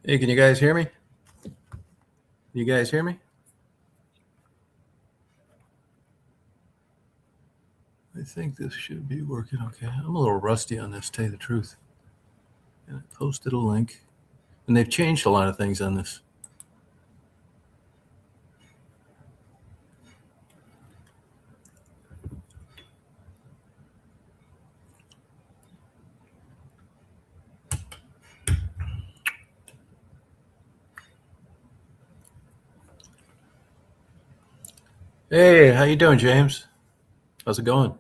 Hey, can you guys hear me? You guys hear me? I think this should be working okay. I'm a little rusty on this, to tell you the truth. And I posted a link, and they've changed a lot of things on this. Hey, how you doing, James? How's it going?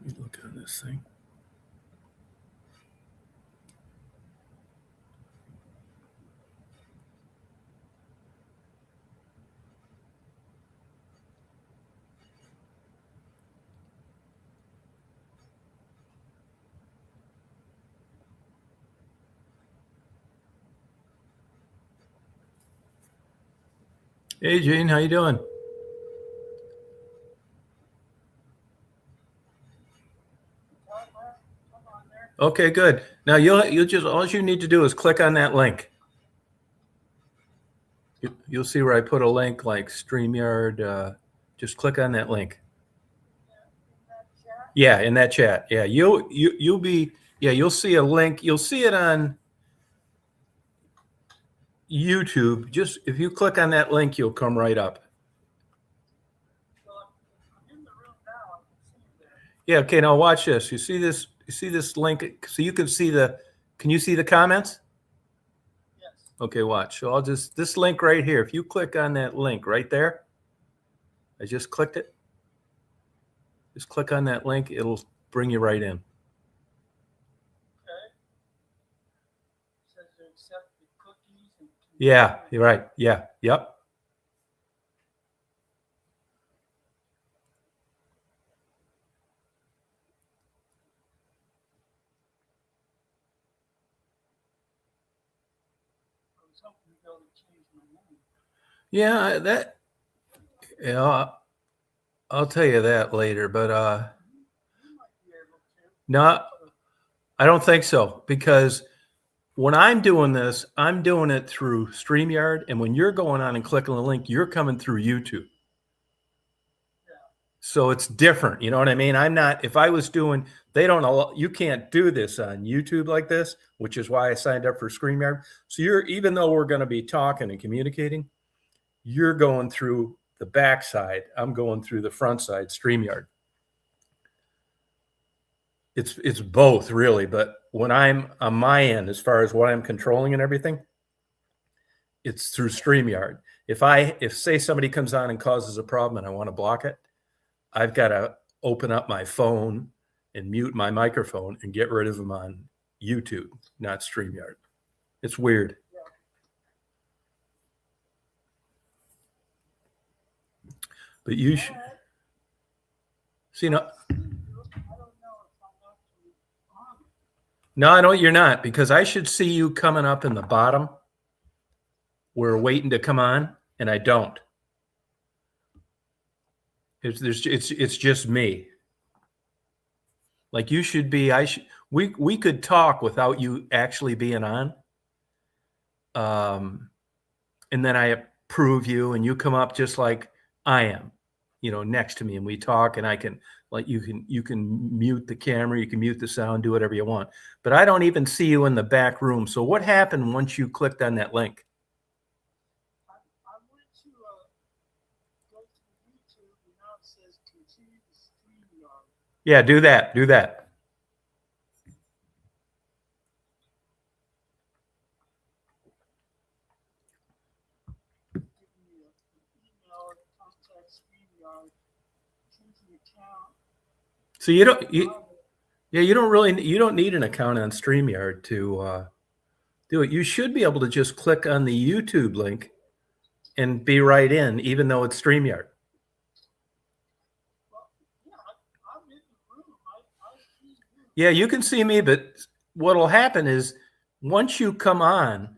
Let me look at this thing. Hey, Gene, how you doing? Okay, good. Now you'll just all you need to do is click on that link. You'll see where I put a link like StreamYard. Just click on that link. Yeah, in that chat. Yeah, you'll see a link. You'll see it on YouTube. Just if you click on that link, you'll come right up. Yeah. Okay. Now watch this. You see this? You see this link? So you can see the. Can you see the comments? Yes. Okay. Watch. So I'll just this link right here. If you click on that link right there, I just clicked it. Just click on that link. It'll bring you right in. Okay. It says to accept the cookies. Yeah. You're right. Yeah. Yep. I was hoping to be able to change my name. Yeah. That. Yeah. I'll tell you that later. But You might be able to. no, I don't think so because when I'm doing this, I'm doing it through StreamYard. And when you're going on and clicking the link, you're coming through YouTube. Yeah. So it's different. You know what I mean? I'm not, if I was doing, they don't know, you can't do this on YouTube like this, which is why I signed up for StreamYard. So even though we're going to be talking and communicating, you're going through the backside. I'm going through the front side, StreamYard. It's both really, but when I'm on my end, as far as what I'm controlling and everything, it's through StreamYard. If say somebody comes on and causes a problem and I want to block it, I've got to open up my phone and mute my microphone and get rid of them on YouTube, not StreamYard. It's weird. Yeah. But you should see. No, I don't know if I'm actually on it. no, I know you're not, because I should see you coming up in the bottom. We're waiting to come on, and I don't. It's just me. Like you should be. We could talk without you actually being on. And then I approve you, and you come up just like I am, next to me, and we talk, and I can you can mute the camera, you can mute the sound, do whatever you want. But I don't even see you in the back room. So what happened once you clicked on that link? I went to go to YouTube, and now it says continue to StreamYard. Yeah, do that. Do that. Give me an email, contact StreamYard, choose an account. So you don't need an account on StreamYard to do it. You should be able to just click on the YouTube link and be right in, even though it's StreamYard. Well, yeah, I'm in the room. I see you. Yeah, you can see me, but what'll happen is once you come on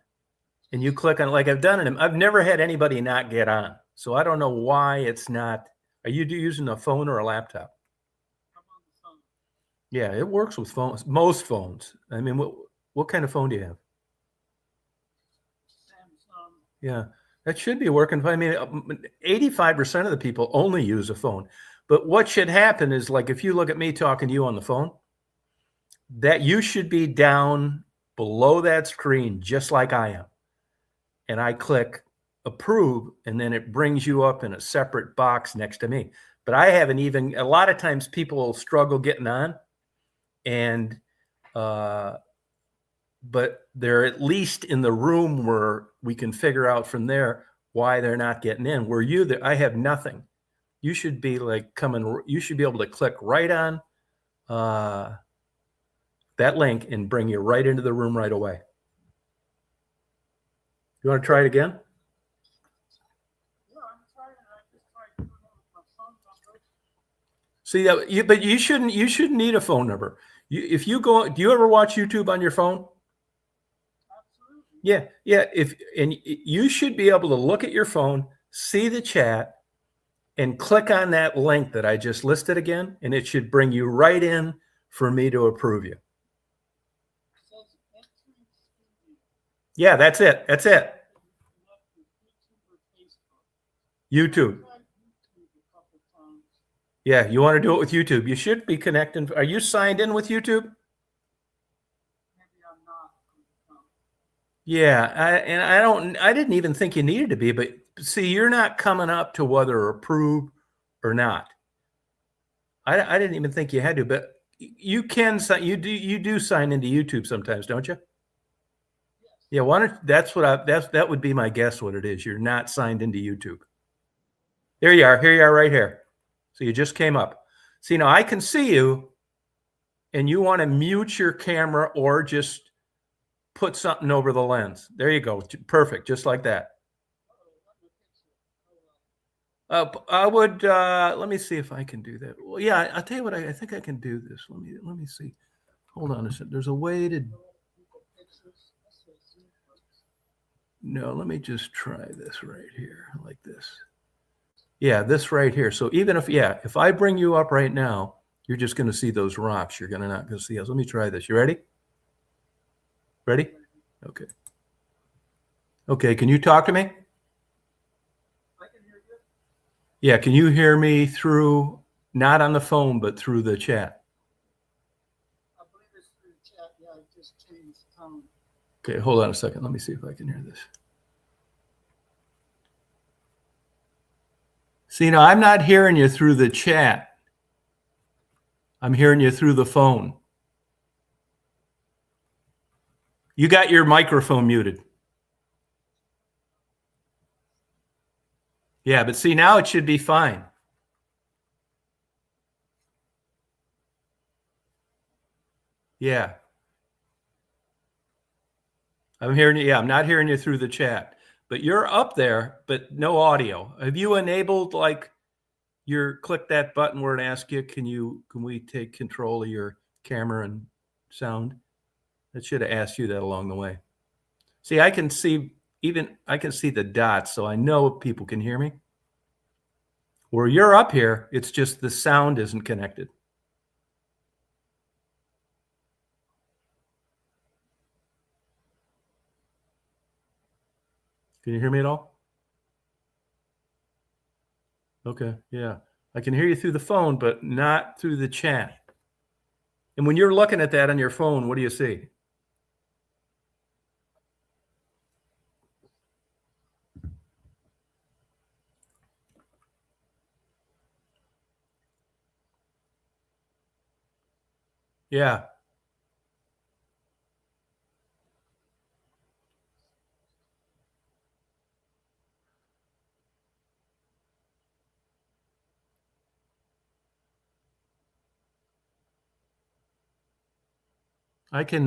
and you click on, like I've done it, I've never had anybody not get on. So I don't know why it's not. Are you using a phone or a laptop? I'm on the phone. Yeah, it works with phones, most phones. I mean, What kind of phone do you have? Samsung. Yeah, that should be working. I mean, 85% of the people only use a phone. But what should happen is, like, if you look at me talking to you on the phone, that you should be down below that screen just like I am. And I click approve, and then it brings you up in a separate box next to me. But I haven't even, a lot of times people struggle getting on, and but they're at least in the room where we can figure out from there why they're not getting in. Where you, I have nothing. You should be like coming, you should be able to click right on that link and bring you right into the room right away. You want to try it again? Yeah, I'm trying. I just tried doing it with my phone number. See that, but you shouldn't need a phone number. If you go, do you ever watch YouTube on your phone? Absolutely. Yeah. And you should be able to look at your phone, see the chat, and click on that link that I just listed again, and it should bring you right in for me to approve you. It says entering studio. Yeah, that's it. That's it. Connect with YouTube or Facebook. YouTube. I tried YouTube a couple times. Yeah, you want to do it with YouTube. You should be connecting. Are you signed in with YouTube? Maybe I'm not. Yeah, I didn't even think you needed to be, but see, you're not coming up to whether approve or not. I didn't even think you had to, but you can sign. You do sign into YouTube sometimes, don't you? Yes. Yeah, why don't, that would be my guess what it is. You're not signed into YouTube. There you are. Here you are right here. So you just came up. See, now I can see you, and you want to mute your camera or just put something over the lens. There you go. Perfect. Just like that. I would, let me see if I can do that. Well, yeah, I'll tell you what, I think I can do this. Let me see. Hold on a second. There's a way to, no, let me just try this right here, like this. Yeah, this right here. So even if, yeah, if I bring you up right now, you're just going to see those rocks. You're not going to see us. Let me try this. You ready? Ready? Okay. Okay, can you talk to me? I can hear you. Yeah, can you hear me through, not on the phone, but through the chat? I believe it's through the chat. Yeah, I just changed the tone. Okay, hold on a second. Let me see if I can hear this. See, now I'm not hearing you through the chat. I'm hearing you through the phone. You got your microphone muted. Yeah, but see, now it should be fine. Yeah. I'm hearing you. Yeah, I'm not hearing you through the chat, but you're up there, but no audio. Have you enabled, like, click that button where it asks you, can we take control of your camera and sound? That should have asked you that along the way. See, I can see the dots, so I know people can hear me. Where you're up here, it's just the sound isn't connected. Can you hear me at all? Okay, yeah. I can hear you through the phone, but not through the chat. And when you're looking at that on your phone, what do you see? Yeah. I can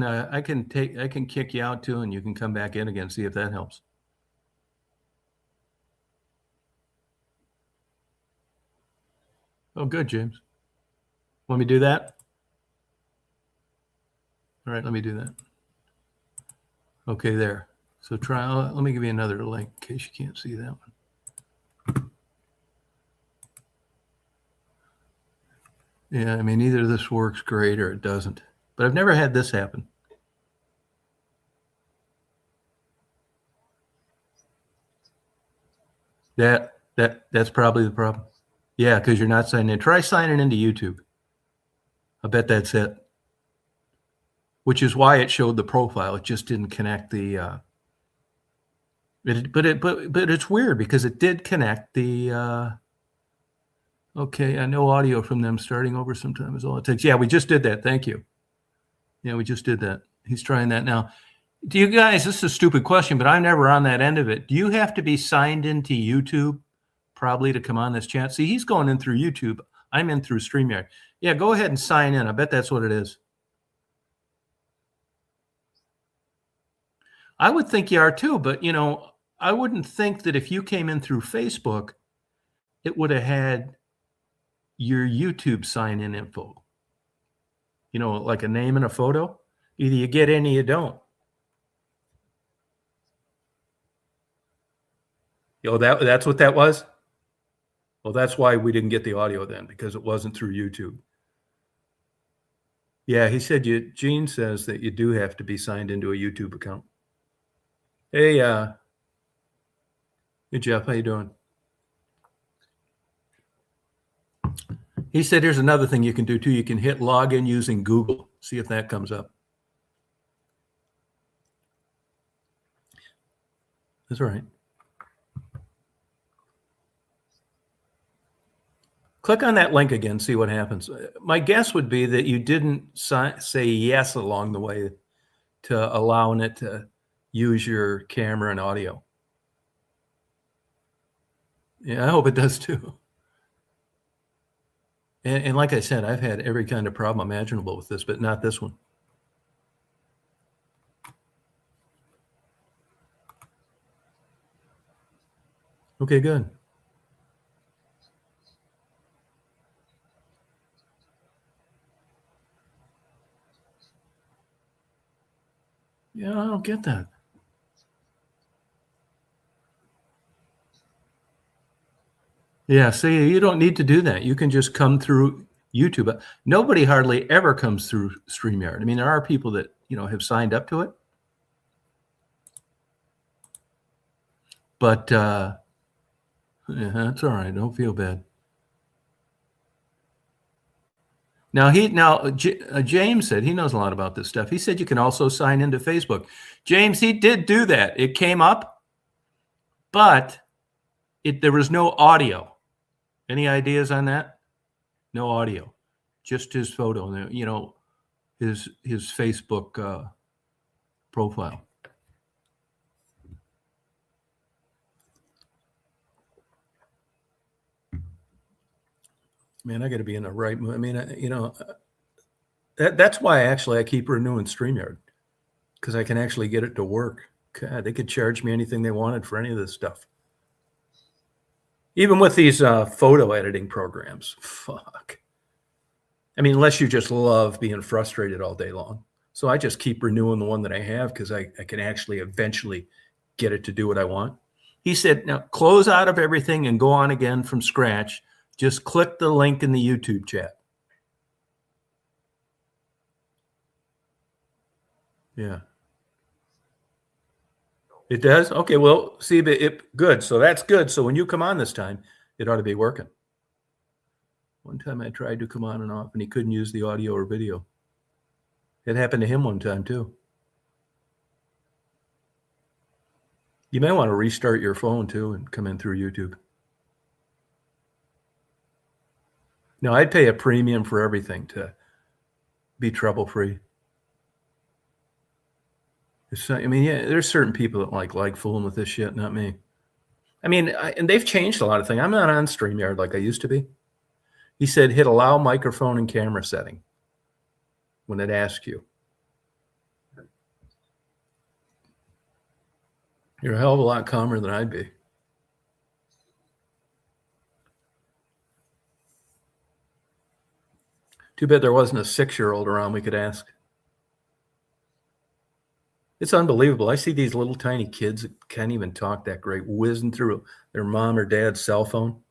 kick you out too, and you can come back in again, see if that helps. Oh, good, James. Want me to do that? All right, let me do that. Okay, there. So let me give you another link in case you can't see that one. Yeah, I mean, either this works great or it doesn't. But I've never had this happen. That's probably the problem. Yeah, because you're not signing in. Try signing into YouTube. I bet that's it. Which is why it showed the profile. It just didn't connect the. But it's weird because it did connect the. Okay, I know audio from them starting over sometime is all it takes. Yeah, we just did that. Thank you. Yeah, we just did that. He's trying that now. Do you guys? This is a stupid question, but I'm never on that end of it. Do you have to be signed into YouTube probably to come on this chat? See, he's going in through YouTube. I'm in through StreamYard. Yeah, go ahead and sign in. I bet that's what it is. I would think you are too, but I wouldn't think that if you came in through Facebook, it would have had your YouTube sign in info. Like a name and a photo. Either you get in or you don't. That's what that was? Well, that's why we didn't get the audio then, because it wasn't through YouTube. Yeah, he said Gene says that you do have to be signed into a YouTube account. Hey, Jeff, how you doing? He said here's another thing you can do too. You can hit login using Google. See if that comes up. That's all right. Click on that link again, see what happens. My guess would be that you didn't say yes along the way to allowing it to use your camera and audio. Yeah, I hope it does too. And like I said, I've had every kind of problem imaginable with this, but not this one. Okay, good. Yeah, I don't get that. Yeah, see, you don't need to do that. You can just come through YouTube. Nobody hardly ever comes through StreamYard. I mean, there are people that, have signed up to it. But yeah, that's all right. Don't feel bad. Now, James said he knows a lot about this stuff. He said you can also sign into Facebook. James, he did do that. It came up, but there was no audio. Any ideas on that? No audio, just his photo, his Facebook profile. Man, I got to be in the right mood. I mean, that's why I keep renewing StreamYard, because I can actually get it to work. God, they could charge me anything they wanted for any of this stuff. Even with these photo editing programs, fuck. I mean, unless you just love being frustrated all day long. So I just keep renewing the one that I have because I can actually eventually get it to do what I want. He said, now close out of everything and go on again from scratch. Just click the link in the YouTube chat. Yeah. It does? Okay, well, see, good. So that's good. So when you come on this time, it ought to be working. One time I tried to come on and off, and he couldn't use the audio or video. It happened to him one time, too. You may want to restart your phone, too, and come in through YouTube. No, I'd pay a premium for everything to be trouble-free. I mean, yeah, there's certain people that like fooling with this shit, not me. I mean, and they've changed a lot of things. I'm not on StreamYard like I used to be. He said hit allow microphone and camera setting when it asks you. You're a hell of a lot calmer than I'd be. Too bad there wasn't a 6-year-old around we could ask. It's unbelievable. I see these little tiny kids that can't even talk that great, whizzing through their mom or dad's cell phone.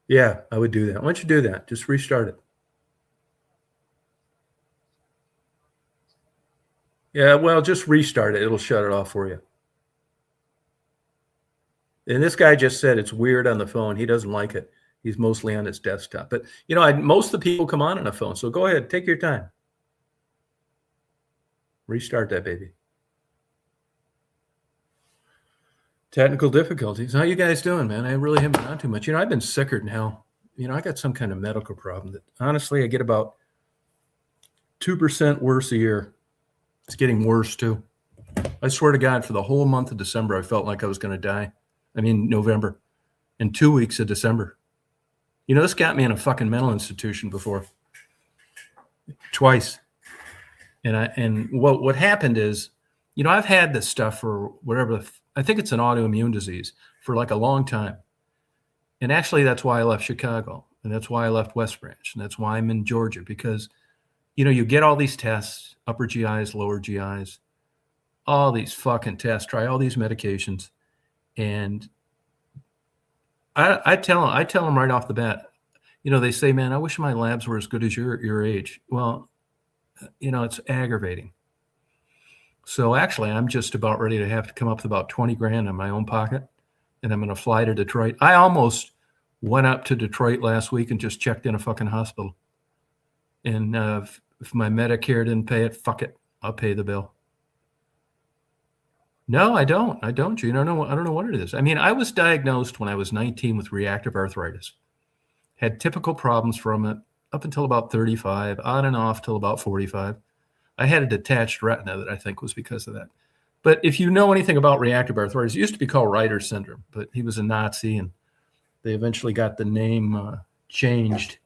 Yeah, I would do that. Why don't you do that? Just restart it. Yeah, well, just restart it. It'll shut it off for you. And this guy just said it's weird on the phone. He doesn't like it. He's mostly on his desktop. But, most of the people come on a phone. So go ahead. Take your time. Restart that baby. Technical difficulties. How you guys doing, man? I really haven't been on too much. I've been sicker than hell. I got some kind of medical problem that, honestly, I get about 2% worse a year. It's getting worse, too. I swear to God, for the whole month of December, I felt like I was going to die. November. And 2 weeks of December. This got me in a fucking mental institution before. Twice. And what happened is, I've had this stuff for whatever, I think it's an autoimmune disease for like a long time. And actually, that's why I left Chicago. And that's why I left West Branch. And that's why I'm in Georgia. Because, you get all these tests, upper GIs, lower GIs, all these fucking tests, try all these medications. And I tell them right off the bat, they say, man, I wish my labs were as good as your age. Well, it's aggravating. So actually, I'm just about ready to have to come up with about 20 grand in my own pocket. And I'm going to fly to Detroit. I almost went up to Detroit last week and just checked in a fucking hospital. And if my Medicare didn't pay it, fuck it. I'll pay the bill. No, I don't. I don't know what it is. I was diagnosed when I was 19 with reactive arthritis. Had typical problems from it up until about 35, on and off till about 45. I had a detached retina that I think was because of that. But if you know anything about reactive arthritis, it used to be called Reiter's syndrome, but he was a Nazi and they eventually got the name changed.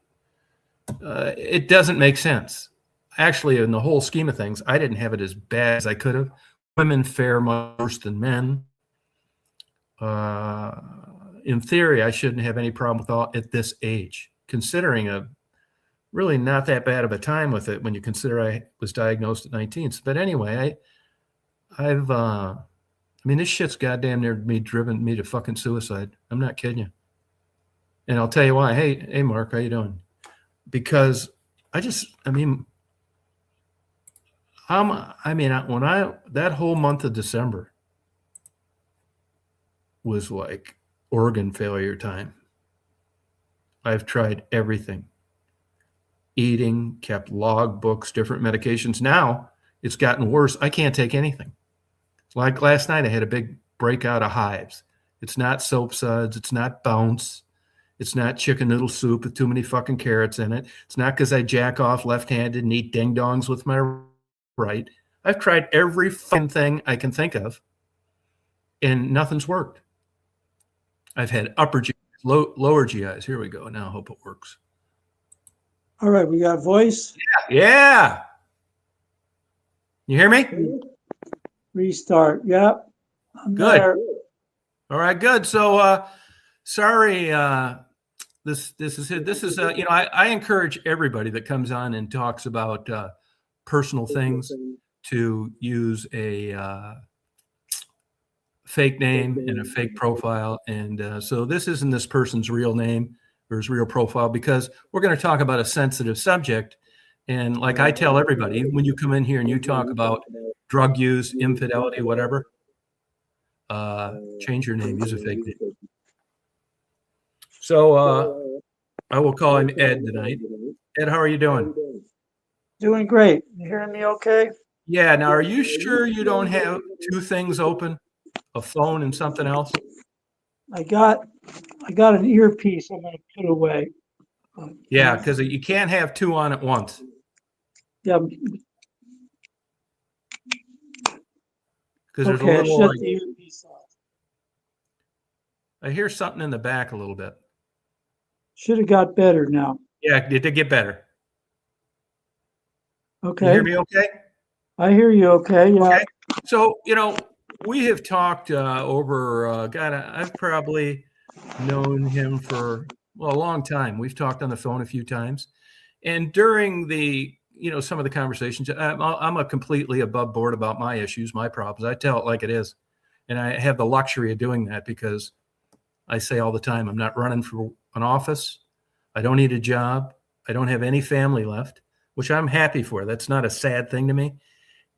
It doesn't make sense. Actually, in the whole scheme of things, I didn't have it as bad as I could have. Women fare much worse than men. In theory, I shouldn't have any problem with all at this age, considering a really not that bad of a time with it when you consider I was diagnosed at 19. But anyway, this shit's goddamn near driven me to fucking suicide. I'm not kidding you. And I'll tell you why. Hey, Mark, how you doing? Because that whole month of December was like organ failure time. I've tried everything. Eating, kept log books, different medications. Now it's gotten worse. I can't take anything. Like last night, I had a big breakout of hives. It's not soap suds. It's not Bounce. It's not chicken noodle soup with too many fucking carrots in it. It's not because I jack off left-handed and eat ding-dongs with my right. I've tried every fucking thing I can think of, and nothing's worked. I've had upper GIs, lower GIs. Here we go. Now I hope it works. All right, we got voice. Yeah. You hear me? Restart. Yep. I'm Good. there. All right, good. So sorry, this is it. This is I encourage everybody that comes on and talks about personal things to use a fake name and a fake profile. And so this isn't this person's real name or his real profile, because we're going to talk about a sensitive subject. And like I tell everybody, when you come in here and you talk about drug use, infidelity, whatever, change your name, use a fake name. So I will call him Ed tonight. Ed, how are you doing? Doing great. You hearing me okay? Yeah. Now, are you sure you don't have two things open, a phone and something else? I got an earpiece I'm going to put away. Yeah, because you can't have two on at once. Yeah. Because there's Okay, a little. shut the earpiece off. I hear something in the back a little bit. Should have got better now. Yeah, it did get better. Okay. You hear me okay? I hear you okay. Yeah. Okay. So, we have talked over, God, I've probably known him for, a long time. We've talked on the phone a few times. And during the, some of the conversations, I'm a completely above board about my issues, my problems. I tell it like it is. And I have the luxury of doing that because I say all the time, I'm not running for an office. I don't need a job. I don't have any family left, which I'm happy for. That's not a sad thing to me.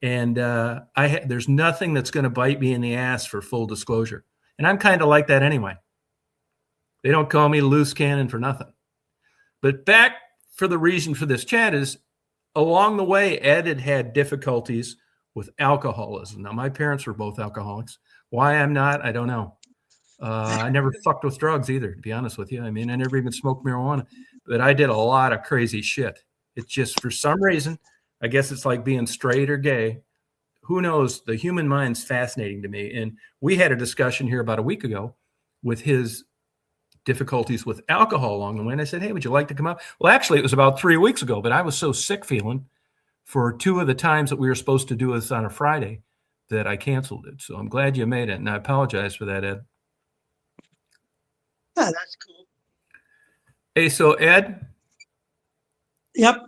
And there's nothing that's going to bite me in the ass, for full disclosure. And I'm kind of like that anyway. They don't call me loose cannon for nothing. But back for the reason for this chat is, along the way, Ed had difficulties with alcoholism. Now, my parents were both alcoholics. Why I'm not, I don't know. I never fucked with drugs either, to be honest with you. I mean, I never even smoked marijuana, but I did a lot of crazy shit. It's just, for some reason, I guess it's like being straight or gay. Who knows? The human mind's fascinating to me. And we had a discussion here about a week ago with his difficulties with alcohol along the way. And I said, hey, would you like to come up? Well, actually, it was about 3 weeks ago, but I was so sick feeling for 2 of the times that we were supposed to do this on a Friday that I canceled it. So I'm glad you made it. And I apologize for that, Ed. Yeah, that's cool. Hey, so Ed? Yep.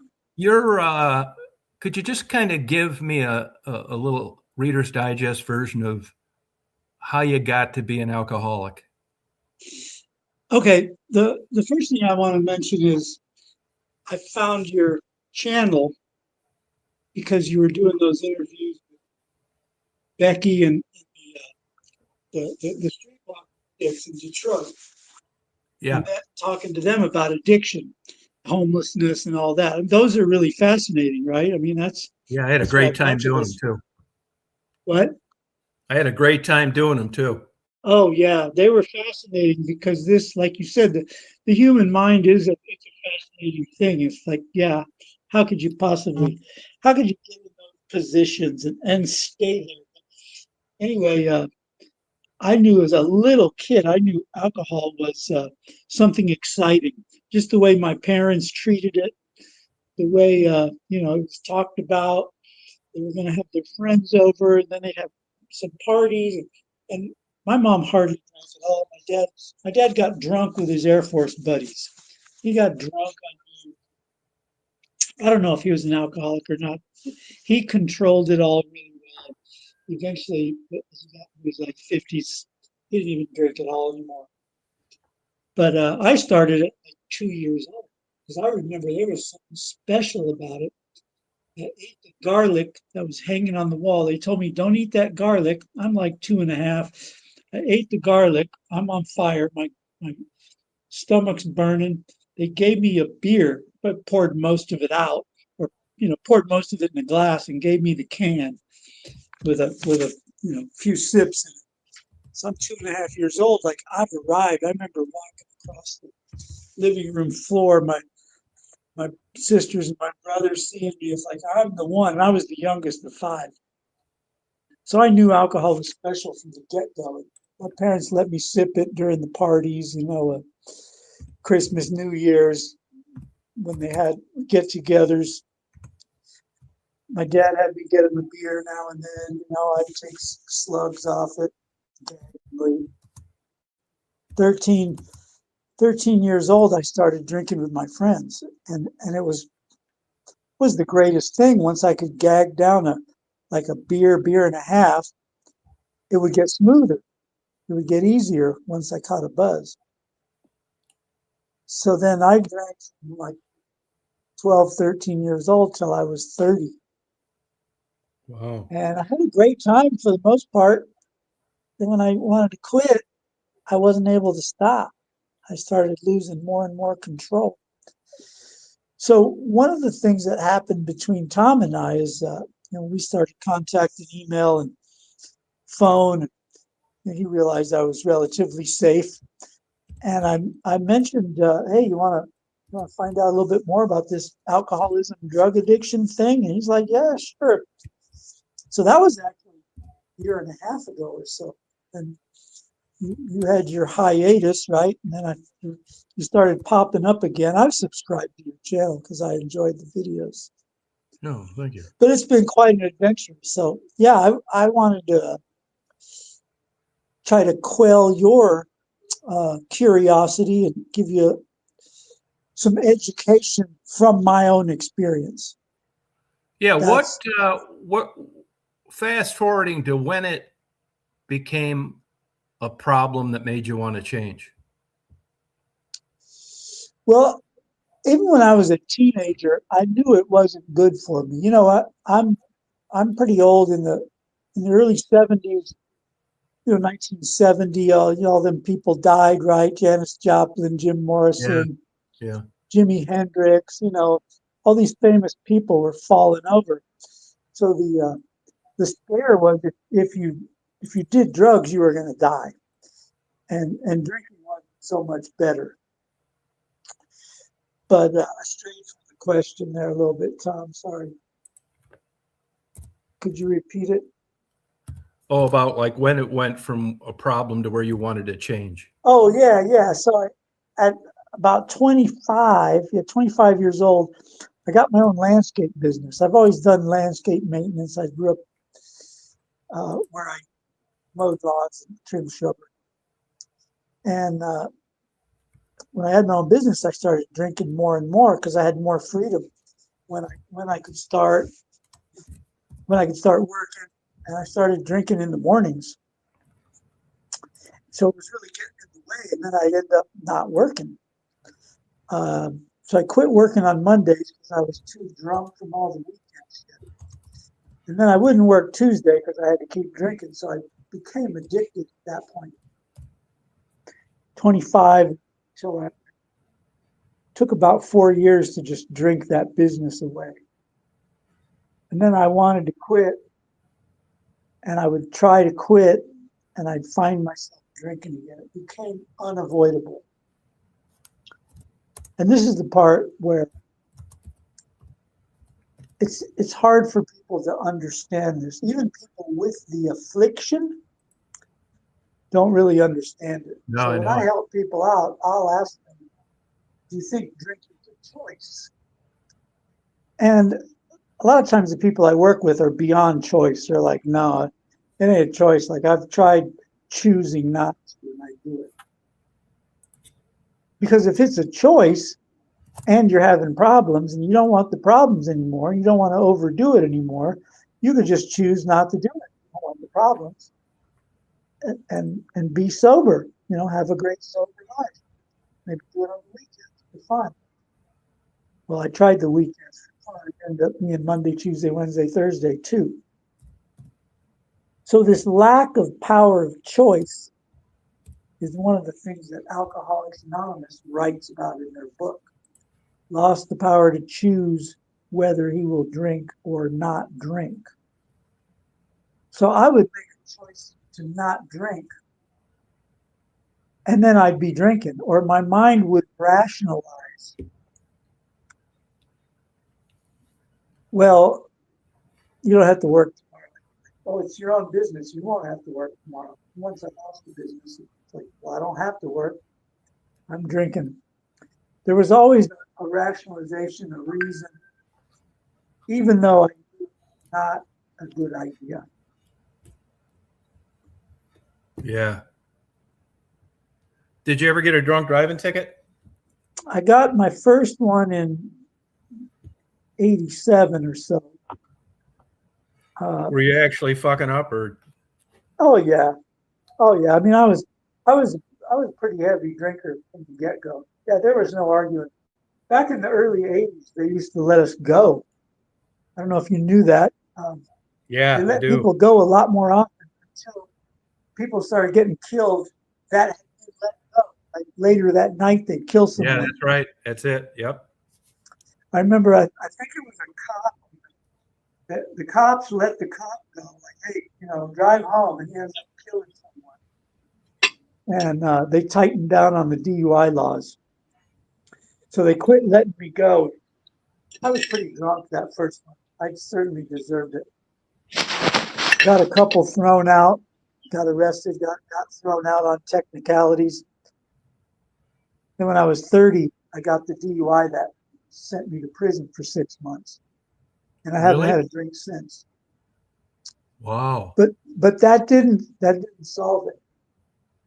Could you just kind of give me a little Reader's Digest version of how you got to be an alcoholic? Okay. The first thing I want to mention is I found your channel because you were doing those interviews with Becky and the street block chicks in Detroit. Yeah. And talking to them about addiction, homelessness, and all that. And those are really fascinating, right? I mean, I had a great time doing them too. What? I had a great time doing them too. Oh yeah, they were fascinating because this, like you said, the human mind it's a fascinating thing. It's like, yeah, how could you get in those positions and stay there? Anyway, I knew as a little kid, I knew alcohol was something exciting. Just the way my parents treated it, the way it was talked about. They were going to have their friends over, and then they'd have some parties, and my mom hardly drank at all. My dad got drunk with his Air Force buddies. He got drunk on. I don't know if he was an alcoholic or not. He controlled it all really well. Eventually, he was like 50s. He didn't even drink at all anymore. But I started at like 2 years old because I remember there was something special about it. I ate the garlic that was hanging on the wall. They told me, don't eat that garlic. I'm like 2.5. I ate the garlic. I'm on fire. My stomach's burning. They gave me a beer, but poured most of it out, or poured most of it in a glass and gave me the can with a few sips in it. So I'm 2.5 years old. Like, I've arrived. I remember walking across the living room floor. My sisters and my brothers seeing me. It's like I'm the one. And I was the youngest of 5. So I knew alcohol was special from the get-go. My parents let me sip it during the parties, Christmas, New Year's, when they had get-togethers. My dad had me get him a beer now and then. I'd take slugs off it. 13 years old, I started drinking with my friends, and it was the greatest thing. Once I could gag down a beer and a half, it would get smoother. It would get easier once I caught a buzz. So then I drank from like 12, 13 years old till I was 30. Wow. And I had a great time for the most part. Then when I wanted to quit, I wasn't able to stop. I started losing more and more control. So one of the things that happened between Tom and I is, we started contacting email and phone, and he realized I was relatively safe. And I mentioned, hey, you want to find out a little bit more about this alcoholism, drug addiction thing? And he's like, yeah, sure. So that was actually a year and a half ago or so. And you had your hiatus, right? And then you started popping up again. I've subscribed to your channel because I enjoyed the videos. No, thank you. But it's been quite an adventure. So yeah, I wanted to try to quell your curiosity and give you some education from my own experience. Yeah, what fast forwarding to when it became a problem that made you want to change? Well, even when I was a teenager, I knew it wasn't good for me. I'm I'm pretty old in the early 70s, 1970, all them people died, right? Janis Joplin, Jim Morrison, Yeah. Jimi Hendrix, all these famous people were falling over. So the scare was if you did drugs, you were going to die, and drinking wasn't so much better. But I strayed from the question there a little bit, Tom. Sorry. Could you repeat it? Oh, about like when it went from a problem to where you wanted to change. Oh, yeah. So at about 25 years old, I got my own landscape business. I've always done landscape maintenance. I grew up where I mowed lawns and trimmed shrubbery. And when I had my own business, I started drinking more and more because I had more freedom when I could start working, and I started drinking in the mornings. So it was really getting in the way, and then I'd end up not working. So I quit working on Mondays because I was too drunk from all the weekends. And then I wouldn't work Tuesday because I had to keep drinking. So I became addicted at that point. 25, so I took about 4 years to just drink that business away. And then I wanted to quit, and I would try to quit, and I'd find myself drinking again. It became unavoidable. And this is the part where it's hard for people to understand this. Even people with the affliction don't really understand it. No, so I when know. I help people out, I'll ask them, do you think drinking is a choice? And a lot of times the people I work with are beyond choice. They're like, no, it ain't a choice. Like, I've tried choosing not to, and I do it. Because if it's a choice and you're having problems and you don't want the problems anymore, you don't want to overdo it anymore, you could just choose not to do it. You don't want the problems. And be sober, have a great sober life. Maybe do it on the weekends for fun. Well, I tried the weekends for fun. It ended up being Monday, Tuesday, Wednesday, Thursday too. So this lack of power of choice is one of the things that Alcoholics Anonymous writes about in their book. Lost the power to choose whether he will drink or not drink. So I would make a choice to not drink, and then I'd be drinking, or my mind would rationalize. Well, you don't have to work tomorrow. Oh, it's your own business. You won't have to work tomorrow. Once I lost the business, it's like, well, I don't have to work. I'm drinking. There was always a rationalization, a reason, even though I knew it was not a good idea. Yeah. Did you ever get a drunk driving ticket? I got my first one in 87 or so. Were you actually fucking up, or? Oh yeah. I mean, I was a pretty heavy drinker from the get-go. Yeah, there was no argument. Back in the early 80s, they used to let us go. I don't know if you knew that. Yeah, They I let do. people go a lot more often until people started getting killed. That had been let go. Like later that night, they'd kill someone. Yeah, that's right. That's it. Yep. I remember, I think it was a cop. The cops let the cop go. Like, hey, drive home, and he ends up killing someone. And they tightened down on the DUI laws. So they quit letting me go. I was pretty drunk that first one. I certainly deserved it. Got a couple thrown out, got arrested, got thrown out on technicalities. Then when I was 30, I got the DUI that sent me to prison for 6 months. And I haven't Really? had a drink since. Wow. But that didn't solve it.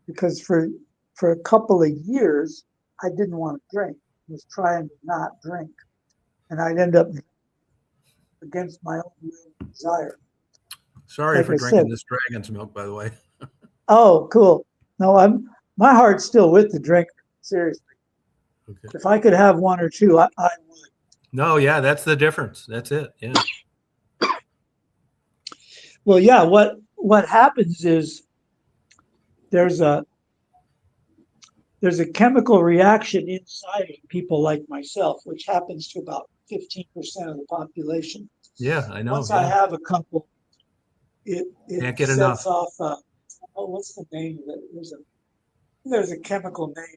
Because for a couple of years, I didn't want to drink. I was trying to not drink. And I'd end up against my own will and desire. Sorry Like for I drinking said. this dragon's milk, by the way. Oh, cool. No, my heart's still with the drink. Seriously. Okay. If I could have one or two, I would. No, yeah, that's the difference. That's it. Yeah. Well, yeah, what happens is there's a there's a chemical reaction inside of people like myself, which happens to about 15% of the population. Yeah, I know. Once I Yeah. have a couple, Can't it get sets enough. off. Oh, what's the name of it? There's a chemical name.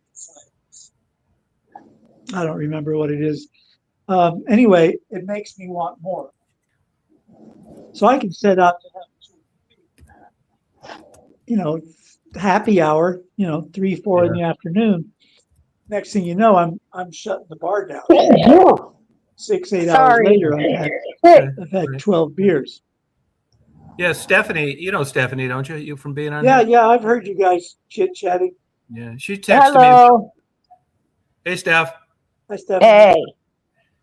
I don't remember what it is. Anyway, it makes me want more. So I can set out to have, happy hour, 3, 4 in Yeah. the afternoon. Next thing you know, I'm shutting the bar down. 6, 8 hours Sorry. later, Okay. I've had Right. 12 beers. Yeah, Stephanie, you know Stephanie, don't you? You from being on Yeah, here? yeah, I've heard you guys chit chatting. Yeah. She texted me. Hello. Hey, Steph. Hi, Stephanie. Hey.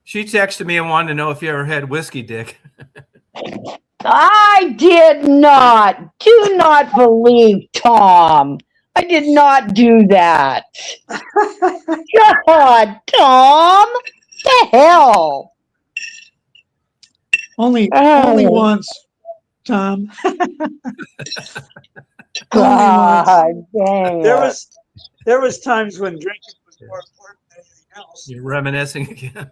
She texted me and wanted to know if you ever had whiskey dick. I did not. Do not believe Tom. I did not do that. God, Tom. The hell? Only Oh. once, Tom. God dang There it. was times when drinking was more important than anything else. You're reminiscing again.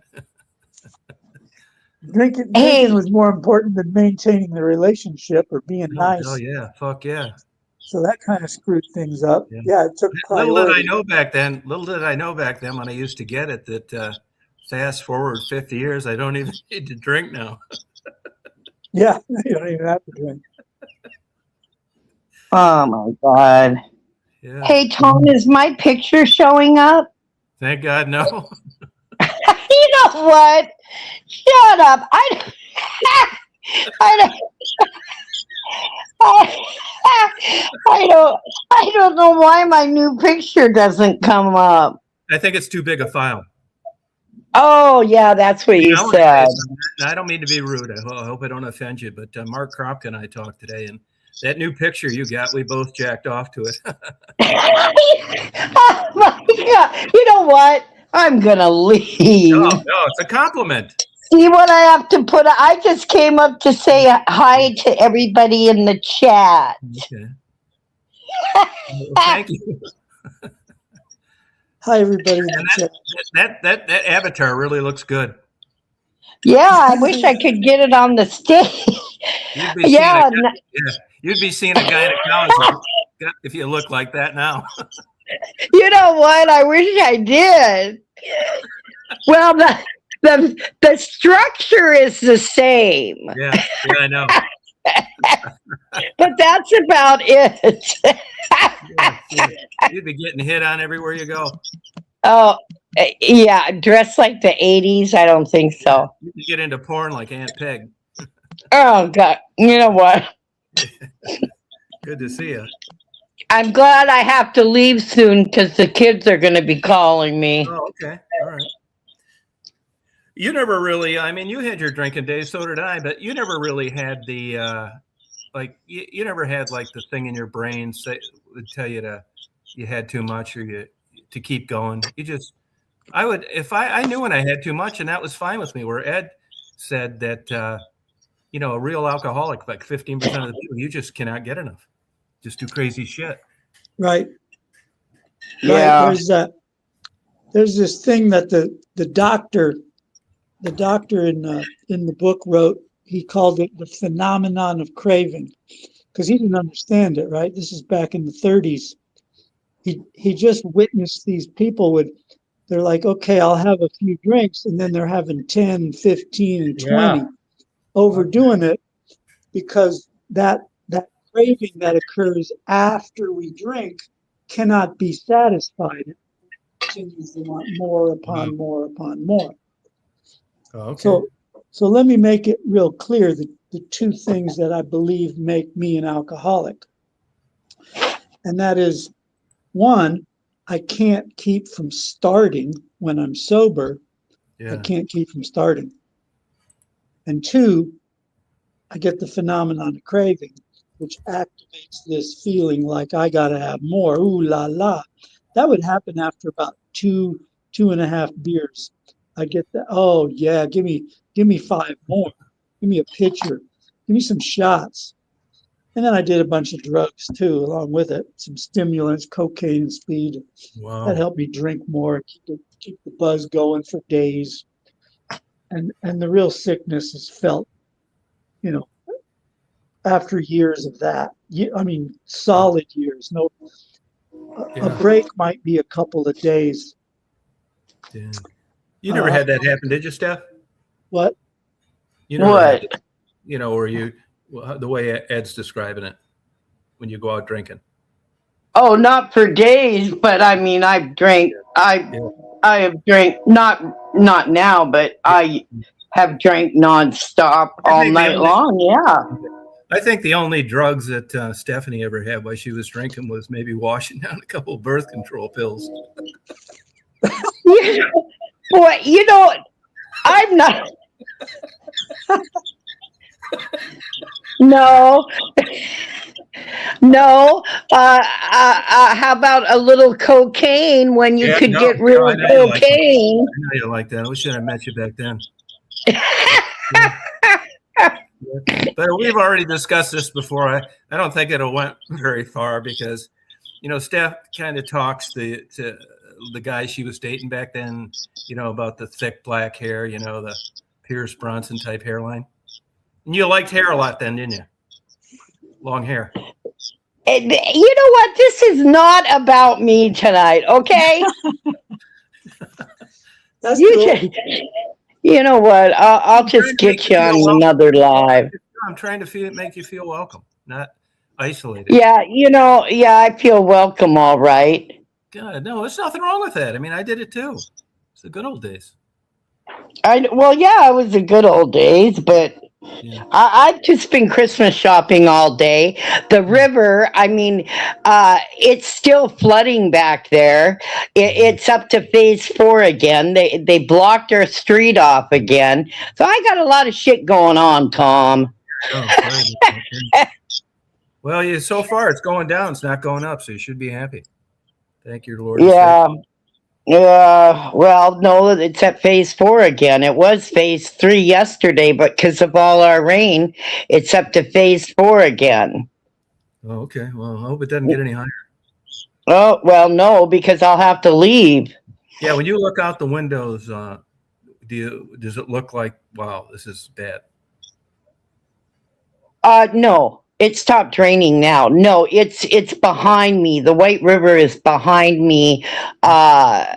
Drinking was more important than maintaining the relationship or being nice. Oh yeah, fuck yeah. So that kind of screwed things up. Yeah. Yeah, it took Little did I priority. know back then. Little did I know back then when I used to get it that fast forward 50 years, I don't even need to drink now. Yeah, you don't even have to drink. Oh my God. Yeah. Hey, Tom, is my picture showing up? Thank God, no. You know what? Shut up. I don't, I don't know why my new picture doesn't come up. I think it's too big a file. Oh, yeah, that's what you I wanna say said. something. I don't mean to be rude. I hope I don't offend you, but Mark Kropka and I talked today, and that new picture you got, we both jacked off to it. Oh my God. You know what? I'm going to leave. No, it's a compliment. See what I have to put? I just came up to say hi to everybody in the chat. Okay. Well, thank you. Hi, everybody in the chat. That avatar really looks good. Yeah, I wish I could get it on the stage. You'd be seeing Yeah, you'd be seeing a gynecologist if you look like that now. you know what? I wish I did. Well, the structure is the same, Yeah, I know. but that's about it. Yeah. You'd be getting hit on everywhere you go. Oh, yeah, dressed like the 80s? I don't think so. You get into porn like Aunt Peg. Oh, God. You know what? Good to see you. I'm glad I have to leave soon because the kids are going to be calling me. Oh, okay. All right. You never really, I mean, you had your drinking days, so did I, but you never really had the, you never had like the thing in your brain would tell you you had too much or to keep going. If I knew when I had too much, and that was fine with me, where Ed said that, a real alcoholic, like 15% of the people, you just cannot get enough. Just do crazy shit. Right. Yeah. Right. There's this thing that the doctor in the book wrote. He called it the phenomenon of craving because he didn't understand it. Right. This is back in the 30s. He just witnessed these people they're like, okay, I'll have a few drinks, and then they're having 10, 15, and 20, overdoing it because that craving that occurs after we drink cannot be satisfied. It continues to want more upon more upon more. Okay. So let me make it real clear the two things that I believe make me an alcoholic. And that is, one, I can't keep from starting when I'm sober. Yeah. I can't keep from starting. And two, I get the phenomenon of craving, which activates this feeling like I gotta have more. Ooh la la. That would happen after about 2.5 beers. I get that. Oh yeah, give me 5 more. Give me a pitcher. Give me some shots. And then I did a bunch of drugs too, along with it. Some stimulants, cocaine and speed. Wow. That helped me drink more, keep the buzz going for days. And the real sickness is felt, you know, after years of that. I mean, solid years. No, a Yeah. break might be a couple of days. Yeah. You never had that happen, did you, Steph? What? You never had, What? you know, where you, the way Ed's describing it, when you go out drinking. Oh, not for days, but I mean, I've drank. I have drank not now, but I have drank nonstop all night long. Yeah. I think the only drugs that Stephanie ever had while she was drinking was maybe washing down a couple of birth control pills. Boy, you know, I'm not. No. No. How about a little cocaine when you could get real cocaine? I know you like that. I wish I met you back then. But we've already discussed this before. I don't think it went very far because, you know, Steph kind of talks to the guy she was dating back then, you know, about the thick black hair, you know, the Pierce Bronson type hairline. And you liked hair a lot then, didn't you? Long hair. You know what? This is not about me tonight, okay? That's cool. You know what? I'll just get you on another live. I'm trying to make you feel welcome, not isolated. Yeah, you know, I feel welcome, all right. God, no, there's nothing wrong with that. I mean, I did it too. It's the good old days. Well, yeah, it was the good old days, but yeah. I've just been Christmas shopping all day. The river, I mean, it's still flooding back there. It's up to phase 4 again. They blocked our street off again. So I got a lot of shit going on, Tom. Oh, well, so far it's going down. It's not going up, so you should be happy. Thank you, Lord. Yeah. Well, no, it's at phase 4 again. It was phase 3 yesterday, but because of all our rain, it's up to phase 4 again. Oh, okay. Well, I hope it doesn't get any higher. Oh, well, no, because I'll have to leave. Yeah, when you look out the windows, does it look like, wow, this is bad? No. It stopped raining now. No, it's behind me. The White River is behind me. A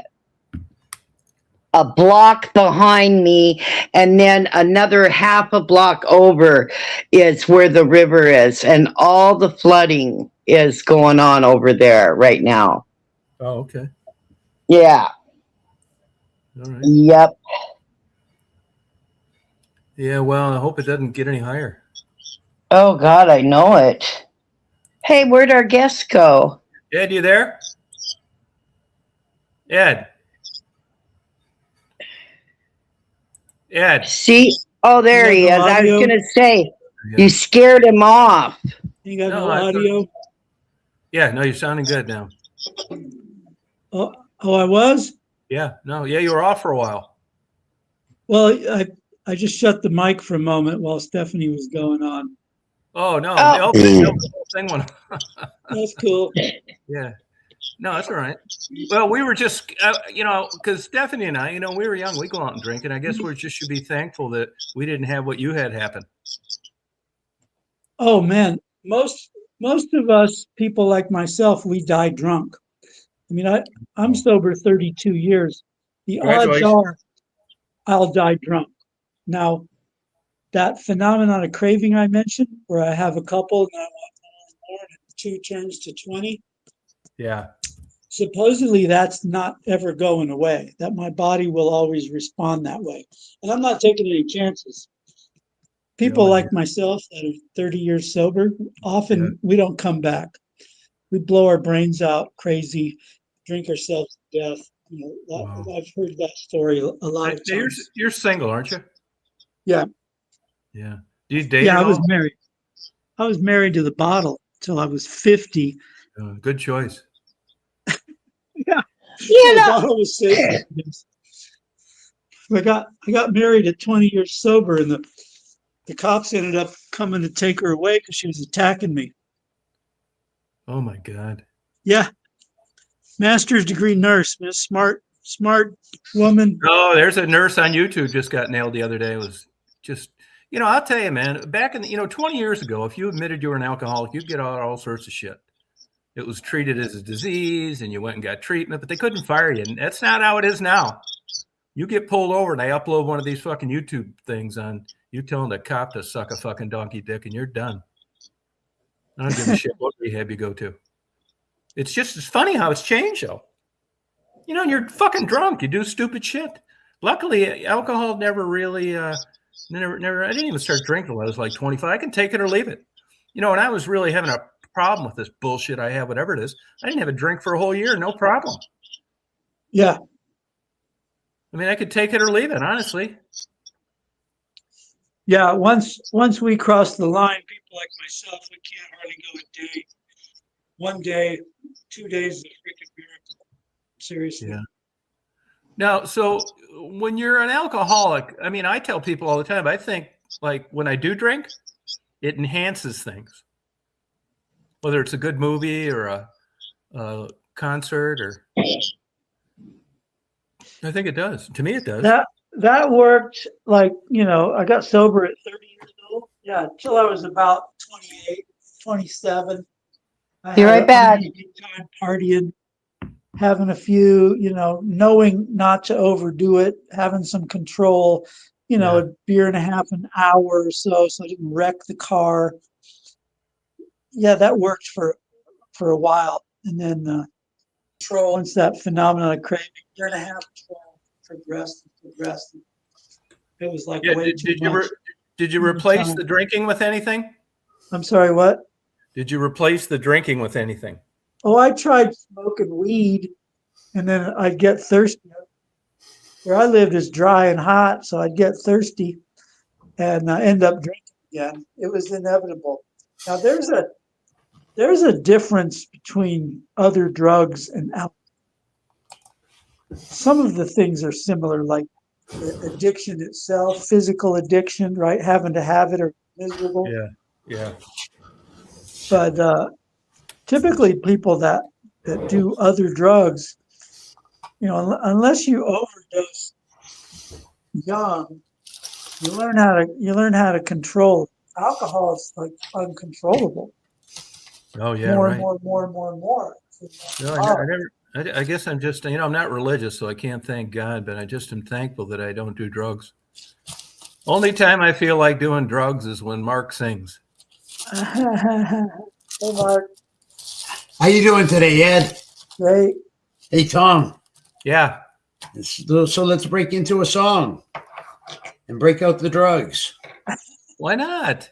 block behind me, and then another half a block over is where the river is, and all the flooding is going on over there right now. Oh, okay. Yeah. All right. Yep. Yeah, well, I hope it doesn't get any higher. Oh, God, I know it. Hey, where'd our guests go? Ed, you there? Ed. See? Oh, there he is. I was going to say, you scared him off. You got no audio? Yeah, no, you're sounding good now. Oh, I was? Yeah, no, yeah, you were off for a while. Well, I just shut the mic for a moment while Stephanie was going on. Oh, no. Oh. The whole thing went. That's cool. Yeah. No, that's all right. Well, we were just, you know, because Stephanie and I, you know, we were young. We go out and drink, and I guess we just should be thankful that we didn't have what you had happen. Oh, man. Most of us, people like myself, we die drunk. I mean, I'm sober 32 years. The odds are I'll die drunk. Now, that phenomenon of craving I mentioned, where I have a couple and I want more and 2 turns to 20. Yeah. Supposedly that's not ever going away, that my body will always respond that way. And I'm not taking any chances. People like myself that are 30 years sober, often we don't come back. We blow our brains out crazy, drink ourselves to death. You know, I've heard that story a lot of times. You're single, aren't you? Yeah. Yeah. Do you date? Yeah, I was married. I was married to the bottle till I was 50. Good choice. Yeah. The bottle was safe. I got married at 20 years sober, and the cops ended up coming to take her away because she was attacking me. Oh my God. Yeah, master's degree nurse, Miss smart woman. Oh, there's a nurse on YouTube just got nailed the other day. It was just, I'll tell you, man, back in, 20 years ago, if you admitted you were an alcoholic, you'd get all sorts of shit. It was treated as a disease and you went and got treatment, but they couldn't fire you. And that's not how it is now. You get pulled over and they upload one of these fucking YouTube things on, you telling the cop to suck a fucking donkey dick and you're done. I don't give a shit what rehab you go to. It's funny how it's changed though. You're fucking drunk. You do stupid shit. Luckily, alcohol never really, never. I didn't even start drinking when I was like 25. I can take it or leave it. When I was really having a problem with this bullshit I have, whatever it is, I didn't have a drink for a whole year, no problem. Yeah. I mean, I could take it or leave it, honestly. Yeah. Once we cross the line, people like myself, we can't hardly go a day. 1 day, 2 days is a freaking miracle. Seriously. Yeah. Now, so when you're an alcoholic, I mean, I tell people all the time, I think like when I do drink, it enhances things. Whether it's a good movie or a concert, or I think it does. To me, it does. That worked. Like, I got sober at 30 years old. Yeah, until I was about 28, 27. Be right back. Good time partying, having a few, knowing not to overdo it, having some control. A beer and a half an hour or so I didn't wreck the car. Yeah, that worked for a while, and then control, once that phenomenon of craving, year and a half progressed. It was like, did you replace the drinking with anything? I'm sorry, what? Did you replace the drinking with anything? Oh, I tried smoking weed, and then I'd get thirsty. Where I lived is dry and hot, so I'd get thirsty and end up drinking again. It was inevitable. Now, there's a difference between other drugs and alcohol. Some of the things are similar, like the addiction itself, physical addiction, right? Having to have it or miserable. Yeah. But typically people that do other drugs, unless you overdose young, you learn how to control it. Alcohol is like uncontrollable. Oh yeah, more right. and more. No, I guess I'm just, I'm not religious, so I can't thank God, but I just am thankful that I don't do drugs. Only time I feel like doing drugs is when Mark sings. Hey, Mark. How you doing today, Ed? Great. Hey, Tom. Yeah. So let's break into a song and break out the drugs. Why not?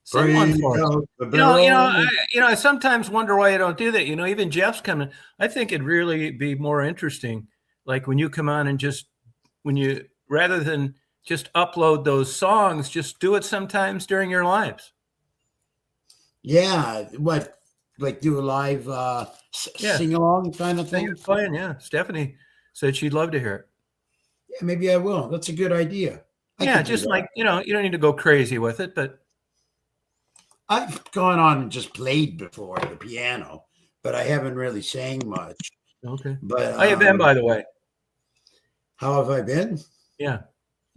Someone for it. I sometimes wonder why you don't do that. Even Jeff's coming. I think it'd really be more interesting, like when you come on and rather than just upload those songs, just do it sometimes during your lives. Yeah, what, like do a live sing along kind of thing? Playing, yeah. Stephanie said she'd love to hear it. Yeah, maybe I will. That's a good idea. Just like, you don't need to go crazy with it, but I've gone on and just played before the piano, but I haven't really sang much. Okay. But how you been, by the way? How have I been? Yeah.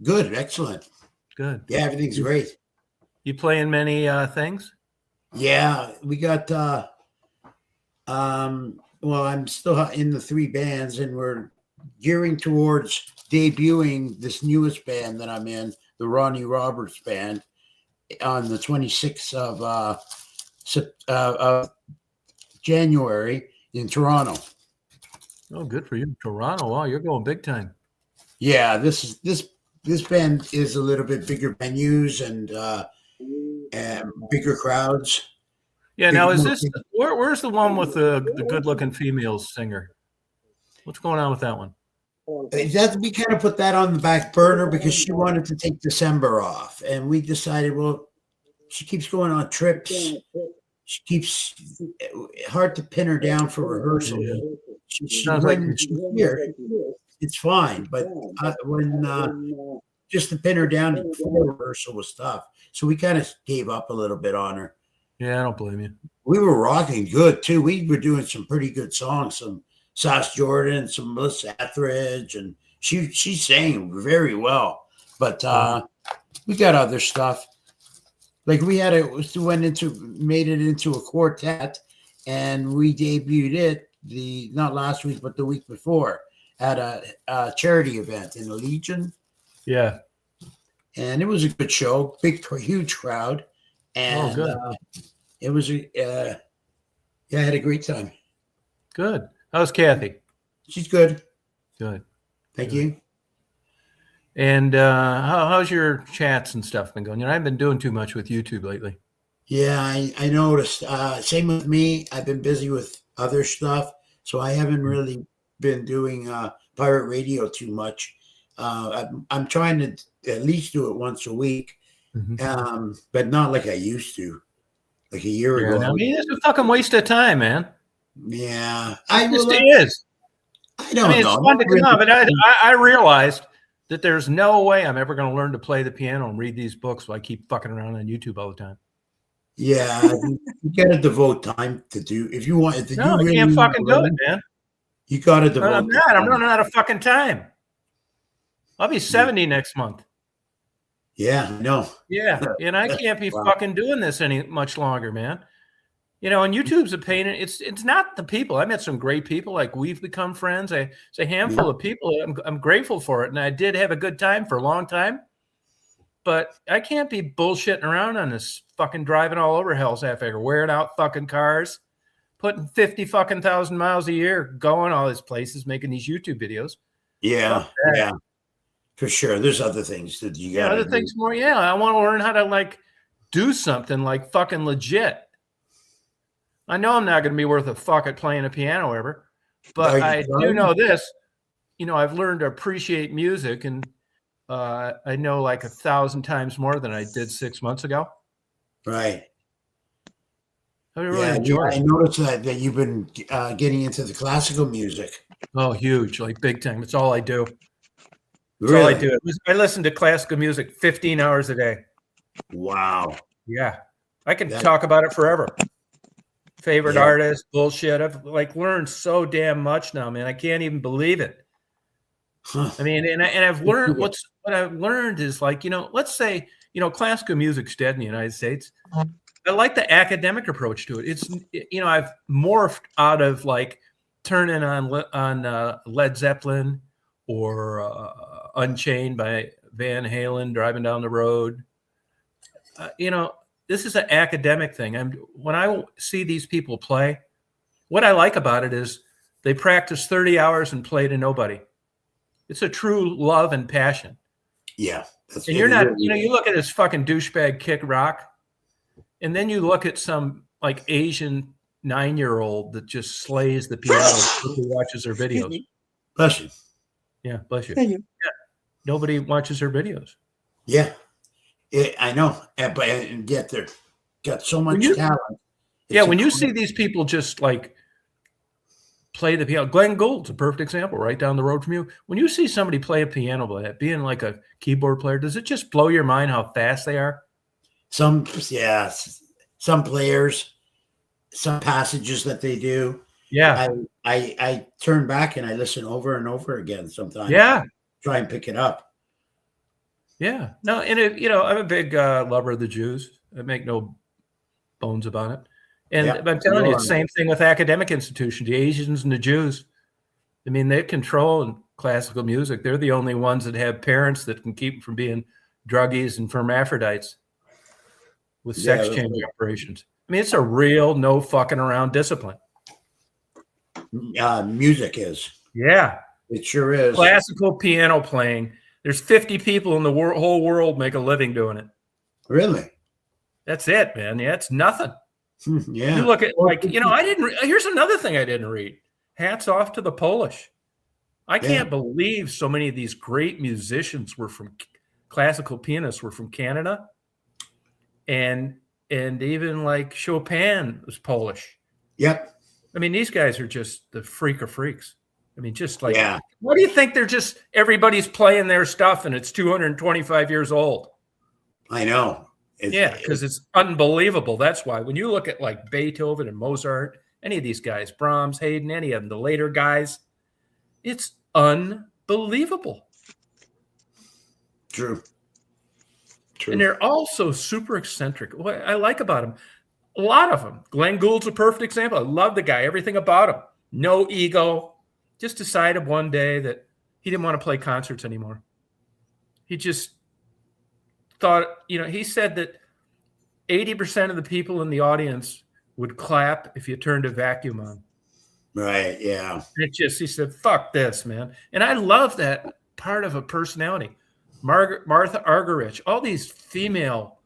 Good. Excellent. Good. Yeah, everything's great. You playing many things? Yeah, we got well, I'm still in the 3 bands, and we're gearing towards debuting this newest band that I'm in, the Ronnie Roberts Band, on the 26th of January in Toronto. Oh, good for you. Toronto. Wow, you're going big time. Yeah, this band is a little bit bigger venues and bigger crowds. Yeah. Now, is this where's the one with the good-looking female singer? What's going on with that one? We kind of put that on the back burner because she wanted to take December off, and we decided, well, she keeps going on trips. She keeps hard to pin her down for rehearsal. Yeah. When she's here, it's fine, but when just to pin her down before rehearsal was tough. So we kind of gave up a little bit on her. Yeah, I don't blame you. We were rocking good too. We were doing some pretty good songs, some Sass Jordan, some Melissa Etheridge, and she sang very well. But we got other stuff. Like we made it into a quartet, and we debuted it not last week, but the week before at a charity event in the Legion. Yeah. And it was a good show, huge crowd, and good. it was I had a great time. Good. How's Kathy? She's good. Good. Thank you. And how's your chats and stuff been going? You know, I haven't been doing too much with YouTube lately. Yeah, I noticed. Same with me. I've been busy with other stuff, so I haven't really been doing pirate radio too much. I'm trying to at least do it once a week, but not like I used to, like a year ago. I mean, it's a fucking waste of time, man. Yeah, It is. I don't I mean, know. it's fun to come out, but I realized that there's no way I'm ever going to learn to play the piano and read these books while I keep fucking around on YouTube all the time. Yeah, you got to devote time to do. If you want, if No, you I can't fucking do it, man. You got to devote. I'm not. I'm running out of fucking time. I'll be 70 next month. Yeah, no. Yeah, and I can't be fucking doing this any much longer, man. You know, and YouTube's a pain. It's not the people. I met some great people. Like we've become friends. It's a handful of people. I'm grateful for it, and I did have a good time for a long time. But I can't be bullshitting around on this fucking driving all over Hell's Half Acre, wearing out fucking cars, putting 50 fucking thousand miles a year, going all these places, making these YouTube videos. Yeah, yeah, for sure. There's other things that you got. Other things more. Yeah, I want to learn how to like do something like fucking legit. I know I'm not going to be worth a fuck at playing a piano ever, but I do know this. You know, I've learned to appreciate music, and I know like 1,000 times more than I did 6 months ago. Right. I really enjoy it. I noticed that you've been getting into the classical music. Oh, huge, like big time. It's all I do. That's Really? all I do. I listen to classical music 15 hours a day. Wow. Yeah. I can talk about it forever. Favorite artist, bullshit. I've like learned so damn much now, man. I can't even believe it. I mean, and I've learned what I've learned is like, you know, let's say, you know, classical music's dead in the United States. I like the academic approach to it. It's, you know, I've morphed out of like turning on Led Zeppelin or Unchained by Van Halen, driving down the road. You know, this is an academic thing. When I see these people play, what I like about it is they practice 30 hours and play to nobody. It's a true love and passion. Yeah. And you're not, you know, you look at this fucking douchebag Kid Rock, and then you look at some like Asian 9-year-old that just slays the piano who watches her videos. Bless you. Yeah, bless you. Thank you. Yeah. Nobody watches her videos. Yeah. I know. But and yet they're got so much talent. Yeah, when you see these people just like play the piano, Glenn Gould's a perfect example right down the road from you. When you see somebody play a piano, being like a keyboard player, does it just blow your mind how fast they are? Some players, some passages that they do. Yeah. I turn back and I listen over and over again sometimes. Yeah. Try and pick it up. Yeah. No, and you know, I'm a big lover of the Jews. I make no bones about it. And I'm telling you, it's the same thing with academic institutions, the Asians and the Jews. I mean, they control classical music. They're the only ones that have parents that can keep them from being druggies and hermaphrodites with sex change operations. I mean, it's a real no fucking around discipline. Music is. Yeah. It sure is. Classical piano playing. There's 50 people in the whole world make a living doing it. Really? That's it, man. Yeah, it's nothing. Yeah. You look at like, you know, here's another thing I didn't read. Hats off to the Polish. I can't believe so many of these great musicians were from classical pianists were from Canada. And even like Chopin was Polish. Yep. I mean, these guys are just the freak of freaks. I mean, just like, Yeah. what do you think? They're just, everybody's playing their stuff and it's 225 years old. I know. Yeah, because it's unbelievable. That's why when you look at like Beethoven and Mozart, any of these guys, Brahms, Haydn, any of them, the later guys, it's unbelievable. True. And they're all so super eccentric. What I like about them, a lot of them. Glenn Gould's a perfect example. I love the guy, everything about him. No ego. Just decided one day that he didn't want to play concerts anymore. He just thought, he said that 80% of the people in the audience would clap if you turned a vacuum on. Right. Yeah. He said, fuck this, man. And I love that part of a personality. Martha Argerich, all these female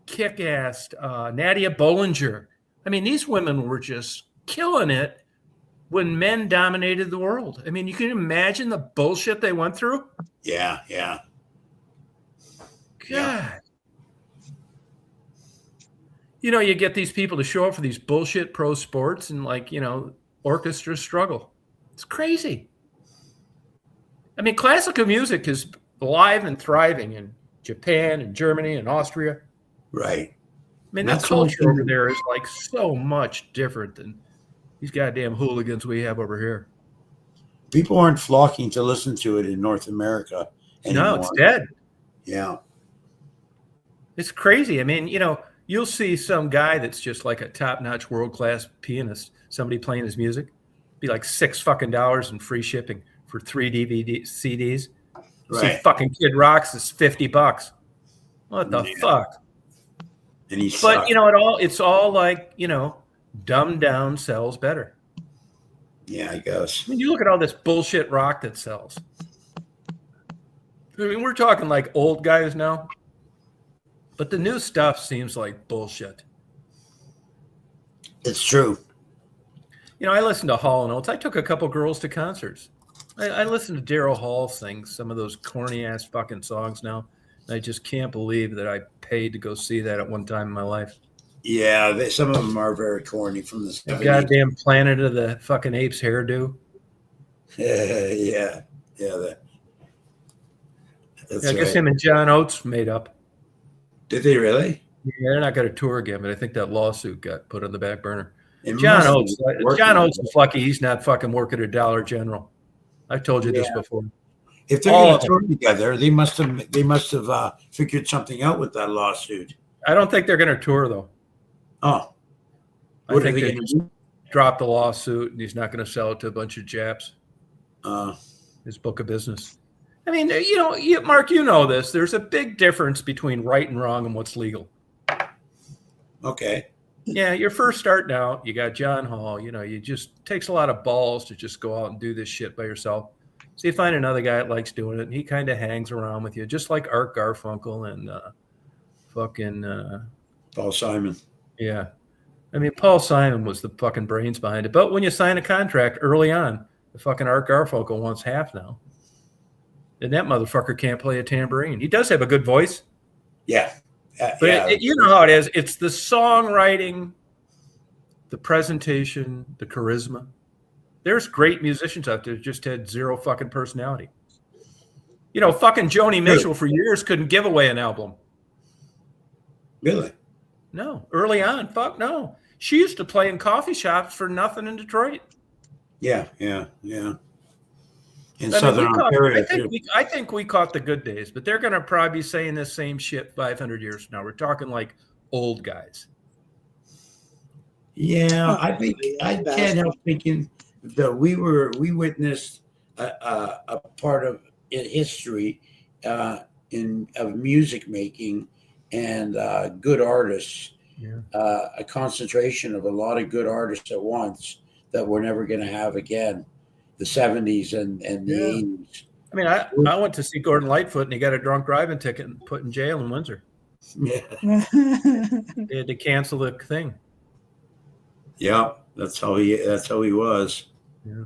kick-ass, Nadia Bollinger. I mean, these women were just killing it when men dominated the world. I mean, you can imagine the bullshit they went through. Yeah. Yeah. God. Yeah. You get these people to show up for these bullshit pro sports and orchestras struggle. It's crazy. I mean, classical music is alive and thriving in Japan and Germany and Austria. Right. I mean, That's that culture awesome. over there is like so much different than these goddamn hooligans we have over here. People aren't flocking to listen to it in North America anymore. No, it's dead. Yeah. It's crazy. I mean, you'll see some guy that's just like a top-notch world-class pianist, somebody playing his music, be like $6 in free shipping for 3 DVD CDs. Right. See fucking Kid Rocks is $50. What the fuck? And he But sucked. it's all like, dumbed down sells better. Yeah, I guess. I mean, you look at all this bullshit rock that sells. I mean, we're talking like old guys now, but the new stuff seems like bullshit. It's true. I listened to Hall & Oates. I took a couple girls to concerts. I listened to Daryl Hall sing some of those corny ass fucking songs now. And I just can't believe that I paid to go see that at one time in my life. Yeah, some of them are very corny from the The 70s. goddamn Planet of the fucking Apes hairdo. Yeah. That's I guess right. him and John Oates made up. Did they really? Yeah, they're not going to tour again, but I think that lawsuit got put on the back burner. It John must Oates, be working. John Oates is lucky he's not fucking working at Dollar General. I've told you this Yeah. before. If they're all going of to tour together, they must have figured something out with that lawsuit. I don't think they're going to tour though. Oh, I what are think they they going just to do? dropped the lawsuit and he's not going to sell it to a bunch of Japs. Uh, His book of business. I mean, Mark, you know this. There's a big difference between right and wrong and what's legal. okay. Yeah, you're first starting out. You got John Hall. You just takes a lot of balls to just go out and do this shit by yourself. So you find another guy that likes doing it, and he kind of hangs around with you, just like Art Garfunkel and Paul Simon. yeah. I mean, Paul Simon was the fucking brains behind it. But when you sign a contract early on, the fucking Art Garfunkel wants half now. And that motherfucker can't play a tambourine. He does have a good voice. Yeah. But yeah. you know how it is. It's the songwriting, the presentation, the charisma. There's great musicians out there that just had zero fucking personality. Fucking Joni Mitchell for years couldn't give away an album. Really? No. Early on, fuck no. She used to play in coffee shops for nothing in Detroit. Yeah. In I mean, Southern Ontario, too. I think we caught the good days, but they're going to probably be saying this same shit 500 years from now. We're talking like old guys. Yeah, I think I can't help thinking that we witnessed a part of history of music making and good artists, a concentration of a lot of good artists at once that we're never going to have again. The 70s and the 80s. I mean, I went to see Gordon Lightfoot and he got a drunk driving ticket and put in jail in Windsor. Yeah. They had to cancel the thing. Yeah, that's how he was. Yeah.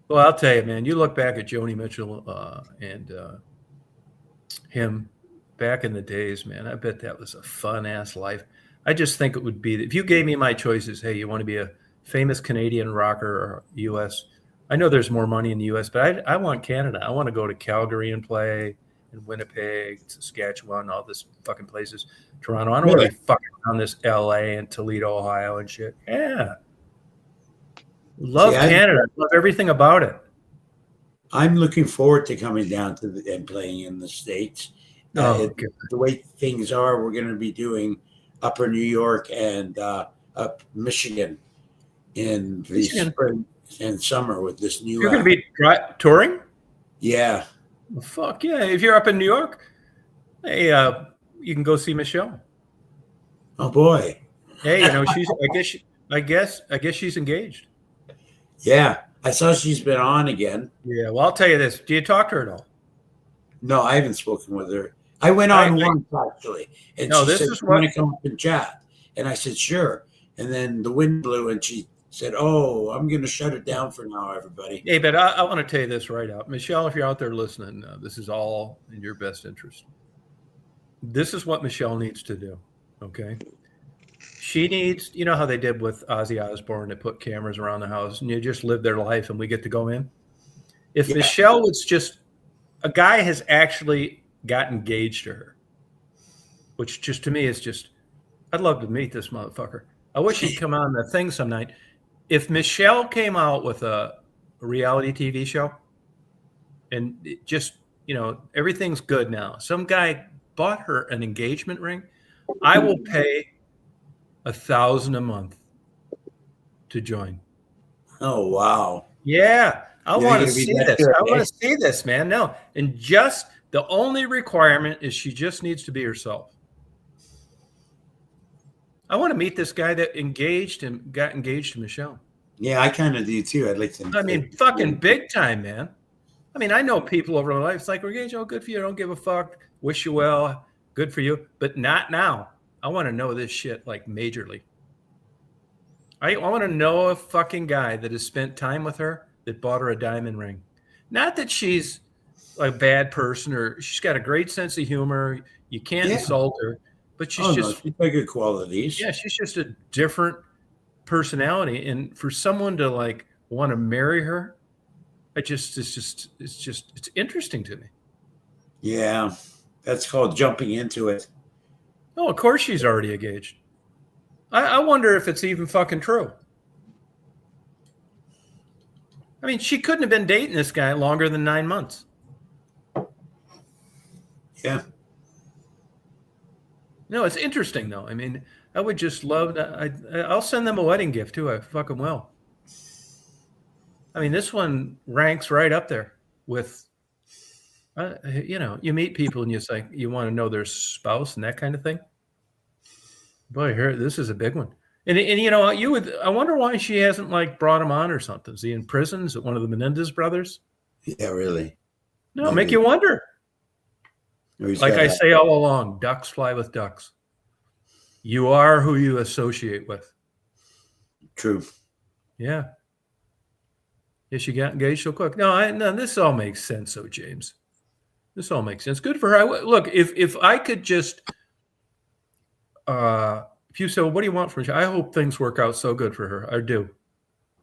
Well, I'll tell you, man, you look back at Joni Mitchell and him back in the days, man, I bet that was a fun ass life. I just think it would be, if you gave me my choices, hey, you want to be a famous Canadian rocker or US, I know there's more money in the U.S., but I want Canada. I want to go to Calgary and play, and Winnipeg, Saskatchewan, all this fucking places. Toronto. I don't want to be fucking on this L.A. and Toledo, Ohio, and shit. Yeah, love Canada. I love everything about it. I'm looking forward to coming down to and playing in the States. The way things are, we're going to be doing Upper New York and up Michigan in the spring and summer with this new. You're going to be touring? Yeah. Well, fuck yeah! If you're up in New York, hey, you can go see Michelle. Oh boy! Hey, she's. I guess she's engaged. Yeah, I saw she's been on again. Yeah. Well, I'll tell you this: do you talk to her at all? No, I haven't spoken with her. I went on once actually, and she said, "You want to come up and chat?" And I said, "Sure." And then the wind blew, and she said, "Oh, I'm going to shut it down for now, everybody." Hey, but I want to tell you this right out, Michelle. If you're out there listening, this is all in your best interest. This is what Michelle needs to do. Okay, she needs. You know how they did with Ozzy Osbourne? They put cameras around the house, and you just live their life, and we get to go in. If Michelle was just a guy has actually got engaged to her, which just to me is just, I'd love to meet this motherfucker. I wish he'd come on the thing some night. If Michelle came out with a reality TV show and it just, everything's good now. Some guy bought her an engagement ring. I will pay $1,000 a month to join. Oh, wow. Yeah. I want to see this. I want to see this, man. No. And just the only requirement is she just needs to be herself. I want to meet this guy that got engaged to Michelle. Yeah, I kind of do too. I'd like to. I mean, fucking big time, man. I mean, I know people over my life. It's like, we're engaged. Oh, good for you. Don't give a fuck. Wish you well. Good for you. But not now. I want to know this shit like majorly. I want to know a fucking guy that has spent time with her that bought her a diamond ring. Not that she's a bad person or she's got a great sense of humor. You can't insult her. But she's she's got good qualities. Yeah, she's just a different personality. And for someone to like want to marry her, it's interesting to me. Yeah, that's called jumping into it. Oh, of course she's already engaged. I wonder if it's even fucking true. I mean, she couldn't have been dating this guy longer than 9 months. Yeah. No, it's interesting though. I mean, I would just love that. I'll send them a wedding gift too. I fucking will. I mean, this one ranks right up there with, you meet people and you say you want to know their spouse and that kind of thing. Boy, this is a big one. And I wonder why she hasn't like brought him on or something. Is he in prison? Is it one of the Menendez brothers? Yeah, really. No, make you wonder. Like I say all along, ducks fly with ducks. You are who you associate with. True. Yeah. Yeah, she got engaged so quick. No, this all makes sense, though, James. This all makes sense. Good for her. Look, if I could just, if you say, well, what do you want from her? I hope things work out so good for her. I do.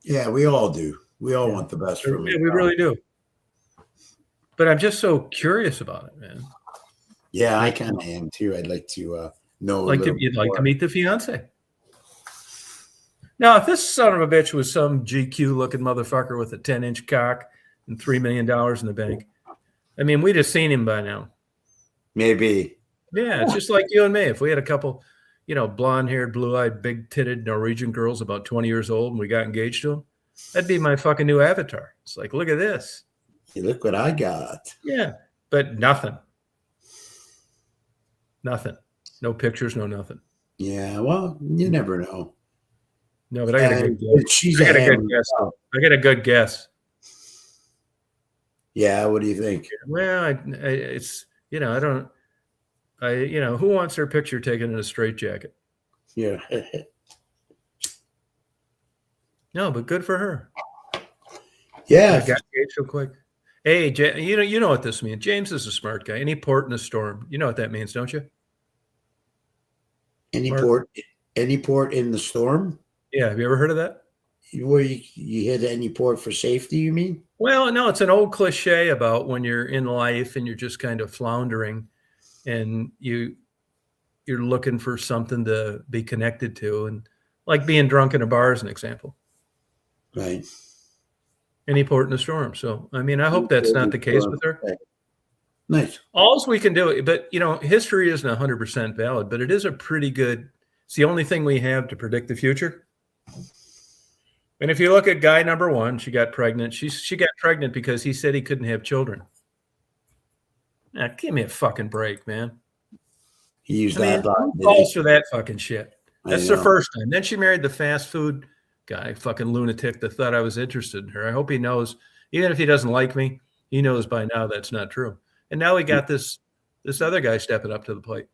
Yeah, we all do. We all want the best for her. Yeah, we really do. But I'm just so curious about it, man. Yeah, I kind of am too. I'd like to know. You'd like to meet the fiance. Now, if this son of a bitch was some GQ looking motherfucker with a 10-inch cock and $3 million in the bank, I mean, we'd have seen him by now. Maybe. Yeah, it's just like you and me. If we had a couple, blonde-haired, blue-eyed, big-titted Norwegian girls about 20 years old and we got engaged to them, that'd be my fucking new avatar. It's like, look at this. Hey, look what I got. Yeah, but nothing. Nothing. No pictures, no nothing. Yeah, well, you never know. No, but I got a good guess. I got a good guess. Yeah, what do you think? Well, it's I don't. Who wants their picture taken in a straitjacket? Yeah. No, but good for her. Yeah. I got engaged so quick. Hey, you know what this means. James is a smart guy. Any port in a storm. You know what that means, don't you? Any port in the storm? Yeah. Have you ever heard of that? where you hit any port for safety, you mean? Well, no, it's an old cliche about when you're in life and you're just kind of floundering and you're looking for something to be connected to, and like being drunk in a bar is an example. Right. Any port in a storm. So, I mean, I hope that's not the case with her. Nice. All we can do, but history isn't 100% valid, but it is a pretty good. It's the only thing we have to predict the future. And if you look at guy number one, she got pregnant. She got pregnant because he said he couldn't have children. Now, give me a fucking break, man. He used I mean, that. who falls for that fucking shit? That's the know. first time. Then she married the fast food guy, fucking lunatic that thought I was interested in her. I hope he knows, even if he doesn't like me, he knows by now that's not true. And now we got this other guy stepping up to the plate.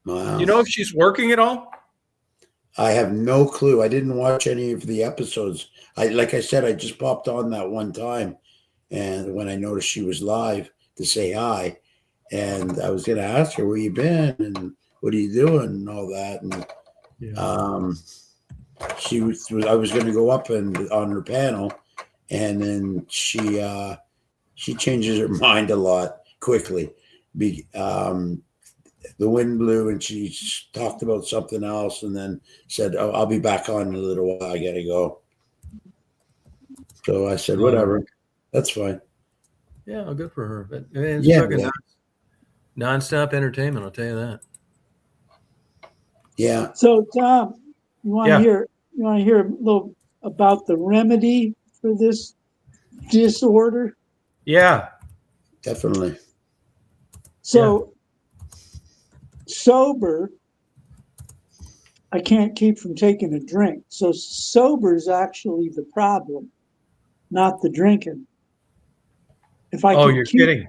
Wow. Do you know if she's working at all? I have no clue. I didn't watch any of the episodes. Like I said, I just popped on that one time, and when I noticed she was live to say hi, and I was going to ask her where you been and what are you doing and all that, and I was going to go up and on her panel, and then she changes her mind a lot quickly. The wind blew and she talked about something else and then said, "Oh, I'll be back on in a little while. I got to go." So I said, "Whatever, that's fine." Yeah, well, good for her. But I mean, it's Yeah, fucking yeah. nonstop entertainment, I'll tell you that. Yeah. So Tom, you want Yeah. to hear a little about the remedy for this disorder? Yeah. Definitely. So sober, I can't keep from taking a drink. So sober is actually the problem, not the drinking. If I You're kidding.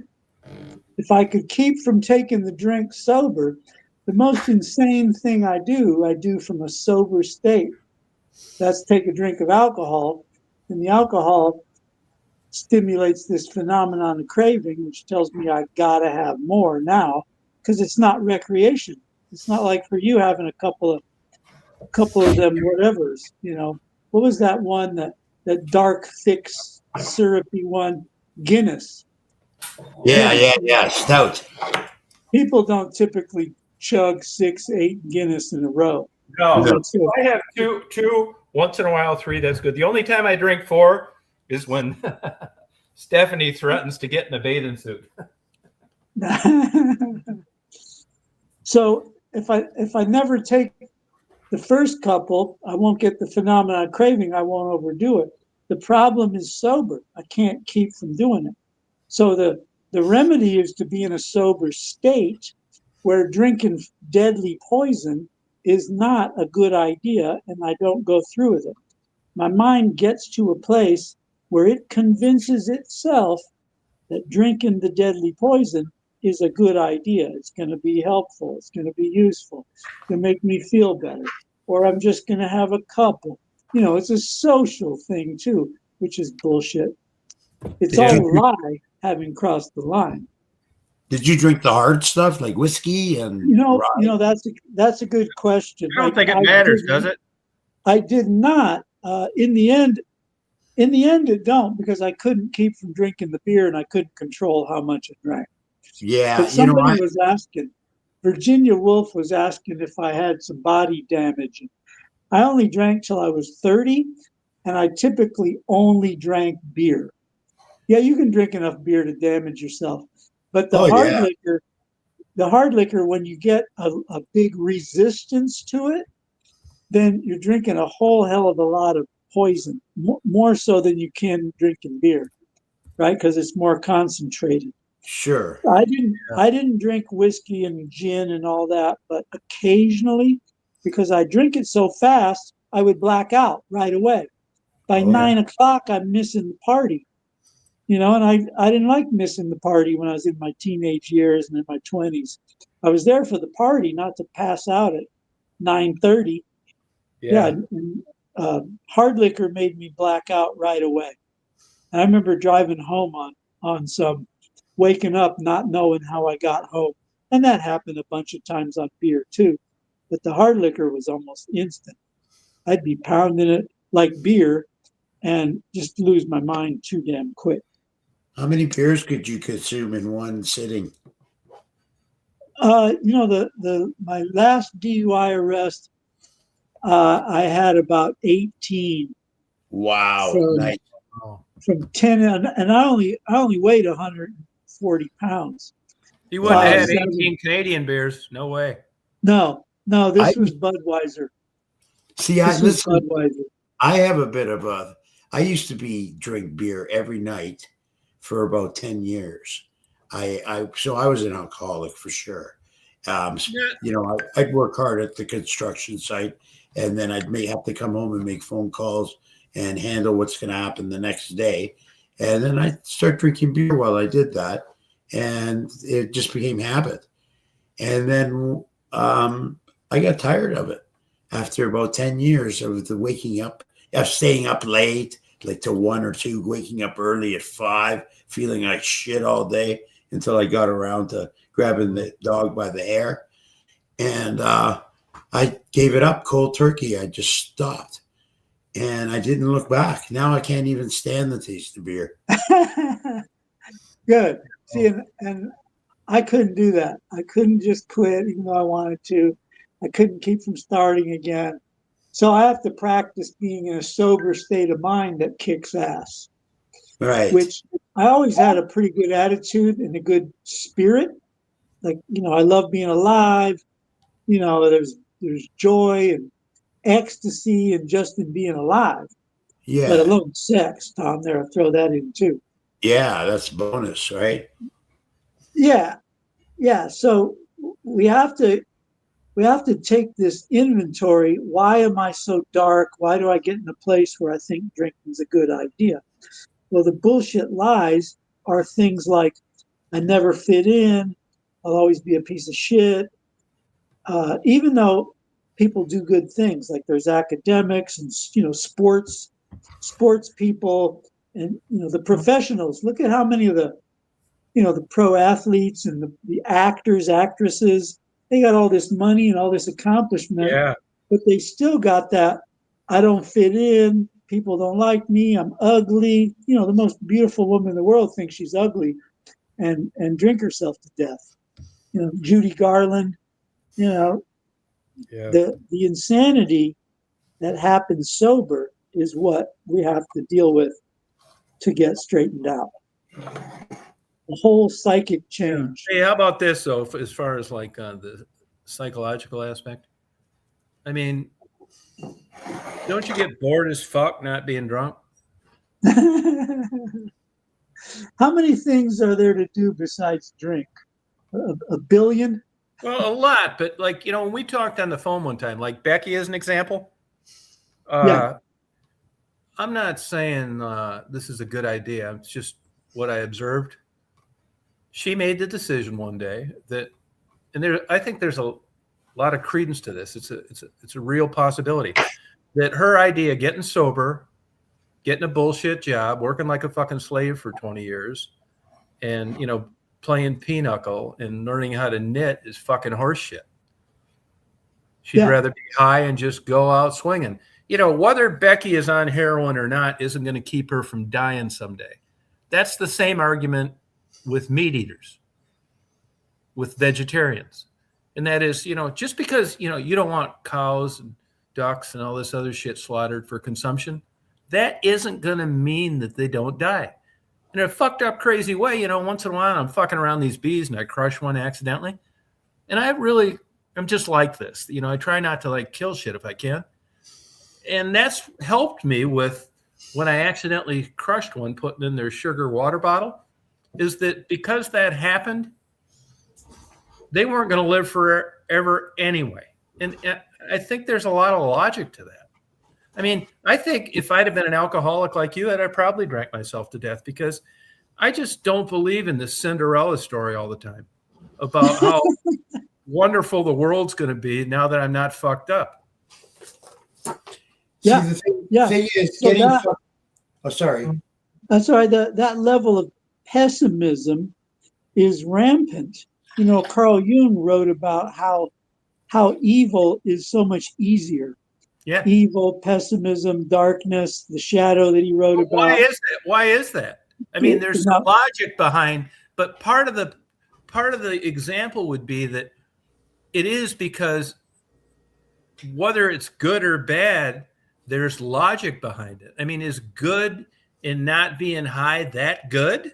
If I could keep from taking the drink sober, the most insane thing I do from a sober state. That's take a drink of alcohol, and the alcohol stimulates this phenomenon of craving, which tells me I gotta have more now, because it's not recreation. It's not like for you having a couple of them whatevers. What was that one, that dark, thick, syrupy one, Guinness? Yeah. Stout. People don't typically chug 6, 8 Guinness in a row. No, So I have two once in a while, 3. That's good. The only time I drink 4 is when Stephanie threatens to get in a bathing suit. So if I never take the first couple, I won't get the phenomenon of craving. I won't overdo it. The problem is sober. I can't keep from doing it. So the remedy is to be in a sober state where drinking deadly poison is not a good idea, and I don't go through with it. My mind gets to a place where it convinces itself that drinking the deadly poison is a good idea. It's going to be helpful. It's going to be useful. It's going to make me feel better. Or I'm just going to have a couple. It's a social thing too, which is bullshit. It's all a lie, having crossed the line. Did you drink the hard stuff like whiskey and? That's a good question. I don't think it matters, does it? I did not. In the end, it don't, because I couldn't keep from drinking the beer and I couldn't control how much I drank. Yeah, But somebody was asking, Virginia Woolf was asking if I had some body damage. I only drank till I was 30, and I typically only drank beer. Yeah, you can drink enough beer to damage yourself, but the hard liquor, when you get a big resistance to it, then you're drinking a whole hell of a lot of poison, more so than you can drinking beer, right? Because it's more concentrated. Sure. I didn't drink whiskey and gin and all that, but occasionally, because I drink it so fast, I would black out right away. By 9 o'clock, I'm missing the party. And I didn't like missing the party when I was in my teenage years and in my 20s. I was there for the party, not to pass out at 9:30. Hard liquor made me black out right away. And I remember driving home on some, waking up not knowing how I got home. And that happened a bunch of times on beer too. But the hard liquor was almost instant. I'd be pounding it like beer and just lose my mind too damn quick. How many beers could you consume in one sitting? My last DUI arrest, I had about 18 Wow, from nice. Oh. from 10, and I only weighed 140 pounds. He wouldn't have had 5'7". 18 Canadian beers. No way. No, I- this was Budweiser. See, This was listen. Budweiser. I have a bit of a. I used to drink beer every night for about 10 years. So I was an alcoholic for sure. I'd work hard at the construction site, and then I'd may have to come home and make phone calls and handle what's going to happen the next day. And then I'd start drinking beer while I did that, and it just became habit. And then I got tired of it after about 10 years of the waking up, of staying up late, like to 1 or 2, waking up early at 5, feeling like shit all day until I got around to grabbing the dog by the hair. And I gave it up cold turkey. I just stopped. And I didn't look back. Now I can't even stand the taste of beer. Good. See, and I couldn't do that. I couldn't just quit, even though I wanted to. I couldn't keep from starting again. So I have to practice being in a sober state of mind that kicks ass. Right. Which I always had a pretty good attitude and a good spirit. Like, I love being alive. There's joy and ecstasy and just in being alive. Yeah. Let alone sex, Tom. There, I'll throw that in too. Yeah, that's bonus, right? Yeah. So we have to take this inventory. Why am I so dark? Why do I get in a place where I think drinking's a good idea? Well, the bullshit lies are things like I never fit in. I'll always be a piece of shit. Even though people do good things, like there's academics and sports people, and the professionals. Look at how many of the pro athletes and the actors, actresses. They got all this money and all this accomplishment, Yeah. but they still got that I don't fit in. People don't like me. I'm ugly. The most beautiful woman in the world thinks she's ugly, and drink herself to death. Judy Garland. Yeah. The insanity that happens sober is what we have to deal with to get straightened out. The whole psychic change. Hey, how about this though? As far as like the psychological aspect, I mean, don't you get bored as fuck not being drunk? How many things are there to do besides drink? A billion? Well, a lot, but like, when we talked on the phone one time, like Becky as an example, Yeah. I'm not saying this is a good idea. It's just what I observed. She made the decision one day that, and I think there's a lot of credence to this. It's a real possibility that her idea, getting sober, getting a bullshit job, working like a fucking slave for 20 years, and playing pinochle and learning how to knit is fucking horseshit. She'd rather be high and just go out swinging. Whether Becky is on heroin or not isn't going to keep her from dying someday. That's the same argument with meat eaters, with vegetarians. And that is, just because, you don't want cows and ducks and all this other shit slaughtered for consumption, that isn't going to mean that they don't die. In a fucked up, crazy way, once in a while I'm fucking around these bees and I crush one accidentally. And I'm just like this. I try not to like kill shit if I can. And that's helped me with when I accidentally crushed one, putting in their sugar water bottle, is that because that happened, they weren't going to live forever anyway. And I think there's a lot of logic to that. I mean, I think if I'd have been an alcoholic like you, I'd probably drank myself to death, because I just don't believe in this Cinderella story all the time about how wonderful the world's going to be now that I'm not fucked up. Yeah. See, the Yeah. thing is So getting. that- Oh, sorry. That's right. That level of pessimism is rampant. Carl Jung wrote about how evil is so much easier. Yeah. evil, pessimism, darkness, the shadow that he wrote Why about. is that? Why is that? I mean, there's some Now- logic behind, but part of the example would be that it is because whether it's good or bad, there's logic behind it. I mean, is good in not being high that good?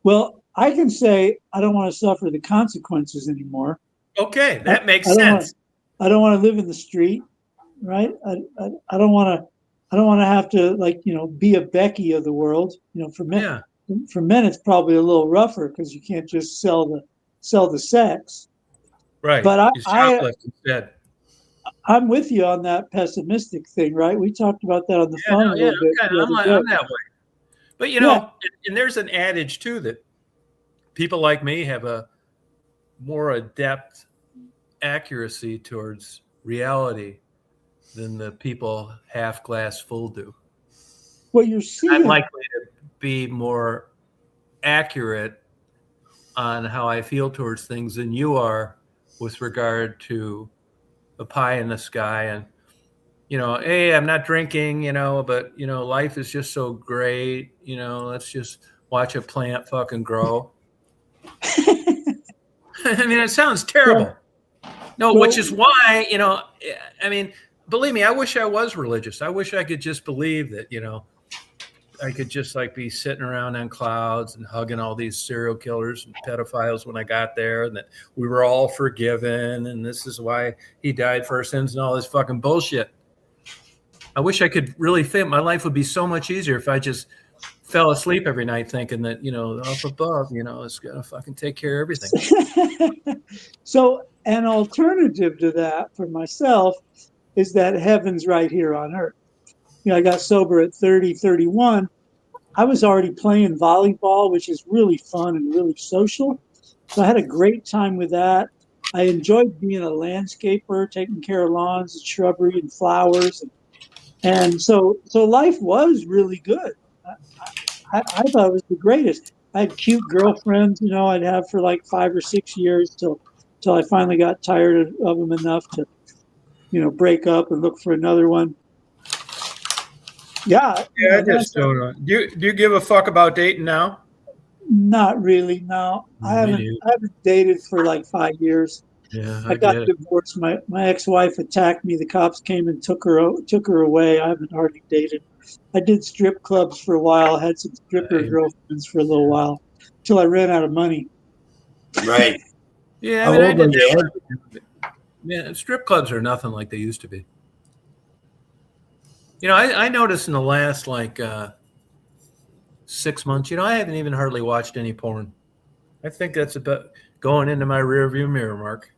Well, I can say I don't want to suffer the consequences anymore. Okay, that makes I don't want- sense. I don't want to live in the street, right? I don't want to. I don't want to have to, like, be a Becky of the world. For men, Yeah. for men, it's probably a little rougher because you can't just sell the sex. Right. But You shoplift instead. I'm with you on that pessimistic thing, right? We talked about that on the phone a little bit. the I'm other day. that way. But and there's an adage too that people like me have a more adept accuracy towards reality than the people half glass full do. Well, you're seeing. I'm likely to be more accurate on how I feel towards things than you are with regard to a pie in the sky and hey, I'm not drinking, but life is just so great, let's just watch a plant fucking grow. I mean, it sounds terrible. No, which is why, I mean, believe me, I wish I was religious. I wish I could just believe that, I could just be sitting around on clouds and hugging all these serial killers and pedophiles when I got there, and that we were all forgiven, and this is why he died for our sins and all this fucking bullshit. I wish I could really think my life would be so much easier if I just fell asleep every night thinking that, up above, is going to fucking take care of everything. So an alternative to that for myself is that heaven's right here on earth. I got sober at 30, 31. I was already playing volleyball, which is really fun and really social. So I had a great time with that. I enjoyed being a landscaper, taking care of lawns and shrubbery and flowers. And so life was really good. I thought it was the greatest. I had cute girlfriends, I'd have for like 5 or 6 years till I finally got tired of them enough to, break up and look for another one. Yeah. I just don't. Do you give a fuck about dating now? Not really. No, I haven't dated for like 5 years. Yeah, I got divorced. My ex-wife attacked me. The cops came and took her away. I haven't hardly dated. I did strip clubs for a while. I had some stripper girlfriends for a little while till I ran out of money. Right. Yeah, I did that. Man, strip clubs are nothing like they used to be. I noticed in the last 6 months, I haven't even hardly watched any porn. I think that's about going into my rearview mirror, Mark.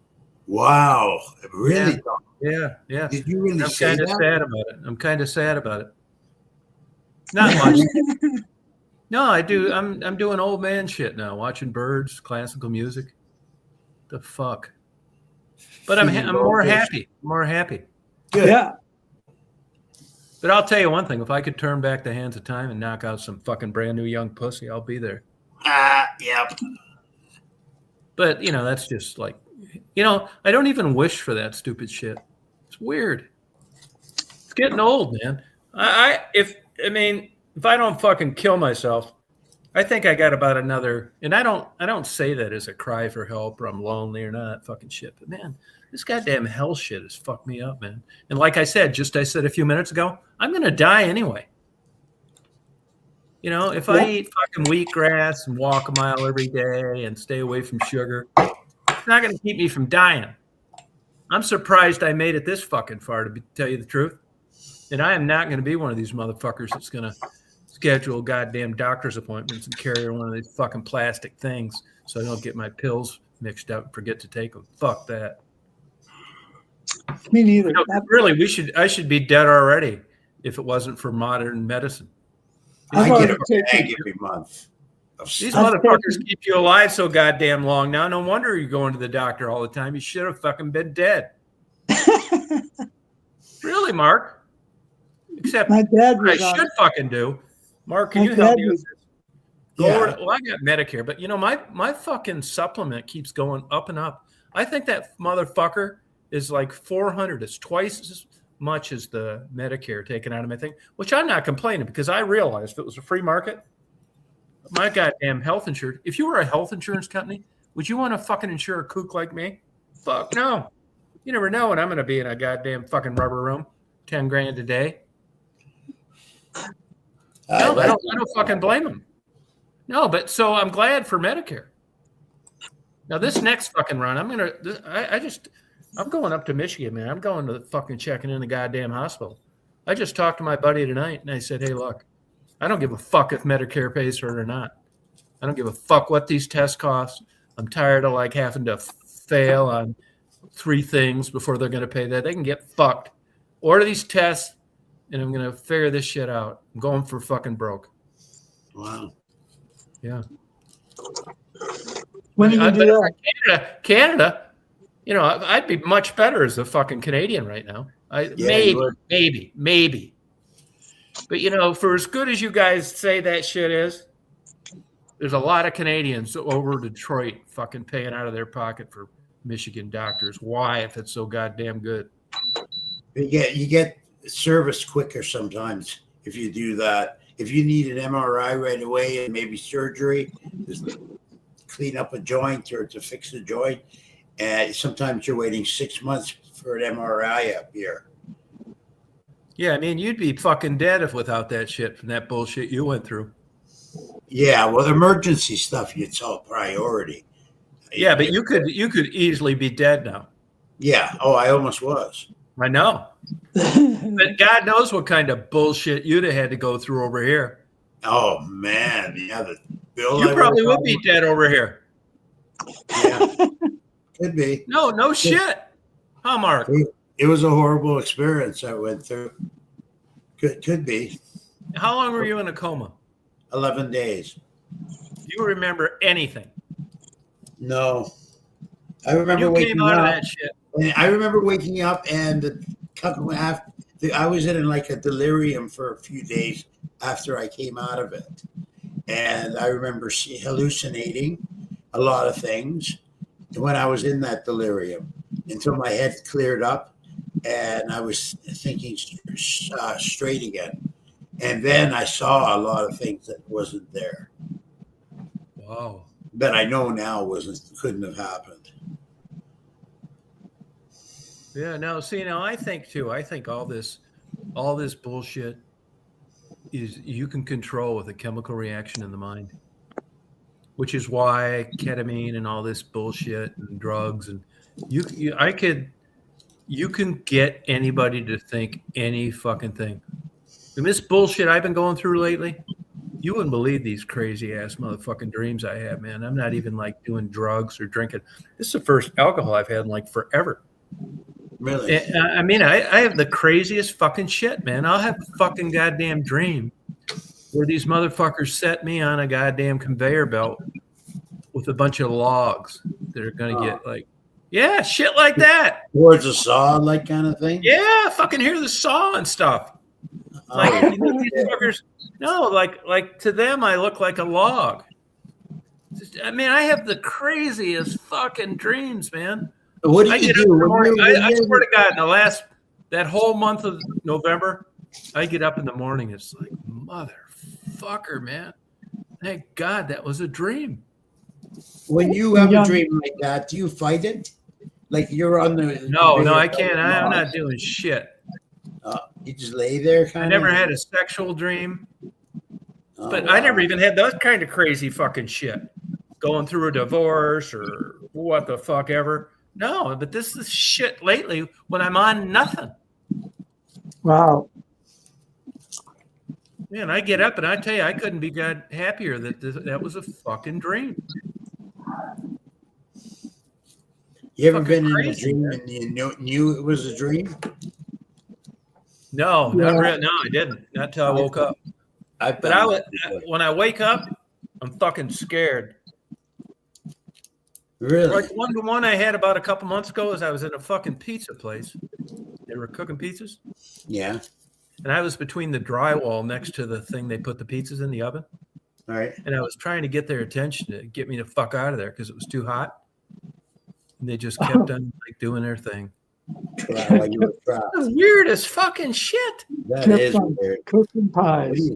Wow. Really? Yeah. Did you really say that? I'm kind of sad about it. Not much. No, I do. I'm doing old man shit now, watching birds, classical music. The fuck. But I'm more happy. More happy. Good. Yeah. But I'll tell you one thing: if I could turn back the hands of time and knock out some fucking brand new young pussy, I'll be there. Yep. But that's just I don't even wish for that stupid shit. It's weird. It's getting old, man. If I don't fucking kill myself, I think I got about another. And I don't say that as a cry for help or I'm lonely or none of that fucking shit. But man, this goddamn hell shit has fucked me up, man. And like I said a few minutes ago, I'm gonna die anyway. If I eat fucking wheatgrass and walk a mile every day and stay away from sugar, it's not going to keep me from dying. I'm surprised I made it this fucking far, to tell you the truth. And I am not going to be one of these motherfuckers that's going to schedule goddamn doctor's appointments and carry one of these fucking plastic things so I don't get my pills mixed up and forget to take them. Fuck that. Me neither. Really, I should be dead already if it wasn't for modern medicine. I get a bag every month. These motherfuckers keep you alive so goddamn long now. No wonder you're going to the doctor all the time. You should have fucking been dead. Really, Mark? Except my dad what I was should fucking do. Mark, can you help me with this? Yeah. Well, I got Medicare, but my fucking supplement keeps going up and up. I think that motherfucker is like $400. It's twice as much as the Medicare taken out of my thing, which I'm not complaining because I realized if it was a free market, my goddamn health insurance. If you were a health insurance company, would you want to fucking insure a kook like me? Fuck no. You never know when I'm going to be in a goddamn fucking rubber room, 10 grand a day. No, I don't fucking blame them. No, but so I'm glad for Medicare. Now this next fucking run, I'm going up to Michigan, man. I'm going to fucking checking in the goddamn hospital. I just talked to my buddy tonight, and I said, hey, look, I don't give a fuck if Medicare pays for it or not. I don't give a fuck what these tests cost. I'm tired of like having to fail on 3 things before they're going to pay that. They can get fucked. Order these tests, and I'm going to figure this shit out. I'm going for fucking broke. Wow. Yeah. When are you going to do that? Canada, you know, I'd be much better as a fucking Canadian right now. Maybe. But, you know, for as good as you guys say that shit is, there's a lot of Canadians over Detroit fucking paying out of their pocket for Michigan doctors. Why, if it's so goddamn good? You get service quicker sometimes if you do that. If you need an MRI right away and maybe surgery, just clean up a joint or to fix a joint, and sometimes you're waiting 6 months for an MRI up here. Yeah, I mean, you'd be fucking dead if without that shit from that bullshit you went through. Yeah, well, the emergency stuff gets all priority. Yeah, but you could easily be dead now. Yeah. Oh, I almost was. I know. But God knows what kind of bullshit you'd have had to go through over here. Oh man, yeah, the bill. You probably would be dead over here. Yeah, could be. No shit. Huh, Mark? It was a horrible experience I went through. Could be. How long were you in a coma? 11 days. Do you remember anything? No. I remember You waking came out up. of that shit. And I remember waking up and I was in like a delirium for a few days after I came out of it. And I remember hallucinating a lot of things when I was in that delirium until my head cleared up and I was thinking straight again. And then I saw a lot of things that wasn't there. Wow. That I know now couldn't have happened. Yeah, no, see, now I think all this bullshit is you can control with a chemical reaction in the mind, which is why ketamine and all this bullshit and drugs and you can get anybody to think any fucking thing. And this bullshit I've been going through lately, you wouldn't believe these crazy ass motherfucking dreams I have, man. I'm not even like doing drugs or drinking. This is the first alcohol I've had in like forever. Really? I mean, I have the craziest fucking shit, man. I'll have a fucking goddamn dream where these motherfuckers set me on a goddamn conveyor belt with a bunch of logs that are going to get like, yeah, shit like that. Towards a saw, like kind of thing? Yeah, fucking hear the saw and stuff. Like, you know, these fuckers, no, like to them, I look like a log. I mean, I have the craziest fucking dreams, man. What do you do? I swear to God, that whole month of November, I get up in the morning. It's like, motherfucker, man. Thank God that was a dream. When you have a dream like that, do you fight it? Like you're on the... No, I can't. I'm not doing shit. You just lay there kind I of? never had a sexual dream. But I never even had those kind of crazy fucking shit. Going through a divorce or what the fuck ever. No, but this is shit lately when I'm on nothing. Wow. Man, I get up and I tell you, I couldn't be happier that was a fucking dream. You ever Fucking been in a crazy, dream man. and you knew it was a dream? No, not really. No, I didn't. Not until I woke up. But when I wake up, I'm fucking scared. Really? Like one I had about a couple months ago is I was in a fucking pizza place. They were cooking pizzas. Yeah. And I was between the drywall next to the thing they put the pizzas in the oven. All right. And I was trying to get their attention to get me the fuck out of there because it was too hot. And they just kept on like doing their thing. While you were trapped. That's weird as fucking shit. That Kept is on weird. cooking pies.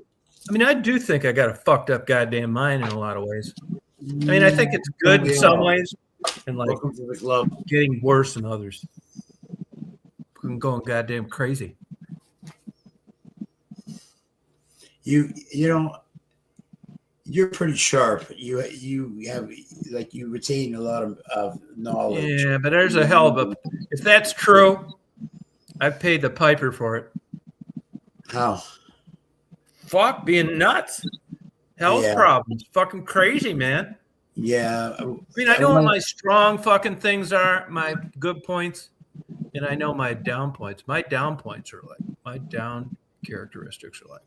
I mean, I do think I got a fucked up goddamn mind in a lot of ways. I mean, I think it's good in some ways and like Welcome to the club. getting worse in others. I'm going goddamn crazy. You know, you're pretty sharp. You have like you retain a lot of knowledge. Yeah, but there's a hell of a. If that's true, I've paid the piper for it. How? Fuck, being nuts. Health Yeah. problems. Fucking crazy, man. Yeah. I mean, I know what my strong fucking things are, my good points, and I know my down points. My down points are like, my down characteristics are like,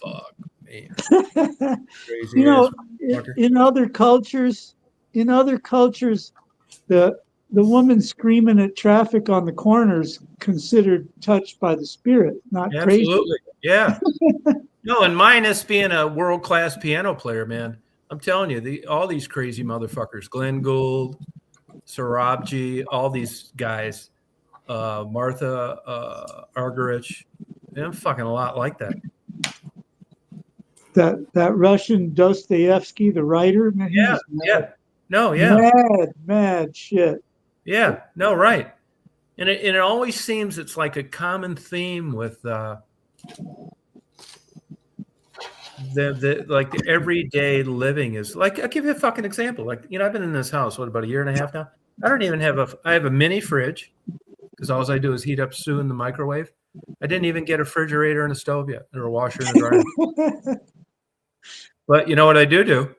fuck, man. Crazy You know, ass fucker. in other cultures, the woman screaming at traffic on the corners considered touched by the spirit, not crazy. Absolutely. Yeah. No, and minus being a world-class piano player, man. I'm telling you, all these crazy motherfuckers, Glenn Gould, Sarabji, all these guys, Martha Argerich, I'm fucking a lot like that. That Russian Dostoevsky, the writer, man, he Yeah, was mad. yeah. No, yeah. Mad shit. Yeah, no, right. And it always seems it's like a common theme with the like the everyday living is like, I'll give you a fucking example. Like, you know, I've been in this house, about a year and a half now. I don't even have I have a mini fridge because all I do is heat up stew in the microwave. I didn't even get a refrigerator and a stove yet, or a washer and a dryer. But you know what I do?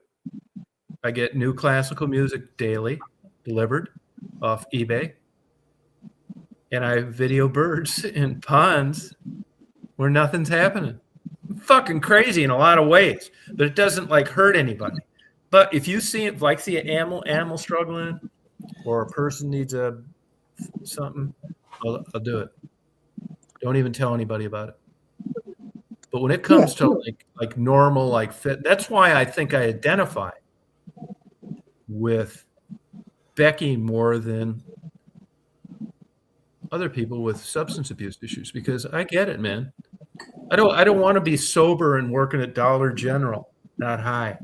I get new classical music daily delivered off eBay. And I video birds in ponds where nothing's happening. Fucking crazy in a lot of ways, but it doesn't like hurt anybody. But if you see it, like see an animal struggling, or a person needs something, I'll do it. Don't even tell anybody about it. But when it comes to like normal, like fit, that's why I think I identify with Becky more than other people with substance abuse issues, because I get it, man. I don't want to be sober and working at Dollar General, not high.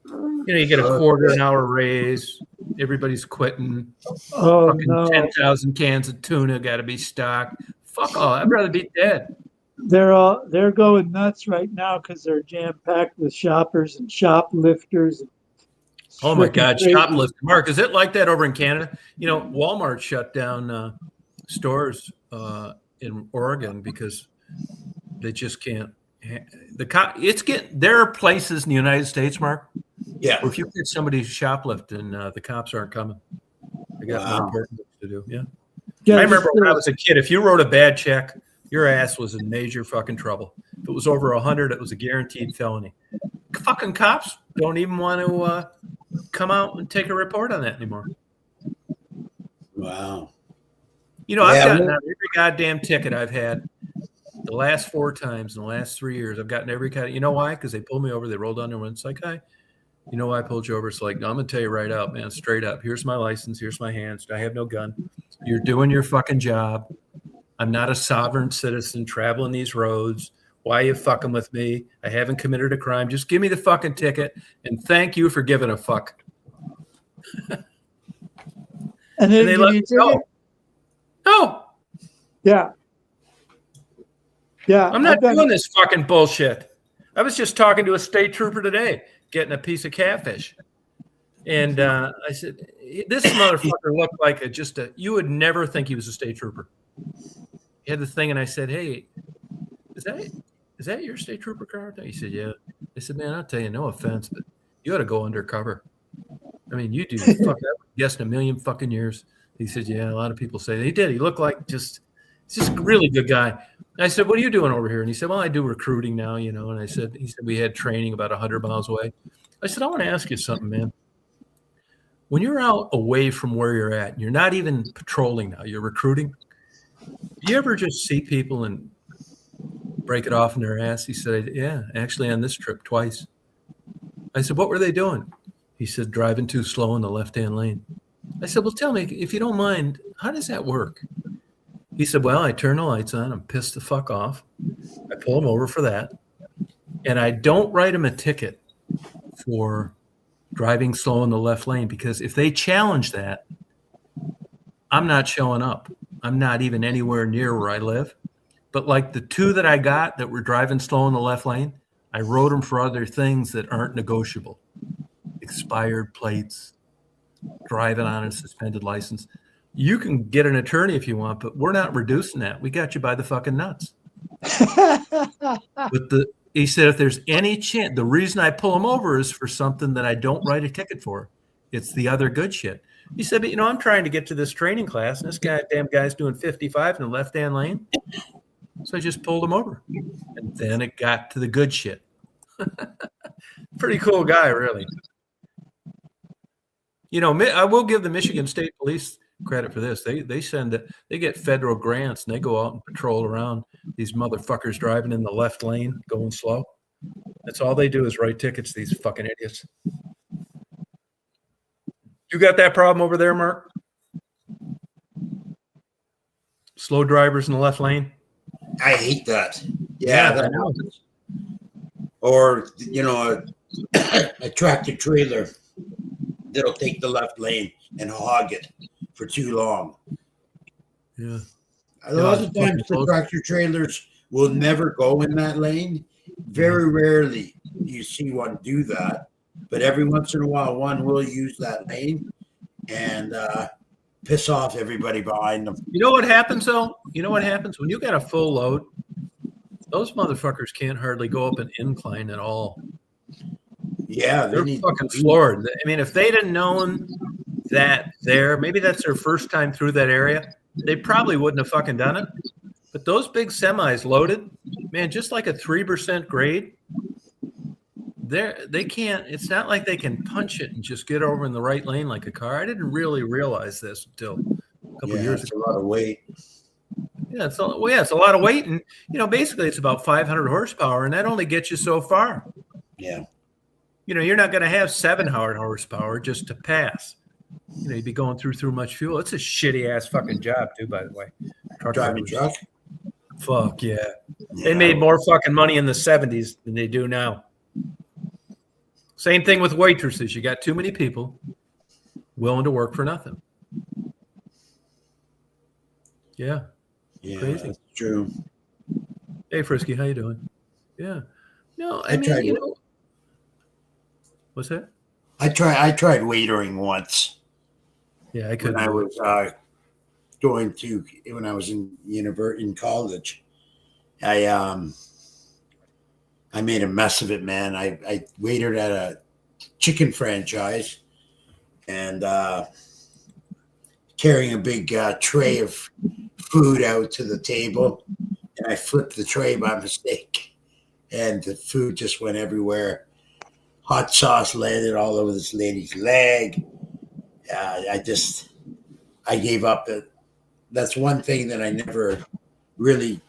You know, you get a quarter an hour raise. Everybody's quitting. Oh Fucking no, 10,000 cans of tuna got to be stocked. Fuck all. I'd rather be dead. they're going nuts right now because they're jam packed with shoppers and shoplifters. Oh my God, Freaking crazy. shoplifting. Mark, is it like that over in Canada? You know, Walmart shut down stores in Oregon because they just can't. There are places in the United States, Mark, Yeah. where if you get somebody shoplifting, the cops aren't coming. They got more important things to do. Yeah. Yeah, I remember when I was a kid, if you wrote a bad check, your ass was in major fucking trouble. If it was over 100, it was a guaranteed felony. Fucking cops don't even want to come out and take a report on that anymore. Wow. You know, I've Yeah, gotten out every goddamn ticket I've had the last 4 times in the last 3 years. I've gotten every kind of, you know why? Because they pulled me over, they rolled down their window. It's like, hi, you know why I pulled you over? It's like, no, I'm going to tell you right out, man, straight up. Here's my license. Here's my hands. I have no gun. You're doing your fucking job. I'm not a sovereign citizen traveling these roads. Why are you fucking with me? I haven't committed a crime. Just give me the fucking ticket and thank you for giving a fuck. and And they let me go. No, Yeah. I'm not I've been- doing this fucking bullshit. I was just talking to a state trooper today, getting a piece of catfish. And I said, this motherfucker looked like you would never think he was a state trooper. He had the thing, and I said, hey, is that your state trooper card? He said, yeah. I said, man, I'll tell you, no offense, but you ought to go undercover. I mean, you do. Fuck, I would guess in a million fucking years. He said, yeah, a lot of people say. He did. He looked like just a really good guy. And I said, what are you doing over here? And he said, well, I do recruiting now, you know. And he said, we had training about 100 miles away. I said, I want to ask you something, man. When you're out away from where you're at, and you're not even patrolling now, you're recruiting, do you ever just see people and break it off in their ass? He said, yeah, actually on this trip twice. I said, what were they doing? He said, driving too slow in the left-hand lane. I said, well, tell me, if you don't mind, how does that work? He said, well, I turn the lights on. I'm pissed the fuck off. I pull him over for that. And I don't write him a ticket for driving slow in the left lane, because if they challenge that, I'm not showing up. I'm not even anywhere near where I live. But like the two that I got that were driving slow in the left lane, I wrote them for other things that aren't negotiable. Expired plates, driving on a suspended license. You can get an attorney if you want, but we're not reducing that. We got you by the fucking nuts. But he said, if there's any chance, the reason I pull him over is for something that I don't write a ticket for. It's the other good shit. He said, but I'm trying to get to this training class, and this goddamn guy's doing 55 in the left-hand lane. So I just pulled him over. And then it got to the good shit. Pretty cool guy, really. I will give the Michigan State Police credit for this. They get federal grants, and they go out and patrol around these motherfuckers driving in the left lane, going slow. That's all they do is write tickets, these fucking idiots. You got that problem over there, Mark? Slow drivers in the left lane? I hate that. Yeah, that happens. Or, a tractor trailer that'll take the left lane and hog it for too long. Yeah. A lot of times the tractor trailers will never go in that lane. Very rarely do you see one do that. But every once in a while, one will use that lane and piss off everybody behind them. You know what happens, though? You know what happens? When you got a full load, those motherfuckers can't hardly go up an incline at all. Yeah, they're fucking floored. I mean, if they'd have known that maybe that's their first time through that area, they probably wouldn't have fucking done it. But those big semis loaded, man, just like a 3% grade, they can't. It's not like they can punch it and just get over in the right lane like a car. I didn't really realize this until a couple of years ago. It's a lot of weight. Yeah, it's a lot of weight, and basically it's about 500 horsepower, and that only gets you so far. Yeah. You're not going to have 700 horsepower just to pass. You'd be going through much fuel. It's a shitty ass fucking job too, by the way. Driving truck. Fuck yeah. They made more fucking money in the 70s than they do now. Same thing with waitresses. You got too many people willing to work for nothing. Yeah. Yeah, crazy. That's true. Hey, Frisky, how you doing? Yeah. No, I tried. What's that? I tried waitering once. Yeah, I could. When I was when I was in college, I made a mess of it, man. I waited at a chicken franchise and carrying a big tray of food out to the table, and I flipped the tray by mistake, and the food just went everywhere. Hot sauce landed all over this lady's leg. I gave up. That's one thing that I never really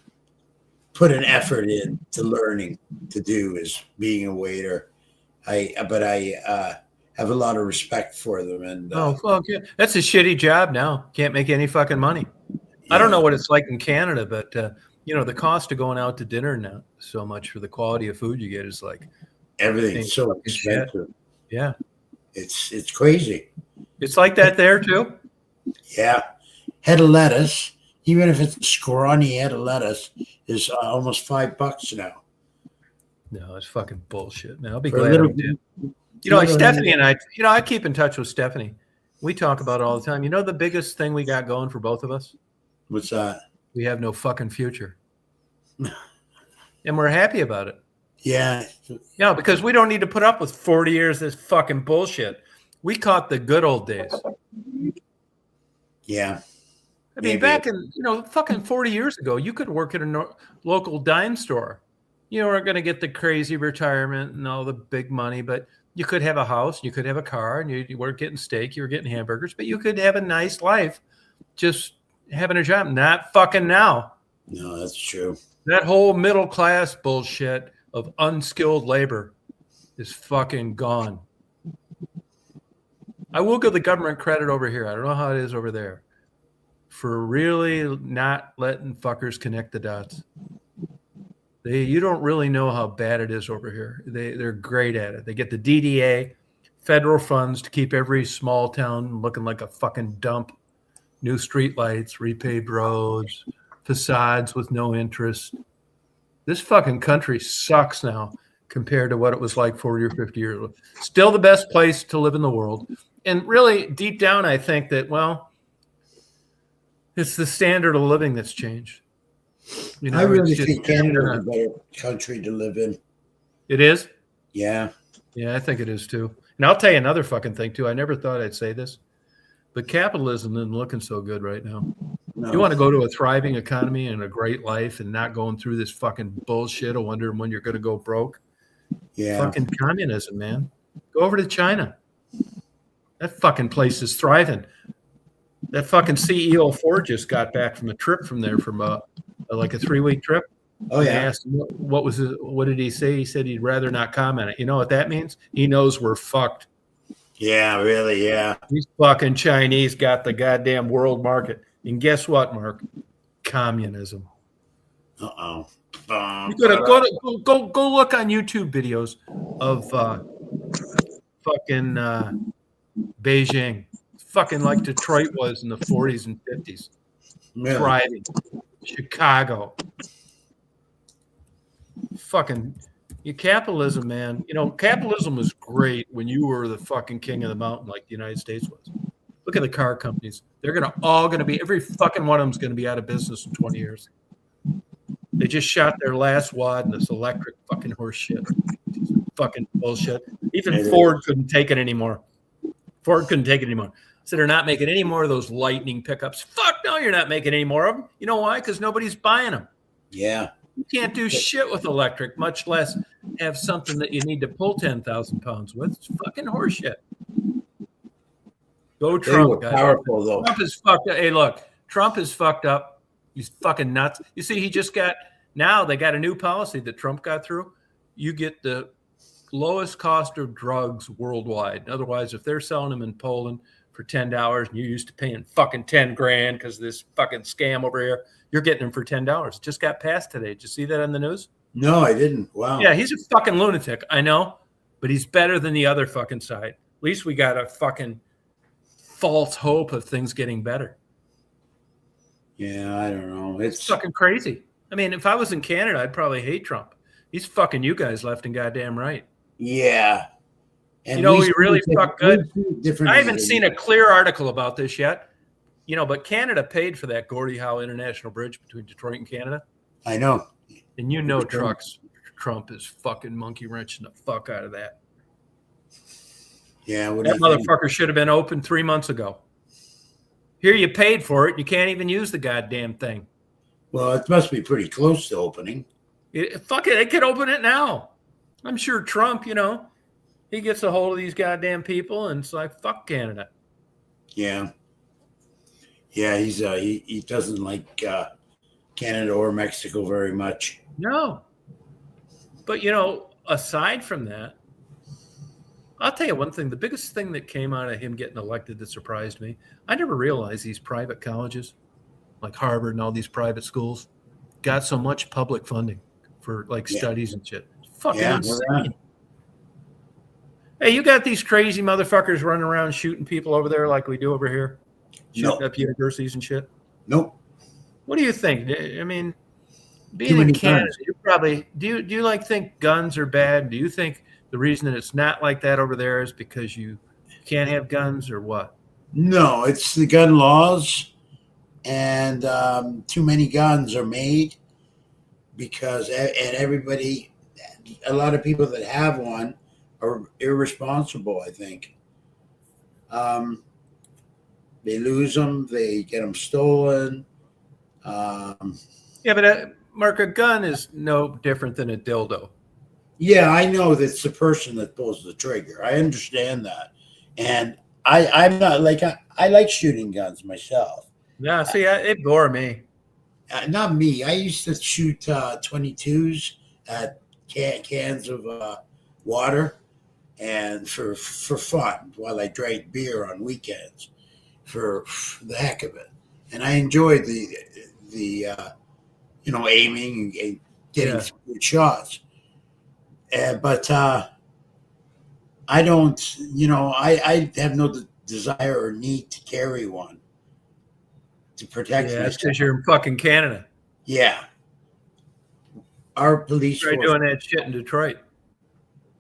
put an effort in to learning to do, is being a waiter. But I have a lot of respect for them. And oh fuck yeah, that's a shitty job now. Can't make any fucking money. I don't know what it's like in Canada, but the cost of going out to dinner now so much for the quality of food you get is like everything's so expensive. Yeah, it's crazy. It's like that there too. Yeah, head of lettuce, even if it's a scrawny head of lettuce, is almost $5 now. No, it's fucking bullshit. Man, I'll be For glad I did. Like Stephanie and I keep in touch with Stephanie. We talk about it all the time. The biggest thing we got going for both of us? What's that? We have no fucking future. And we're happy about it. Yeah. Because we don't need to put up with 40 years of this fucking bullshit. We caught the good old days. Yeah. I mean, back in, fucking 40 years ago, you could work at a local dime store. You weren't going to get the crazy retirement and all the big money, but you could have a house, you could have a car, and you weren't getting steak, you were getting hamburgers, but you could have a nice life just having a job. Not fucking now. No, that's true. That whole middle class bullshit of unskilled labor is fucking gone. I will give the government credit over here. I don't know how it is over there for really not letting fuckers connect the dots. You don't really know how bad it is over here. They're great at it. They get the DDA, federal funds to keep every small town looking like a fucking dump. New streetlights, repaved roads, facades with no interest. This fucking country sucks now compared to what it was like 40 or 50 years ago. Still the best place to live in the world. And really, deep down, I think that, well, it's the standard of living that's changed. You know, I really it's just- think Canada is a better country to live in. It is? Yeah. Yeah, I think it is too. And I'll tell you another fucking thing too. I never thought I'd say this, but capitalism isn't looking so good right now. No. You want to go to a thriving economy and a great life and not going through this fucking bullshit of wondering when you're going to go broke. Yeah. Fucking communism, man. Go over to China. That fucking place is thriving. That fucking CEO of Ford just got back from a trip from there from like a 3-week trip. Oh I yeah. asked him what did he say? He said he'd rather not comment it. You know what that means? He knows we're fucked. Yeah, really, yeah. These fucking Chinese got the goddamn world market. And guess what, Mark? Communism. Uh-oh. You gotta go look on YouTube videos of fucking Beijing. Fucking like Detroit was in the 40s and 50s. Really? Thriving. Chicago. Fucking capitalism, man. You know, capitalism was great when you were the fucking king of the mountain like the United States was. Look at the car companies. They're all gonna be, every fucking one of them's gonna be out of business in 20 years. They just shot their last wad in this electric fucking horse shit. Fucking bullshit. Even Ford couldn't take it anymore. Ford couldn't take it anymore. So they're not making any more of those Lightning pickups. Fuck no, you're not making any more of them. You know why? Because nobody's buying them. Yeah. You can't do shit with electric, much less have something that you need to pull 10,000 pounds with. It's fucking horseshit. Go They were Trump, guys. powerful though. Trump is fucked up. Hey, look, Trump is fucked up. He's fucking nuts. You see, now they got a new policy that Trump got through. You get the lowest cost of drugs worldwide. Otherwise, if they're selling them in Poland for $10 and you're used to paying fucking 10 grand because this fucking scam over here, you're getting them for $10. Just got passed today. Did you see that on the news? No, I didn't. Wow. Yeah, he's a fucking lunatic. I know, but he's better than the other fucking side. At least we got a fucking false hope of things getting better. Yeah, I don't know. It's fucking crazy. I mean, if I was in Canada, I'd probably hate Trump. He's fucking you guys left and goddamn right. Yeah. And You know, we he really see it fucked good. differently I haven't than- seen a clear article about this yet. You know, but Canada paid for that Gordie Howe International Bridge between Detroit and Canada. I know. And you know Sure. Trump is fucking monkey wrenching the fuck out of that. Yeah, what That do you think? motherfucker should have been open 3 months ago. Here you paid for it. You can't even use the goddamn thing. Well, it must be pretty close to opening. Fuck it. They could open it now. I'm sure Trump, you know, he gets a hold of these goddamn people and it's like, fuck Canada. Yeah. Yeah, he doesn't like Canada or Mexico very much. No. But, you know, aside from that, I'll tell you one thing. The biggest thing that came out of him getting elected that surprised me, I never realized these private colleges, like Harvard and all these private schools, got so much public funding for like studies and shit. Fucking Yeah, insane. Hey, you got these crazy motherfuckers running around shooting people over there like we do over here, shooting No. up universities and shit. Nope. What do you think? I mean, Too being in many Canada, guns. you probably do you like think guns are bad? Do you think the reason that it's not like that over there is because you can't have guns or what? No, it's the gun laws, and too many guns are made because and everybody, a lot of people that have one are irresponsible. I think they lose them, they get them stolen. Yeah, but Mark, a gun is no different than a dildo. Yeah, I know that's the person that pulls the trigger. I understand that, and I'm not like I like shooting guns myself. Yeah, see, it bore me. Not me. I used to shoot 22s at cans of water, and for fun while I drank beer on weekends for the heck of it. And I enjoyed the aiming and getting good shots. But I don't, I have no desire or need to carry one to protect Yeah, that's myself. because you're in fucking Canada. Yeah. Our police Try force. doing that shit in Detroit.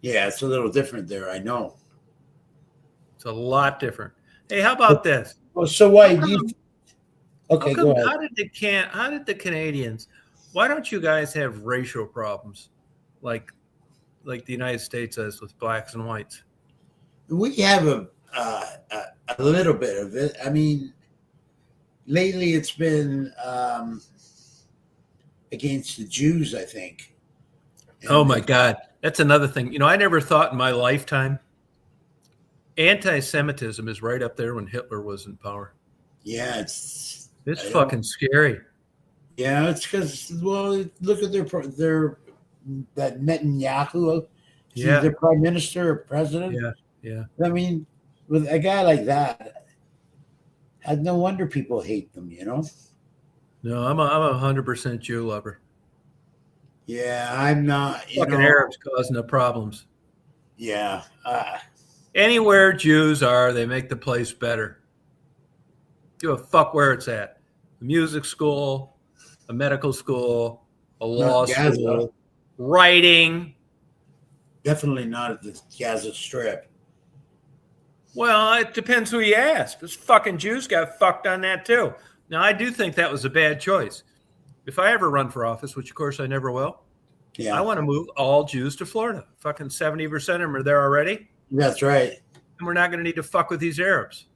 Yeah, it's a little different there. I know. It's a lot different. Hey, how about this? Well, so why How do you? come- Okay, how go come- ahead. How did the Canadians? Why don't you guys have racial problems like the United States has with blacks and whites? We have a little bit of it. I mean, lately it's been against the Jews, I think. Oh my God, that's another thing. You know, I never thought in my lifetime anti-Semitism is right up there when Hitler was in power. Yeah, it's fucking scary. Yeah, it's because look at that Netanyahu, Yeah, the prime minister or president. yeah. I mean, with a guy like that, no wonder people hate them. No, I'm a 100% Jew lover. Yeah, I'm not. Fucking Arabs causing the problems. Yeah. Anywhere Jews are, they make the place better. Give a fuck where it's at. A music school, a medical school, a law Gaza. school, writing. Definitely not at the Gaza Strip. Well, it depends who you ask. Those fucking Jews got fucked on that too. Now, I do think that was a bad choice. If I ever run for office, which of course I never will, Yeah, I want to move all Jews to Florida. Fucking 70% of them are there already. that's right. And we're not going to need to fuck with these Arabs.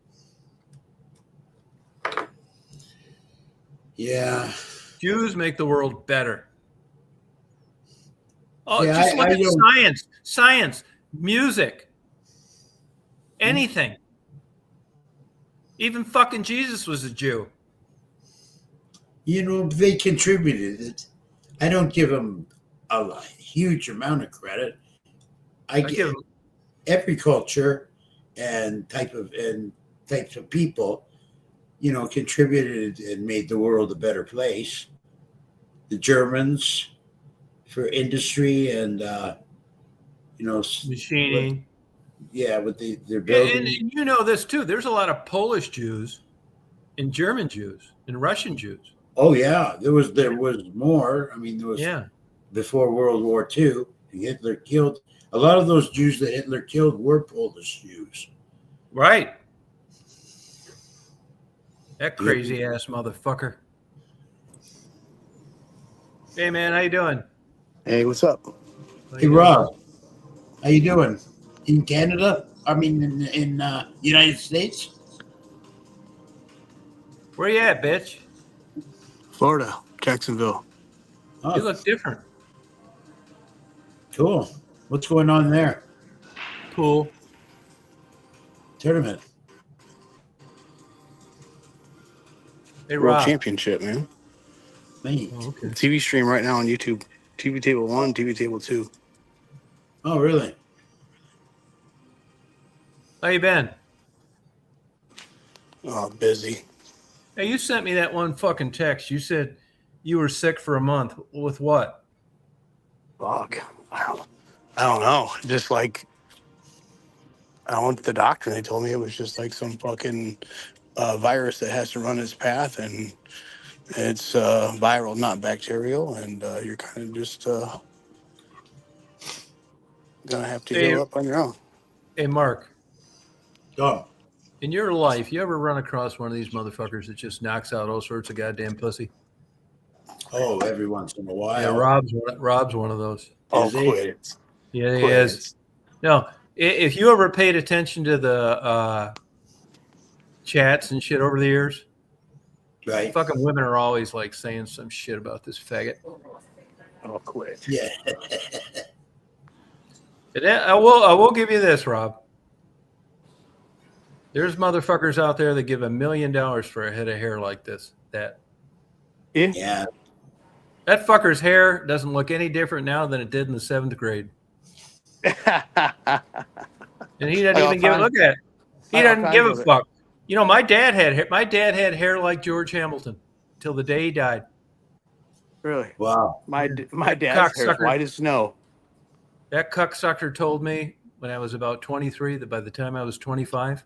Yeah. Jews make the world better. Oh, Yeah, just look I at don't- science, music, anything. Even fucking Jesus was a Jew. They contributed it. I don't give them a huge amount of credit. I give give 'em- every culture and types of people, contributed and made the world a better place. The Germans for industry and machining. with their And building. you know this too. There's a lot of Polish Jews and German Jews and Russian Jews. Oh yeah, there was more. I mean, there was before World War II. Hitler killed a lot of those Jews that Hitler killed were Polish Jews. Right. That crazy ass motherfucker. Hey man, how you doing? Hey, what's up? How Hey you Rob, how you doing? In Canada? I mean, in United States? doing? Where you at, bitch? Florida, Jacksonville. Oh, You look different. cool. What's going on there? Cool. Tournament. Hey World Rob. Championship, man. Neat. Oh, okay. TV stream right now on YouTube. TV Table 1, TV Table 2. Oh, really? How you been? Oh, busy. Hey, you sent me that one fucking text. You said you were sick for a month. With what? Fuck. I don't know. Just like, I went to the doctor and they told me it was just like some fucking virus that has to run its path, and it's viral, not bacterial, and you're kind of just gonna have to Hey. heal up on your own. Hey, Mark. Oh, In your life, you ever run across one of these motherfuckers that just knocks out all sorts of goddamn pussy? every once in a while. Yeah, Rob's one of those. Oh, Is he? quit. Yeah, he Quit. is. No, if you ever paid attention to the chats and shit over the years, Right? fucking women are always like saying some shit about this faggot. Oh, quit. Yeah. And I will give you this, Rob. There's motherfuckers out there that give $1 million for a head of hair like this. That Yeah. fucker's hair doesn't look any different now than it did in the 7th grade. And he doesn't Like all even give. kinds- Look at it. He like all doesn't give a kinds of it. fuck. You know, my dad had hair like George Hamilton till the day he died. Really? Wow. My dad's hair is Cocksucker. white as snow. That cucksucker told me when I was about 23 that by the time I was 25,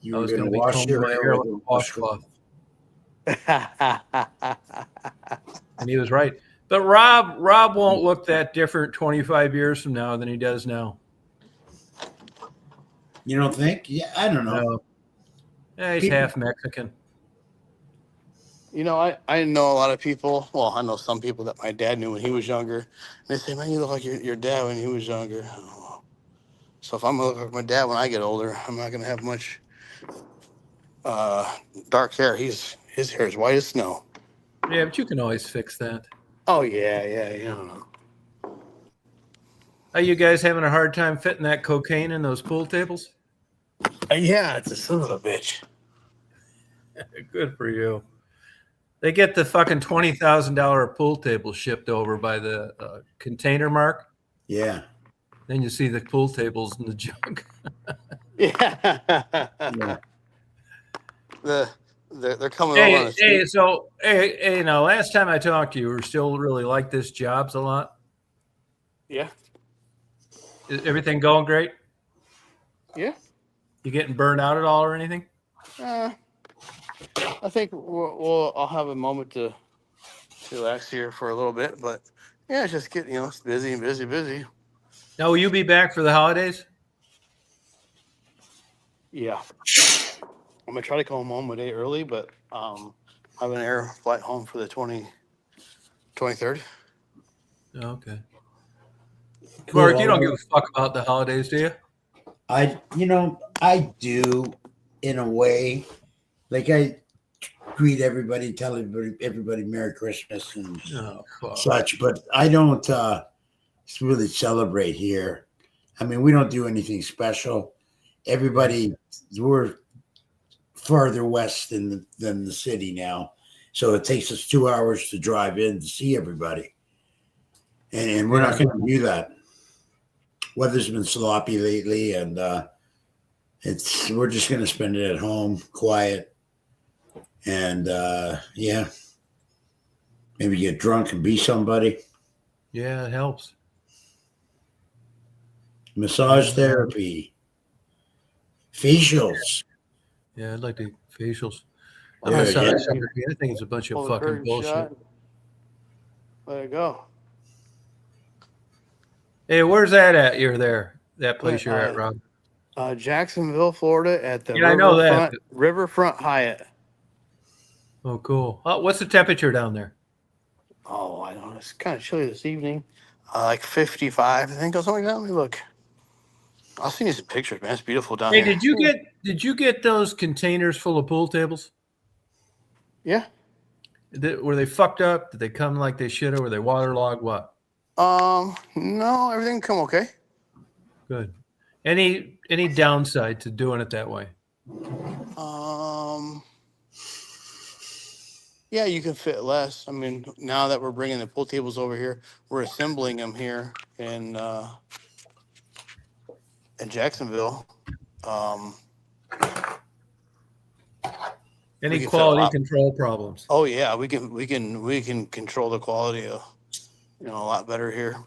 You I were was going going to to be wash combing your my hair hair with like a a washcloth. And he was right. But Rob won't look that different 25 years from now than he does now. You don't think? Yeah, I don't know. No. Yeah, he's People- half Mexican. You know, I know a lot of people. Well, I know some people that my dad knew when he was younger. And they say, man, you look like your dad when he was younger. So if I'm going to look like my dad when I get older, I'm not going to have much dark hair. His hair is white as snow. Yeah, but you can always fix that. Oh, yeah. You know. Are you guys having a hard time fitting that cocaine in those pool tables? Yeah, it's a son of a bitch. Good for you. They get the fucking $20,000 pool table shipped over by the container mark. Yeah. Then you see the pool tables in the junk. Yeah. Yeah. They're coming over on a Hey, now last time I talked to you, you were still really like this Jobs a lot. Yeah. Is everything going great? Yeah. You getting burned out at all or anything? I think I'll have a moment to relax here for a little bit, but yeah, it's just getting, it's busy. Now, will you be back for the holidays? Yeah. I'm gonna try to come home a day early, but I have an air flight home for the 23rd. Oh, okay. Cool. Mark, you don't give a fuck about the holidays, do you? I do in a way. Like I greet everybody, tell everybody Merry Christmas and Oh, fuck. such, but I don't really celebrate here. I mean, we don't do anything special. We're farther west than the city now, so it takes us 2 hours to drive in to see everybody, and we're not going to do that. Weather's been sloppy lately, and we're just going to spend it at home, quiet, and maybe get drunk and be somebody. Yeah, it helps. Massage therapy, facials. Yeah, I'd like to facials. Yeah, I'm yeah. I think it's a bunch of Pull the fucking curtain bullshit. shut. Let it go. Hey, where's that at? You're there. That place you're at, Rob. Jacksonville, Florida, at the Yeah, I know that. Riverfront Hyatt. Oh, cool. What's the temperature down there? Oh, I don't know. It's kind of chilly this evening. Like 55, I think, or something like that. Let me look. I'll send you some pictures, man. It's beautiful down Hey, here. did you get those containers full of pool tables? Yeah. Were they fucked up? Did they come like they should have? Were they waterlogged? What? No, everything come okay. Good. Any downside to doing it that way? Yeah, you can fit less. I mean, now that we're bringing the pool tables over here, we're assembling them here in Jacksonville. Any We can quality fill out- control problems? Oh yeah, we can control the quality a lot better here.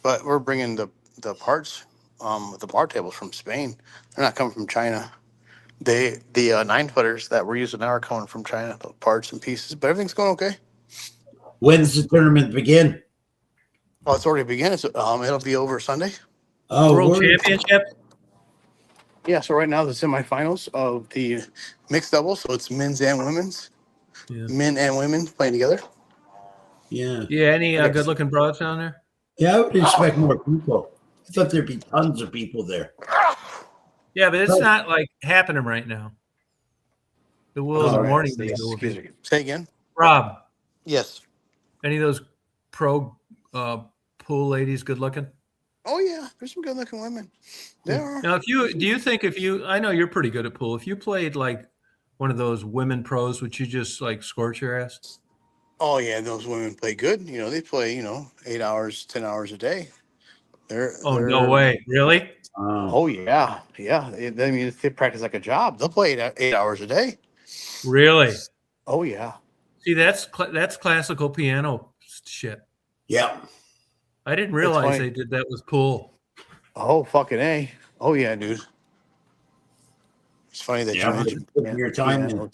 But we're bringing the parts, the bar tables from Spain. They're not coming from China. The 9-footers that we're using now are coming from China, the parts and pieces. But everything's going okay. When's the tournament begin? Oh, it's already begun. It'll be over Sunday. Oh, World we're- Championship? Yeah, so right now the semifinals of the mixed doubles, so it's men's and women's. Yeah. Men and women playing together. Yeah. Yeah, any good-looking broads down there? Yeah, I would expect more people. I thought there'd be tons of people there. Yeah, but it's Right. not like happening right now. It will in the All right, morning. yes, It will be. Excuse me. Say again. Rob, Yes. any of those pro pool ladies good looking? Oh yeah, there's some good-looking women. There are. Now, I know you're pretty good at pool. If you played like one of those women pros, would you just like scorch your ass? Oh yeah, those women play good. They play 8 hours, 10 hours a day, No way. Really? Oh yeah, yeah. I mean, they practice like a job. They'll play 8 hours a day. Really? Oh yeah. See, that's classical piano shit. Yeah. I didn't It's realize funny. they did that with pool. Oh fucking A. Oh yeah, dude. It's funny that Yeah, you mentioned taking your time piano.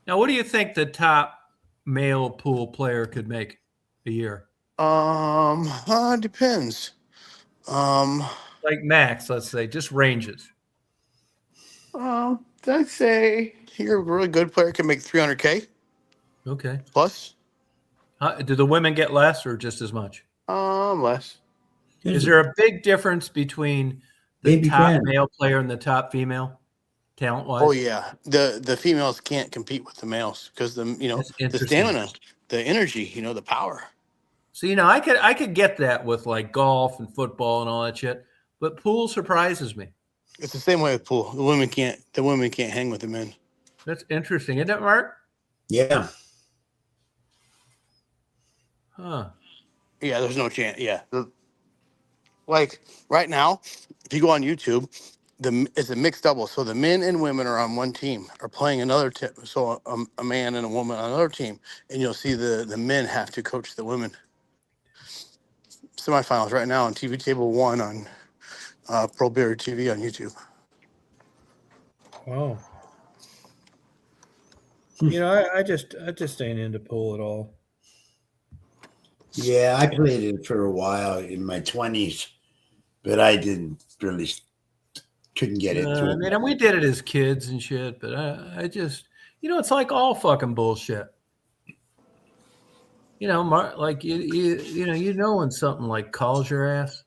Now, what do you think the top male pool player could make a year? Depends. Um, Like max, let's say, just ranges. I'd say you're a really good player can make 300K Okay. plus. Do the women get less or just as much? Less. Is there a big difference between the Baby top Fran. male player and the top female, talent wise? Oh yeah, the females can't compete with the males because That's the interesting. stamina, the energy, the power. So I could get that with like golf and football and all that shit, but pool surprises me. It's the same way with pool. The women can't hang with the men. That's interesting, isn't it, Mark? Yeah. Huh. Yeah, there's no chance. Yeah, like right now, if you go on YouTube, it's a mixed double. So the men and women are on one team, are playing another team. So a man and a woman on another team, and you'll see the men have to coach the women. Semifinals right now on TV Table 1 on Pro Beer TV on YouTube. Wow. I just ain't into pool at all. Yeah, I played it for a while in my 20s, but I couldn't get into I it. mean, and we did it as kids and shit, but I just, it's like all fucking bullshit. Mark, like when something like calls your ass,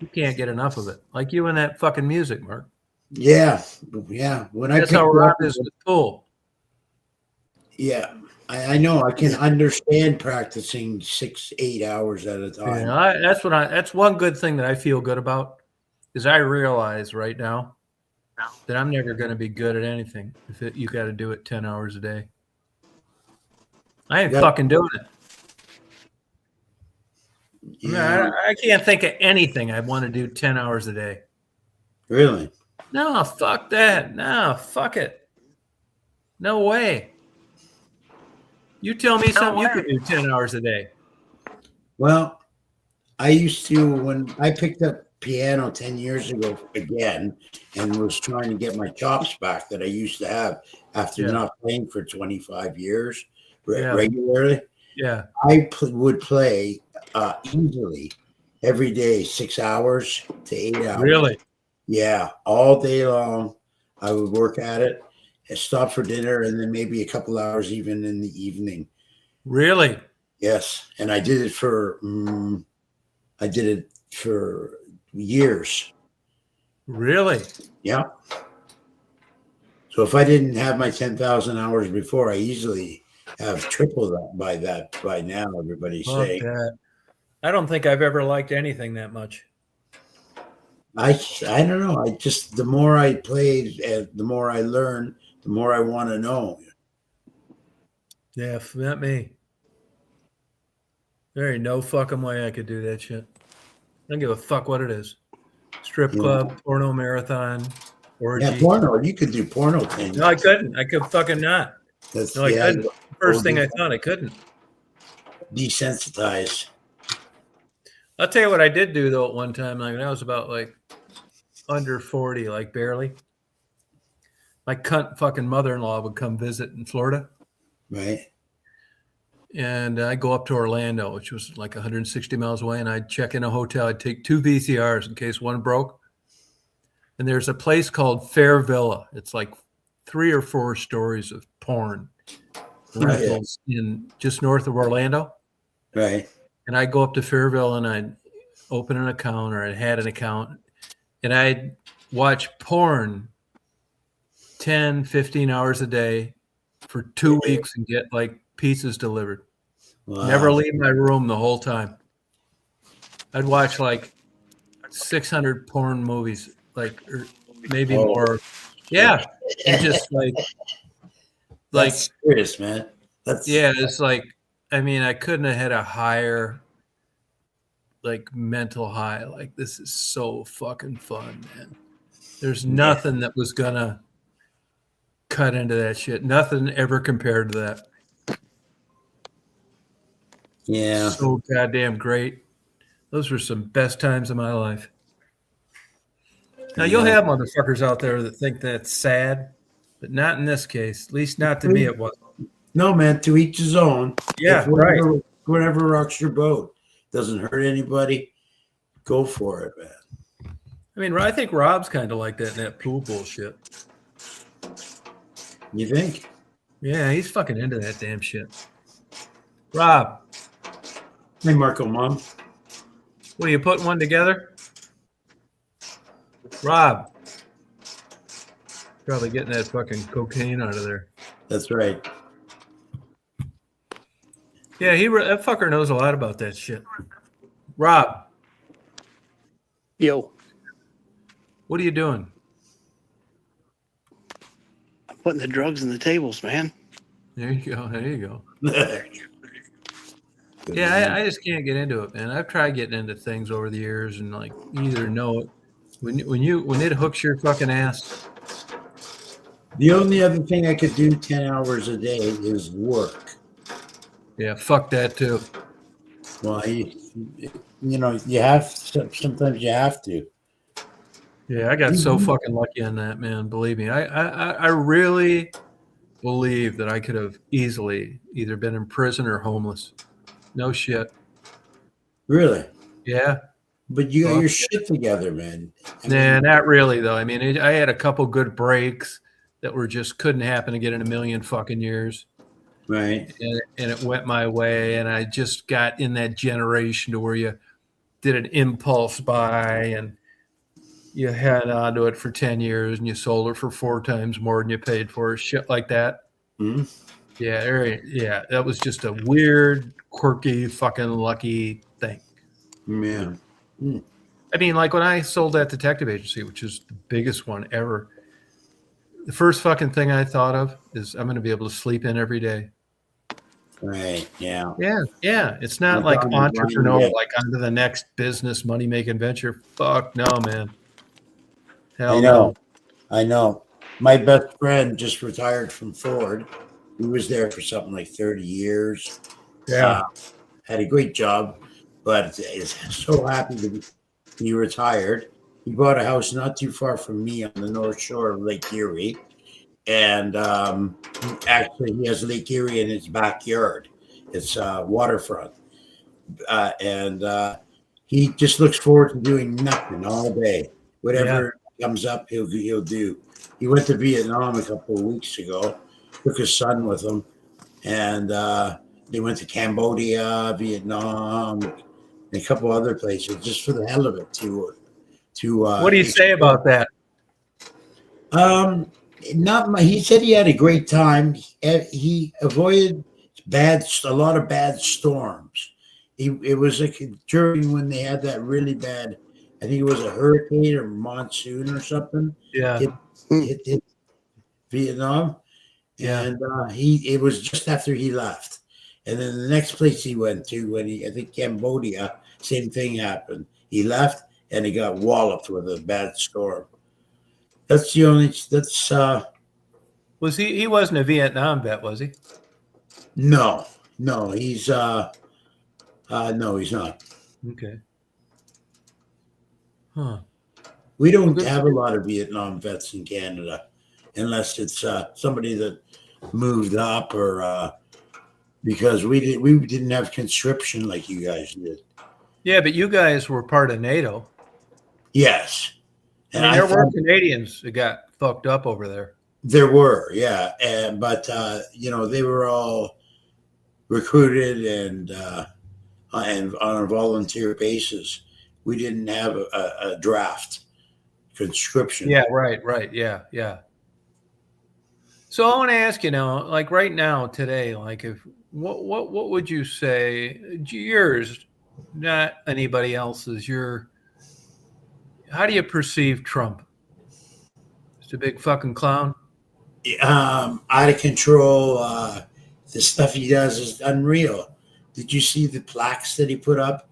you can't get enough of it. Like you and that fucking music, Mark. Yeah. When I That's picked how it Rob up, is with pool. yeah, I know. I can understand practicing 6-8 hours at a time. That's one good thing that I feel good about is I realize right now that I'm never going to be good at anything if you got to do it 10 hours a day. I ain't fucking doing it. Yeah. I can't think of anything I want to do 10 hours a day. Really? No, fuck that. No, fuck it. No way. You tell me something you could do 10 hours a day. Well, I used to, when I picked up piano 10 years ago again and was trying to get my chops back that I used to have after not playing for 25 years regularly. Yeah. I would play easily every day, 6 hours to 8 hours. Really? Yeah. All day long. I would work at it and stop for dinner and then maybe a couple hours even in the evening. Really? Yes. And I did it for years. Really? Yeah. So if I didn't have my 10,000 hours before, I easily have triple that by now, everybody's Fuck saying. that. I don't think I've ever liked anything that much. I don't know. The more I play, the more I learn, the more I want to know. Yeah, not me. There ain't no fucking way I could do that shit. I don't give a fuck what it is. Strip club, porno marathon, orgy. Yeah, porno. You could do porno things. No, I couldn't. I could fucking not. I couldn't. First thing I thought, I couldn't. Desensitized. I'll tell you what I did do, though, at one time. Like, when I was about, like, under 40, like, barely. My cunt fucking mother-in-law would come visit in Florida. Right. And I'd go up to Orlando, which was like 160 miles away, and I'd check in a hotel. I'd take 2 VCRs in case one broke. And there's a place called Fair Villa. It's like 3 or 4 stories of porn rentals in just north of Orlando. Right. And I'd go up to Fairville and I'd open an account, or I had an account, and I'd watch porn 10, 15 hours a day for 2 weeks and get like pizzas delivered. Wow. Never leave my room the whole time. I'd watch like 600 porn movies, like, or maybe more. Yeah. And just that's serious, man. It's like, I mean, I couldn't have had a higher like mental high. Like, this is so fucking fun, man. There's nothing that was gonna cut into that shit. Nothing ever compared to that. Yeah. So goddamn great. Those were some best times of my life. Now, you'll have motherfuckers out there that think that's sad, but not in this case. At least not to me it wasn't. No, man, to each his own. Yeah, If whatever rocks your boat doesn't hurt anybody, go for it, man. I mean, I think Rob's kind of like that in that pool bullshit. You think? Yeah, he's fucking into that damn shit. Rob, Hey, Marco, Mom. what are you putting one together? Rob, probably getting that fucking cocaine out of there. That's right. Yeah, that fucker knows a lot about that shit. Rob, Yo, what are you doing? I'm putting the drugs in the tables, man. There you go. There you go. Yeah, I just can't get into it, man. I've tried getting into things over the years, and like, you either know it when it hooks your fucking ass. The only other thing I could do 10 hours a day is work. Yeah, fuck that too. Well, you have sometimes you have to. Yeah, I got so fucking lucky on that, man. Believe me, I really believe that I could have easily either been in prison or homeless. No shit. Really? Yeah. But you got your shit together, man. Nah, not really though. I mean, I had a couple good breaks that were just couldn't happen again in a million fucking years. Right. And it went my way, and I just got in that generation to where you did an impulse buy and you had onto it for 10 years and you sold it for 4 times more than you paid for it, shit like that. Mm-hmm. Yeah, that was just a weird, quirky, fucking lucky thing. Yeah. Mm. I mean, like when I sold that detective agency, which is the biggest one ever, the first fucking thing I thought of is I'm going to be able to sleep in every day. Right. Yeah. Yeah. It's not like entrepreneur, like onto the next business money-making venture. Fuck no, man. Hell no. I know. My best friend just retired from Ford. He was there for something like 30 years. Yeah. Had a great job, but is so happy to be retired. He bought a house not too far from me on the North Shore of Lake Erie. And actually, he has Lake Erie in his backyard. It's waterfront. And he just looks forward to doing nothing all day. Whatever comes up, he'll do. He went to Vietnam a couple of weeks ago, took his son with him, and they went to Cambodia, Vietnam, and a couple other places just for the hell of it. What do you say about that? He said he had a great time. He avoided a lot of bad storms. It was like during when they had that really bad, I think it was a hurricane or monsoon or something. Yeah. Hit Vietnam. Yeah. And it was just after he left. And then the next place he went to, I think Cambodia, same thing happened. He left and he got walloped with a bad storm. Was he wasn't a Vietnam vet, was he? No, he's no, he's not. Okay. Huh. We don't have a lot of Vietnam vets in Canada unless it's somebody that moved up or because we didn't have conscription like you guys did. Yeah, but you guys were part of NATO. Yes. And there were Canadians that got fucked up over there. There were, yeah. But they were all recruited and on a volunteer basis. We didn't have a draft conscription. Yeah, right. Yeah. So I want to ask you now, like right now, today, like what would you say yours, not anybody else's, how do you perceive Trump? Just a big fucking clown? Out of control. The stuff he does is unreal. Did you see the plaques that he put up?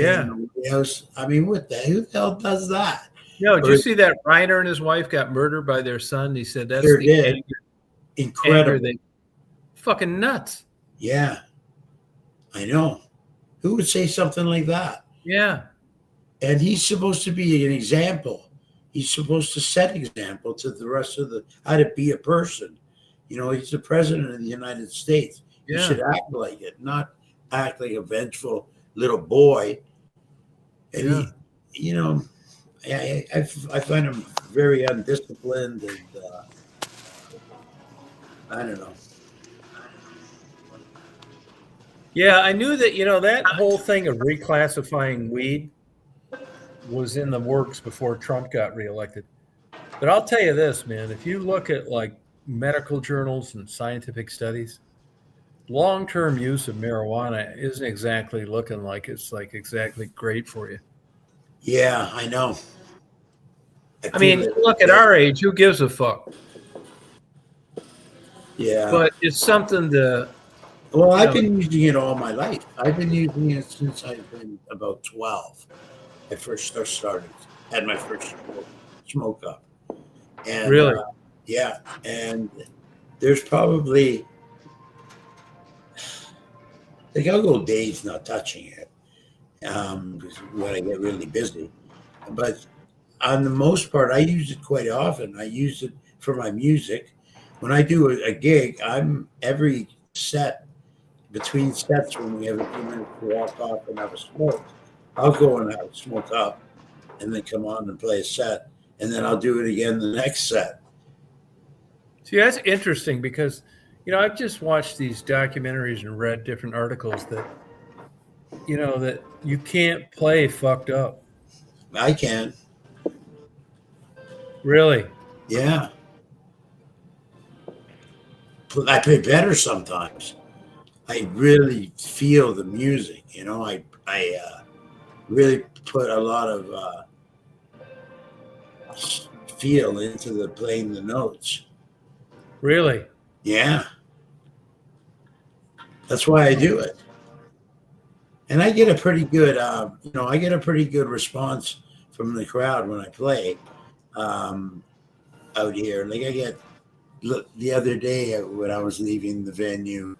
Yeah. in the White House. I mean, who the hell does that? No, did Or- you see that Reiner and his wife got murdered by their son? He said that's Sure the did. anger Incredible. they fucking nuts. Yeah, I know. Who would say something like that? Yeah. And he's supposed to be an example. He's supposed to set example to the rest of the how to be a person. You know, he's the president of the United States. You Yeah. should act like it, not act like a vengeful little boy. And Yeah. he, you know, I find him very undisciplined, and I don't know. Yeah, I knew that, that whole thing of reclassifying weed was in the works before Trump got reelected. But I'll tell you this, man, if you look at like medical journals and scientific studies, long-term use of marijuana isn't exactly looking like it's like exactly great for you. Yeah, I know. I mean, look at our age, who gives a fuck? Yeah. But it's something to, Well, I've know- been using it all my life. I've been using it since I've been about 12. I first started, had my first smoke up. And, Really? yeah. And there's probably, like, I'll go days not touching it because when I get really busy. But on the most part, I use it quite often. I use it for my music. When I do a gig, I'm every set, between sets when we have a few minutes to walk off and have a smoke, I'll go and have a smoke up and then come on and play a set. And then I'll do it again the next set. see, that's interesting because, I've just watched these documentaries and read different articles that, that you can't play fucked up. I can. Really? Yeah. I play better sometimes. I really feel the music, I really put a lot of feel into the playing the notes. Really? Yeah. That's why I do it. And I get a pretty good, I get a pretty good response from the crowd when I play out here. Like look, the other day when I was leaving the venue,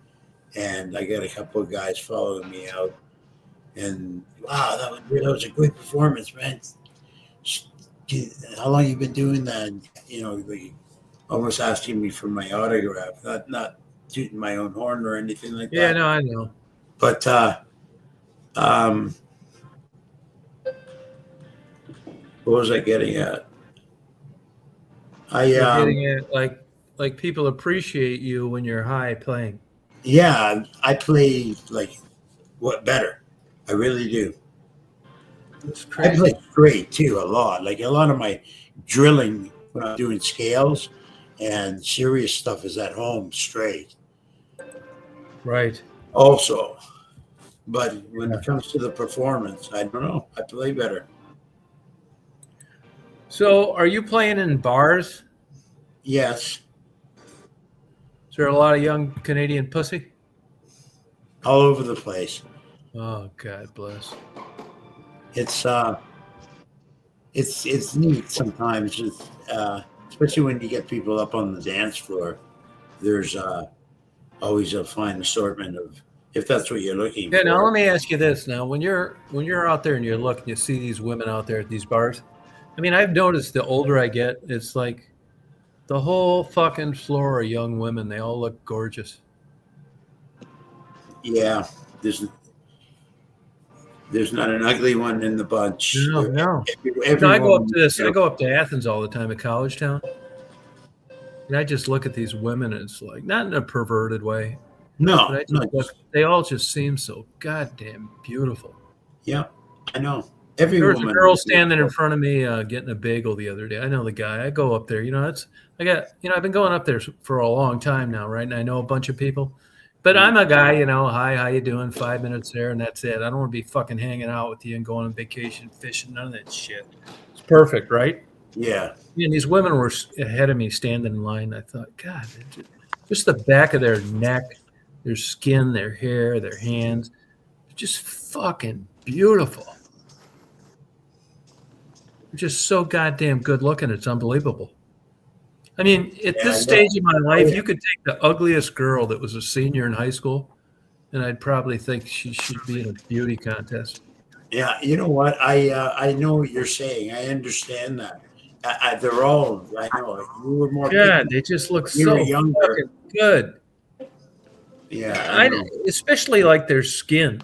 and I got a couple of guys following me out, and wow, that was a good performance, man. How long you been doing that? They almost asking me for my autograph. Not tooting my own horn or anything like Yeah, that. no, I know. But what was I getting at? You're getting it like people appreciate you when you're high playing. Yeah, I play like what better. I really do. It's I crazy. play straight too a lot. Like a lot of my drilling when I'm doing scales and serious stuff is at home straight. Right. Also, but when it comes to the performance, I don't know. I play better. So, are you playing in bars? Yes, Is there a lot of young Canadian pussy? all over the place. Oh, God bless. It's neat sometimes, especially when you get people up on the dance floor. There's always a fine assortment of, if that's what you're looking Yeah. for. Now, let me ask you this. Now, when you're out there and you look and you see these women out there at these bars, I mean, I've noticed the older I get, it's like the whole fucking floor of young women. They all look gorgeous. Yeah, there's not an ugly one in the bunch. No. No, I go up to this. I go up to Athens all the time at College Town, and I just look at these women. And it's like not in a perverted way, but No, I just no, look, they all just seem so goddamn beautiful. yeah, I know. Every There was a woman girl is standing in beautiful. front of me getting a bagel the other day. I know the guy. I go up there. I've been going up there for a long time now, right? And I know a bunch of people. But I'm a guy, hi, how you doing? 5 minutes there, and that's it. I don't want to be fucking hanging out with you and going on vacation, fishing, none of that shit. It's perfect, right? Yeah, And these women were ahead of me standing in line. I thought, God, just the back of their neck, their skin, their hair, their hands, just fucking beautiful. They're just so goddamn good looking. It's unbelievable. I mean, at Yeah, this stage of my life, you could take the ugliest girl that was a senior in high school, and I'd probably think she should be in a beauty contest. Yeah, you know what? I know what you're saying. I understand that. They're all. I know. You were more. God, they just look You so were younger. fucking good. Yeah. I know. Especially like their skin.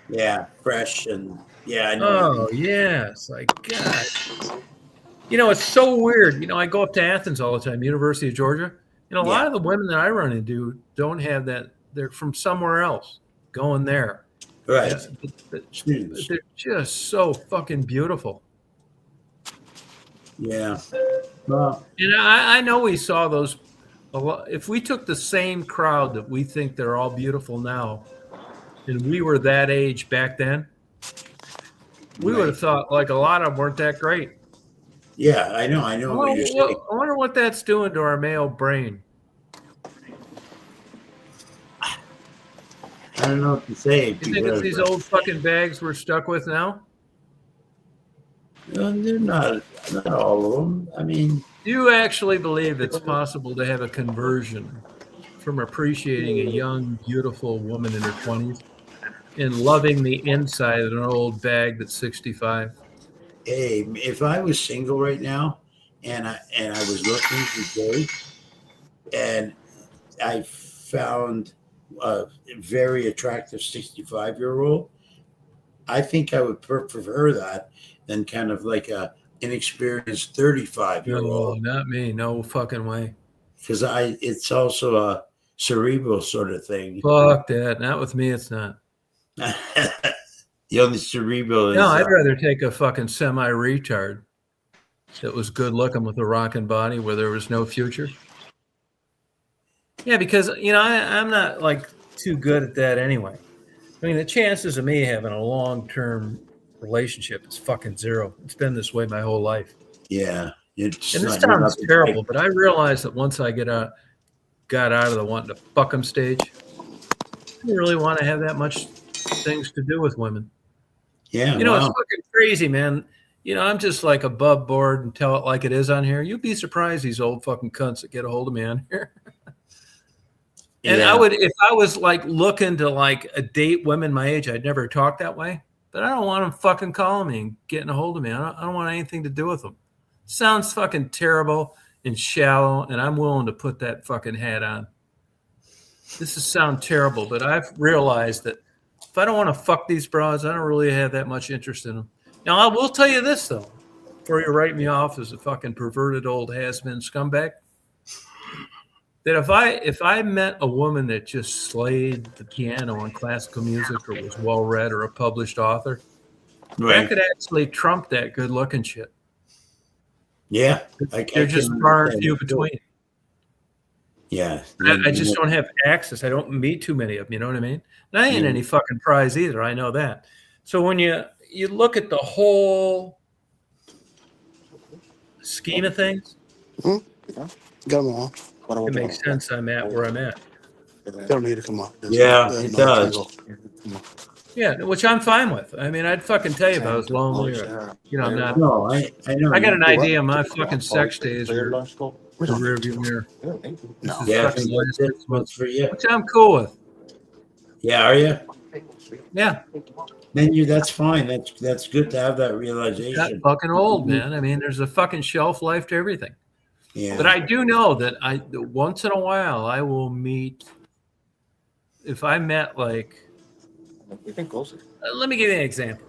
Yeah. Fresh and yeah. I know. Oh yeah, it's like God. You know, it's so weird. You know, I go up to Athens all the time, University of Georgia. You know, a lot of the women that I run into don't have that. They're from somewhere else, going there. Right. But they're just so fucking beautiful. Yeah. Well, And I know we saw those. If we took the same crowd that we think they're all beautiful now, and we were that age back then, we would have thought like a lot of them weren't that great. yeah, I know. I know what you're saying. I wonder what that's doing to our male brain. I don't know what to say. You think it's these old fucking bags we're stuck with now? No, they're not all of them. I mean, Do you actually believe it's possible to have a conversion from appreciating a young, beautiful woman in her 20s and loving the inside of an old bag that's 65? hey, if I was single right now and I was looking to date and I found a very attractive 65-year-old, I think I would prefer that than kind of like a inexperienced 35-year-old. No, not me. No fucking way. Because it's also a cerebral sort of thing. Fuck that. Not with me, it's not. The only cerebral is No, I'd rather take a fucking semi-retard that was good looking with a rocking body where there was no future. Yeah, because, you know, I'm not like too good at that anyway. I mean, the chances of me having a long-term relationship is fucking zero. It's been this way my whole life. yeah. It's And this not- you're sounds not- terrible, but I realized that once I got out of the wanting to fuck them stage, I didn't really want to have that much things to do with women. Yeah, You know, it's wow. fucking crazy, man. You know, I'm just like above board and tell it like it is on here. You'd be surprised these old fucking cunts that get a hold of me on here. And Yeah. I would, if I was like looking to like a date women my age, I'd never talk that way. But I don't want them fucking calling me and getting a hold of me. I don't want anything to do with them. Sounds fucking terrible and shallow, and I'm willing to put that fucking hat on. This is sound terrible, but I've realized that if I don't want to fuck these broads, I don't really have that much interest in them. Now, I will tell you this, though, before you write me off as a fucking perverted old has-been scumbag, that if I met a woman that just slayed the piano in classical music or was well-read or a published author, that Right. could actually trump that good-looking shit. Yeah. They're just far and few between. Yeah. I just don't have access. I don't meet too many of them. You know what I mean? And I ain't any fucking prize either. I know that. So when you look at the whole scheme of things, Got them all. it makes sense I'm at where I'm at. They don't need to come up. Yeah, it does. Yeah, which I'm fine with. I mean, I'd fucking tell you if I was lonely or, you know, I'm not. No, I know. I got an idea. My fucking sex days are the We don't. rearview mirror. No. This is Yeah, fucking last 6 months, for you. which I'm cool with. Yeah, are you? Yeah, Then that's fine. That's good to have that got realization. fucking old, man. I mean, there's a fucking shelf life to everything. Yeah. But I do know that once in a while I will meet. If I met like, let me give you an example,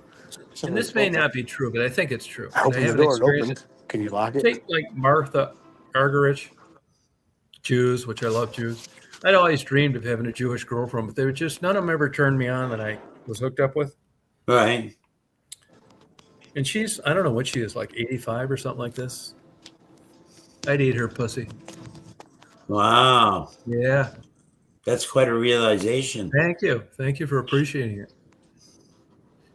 and this may not be true, but I think it's true. I And opened the haven't door. It experienced opened. Can you lock it? Take like Martha Argerich, Jews, which I love Jews. I'd always dreamed of having a Jewish girlfriend, but they were just none of them ever turned me on that I was hooked up with. Right. And she's, I don't know what she is, like 85 or something like this. I'd eat her pussy. Wow. Yeah. That's quite a realization. Thank you. Thank you for appreciating it.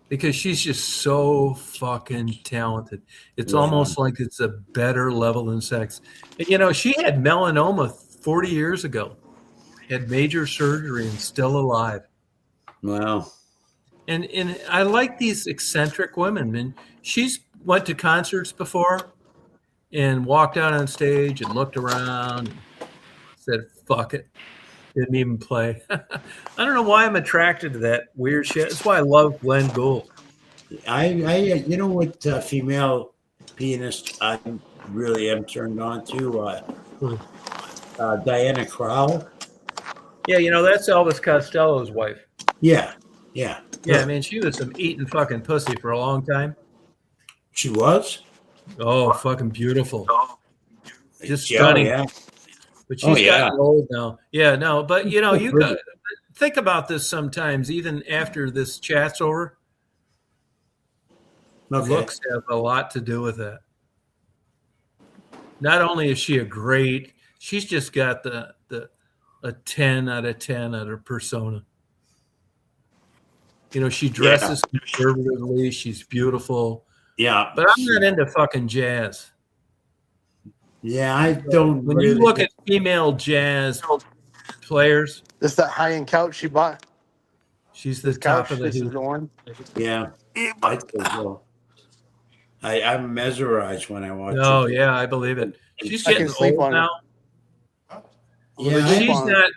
Because she's just so fucking talented. It's Yeah. almost like it's a better level than sex. And, you know, she had melanoma 40 years ago, had major surgery and still alive. Wow. And I like these eccentric women. And she's went to concerts before and walked out on stage and looked around and said, fuck it. Didn't even play. I don't know why I'm attracted to that weird shit. That's why I love Glenn Gould. You know what female pianist I really am turned on to? Diana Krall. Yeah, you know, that's Elvis Costello's wife. Yeah. Yeah, I mean, she was some eating fucking pussy for a long time. She was? Oh, fucking beautiful. Just Yeah, stunning. yeah. But she's yeah. gotten old now. Yeah, no, but you know, you got think about this sometimes, even after this chat's over. Okay. Looks have a lot to do with that. Not only is she she's just got a 10 out of 10 at her persona. You know, she dresses conservatively. She's beautiful. Yeah. But I'm not into fucking jazz. Yeah, I don't. When you look at female jazz players, This that high-end couch she bought. she's the This top couch. of the This is heap. the one. Yeah, I think so. I'm mesmerized when I watch Oh it. yeah, I believe it. She's I can getting sleep old on it. now. Yeah, But I- she's not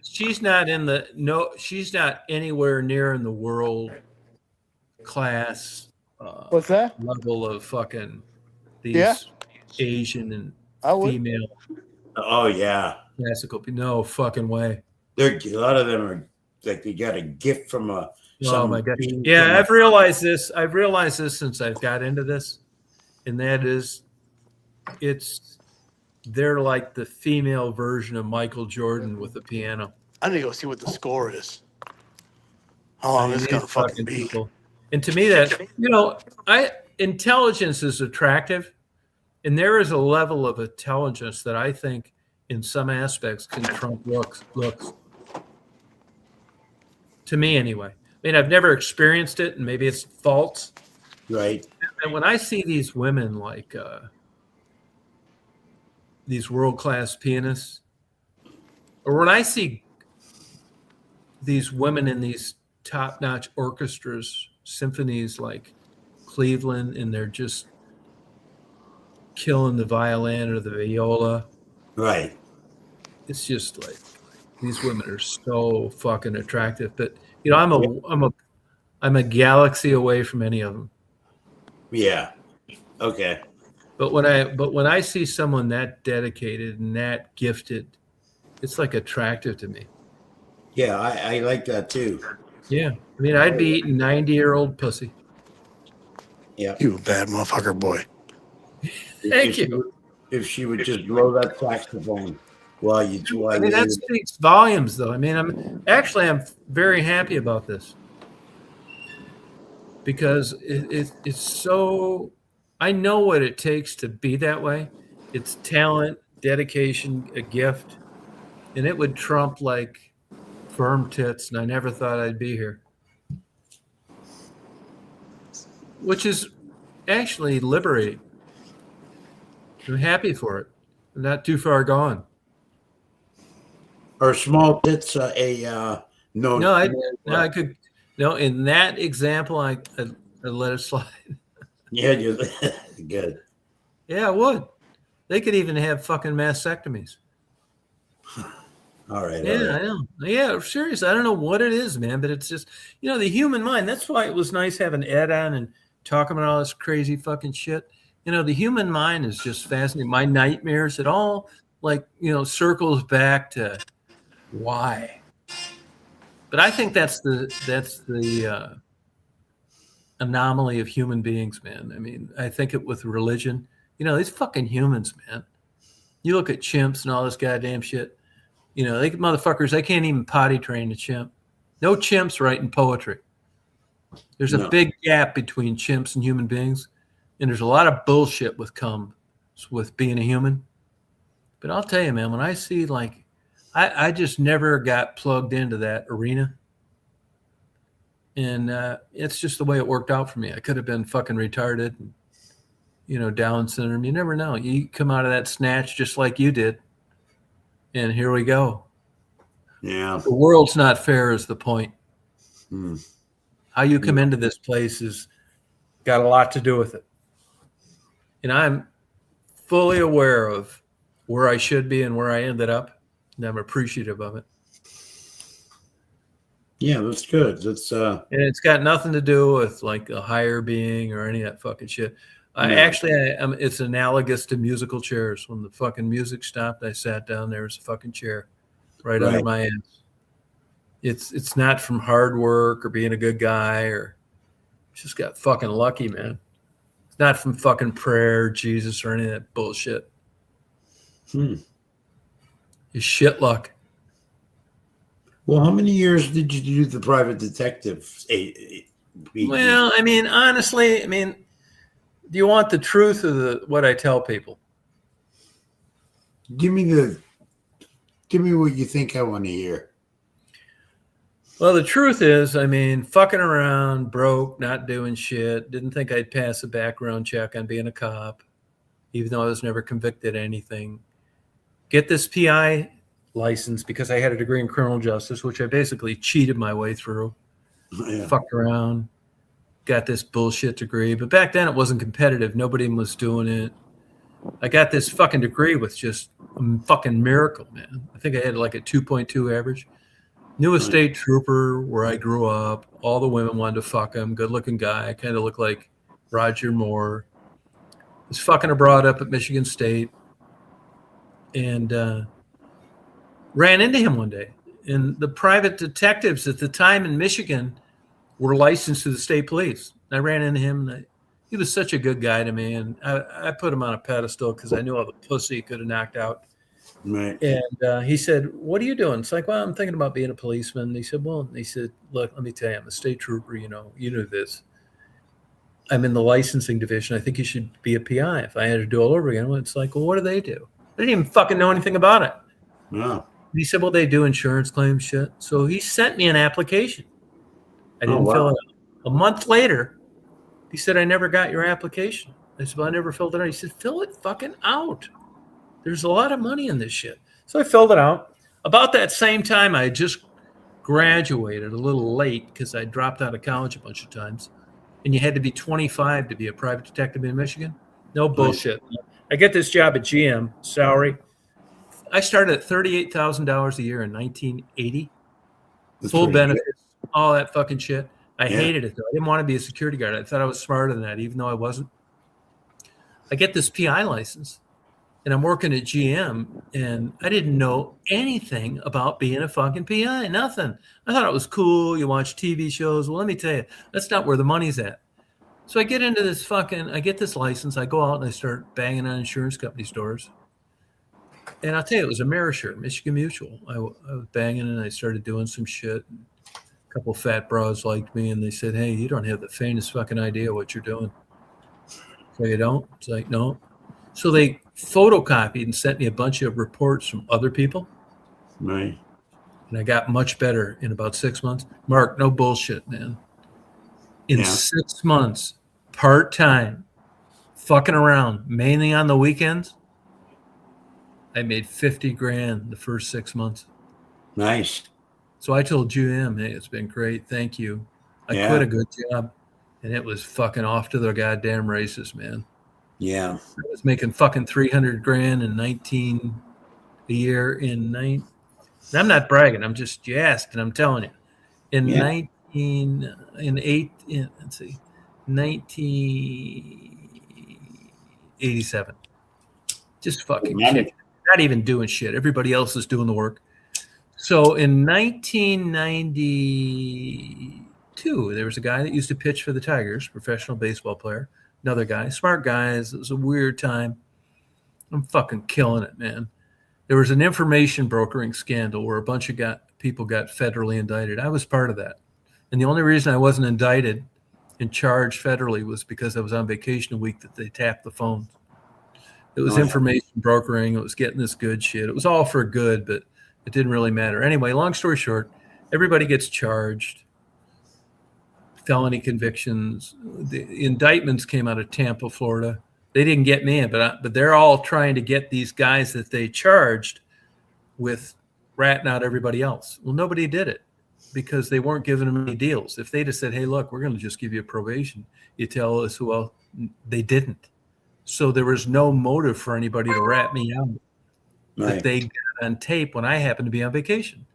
she's not anywhere near in the world class What's that? level of fucking these Yeah. Asian and I would. female Oh yeah, classical. No fucking way. a lot of them are like they got a gift from a. Oh my god. from Yeah, a- I've realized this. I've realized this since I've got into this, and that is, they're like the female version of Michael Jordan with the piano. I need to go see what the score is. How long is it gonna These fucking be? people. And to me, that intelligence is attractive, and there is a level of intelligence that I think, in some aspects, can trump looks. To me, anyway. I mean, I've never experienced it, and maybe it's false. Right. And when I see these women like these world-class pianists, or when I see these women in these top-notch orchestras, symphonies like Cleveland, and they're just killing the violin or the viola, Right. it's just like these women are so fucking attractive. But you know, I'm a galaxy away from any of them. Yeah. Okay. But when I see someone that dedicated and that gifted, it's like attractive to me. Yeah, I like that too. Yeah, I mean, I'd be eating 90-year-old pussy. Yeah. You a bad motherfucker, boy. Thank If she you. would- If she would just blow that saxophone while you I mean, that speaks volumes, though. I mean, I'm very happy about this because it's so. I know what it takes to be that way. It's talent, dedication, a gift, and it would trump like firm tits. And I never thought I'd be here, which is actually liberating. I'm happy for it. I'm not too far gone. Or small tits no. I could. No, in that example, I let it slide. Yeah, you're good. Yeah, I would. They could even have fucking mastectomies. All right. Yeah, all right. I know. Yeah, seriously, I don't know what it is, man, but it's just, you know, the human mind. That's why it was nice having Ed on and talking about all this crazy fucking shit. You know, the human mind is just fascinating. My nightmares, it all like, you know, circles back to why. But I think that's the anomaly of human beings, man. I mean, I think it with religion. You know, these fucking humans, man. You look at chimps and all this goddamn shit. You know, they can't even potty train a chimp. No chimps writing poetry. There's a big gap between chimps and human beings, and there's a lot of bullshit with being a human. But I'll tell you, man, when I see like, I just never got plugged into that arena. And it's just the way it worked out for me. I could have been fucking retarded, and, you know, Down syndrome. You never know. You come out of that snatch just like you did. And here we go. Yeah. The world's not fair is the point. Hmm. How you come into this place has got a lot to do with it. And I'm fully aware of where I should be and where I ended up, and I'm appreciative of it. Yeah, that's good. That's And it's got nothing to do with like a higher being or any of that fucking shit. No. It's analogous to musical chairs. When the fucking music stopped, I sat down. There was a fucking chair right under Right. my ass. It's not from hard work or being a good guy, or just got fucking lucky, man. It's not from fucking prayer, Jesus, or any of that bullshit. It's shit luck. Well, how many years did you do the private detective? Well, I mean, honestly, do you want the truth or what I tell people? Give me what you think I want to hear. Well, the truth is, fucking around, broke, not doing shit. Didn't think I'd pass a background check on being a cop, even though I was never convicted of anything. Get this PI license because I had a degree in criminal justice, which I basically cheated my way through. Yeah. Fucked around, got this bullshit degree. But back then it wasn't competitive. Nobody was doing it. I got this fucking degree with just a fucking miracle, man. I think I had like a 2.2 average. Knew a state trooper where I grew up. All the women wanted to fuck him. Good looking guy. Kind of looked like Roger Moore. Was fucking abroad up at Michigan State. And ran into him one day. And the private detectives at the time in Michigan were licensed to the state police. I ran into him, and he was such a good guy to me. And I put him on a pedestal because I knew all the pussy he could have knocked out. Right. And he said, "What are you doing?" It's like, "Well, I'm thinking about being a policeman." And he said, "Look, let me tell you, I'm a state trooper. You know this. I'm in the licensing division. I think you should be a PI." If I had to do all over again, it's like, "Well, what do they do?" I didn't even fucking know anything about it. No. He said, "Well, they do insurance claims shit." So he sent me an application. I didn't fill it out. A month later, he said, "I never got your application." I said, "Well, I never filled it out." He said, "Fill it fucking out. There's a lot of money in this shit." So I filled it out. About that same time, I had just graduated a little late because I dropped out of college a bunch of times. And you had to be 25 to be a private detective in Michigan. No bullshit. I get this job at GM, salary. I started at $38,000 a year in 1980. That's Full pretty benefits, all that fucking shit. I Yeah. hated it, though. I didn't want to be a security guard. I thought I was smarter than that, even though I wasn't. I get this PI license, and I'm working at GM, and I didn't know anything about being a fucking PI, nothing. I thought it was cool. You watch TV shows. Well, let me tell you, that's not where the money's at. So I get into this I get this license. I go out and I start banging on insurance company doors. And I'll tell you, it was a Amerisher, Michigan Mutual. I was banging and I started doing some shit. A couple fat bras liked me and they said, "Hey, you don't have the faintest fucking idea what you're doing." So you don't? It's like, no. So they photocopied and sent me a bunch of reports from other people. Right. And I got much better in about 6 months. Mark, no bullshit, man. In 6 months, part-time, fucking around, mainly on the weekends, I made 50 grand the first 6 months. Nice. So I told GM, "Hey, it's been great. Thank you. I quit a good job." And it was fucking off to the goddamn races, man. Yeah. I was making fucking 300 grand in 19 a year in nine. And I'm not bragging. I'm just jazzed, and I'm telling you. In 1987. Just fucking kicking. Not even doing shit. Everybody else is doing the work. So in 1992, there was a guy that used to pitch for the Tigers, professional baseball player. Another guy, smart guys. It was a weird time. I'm fucking killing it, man. There was an information brokering scandal where a bunch of people got federally indicted. I was part of that. And the only reason I wasn't indicted and charged federally was because I was on vacation a week that they tapped the phones. It was information brokering. It was getting this good shit. It was all for good, but it didn't really matter. Anyway, long story short, everybody gets charged. Felony convictions. The indictments came out of Tampa, Florida. They didn't get me in, but they're all trying to get these guys that they charged with ratting out everybody else. Well, nobody did it. because they weren't giving them any deals. If they'd have said, hey, look, we're going to just give you a probation, you tell us, well, they didn't. So there was no motive for anybody to rat me out that Right. they got on tape when I happened to be on vacation.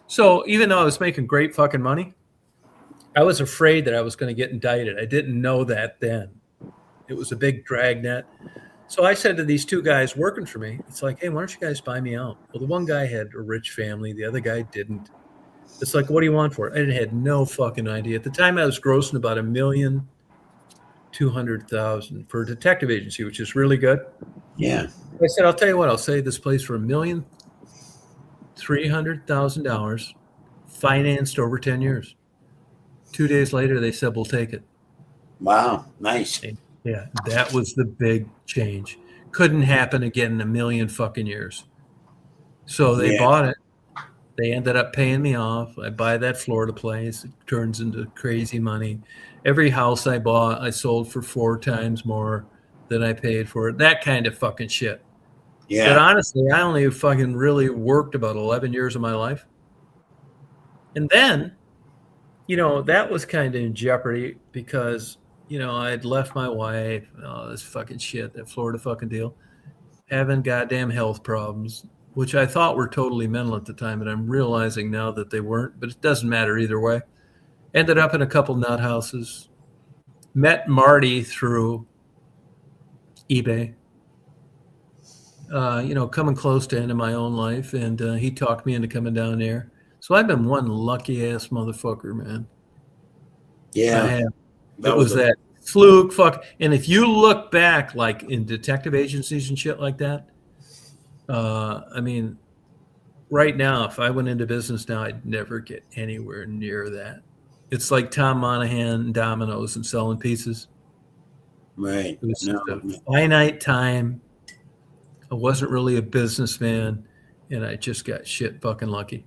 So even though I was making great fucking money, I was afraid that I was going to get indicted. I didn't know that then. It was a big dragnet. So I said to these two guys working for me, it's like, hey, why don't you guys buy me out? Well, the one guy had a rich family. The other guy didn't. It's like, what do you want for it? I had no fucking idea. At the time, I was grossing about $1,200,000 for a detective agency, which is really good. Yeah. I said, I'll tell you what, I'll sell you this place for $1,300,000 financed over 10 years. 2 days later, they said, we'll take it. Wow. Nice. Yeah, that was the big change. Couldn't happen again in a million fucking years. So they bought it. They ended up paying me off. I buy that Florida place. It turns into crazy money. Every house I bought, I sold for 4 times more than I paid for it. That kind of fucking shit. But Yeah. honestly, I only fucking really worked about 11 years of my life. And then, that was kind of in jeopardy because, I'd left my wife, this fucking shit, that Florida fucking deal, having goddamn health problems, which I thought were totally mental at the time, but I'm realizing now that they weren't, but it doesn't matter either way. Ended up in a couple nut houses, met Marty through eBay, coming close to end of my own life, and he talked me into coming down there. So I've been one lucky ass motherfucker, man. I Yeah. have. It was that fluke fuck. And if you look back, like in detective agencies and shit like that, right now, if I went into business now, I'd never get anywhere near that. It's like Tom Monahan, Domino's, and selling pizzas. Right. It was just No. a finite time. I wasn't really a businessman, and I just got shit fucking lucky.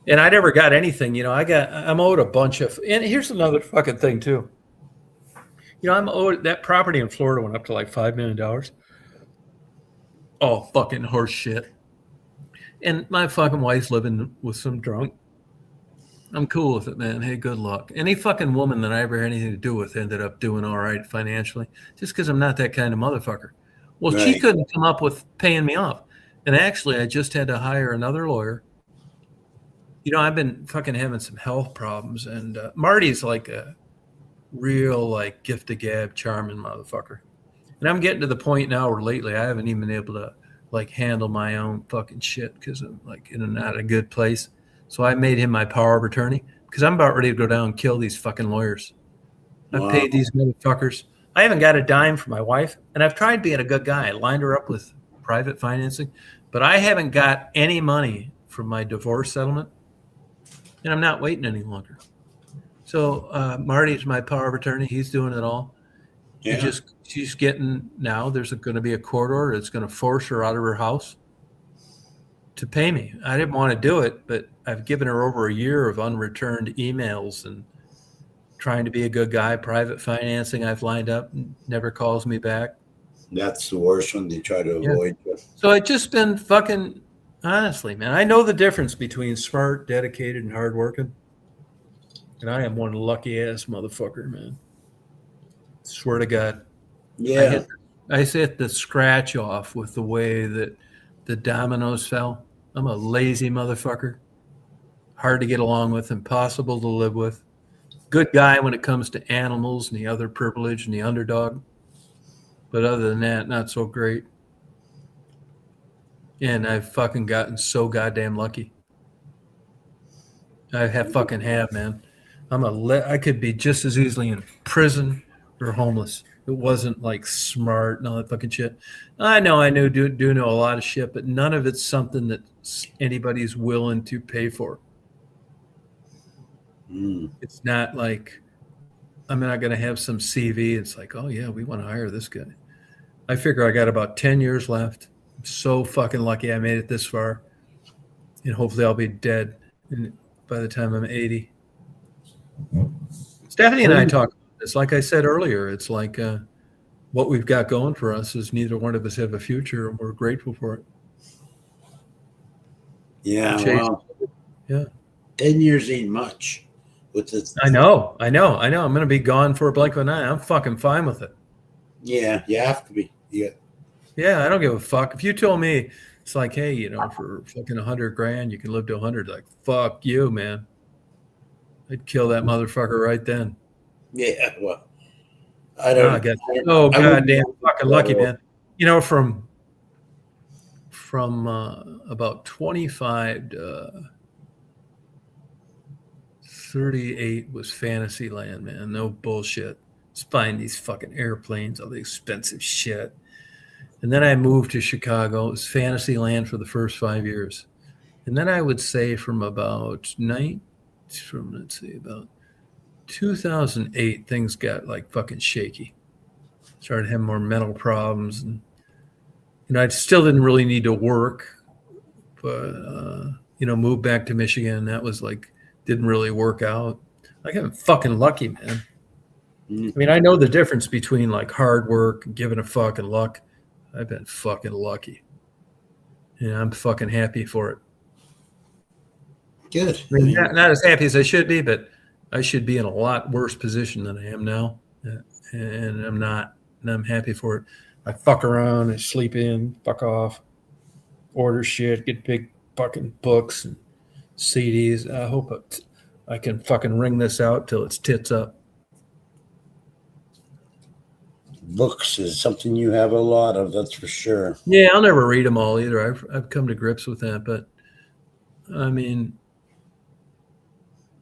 And I never got anything, I'm owed a bunch of, and here's another fucking thing too. I'm owed, that property in Florida went up to like $5 million. Oh, fucking horse shit. And my fucking wife's living with some drunk. I'm cool with it, man. Hey, good luck. Any fucking woman that I ever had anything to do with ended up doing all right financially, just because I'm not that kind of motherfucker. Well, she Right. couldn't come up with paying me off. And actually, I just had to hire another lawyer. I've been fucking having some health problems, and Marty's like a real, like, gift of gab, charming motherfucker. And I'm getting to the point now where lately I haven't even been able to, like, handle my own fucking shit because I'm, like, in and out of a good place. So I made him my power of attorney because I'm about ready to go down and kill these fucking lawyers. Wow. I've paid these motherfuckers. I haven't got a dime for my wife, and I've tried being a good guy. I lined her up with private financing, but I haven't got any money from my divorce settlement. And I'm not waiting any longer. So Marty's my power of attorney. He's doing it all. Yeah. She's getting, now there's going to be a court order that's going to force her out of her house to pay me. I didn't want to do it, but I've given her over a year of unreturned emails and trying to be a good guy. Private financing I've lined up, never calls me back. That's the worst one. They try to Yeah. avoid. So it's just been fucking, honestly, man, I know the difference between smart, dedicated, and hardworking. And I am one lucky ass motherfucker, man. Swear to God. Yeah. I hit the scratch off with the way that the dominoes fell. I'm a lazy motherfucker. Hard to get along with, impossible to live with. Good guy when it comes to animals and the other privilege and the underdog. But other than that, not so great. And I've fucking gotten so goddamn lucky. I fucking have, man. I could be just as easily in prison or homeless. It wasn't like smart and all that fucking shit. I know I do know a lot of shit, but none of it's something that anybody's willing to pay for. It's not like I'm not going to have some CV. It's like, oh yeah, we want to hire this guy. I figure I got about 10 years left. I'm so fucking lucky I made it this far. And hopefully I'll be dead by the time I'm 80. Stephanie and I talked about this. Like I said earlier, it's like what we've got going for us is neither one of us have a future, and we're grateful for it. Yeah. Chase. Well, Yeah. 10 years ain't much. With the I know. I'm going to be gone for a blink of an eye. I'm fucking fine with it. yeah, you have to be. Yeah, Yeah, I don't give a fuck. If you told me it's like, hey, you know, for fucking $100,000, you can live to 100, like, fuck you, man. I'd kill that motherfucker right then. yeah. Well, I Oh, don't. I got I don't- so I wouldn't- goddamn fucking lucky, man. You know, from about 25 to 38 was Fantasyland, man. No bullshit. Just buying these fucking airplanes, all the expensive shit. And then I moved to Chicago. It was Fantasyland for the first 5 years. And then I would say from about about 2008, things got like fucking shaky. Started having more mental problems, and you know, I still didn't really need to work, but you know, moved back to Michigan. That was like didn't really work out. Like I'm fucking lucky, man. I mean, I know the difference between like hard work and giving a fuck and luck. I've been fucking lucky, and I'm fucking happy for it. Good. I mean, not as happy as I should be, but I should be in a lot worse position than I am now, and I'm not, and I'm happy for it. I fuck around, I sleep in, fuck off, order shit, get big fucking books and CDs. I hope I can fucking ring this out till it's tits up. Books is something you have a lot of, that's for sure. Yeah, I'll never read them all either. I've come to grips with that, but I mean,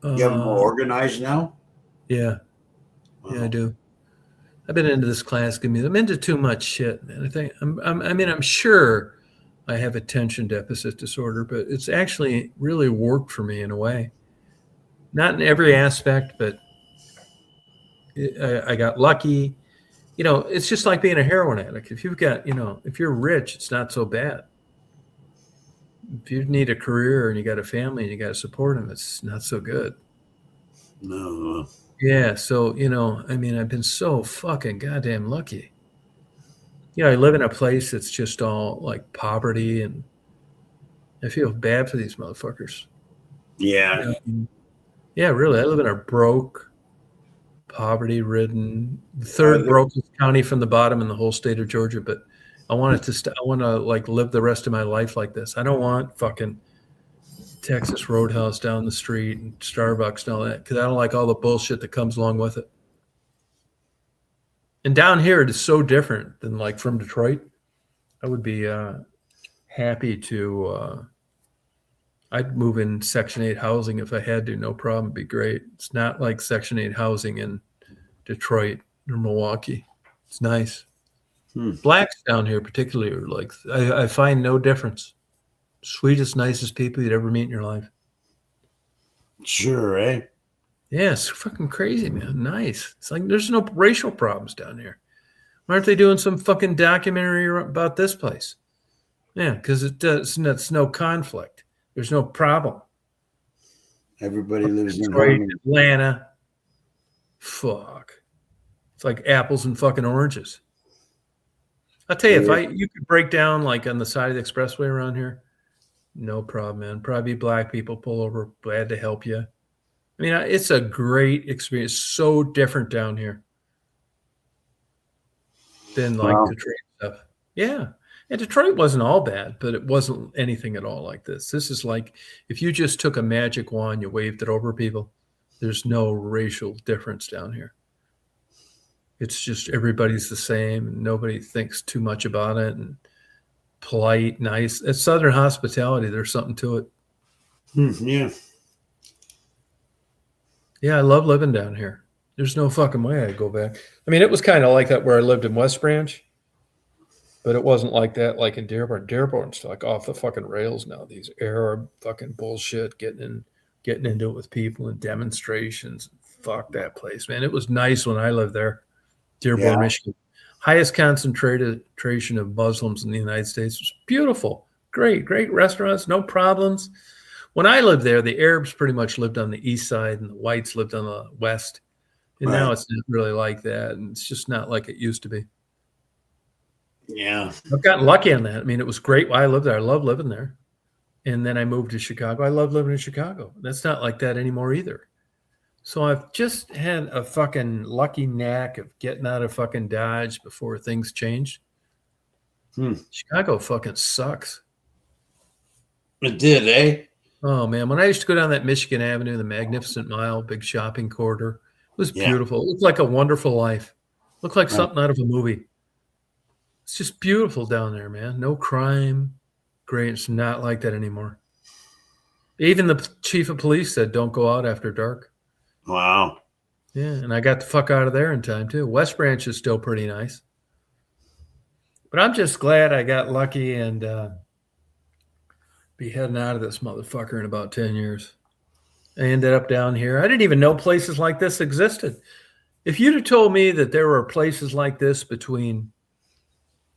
You have them all organized now? yeah. Yeah, I do. I've been into this class. I'm into too much shit, man. I think I'm sure I have attention deficit disorder, but it's actually really worked for me in a way. Not in every aspect, but I got lucky. You know, it's just like being a heroin addict. If you've got, you know, if you're rich, it's not so bad. If you need a career and you got a family and you got to support them, it's not so good. No. Yeah, so, you know, I mean, I've been so fucking goddamn lucky. You know, I live in a place that's just all like poverty, and I feel bad for these motherfuckers. Yeah. Yeah, really. I live in a broke, poverty-ridden, the third brokest county from the bottom in the whole state of Georgia, but I want it to I want to like live the rest of my life like this. I don't want fucking Texas Roadhouse down the street and Starbucks and all that, because I don't like all the bullshit that comes along with it. And down here, it is so different than like from Detroit. I would be happy to. I'd move in Section 8 housing if I had to, no problem. It'd be great. It's not like Section 8 housing in Detroit or Milwaukee. It's nice. Blacks down here, particularly, are like I find no difference. Sweetest, nicest people you'd ever meet in your life. Sure, eh? Yeah, it's fucking crazy, man. Nice. It's like there's no racial problems down here. Why aren't they doing some fucking documentary about this place? Yeah, because it's no conflict. There's no problem. Everybody lives in Detroit, harmony. Atlanta. Fuck. It's like apples and fucking oranges. I'll tell you, if you could break down like on the side of the expressway around here, no problem, man. Probably black people pull over, glad to help you. I mean, it's a great experience. So different down here than like Detroit stuff. Yeah. And Detroit wasn't all bad, but it wasn't anything at all like this. This is like if you just took a magic wand, you waved it over people, there's no racial difference down here. It's just everybody's the same and nobody thinks too much about it, and polite, nice. It's Southern hospitality. There's something to it. Yeah. Yeah, I love living down here. There's no fucking way I'd go back. I mean, it was kind of like that where I lived in West Branch, but it wasn't like that like in Dearborn. Dearborn's like off the fucking rails now. These Arab fucking bullshit, getting into it with people and demonstrations. Fuck that place, man. It was nice when I lived there. Dearborn, Michigan. Highest concentration of Muslims in the United States. It was beautiful. Great restaurants, no problems. When I lived there, the Arabs pretty much lived on the east side and the whites lived on the west. And now it's not really like that. And it's just not like it used to be. Yeah. I've gotten lucky on that. I mean, it was great while I lived there. I love living there. And then I moved to Chicago. I love living in Chicago. That's not like that anymore either. So I've just had a fucking lucky knack of getting out of fucking Dodge before things changed. Chicago fucking sucks. It did, eh? Oh man, when I used to go down that Michigan Avenue, the Magnificent Mile, big shopping corridor, it was Yeah. beautiful. It looked like a wonderful life. Looked like Right. something out of a movie. It's just beautiful down there, man. No crime. Great. It's not like that anymore. Even the chief of police said, "Don't go out after dark." Wow. Yeah, and I got the fuck out of there in time too. West Branch is still pretty nice, but I'm just glad I got lucky and be heading out of this motherfucker in about 10 years. I ended up down here. I didn't even know places like this existed. If you'd have told me that there were places like this between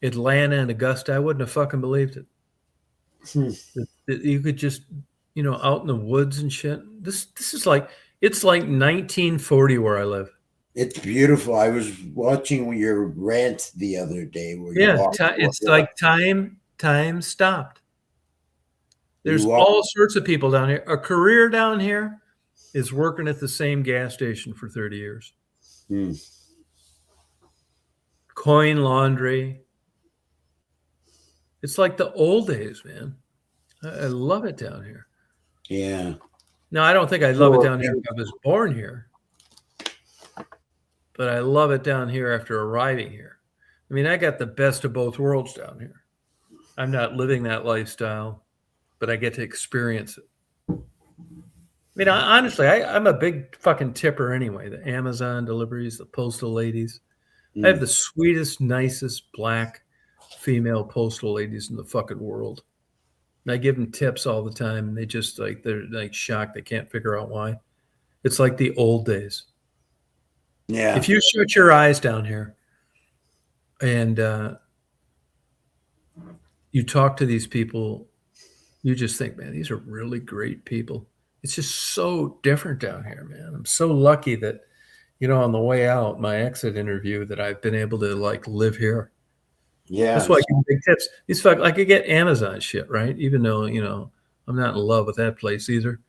Atlanta and Augusta, I wouldn't have fucking believed it. That you could just, out in the woods and shit. This is like, it's like 1940 where I live. It's beautiful. I was watching your rant the other day. Where you Yeah, walked- it's like time stopped. There's You walk- all sorts of people down here. A career down here is working at the same gas station for 30 years. Hmm. Coin laundry. It's like the old days, man. I love it down here. Yeah. Now, I don't think I'd love it Sure. down here if I was born here, but I love it down here after arriving here. I mean, I got the best of both worlds down here. I'm not living that lifestyle, but I get to experience it. I mean, honestly, I'm a big fucking tipper anyway. The Amazon deliveries, the postal ladies. I have the sweetest, nicest black female postal ladies in the fucking world. And I give them tips all the time, and they're like shocked. They can't figure out why. It's like the old days. Yeah. If you shut your eyes down here and you talk to these people, you just think, man, these are really great people. It's just so different down here, man. I'm so lucky that, on the way out, my exit interview, that I've been able to like live here. Yeah. That's why I give big tips. These fuck, I could get Amazon shit, right? Even though, I'm not in love with that place either.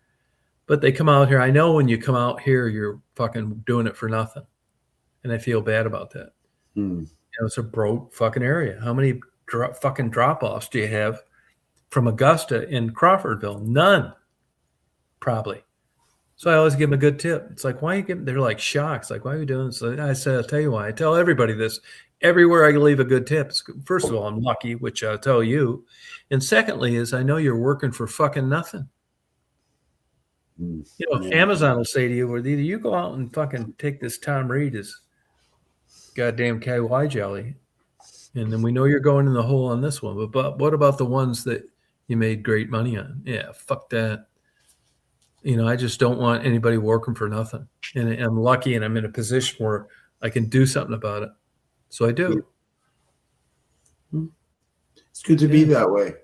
But they come out here. I know when you come out here, you're fucking doing it for nothing. And I feel bad about that. It's a broke fucking area. How many fucking drop-offs do you have from Augusta in Crawfordville? None, probably. So I always give them a good tip. It's like, why are you giving? They're like shocked. It's like, why are you doing this? I said, I'll tell you why. I tell everybody this. Everywhere I leave a good tip. First of all, I'm lucky, which I'll tell you. And secondly is I know you're working for fucking nothing. Amazon will say to you, well, either you go out and fucking take this Tom Reed as goddamn KY jelly, and then we know you're going in the hole on this one. But what about the ones that you made great money on? Yeah, fuck that. I just don't want anybody working for nothing. And I'm lucky, and I'm in a position where I can do something about it. So I do. It's good to be that way.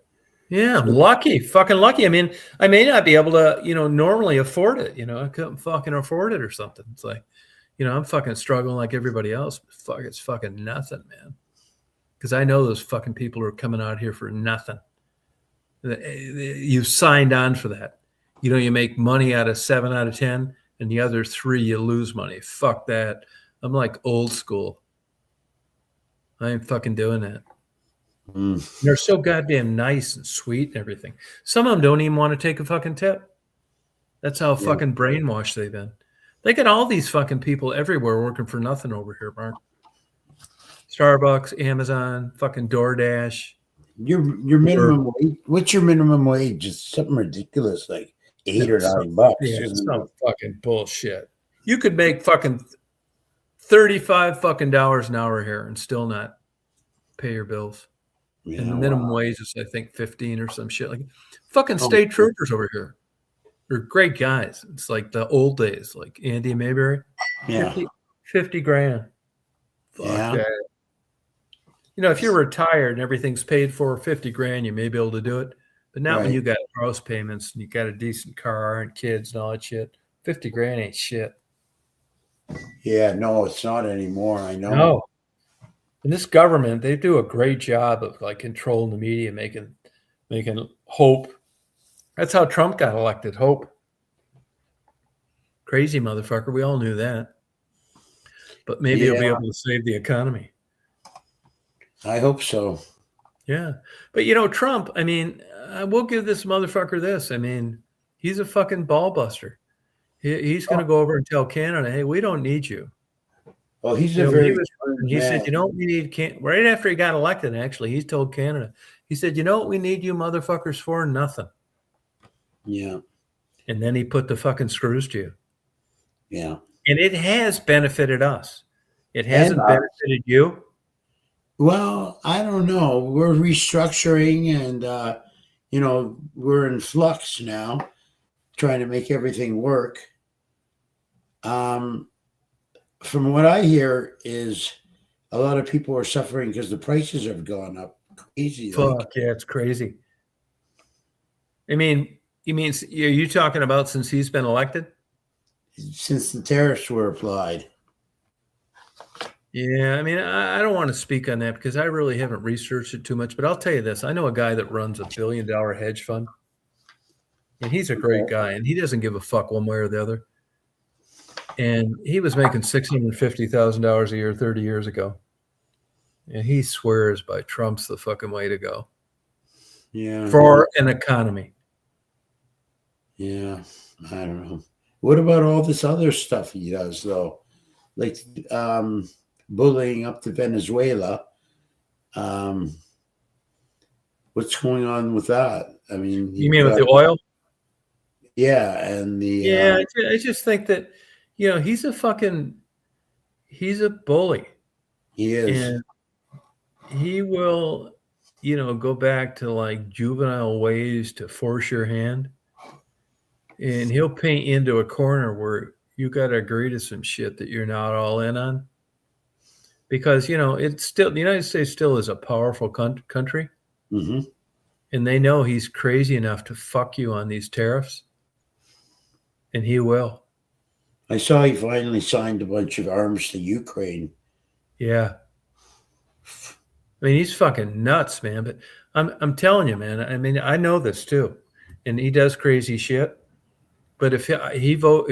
Yeah, I'm lucky, fucking lucky. I mean, I may not be able to, normally afford it. I couldn't fucking afford it or something. It's like, I'm fucking struggling like everybody else. But fuck, it's fucking nothing, man. Because I know those fucking people are coming out here for nothing. You signed on for that. You make money out of 7 out of 10, and the other 3 you lose money. Fuck that. I'm like old school. I ain't fucking doing that. They're so goddamn nice and sweet and everything. Some of them don't even want to take a fucking tip. That's how fucking brainwashed they've been. They got all these fucking people everywhere working for nothing over here, Mark. Starbucks, Amazon, fucking DoorDash. Your minimum wage. What's your minimum wage? It's something ridiculous, like $8 or $9. Yeah, it's some fucking bullshit. You could make fucking $35 fucking dollars an hour here and still not pay your bills. Yeah, And the minimum wage is, I think, 15 or some shit. Like fucking state troopers over here. They're great guys. It's like the old days, like Andy Mayberry. Yeah. 50 grand. Fuck that. If you're retired and everything's paid for 50 grand, you may be able to do it. But not when you got house payments and you got a decent car and kids and all that shit. 50 grand ain't shit. Yeah, no, it's not anymore. I know. No. And this government, they do a great job of like controlling the media, making hope That's how Trump got elected. Hope. Crazy motherfucker. We all knew that. But maybe he'll be Yeah. able to save the economy. I hope so. Yeah. But Trump, I mean, I will give this motherfucker this. I mean, he's a fucking ball buster. He's going to go over and tell Canada, hey, we don't need you. Oh, he's You a know, very he said, man. we need right after he got elected, actually, he told Canada, he said, you know what we need you motherfuckers for? Nothing. Yeah, And then he put the fucking screws to you. yeah. And it has benefited us. It hasn't benefited you. Well, I don't know. We're restructuring, and we're in flux now, trying to make everything work. From what I hear, is a lot of people are suffering because the prices have gone up crazy. Fuck yeah, it's crazy. I mean, are you talking about since he's been elected? Since the tariffs were applied. Yeah, I mean, I don't want to speak on that because I really haven't researched it too much. But I'll tell you this: I know a guy that runs $1 billion hedge fund, and he's a great guy, and he doesn't give a fuck one way or the other. And he was making $650,000 a year 30 years ago, and he swears by Trump's the fucking way to go. Yeah. For an economy. Yeah, I don't know. What about all this other stuff he does, though? Like bullying up to Venezuela. What's going on with that? I mean, You mean with the oil? Yeah, and the Yeah, I just think that he's a bully. he is. And he will, go back to like juvenile ways to force your hand. And he'll paint you into a corner where you got to agree to some shit that you're not all in on. Because, it's still, the United States still is a powerful country. Mm-hmm. And they know he's crazy enough to fuck you on these tariffs. And he will. I saw he finally signed a bunch of arms to Ukraine. Yeah. I mean, he's fucking nuts, man. But I'm telling you, man. I mean, I know this too, and he does crazy shit. But if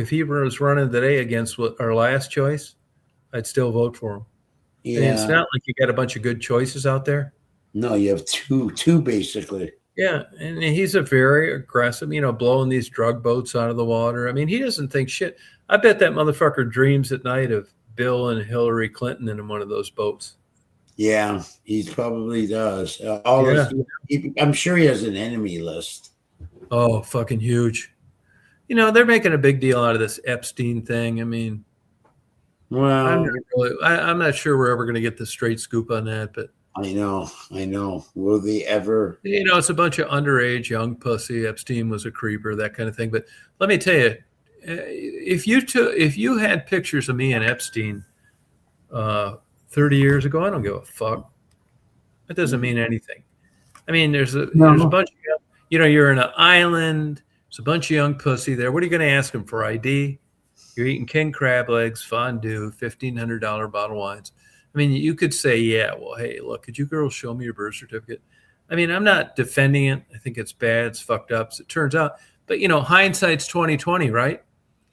he was running today against our last choice, I'd still vote for him. Yeah. And it's not like you got a bunch of good choices out there. No, you have two basically. Yeah, and he's a very aggressive, blowing these drug boats out of the water. I mean, he doesn't think shit. I bet that motherfucker dreams at night of Bill and Hillary Clinton in one of those boats. Yeah, he probably does. I'm sure he has an enemy list. Oh, fucking huge. They're making a big deal out of this Epstein thing. I mean, well, I'm not sure we're ever going to get the straight scoop on that, but I know. Will they ever? It's a bunch of underage young pussy. Epstein was a creeper, that kind of thing. But let me tell you, if you had pictures of me and Epstein 30 years ago, I don't give a fuck. That doesn't mean anything. I mean, there's a bunch of, you're in an island. There's a bunch of young pussy there. What are you going to ask them for ID? You're eating king crab legs, fondue, $1,500 bottle of wines. I mean, you could say, yeah, well, hey, look, could you girls show me your birth certificate? I mean, I'm not defending it. I think it's bad. It's fucked up, as it turns out. But, hindsight's 20/20, right?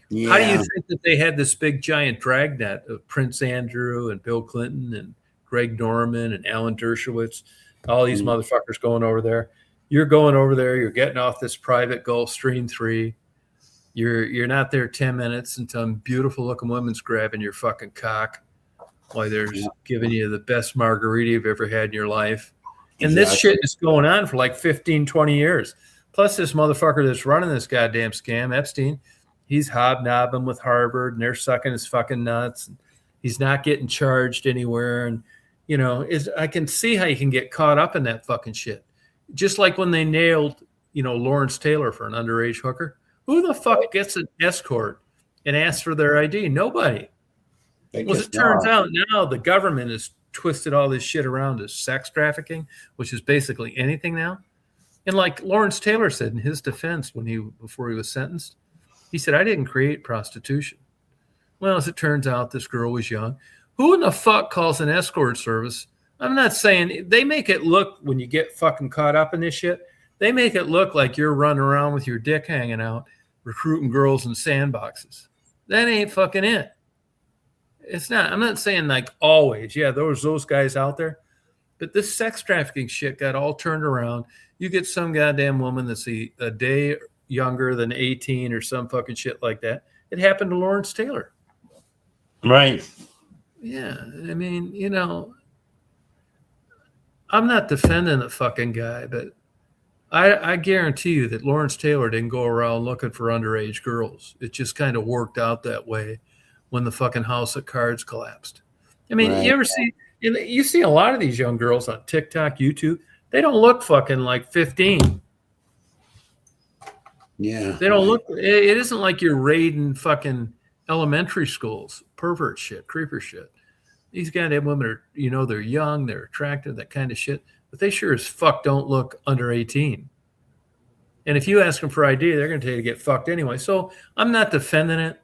Yeah. How do you think that they had this big, giant dragnet of Prince Andrew and Bill Clinton and Greg Norman and Alan Dershowitz, all these motherfuckers going over there? You're going over there. You're getting off this private Gulfstream 3. You're not there 10 minutes until some beautiful looking woman's grabbing your fucking cock while they're giving you the best margarita you've ever had in your life. And this shit is going on for like 15, 20 years. Plus this motherfucker that's running this goddamn scam, Epstein, he's hobnobbing with Harvard and they're sucking his fucking nuts. And he's not getting charged anywhere. And, I can see how you can get caught up in that fucking shit. Just like when they nailed, Lawrence Taylor for an underage hooker. Who the fuck gets an escort and asks for their ID? Nobody. Well, it turns out now the government has twisted all this shit around as sex trafficking, which is basically anything now. And like Lawrence Taylor said in his defense before he was sentenced, he said, I didn't create prostitution. Well, as it turns out, this girl was young. Who in the fuck calls an escort service? I'm not saying they make it look when you get fucking caught up in this shit. They make it look like you're running around with your dick hanging out, recruiting girls in sandboxes. That ain't fucking it. It's not. I'm not saying like always. Yeah, there's those guys out there. But this sex trafficking shit got all turned around. You get some goddamn woman that's a day younger than 18 or some fucking shit like that. It happened to Lawrence Taylor. Right. Yeah. I mean, I'm not defending the fucking guy, but I guarantee you that Lawrence Taylor didn't go around looking for underage girls. It just kind of worked out that way when the fucking house of cards collapsed. I mean, Right. you see a lot of these young girls on TikTok, YouTube. They don't look fucking like 15. Yeah. They don't look. It isn't like you're raiding fucking elementary schools, pervert shit, creeper shit. These goddamn women are, they're young, they're attractive, that kind of shit. But they sure as fuck don't look under 18. And if you ask them for ID, they're going to tell you to get fucked anyway. So I'm not defending it.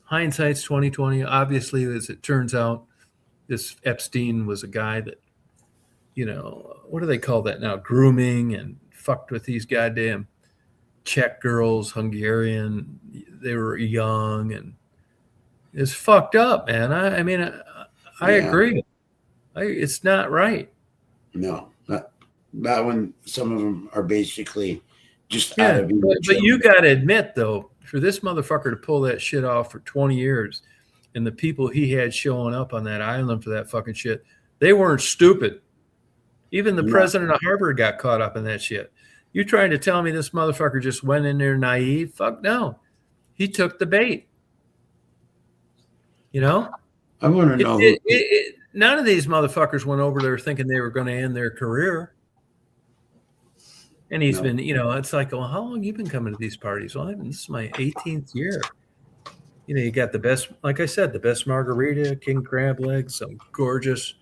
Hindsight's 2020. Obviously, as it turns out, this Epstein was a guy that, what do they call that now? Grooming and fucked with these goddamn Czech girls, Hungarian. They were young and it's fucked up, man. I mean, I Yeah. agree. It's not right. No, not when some of them are basically just out Yeah, of but you got to admit, though, for this motherfucker to pull that shit off for 20 years and the people he had showing up on that island for that fucking shit, they weren't stupid. Even the No. president of Harvard got caught up in that shit. You trying to tell me this motherfucker just went in there naive? Fuck no. He took the bait. I want to know. None of these motherfuckers went over there thinking they were going to end their career. And he's No. been, it's like, well, how long have you been coming to these parties? Well, this is my 18th year. You got the best, like I said, the best margarita, king crab legs, some gorgeous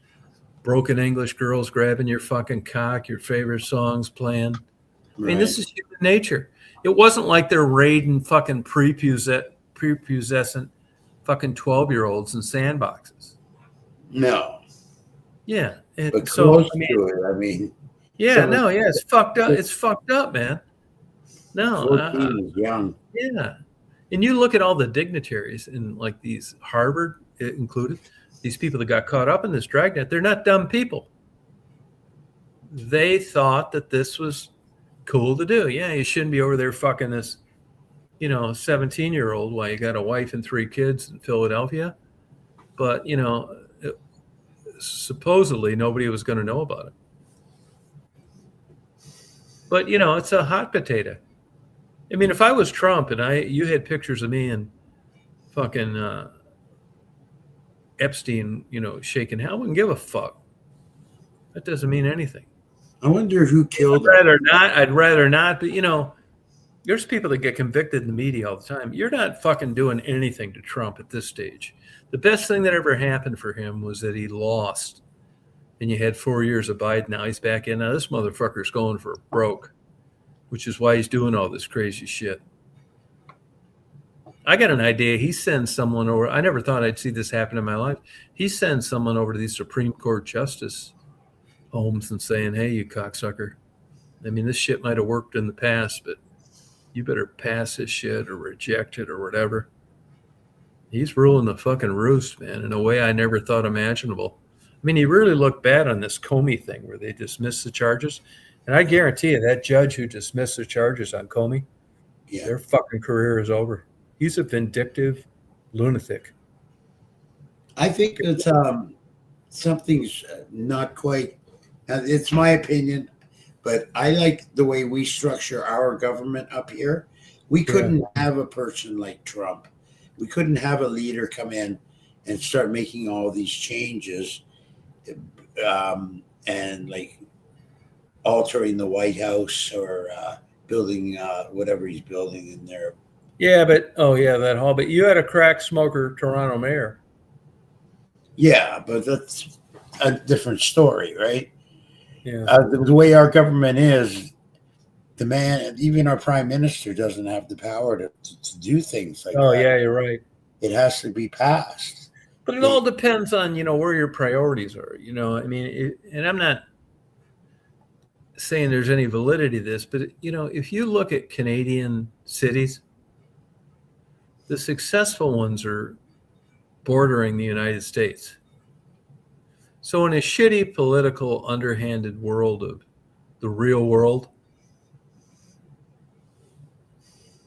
broken English girls grabbing your fucking cock, your favorite songs playing. I mean, this is human nature. It wasn't like they're raiding fucking prepubescent fucking 12-year-olds in sandboxes. No, Yeah. but So, close I mean, to it. I mean, yeah, some- no, yeah, it's fucked up. It's fucked up, man. No, 14 is young. yeah. And you look at all the dignitaries in like these Harvard included, these people that got caught up in this dragnet, they're not dumb people. They thought that this was cool to do. Yeah, you shouldn't be over there fucking this, 17-year-old while you got a wife and 3 kids in Philadelphia. But, supposedly nobody was going to know about it. But, it's a hot potato. I mean, if I was Trump and you had pictures of me and fucking Epstein, shaking hell, I wouldn't give a fuck. That doesn't mean anything. I wonder who killed him. I'd rather not, but there's people that get convicted in the media all the time. You're not fucking doing anything to Trump at this stage. The best thing that ever happened for him was that he lost. And you had 4 years of Biden. Now he's back in. Now this motherfucker's going for broke, which is why he's doing all this crazy shit. I got an idea. He sends someone over. I never thought I'd see this happen in my life. He sends someone over to these Supreme Court justice homes and saying, hey, you cocksucker. I mean, this shit might have worked in the past, but you better pass this shit or reject it or whatever. He's ruling the fucking roost, man, in a way I never thought imaginable. I mean, he really looked bad on this Comey thing where they dismissed the charges. And I guarantee you that judge who dismissed the charges on Comey, their fucking career is over. He's a vindictive lunatic. I think that something's not quite. It's my opinion, but I like the way we structure our government up here. We couldn't have a person like Trump. We couldn't have a leader come in and start making all these changes, and like altering the White House or building whatever he's building in there. Yeah, but that hall. But you had a crack smoker Toronto mayor. Yeah, but that's a different story, right? Yeah. The way our government is, the man, even our prime minister, doesn't have the power to do things like that. Oh, yeah, you're right. It has to be passed. But it all depends on, where your priorities are. I mean, and I'm not. saying there's any validity to this, but if you look at Canadian cities, the successful ones are bordering the United States. So in a shitty political underhanded world of the real world,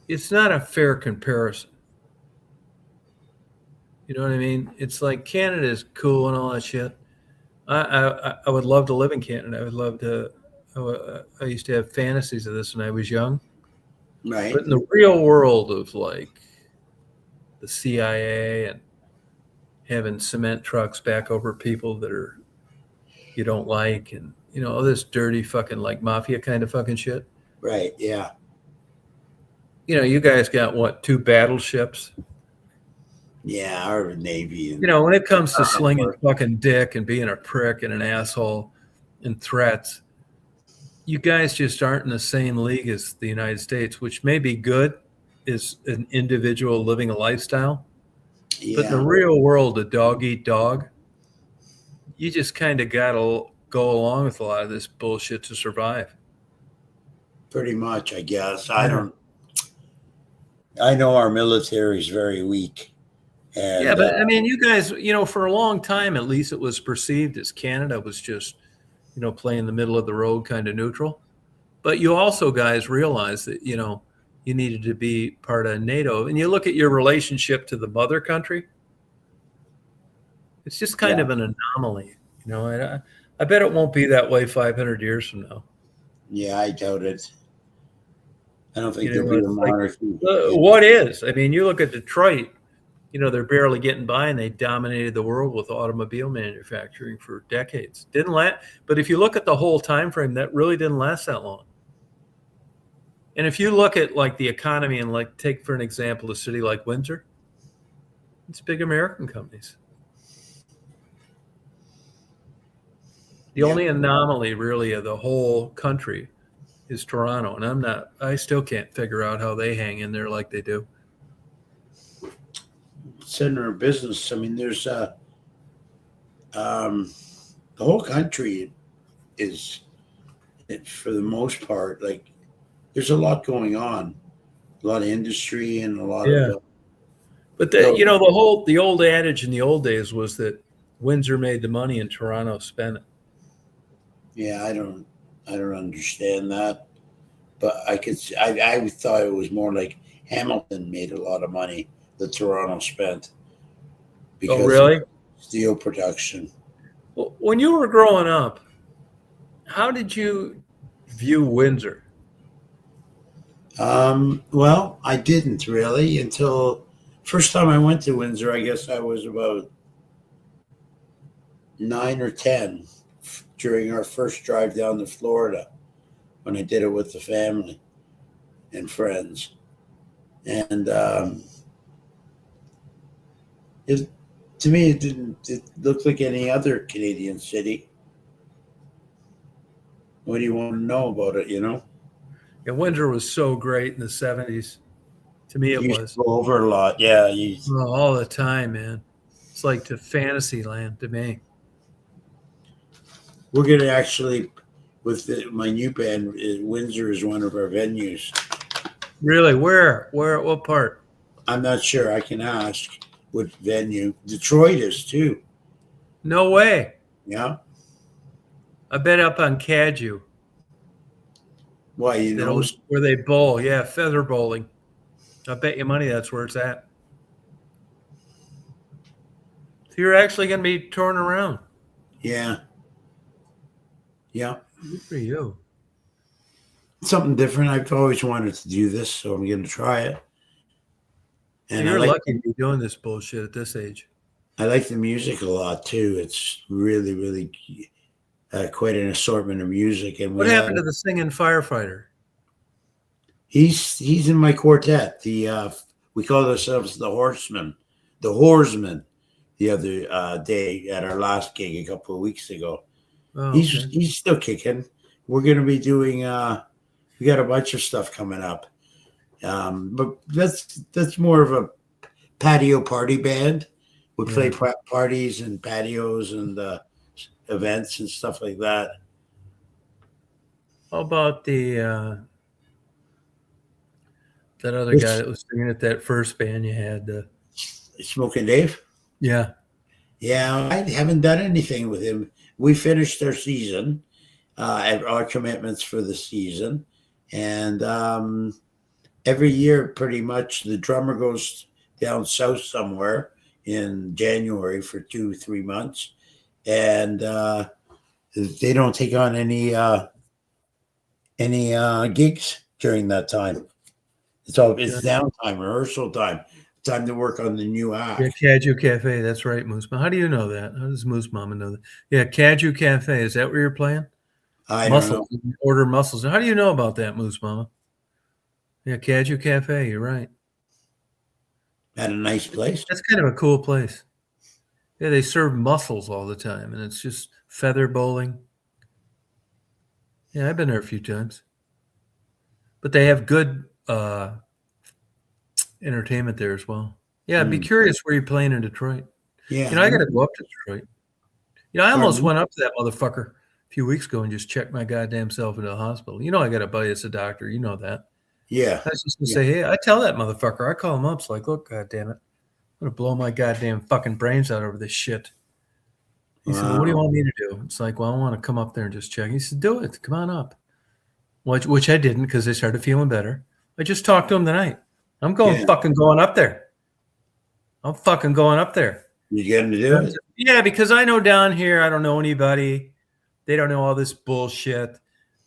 it's not a fair comparison. You know what I mean? It's like Canada is cool and all that shit. I would love to live in Canada. I would love to. I used to have fantasies of this when I was young. Right. But in the real world of like the CIA and having cement trucks back over people that are you don't like, and all this dirty fucking like mafia kind of fucking shit. Right. Yeah. You guys got what, 2 battleships? Yeah. Our Navy. And, When it comes to slinging fucking dick and being a prick and an asshole and threats, you guys just aren't in the same league as the United States, which may be good as an individual living a lifestyle. yeah. But in the real world, a dog eat dog, you just kind of got to go along with a lot of this bullshit to survive. Pretty much, I guess. I know our military is very weak. And, Yeah, but I mean, you guys, for a long time, at least it was perceived as Canada was just, playing the middle of the road kind of neutral. But you also guys realized that, you needed to be part of NATO. And you look at your relationship to the mother country, it's just kind of an anomaly. I bet it won't be that way 500 years from now. yeah, I doubt it. I don't think You know, there'll be a it's like, monarchy. What is? I mean, you look at Detroit, they're barely getting by, and they dominated the world with automobile manufacturing for decades. Didn't last, but if you look at the whole time frame, that really didn't last that long. And if you look at like the economy and like take for an example a city like Windsor, it's big American companies. The only anomaly really of the whole country is Toronto, and I still can't figure out how they hang in there like they do. Center of business. I mean, there's the whole country is, for the most part, like there's a lot going on, a lot of industry and a lot of. But the old adage in the old days was that Windsor made the money and Toronto spent it. Yeah, I don't understand that, but I thought it was more like Hamilton made a lot of money that Toronto spent. Oh, really? Of steel production. Well, when you were growing up, how did you view Windsor? Well, I didn't really until first time I went to Windsor. I guess I was about 9 or 10 during our first drive down to Florida when I did it with the family and friends. And to me, it looked like any other Canadian city. What do you want to know about it, Yeah, Windsor was so great in the 70s. To me, it You was. go over a lot. Yeah. All the time, man. It's like to fantasy land to me. We're going to actually, with my new band, Windsor is one of our venues. Really? Where? What part? I'm not sure. I can ask what venue. Detroit is too. No way. Yeah. I bet up on Cadieux. Why, Where they bowl. Yeah, feather bowling. I bet you money that's where it's at. So you're actually going to be touring around. Yeah. Yeah. Good for you. Something different. I've always wanted to do this, so I'm going to try it. And You're lucky to be doing this bullshit at this age. I like the music a lot too. It's really, really quite an assortment of music. And What happened to the singing firefighter? He's in my quartet. We call ourselves the Horsemen, the Horsemen. The other day at our last gig a couple of weeks ago, he's still kicking. We're going to be doing. We got a bunch of stuff coming up, but that's more of a patio party band. We play parties and patios and events and stuff like that. How about that other guy that was singing at that first band you had? Smoking Dave. Yeah. Yeah, I haven't done anything with him. We finished our season, at our commitments for the season, and every year, pretty much, the drummer goes down south somewhere in January for 2-3 months, and they don't take on any gigs during that time. It's downtime, rehearsal time to work on the new act. Yeah, Caju Cafe. That's right, Moose Mama. How do you know that? How does Moose Mama know that? Yeah, Caju Cafe. Is that where you're playing? I don't know. Mussels. You order mussels. How do you know about that, Moose Mama? Yeah, Caju Cafe. You're right. At a nice place. That's kind of a cool place. Yeah, they serve mussels all the time, and it's just feather bowling. Yeah, I've been there a few times. But they have good entertainment there as well. Yeah, I'd be curious where you're playing in Detroit. Yeah. I got to go up to Detroit. I almost Pardon? went up to that motherfucker a few weeks ago and just checked my goddamn self into the hospital. I got a buddy that's a doctor. You know that. Yeah. I was just going to say, hey, I tell that motherfucker. I call him up. It's like, look, goddamn it. I'm going to blow my goddamn fucking brains out over this shit. He said, well, what do you want me to do? It's like, well, I want to come up there and just check. He said, do it. Come on up. Which I didn't because I started feeling better. I just talked to him tonight. I'm fucking going up there. I'm fucking going up there. You get him to do it? Yeah, because I know down here, I don't know anybody. They don't know all this bullshit.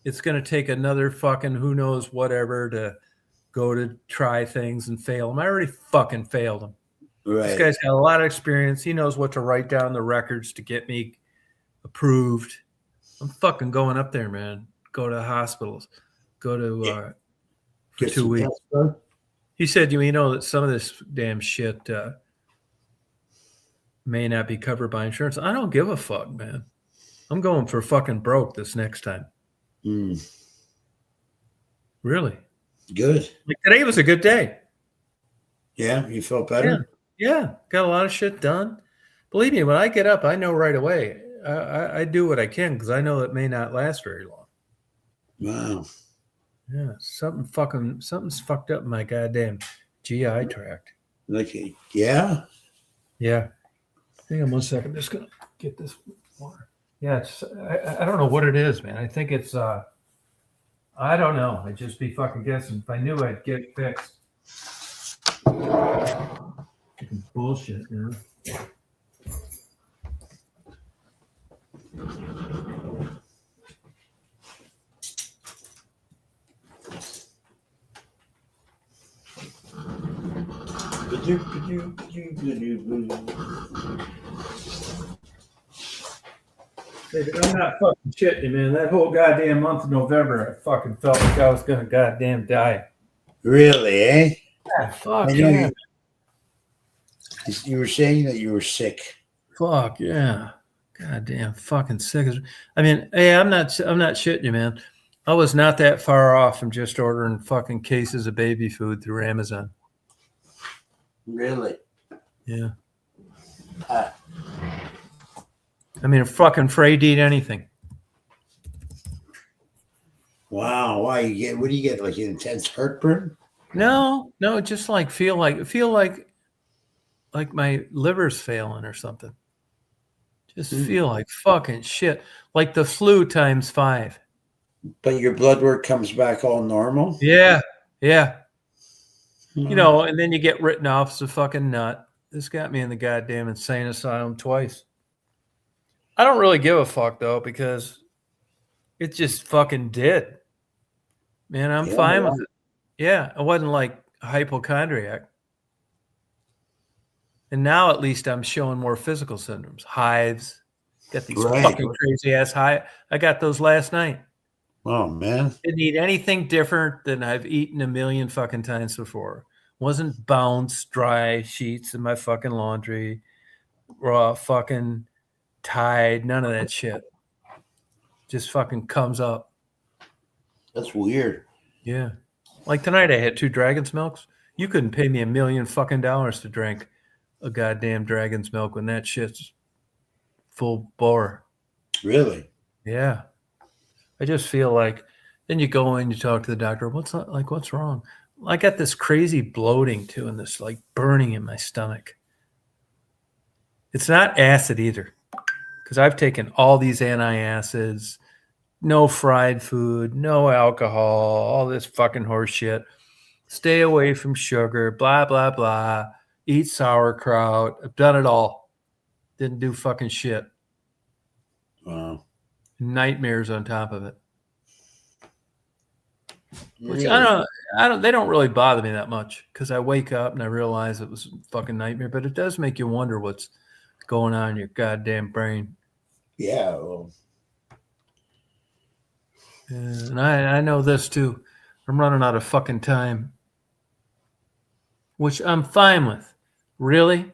It's going to take another fucking who knows whatever to go to try things and fail them. I already fucking failed them. Right. This guy's got a lot of experience. He knows what to write down the records to get me approved. I'm fucking going up there, man. Go to hospitals. Go to for Get 2 some weeks. tests done? He said, that some of this damn shit may not be covered by insurance. I don't give a fuck, man. I'm going for fucking broke this next time. Really? Good. Like today was a good day. Yeah, you felt better? Yeah. Got a lot of shit done. Believe me, when I get up, I know right away. I do what I can because I know it may not last very long. Wow. Yeah, something's fucked up in my goddamn GI tract. Like, yeah? Yeah. Hang on 1 second. I'm just gonna get this water. Yeah, I don't know what it is, man. I think it's I don't know. I'd just be fucking guessing. If I knew, I'd get it fixed. Fucking bullshit, man. I'm not fucking shitting you, man. That whole goddamn month of November, I fucking felt like I was gonna goddamn die. Really, eh? Yeah, fuck I know yeah. you were saying that you were sick. Fuck yeah. Goddamn fucking sick. I mean, hey, I'm not shitting you, man. I was not that far off from just ordering fucking cases of baby food through Amazon. Really? Yeah. Ah. I mean, I'm fucking afraid to eat anything. Wow. Why you get? What do you get? Like intense heartburn? No, just like feel like my liver's failing or something. Just feel like fucking shit, like the flu times 5. But your blood work comes back all normal? Yeah. Hmm. And then you get written off as a fucking nut. This got me in the goddamn insane asylum twice. I don't really give a fuck though, because it just fucking did. Man, I'm fine with it. Yeah, I wasn't like a hypochondriac. And now at least I'm showing more physical symptoms. Hives. Got these fucking crazy ass hives. I got those last night. Oh man. Didn't eat anything different than I've eaten a million fucking times before. Wasn't bounced dry sheets in my fucking laundry. Raw fucking Tide, none of that shit. Just fucking comes up. That's weird. Yeah. Like tonight I had 2 Dragon's Milks. You couldn't pay me $1 million fucking dollars to drink a goddamn Dragon's Milk when that shit's full bore. Really? Yeah. I just feel like, Then you go in, you talk to the doctor. What's wrong? I got this crazy bloating too, and this like burning in my stomach. It's not acid either, because I've taken all these antacids, no fried food, no alcohol, all this fucking horse shit. Stay away from sugar, blah, blah, blah. Eat sauerkraut. I've done it all. Didn't do fucking shit. Wow. Nightmares on top of it. Which Really? I don't, they don't really bother me that much because I wake up and I realize it was a fucking nightmare, but it does make you wonder what's going on in your goddamn brain. Yeah. Well, And I know this too. I'm running out of fucking time, which I'm fine with, really.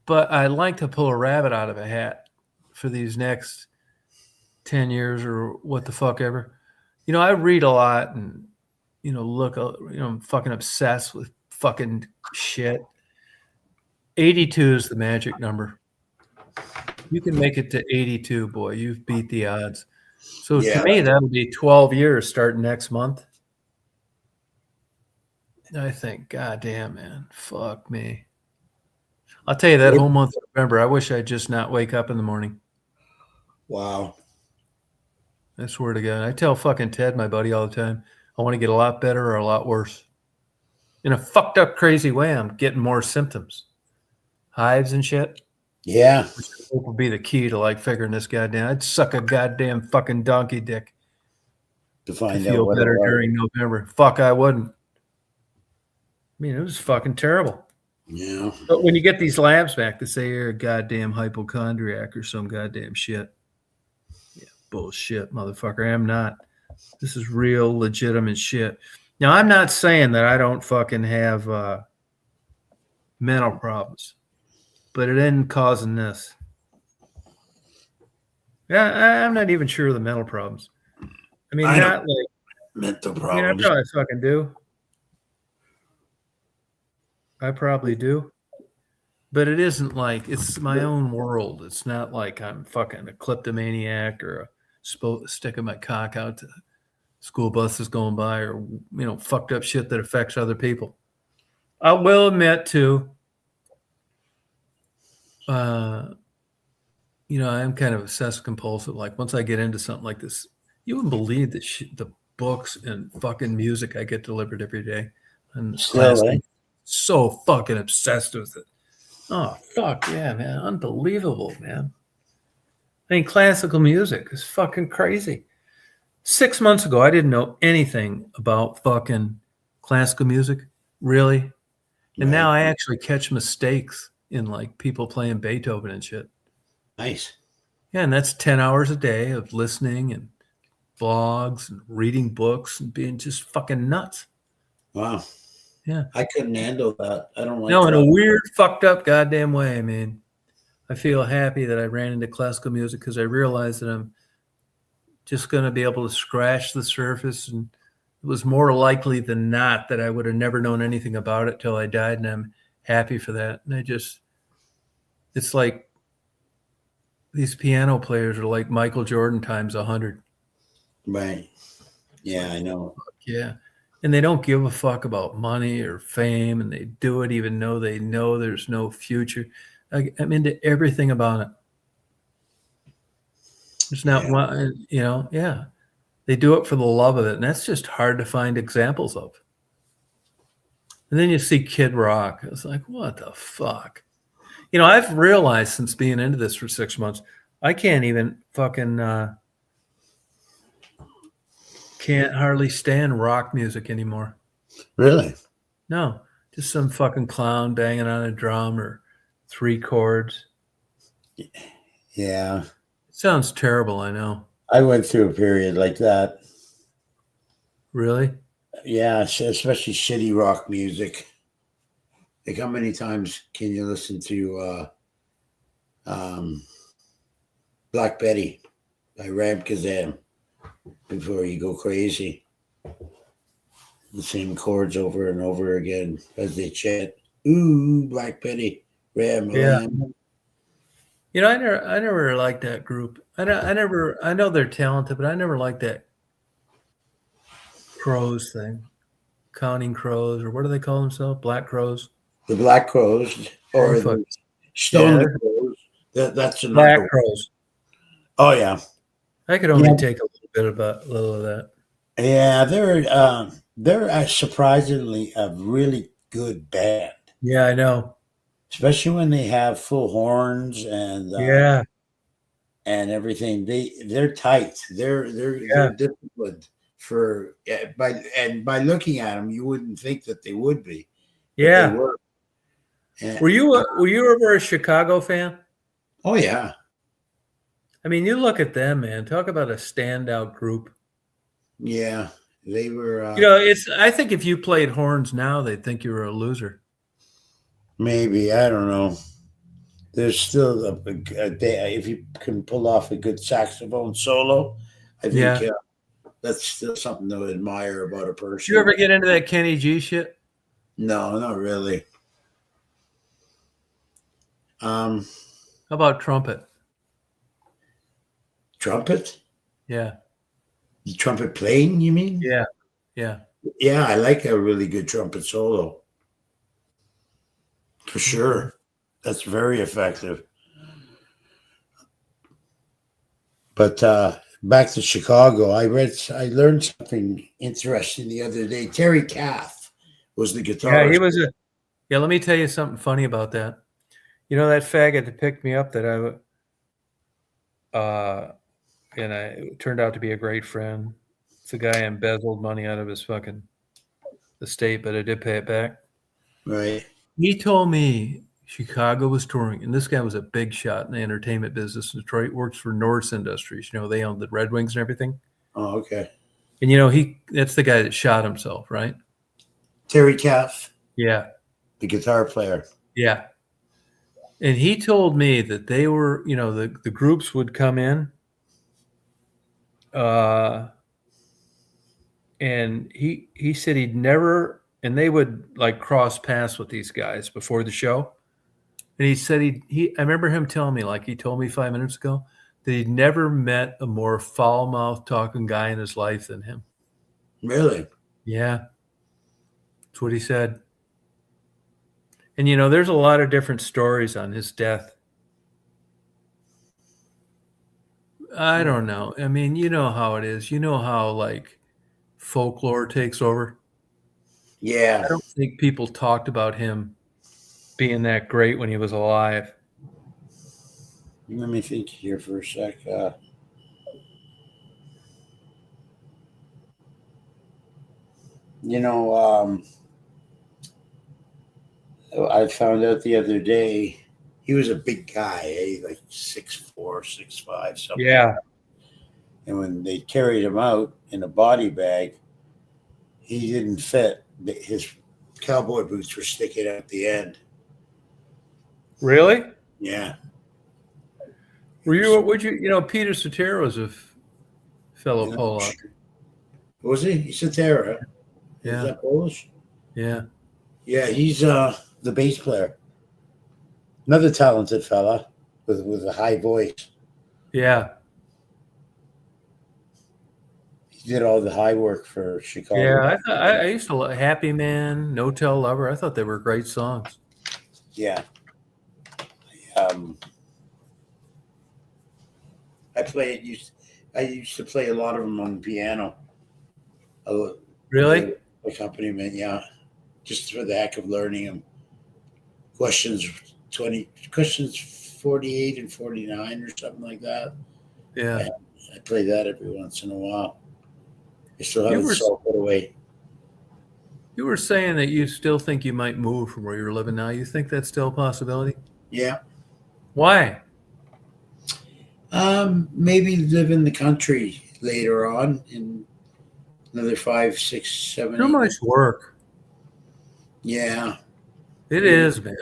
But I like to pull a rabbit out of a hat for these next 10 years or what the fuck ever. You know, I read a lot and, look, I'm fucking obsessed with fucking shit. 82 is the magic number. You can make it to 82, boy. You've beat the odds. So Yeah. to me, that'll be 12 years starting next month. I think, God damn, man, fuck me. I'll tell you that whole month of November, I wish I'd just not wake up in the morning. wow. I swear to God. I tell fucking Ted, my buddy, all the time, I want to get a lot better or a lot worse. In a fucked up, crazy way, I'm getting more symptoms. Hives and shit. Yeah. Which I hope will be the key to like figuring this goddamn. I'd suck a goddamn fucking donkey dick To to find out feel what better it was. during November. Fuck, I wouldn't. I mean, it was fucking terrible. Yeah. But when you get these labs back to say you're a goddamn hypochondriac or some goddamn shit, yeah, bullshit, motherfucker. I'm not. This is real, legitimate shit. Now, I'm not saying that I don't fucking have mental problems, but it isn't causing this. Yeah, I'm not even sure of the mental problems. I mean, I not like. Mental I mean, I problems. probably fucking do. I probably do. But it isn't like it's my own world. It's not like I'm fucking a kleptomaniac or sticking my cock out to school buses going by or, fucked up shit that affects other people. I will admit too, I am kind of obsessive compulsive. Like once I get into something like this, you wouldn't believe the books and fucking music I get delivered every day. And Still, eh? so fucking obsessed with it. Oh, fuck yeah, man. Unbelievable, man. I mean, classical music is fucking crazy. 6 months ago, I didn't know anything about fucking classical music, really. And now I actually catch mistakes in like people playing Beethoven and shit. Nice. Yeah, and that's 10 hours a day of listening and blogs and reading books and being just fucking nuts. Wow. Yeah. I couldn't handle that. I don't like No, in a that. weird, fucked up goddamn way. I mean, I feel happy that I ran into classical music because I realized that I'm just going to be able to scratch the surface. And it was more likely than not that I would have never known anything about it till I died. And I'm happy for that. And it's like these piano players are like Michael Jordan times 100. Right. Yeah, I know. Yeah. And they don't give a fuck about money or fame, and they do it even though they know there's no future. I'm into everything about it. There's not one, yeah. They do it for the love of it, and that's just hard to find examples of. And then you see Kid Rock. It's like, what the fuck? I've realized since being into this for 6 months, I can't even fucking can't hardly stand rock music anymore. Really? No, just some fucking clown banging on a drum or 3 chords. Yeah. It sounds terrible, I know. I went through a period like that. Really? Yeah, especially shitty rock music. Like, how many times can you listen to Black Betty by Ram Kazam before you go crazy? The same chords over and over again as they chant, "Ooh, Black Betty, Ram." Yeah. Ram." I never liked that group. I know they're talented, but I never liked that crows thing, counting crows, or what do they call themselves? Black crows. The black crows or Fuck. the stone Yeah. crows. That's another Black one. crows. Oh yeah. I could only Yeah. take a little bit about a little of that. Yeah, they're surprisingly a really good band, Yeah, I know. especially when they have full horns Yeah, and everything. They're tight. They're disciplined for by looking at them, you wouldn't think that they would be. But they yeah. were. And- Were you ever a Chicago fan? oh yeah, I mean, you look at them, man. Talk about a standout group. yeah. They were. You know, I think if you played horns now, they'd think you were a loser. Maybe I don't know. There's still a day if you can pull off a good saxophone solo. I think Yeah. that's still something to admire about a person. Did you ever get into that Kenny G shit? No, not really. How about trumpet? Trumpet? Yeah, The trumpet playing? You mean? yeah, yeah. Yeah, I like a really good trumpet solo. For sure. That's very effective. But back to Chicago, I learned something interesting the other day. Terry Kath was the guitarist. Yeah, he was a. Yeah, let me tell you something funny about that. You know that faggot that picked me up that and it turned out to be a great friend. It's a guy who embezzled money out of his fucking estate, but I did pay it back. Right. He told me Chicago was touring, and this guy was a big shot in the entertainment business in Detroit. Works for Norris Industries. You know, they own the Red Wings and everything. Oh, okay. And you know, that's the guy that shot himself, right? Terry Kath, Yeah, the guitar player. yeah. And he told me that they were, you know, the groups would come in, and he said he'd never, and they would like cross paths with these guys before the show. And he said I remember him telling me, like he told me 5 minutes ago, that he'd never met a more foul-mouthed talking guy in his life than him. Really? Yeah. That's what he said. And, you know, there's a lot of different stories on his death. I don't know. I mean, you know how it is. You know how, like, folklore takes over. Yeah. I don't think people talked about him being that great when he was alive. Let me think here for a sec. You know, I found out the other day he was a big guy, like 6'4", 6'5", something. Yeah. And when they carried him out in a body bag, he didn't fit. His cowboy boots were sticking out the end. Really? Yeah. You know, Peter Cetera was a fellow Yeah. Polak. Was he? He's Cetera. Is Yeah. that Polish? Yeah. Yeah, he's the bass player. Another talented fella with a high voice. Yeah. He did all the high work for Chicago. Yeah. I used to like Happy Man, No Tell Lover. I thought they were great songs. Yeah. I used to play a lot of them on the piano. Really? Accompaniment, yeah. Just for the heck of learning them. Questions 48 and 49 or something like that. Yeah. I play that every once in a while. I still You have were- it all put away. You were saying that you still think you might move from where you're living now. You think that's still a possibility? Yeah. Why? Maybe live in the country later on in another 5, 6, 7. Too 8 much work. Yeah. It is, man.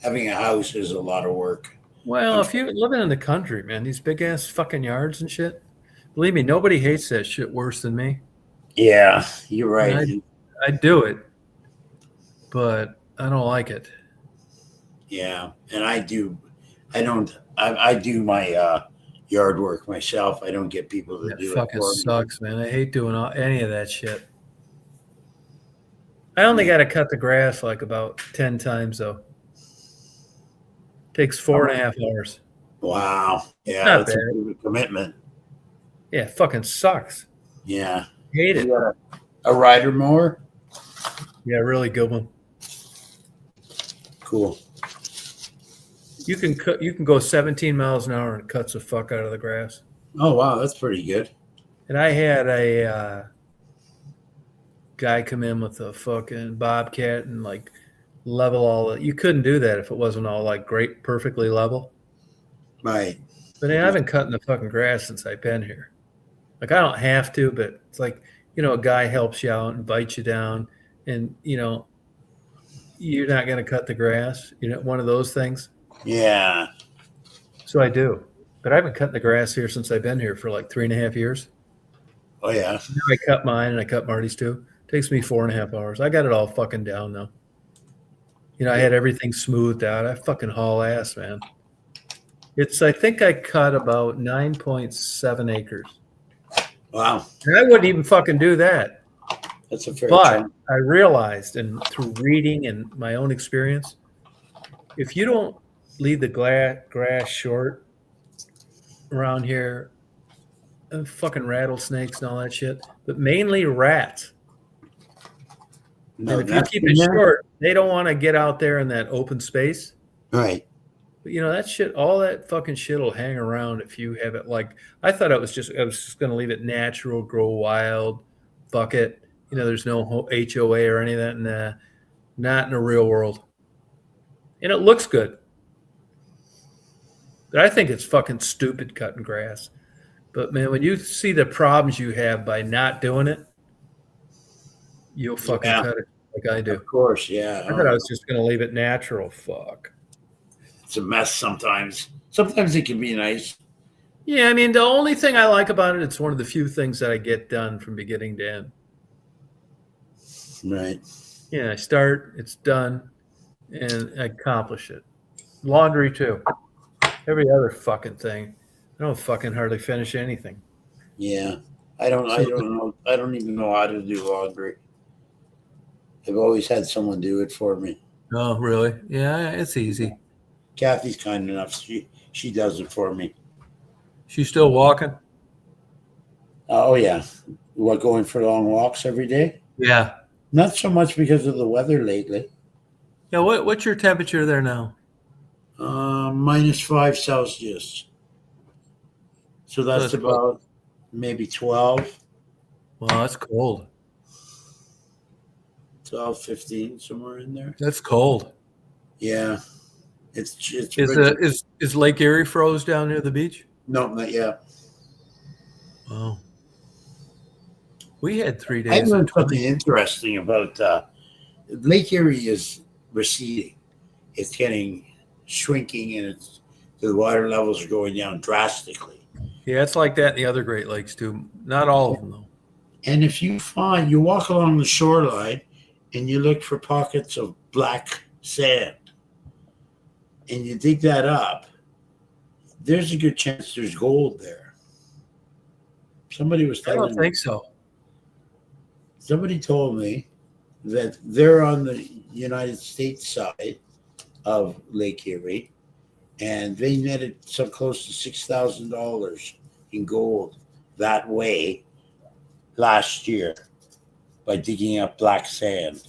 Having a house is a lot of work. Well, if you're living in the country, man, these big ass fucking yards and shit. Believe me, nobody hates that shit worse than me. Yeah, you're right. I do it, but I don't like it. Yeah, and I do. I do my yard work myself. I don't get people to That do it fucking for me. sucks, man. I hate doing any of that shit. I only got to cut the grass like about 10 times though. Takes 4.5 hours. Wow. Yeah, Not that's a bad. bit of a commitment. Yeah, it fucking sucks. Yeah. Hate it. You got a rider mower? Yeah, really good one. Cool. You can go 17 miles an hour and it cuts the fuck out of the grass. Oh wow, that's pretty good. And I had a guy come in with a fucking bobcat and like level all the. You couldn't do that if it wasn't all like great, perfectly level. Right. But I've been cutting the fucking grass since I've been here. Like I don't have to, but it's like a guy helps you out, invites you down, and you're not going to cut the grass. One of those things. Yeah. So I do, but I've been cutting the grass here since I've been here for like 3.5 years. Oh yeah. Now I cut mine and I cut Marty's too. Takes me 4.5 hours. I got it all fucking down though. I had everything smoothed out. I fucking haul ass, man. I think I cut about 9.7 acres. Wow. And I wouldn't even fucking do that. That's a fair But chunk. I realized, and through reading and my own experience, if you don't leave the grass short around here, and fucking rattlesnakes and all that shit, but mainly rats. No, And if you keep it short, they don't want to get out there in that open space. Right. But that shit, all that fucking shit will hang around if you have it like. I thought I was just going to leave it natural, grow wild, fuck it. There's no HOA or any of that. Nah, not in the real world. And it looks good. But I think it's fucking stupid cutting grass. But man, when you see the problems you have by not doing it, you'll fucking cut it like I do. Of course, yeah. I thought I was just going to leave it natural. Fuck. It's a mess sometimes. Sometimes it can be nice. Yeah, I mean, the only thing I like about it, it's one of the few things that I get done from beginning to end. Right. Yeah, I start, it's done, and I accomplish it. Laundry too. Every other fucking thing. I don't fucking hardly finish anything. Yeah. I don't know. I don't even know how to do laundry. I've always had someone do it for me. Oh, really? Yeah, it's easy. Kathy's kind enough. She does it for me. She's still walking? Oh yeah. What, going for long walks every day? Yeah. Not so much because of the weather lately. Yeah, what's your temperature there now? -5 Celsius. So that's about maybe 12. Well, that's cold. 12, 15, somewhere in there. That's cold. Yeah. It's Is Lake Erie froze down near the beach? no, not yet. Oh. We had 3 I days. learned something interesting about Lake Erie is receding. It's getting shrinking, and the water levels are going down drastically. Yeah, it's like that in the other Great Lakes too. Not all of them though. And if you walk along the shoreline and you look for pockets of black sand and you dig that up, there's a good chance there's gold there. Somebody was I telling don't me. think so. Somebody told me that they're on the United States side of Lake Erie, and they netted some close to $6,000 in gold that way last year by digging up black sand.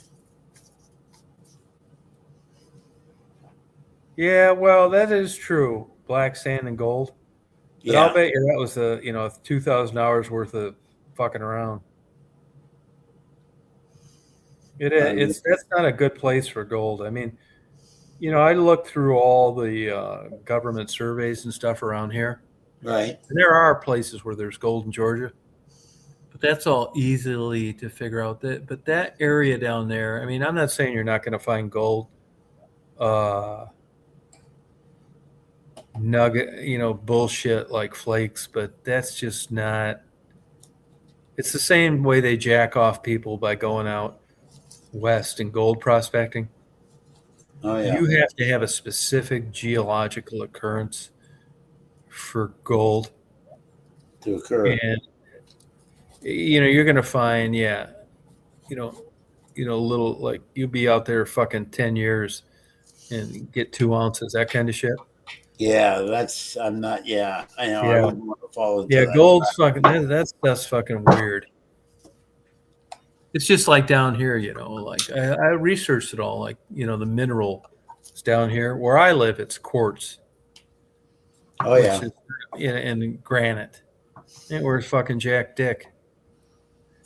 Yeah, well, that is true. Black sand and gold. But I'll bet you that was $2,000 worth of fucking around. That's not a good place for gold. I mean, I looked through all the government surveys and stuff around here. Right. And there are places where there's gold in Georgia, but that's all easily to figure out. But that area down there, I mean, I'm not saying you're not going to find gold, nugget, bullshit like flakes, but that's just not. It's the same way they jack off people by going out west and gold prospecting. Oh yeah. You have to have a specific geological occurrence for gold To occur. and you're going to find little like you be out there fucking 10 years and get 2 ounces, that kind of shit. Yeah, that's I'm not. Yeah, I know. I Yeah. wouldn't want to fall into Yeah, that. gold's fucking that's fucking weird. It's just like down here, like I researched it all, like, the mineral is down here. Where I live, it's quartz, Oh which yeah. is and granite. And where's fucking Jack Dick?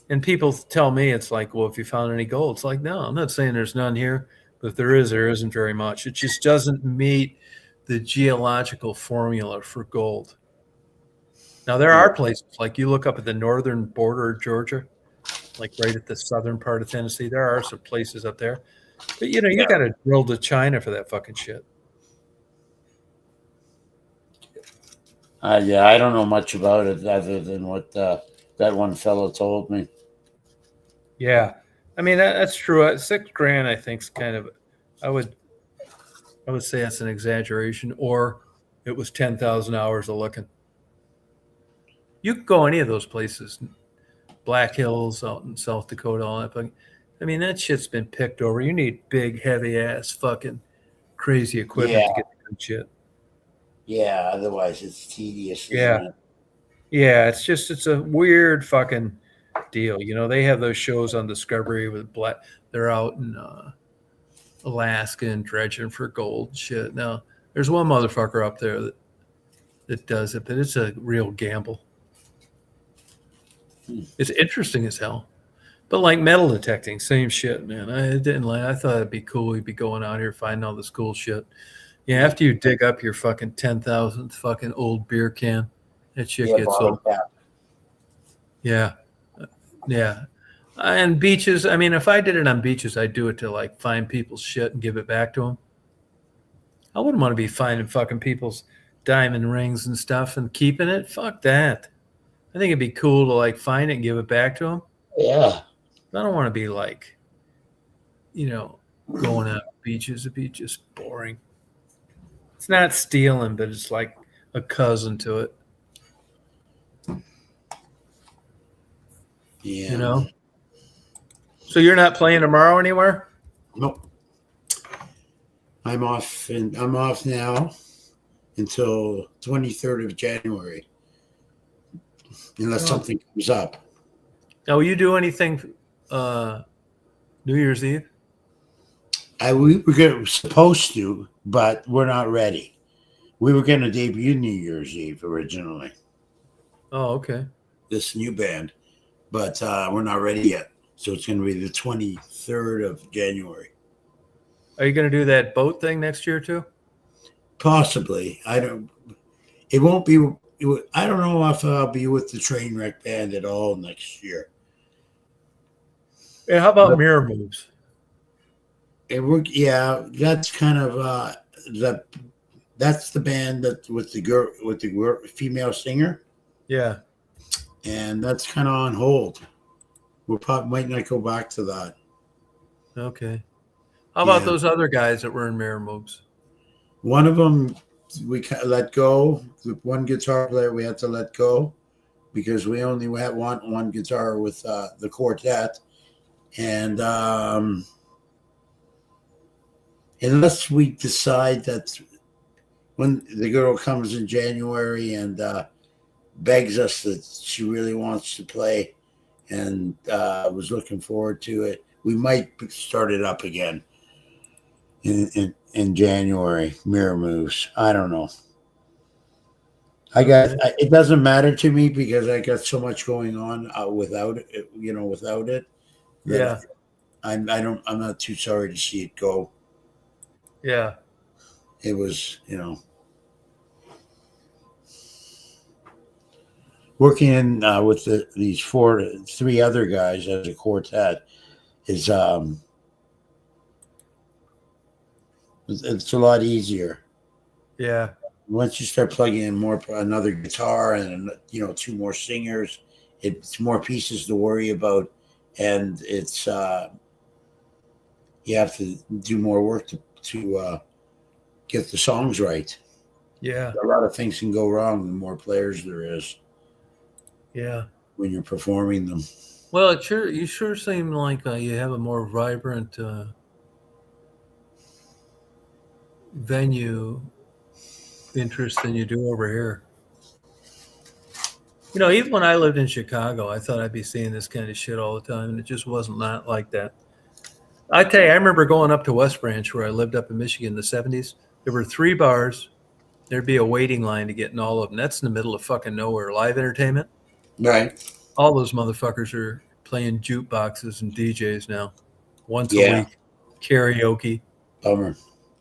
And people tell me it's like, well, if you found any gold, it's like, no, I'm not saying there's none here, but if there isn't very much. It just doesn't meet the geological formula for gold. Now there are places like you look up at the northern border of Georgia, like right at the southern part of Tennessee. There are some places up there, but you Yeah. got to drill to China for that fucking shit. Yeah, I don't know much about it other than what that one fellow told me. Yeah, I mean that's true. $6,000, I think, is kind of. I would say that's an exaggeration, or it was 10,000 hours of looking. You could go any of those places, Black Hills out in South Dakota, all that. I mean, that shit's been picked over. You need big, heavy ass, fucking crazy equipment to get the good shit. Yeah, otherwise it's tedious. Yeah. Isn't it? Yeah, it's a weird fucking deal. They have those shows on Discovery with black. They're out in Alaska and dredging for gold and shit. Now, there's one motherfucker up there that does it, but it's a real gamble. It's interesting as hell. But like metal detecting, same shit, man. I thought it'd be cool. We'd be going out here finding all this cool shit. Yeah, after you dig up your fucking 10,000th fucking old beer can, that shit gets old. Yeah. Yeah. And beaches, I mean, if I did it on beaches, I'd do it to like find people's shit and give it back to them. I wouldn't want to be finding fucking people's diamond rings and stuff and keeping it. Fuck that. I think it'd be cool to like find it and give it back to them. Yeah. I don't want to be like, going out beaches. It'd be just boring. It's not stealing, but it's like a cousin to it. Yeah. So you're not playing tomorrow anywhere? Nope. I'm off now until 23rd of January. Unless something comes up. Now, will you do anything New Year's Eve? We were supposed to, but we're not ready. We were going to debut New Year's Eve originally, Oh, okay. this new band, but we're not ready yet. So it's going to be the 23rd of January. Are you going to do that boat thing next year too? Possibly. It won't be. I don't know if I'll be with the Trainwreck Band at all next year. Yeah, how about Mirror Moves? That's kind of that's the band that with the female singer, Yeah. and that's kind of on hold. We probably might not go back to that. Okay. How about Yeah. those other guys that were in Mirror Moves? One of them we let go. The one guitar player we had to let go because we only had one guitar with the quartet, and unless we decide that when the girl comes in January and begs us that she really wants to play and was looking forward to it, we might start it up again in January. Mirror Moves. I don't know. It doesn't matter to me because I got so much going on without it. Without it. Yeah. I'm not too sorry to see it go. Yeah. It was, working in with these three other guys as a quartet is it's a lot easier. Yeah. Once you start plugging in another guitar and two more singers, it's more pieces to worry about, and it's you have to do more work to get the songs right. Yeah. A lot of things can go wrong the more players there is Yeah. when you're performing them. Well, you sure seem like you have a more vibrant venue interest than you do over here. You know, even when I lived in Chicago, I thought I'd be seeing this kind of shit all the time, and it just wasn't not like that. I tell you, I remember going up to West Branch where I lived up in Michigan in the 70s. There were 3 bars. There'd be a waiting line to get in all of them. That's in the middle of fucking nowhere. Live entertainment. Right. All those motherfuckers are playing jukeboxes and DJs now. Once a Yeah. week. Karaoke. Bummer.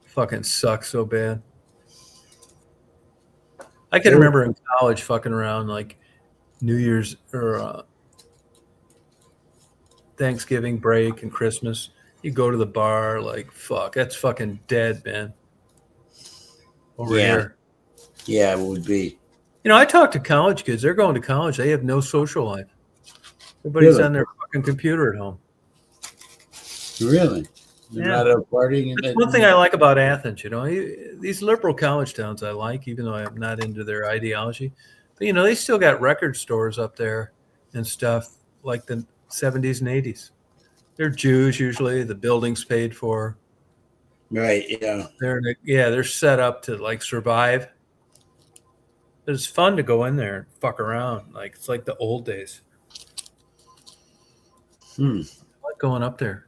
Fucking sucks so bad. I can remember in college fucking around like New Year's or Thanksgiving break and Christmas. You go to the bar, like, fuck, that's fucking dead, man. Over Yeah. here. Yeah, it would be. You know, I talk to college kids. They're going to college. They have no social life. Everybody's Really? on their fucking computer at home. Really? They're Yeah. not out partying. That's one thing I like about Athens. You know, these liberal college towns I like, even though I'm not into their ideology. But, you know, they still got record stores up there and stuff like the 70s and 80s. They're Jews usually. The building's paid for. Right. Yeah. They're set up to like survive. It's fun to go in there and fuck around. Like it's like the old days. I like going up there.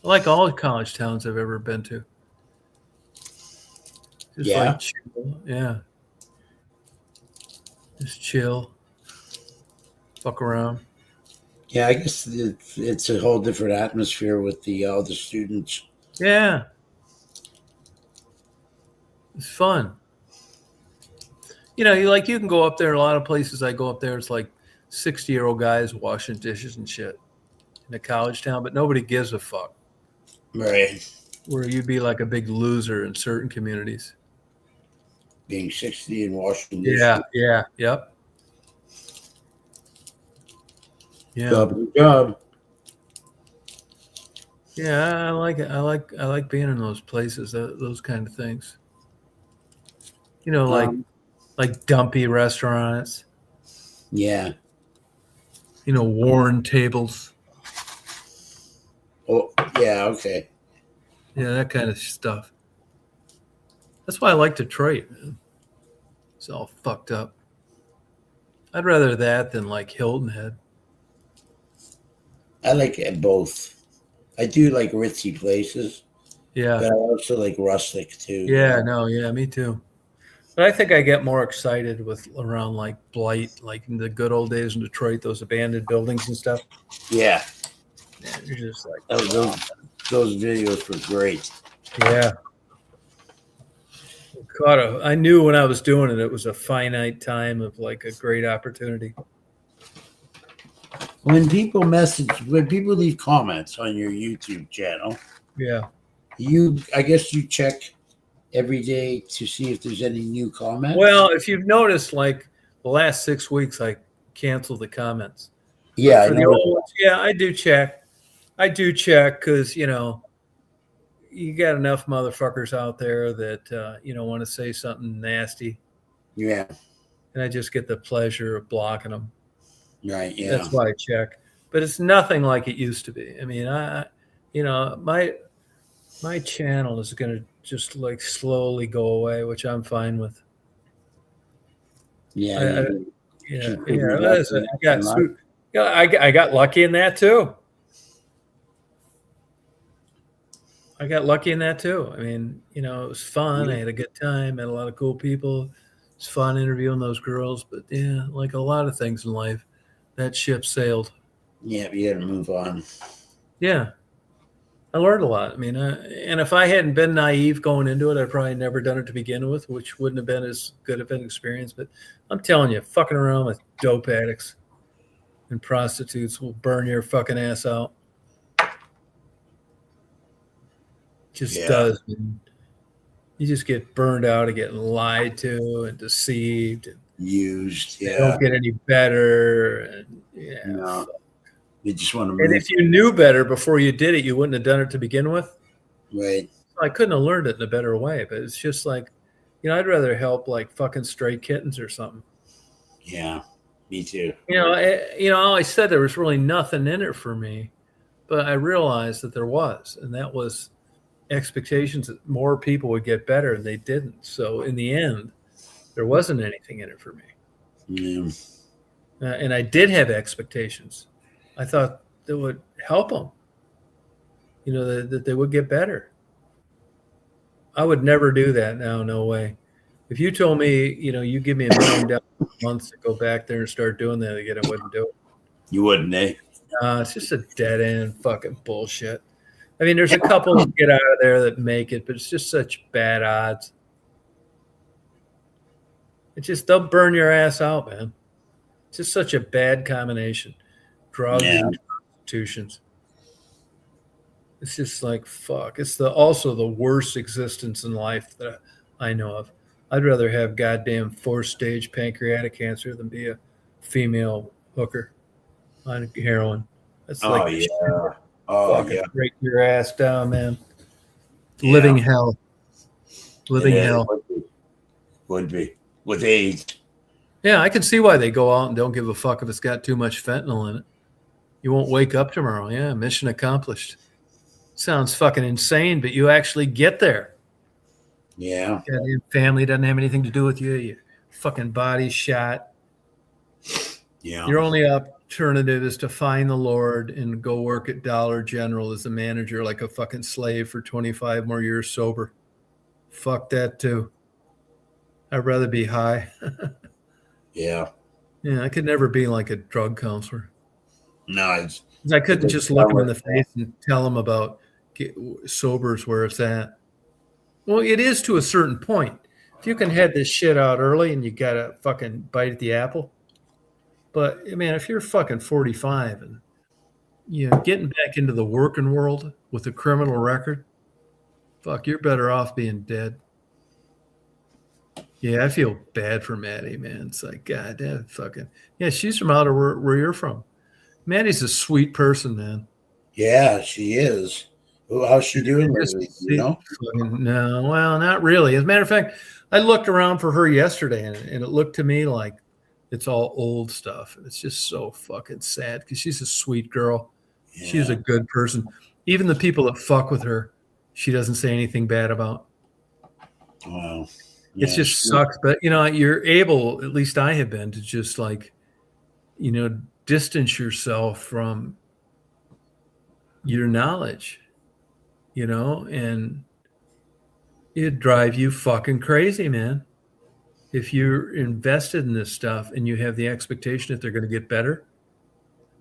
I like all the college towns I've ever been to. Just Yeah. like chill. Yeah. Just chill. Fuck around. Yeah, I guess it's a whole different atmosphere with all the students. Yeah. It's fun. You know, you can go up there. A lot of places I go up there, it's like 60-year-old guys washing dishes and shit in a college town, but nobody gives a fuck. Right. Where you'd be like a big loser in certain communities. Being 60 and Washington. Yeah. Yep. Yeah. Job. Yeah, I like it. I like being in those places, those kind of things. You know, like dumpy restaurants, Yeah. you know, worn tables. Oh, yeah. Okay. Yeah, that kind of stuff. That's why I like Detroit, man. It's all fucked up. I'd rather that than like Hilton Head. I like both. I do like ritzy places, Yeah. but I also like rustic too. Yeah, no, yeah, me too. But I think I get more excited with around like Blight, like in the good old days in Detroit, those abandoned buildings and stuff. Yeah. Man, you're just like, Those videos were great. yeah. I knew when I was doing it, it was a finite time of like a great opportunity. When people leave comments on your YouTube channel, Yeah. I guess you check every day to see if there's any new comments. Well, if you've noticed, like the last 6 weeks, I canceled the comments. yeah, For the old ones, yeah, I do check. Because, you know, you got enough motherfuckers out there that, you know, want to say something nasty. yeah, And I just get the pleasure of blocking them. right, yeah, That's why I check. But it's nothing like it used to be. I mean, you know, my channel is going to just like slowly go away, which I'm fine with. yeah. I got lucky in that too. I mean, you know, it was fun. I had a good time. Met a lot of cool people. It's fun interviewing those girls. But yeah, like a lot of things in life, that ship sailed. Yeah, you got to move on. Yeah, I learned a lot. I mean, and if I hadn't been naive going into it, I'd probably never done it to begin with, which wouldn't have been as good of an experience. But I'm telling you, fucking around with dope addicts and prostitutes will burn your fucking ass out. Just does. Man. You just get burned out of getting lied to and deceived. And Used, they don't get any better. And yeah. No. You just want to move. And if you knew better before you did it, you wouldn't have done it to begin with. Right. I couldn't have learned it in a better way, but it's just like, you know, I'd rather help like fucking stray kittens or something. Yeah. Me too. I always said there was really nothing in it for me, but I realized that there was, and that was expectations that more people would get better, and they didn't. So in the end, there wasn't anything in it for me. Yeah. And I did have expectations. I thought that would help them, that they would get better. I would never do that now. No way. If you told me, you give me $1 million a month to go back there and start doing that again, I wouldn't do it. You wouldn't, eh? It's just a dead end fucking bullshit. I mean, there's a couple that get out of there that make it, but it's just such bad odds. They'll burn your ass out, man. It's just such a bad combination. Drugs and prostitutions. It's just like, fuck. It's also the worst existence in life that I know of. I'd rather have goddamn 4-stage pancreatic cancer than be a female hooker on heroin. That's break your ass down, man. Living hell. Living hell. Would be. With AIDS. Yeah, I can see why they go out and don't give a fuck if it's got too much fentanyl in it. You won't wake up tomorrow. Yeah, mission accomplished. Sounds fucking insane, but you actually get there. Yeah. Your family doesn't have anything to do with you. Your fucking body's shot. Yeah. Your only alternative is to find the Lord and go work at Dollar General as a manager like a fucking slave for 25 more years sober. Fuck that too. I'd rather be high. Yeah. Yeah, I could never be like a drug counselor. No, I couldn't just look them in the face and tell them about sober's where it's at. Well, it is to a certain point. If you can head this shit out early and you got to fucking bite at the apple. But, man, if you're fucking 45 and, getting back into the working world with a criminal record, fuck, you're better off being dead. Yeah, I feel bad for Maddie, man. It's like, God damn, fucking. Yeah, she's from out of where you're from. Maddie's a sweet person, man. Yeah, she is. How's she doing lately? No, well, not really. As a matter of fact, I looked around for her yesterday, and it looked to me like it's all old stuff. It's just so fucking sad because she's a sweet girl. Yeah. She's a good person. Even the people that fuck with her, she doesn't say anything bad about. Wow. Yeah, it just sucks. But, you're able, at least I have been, to just distance yourself from your knowledge, and it'd drive you fucking crazy, man. If you're invested in this stuff and you have the expectation that they're going to get better.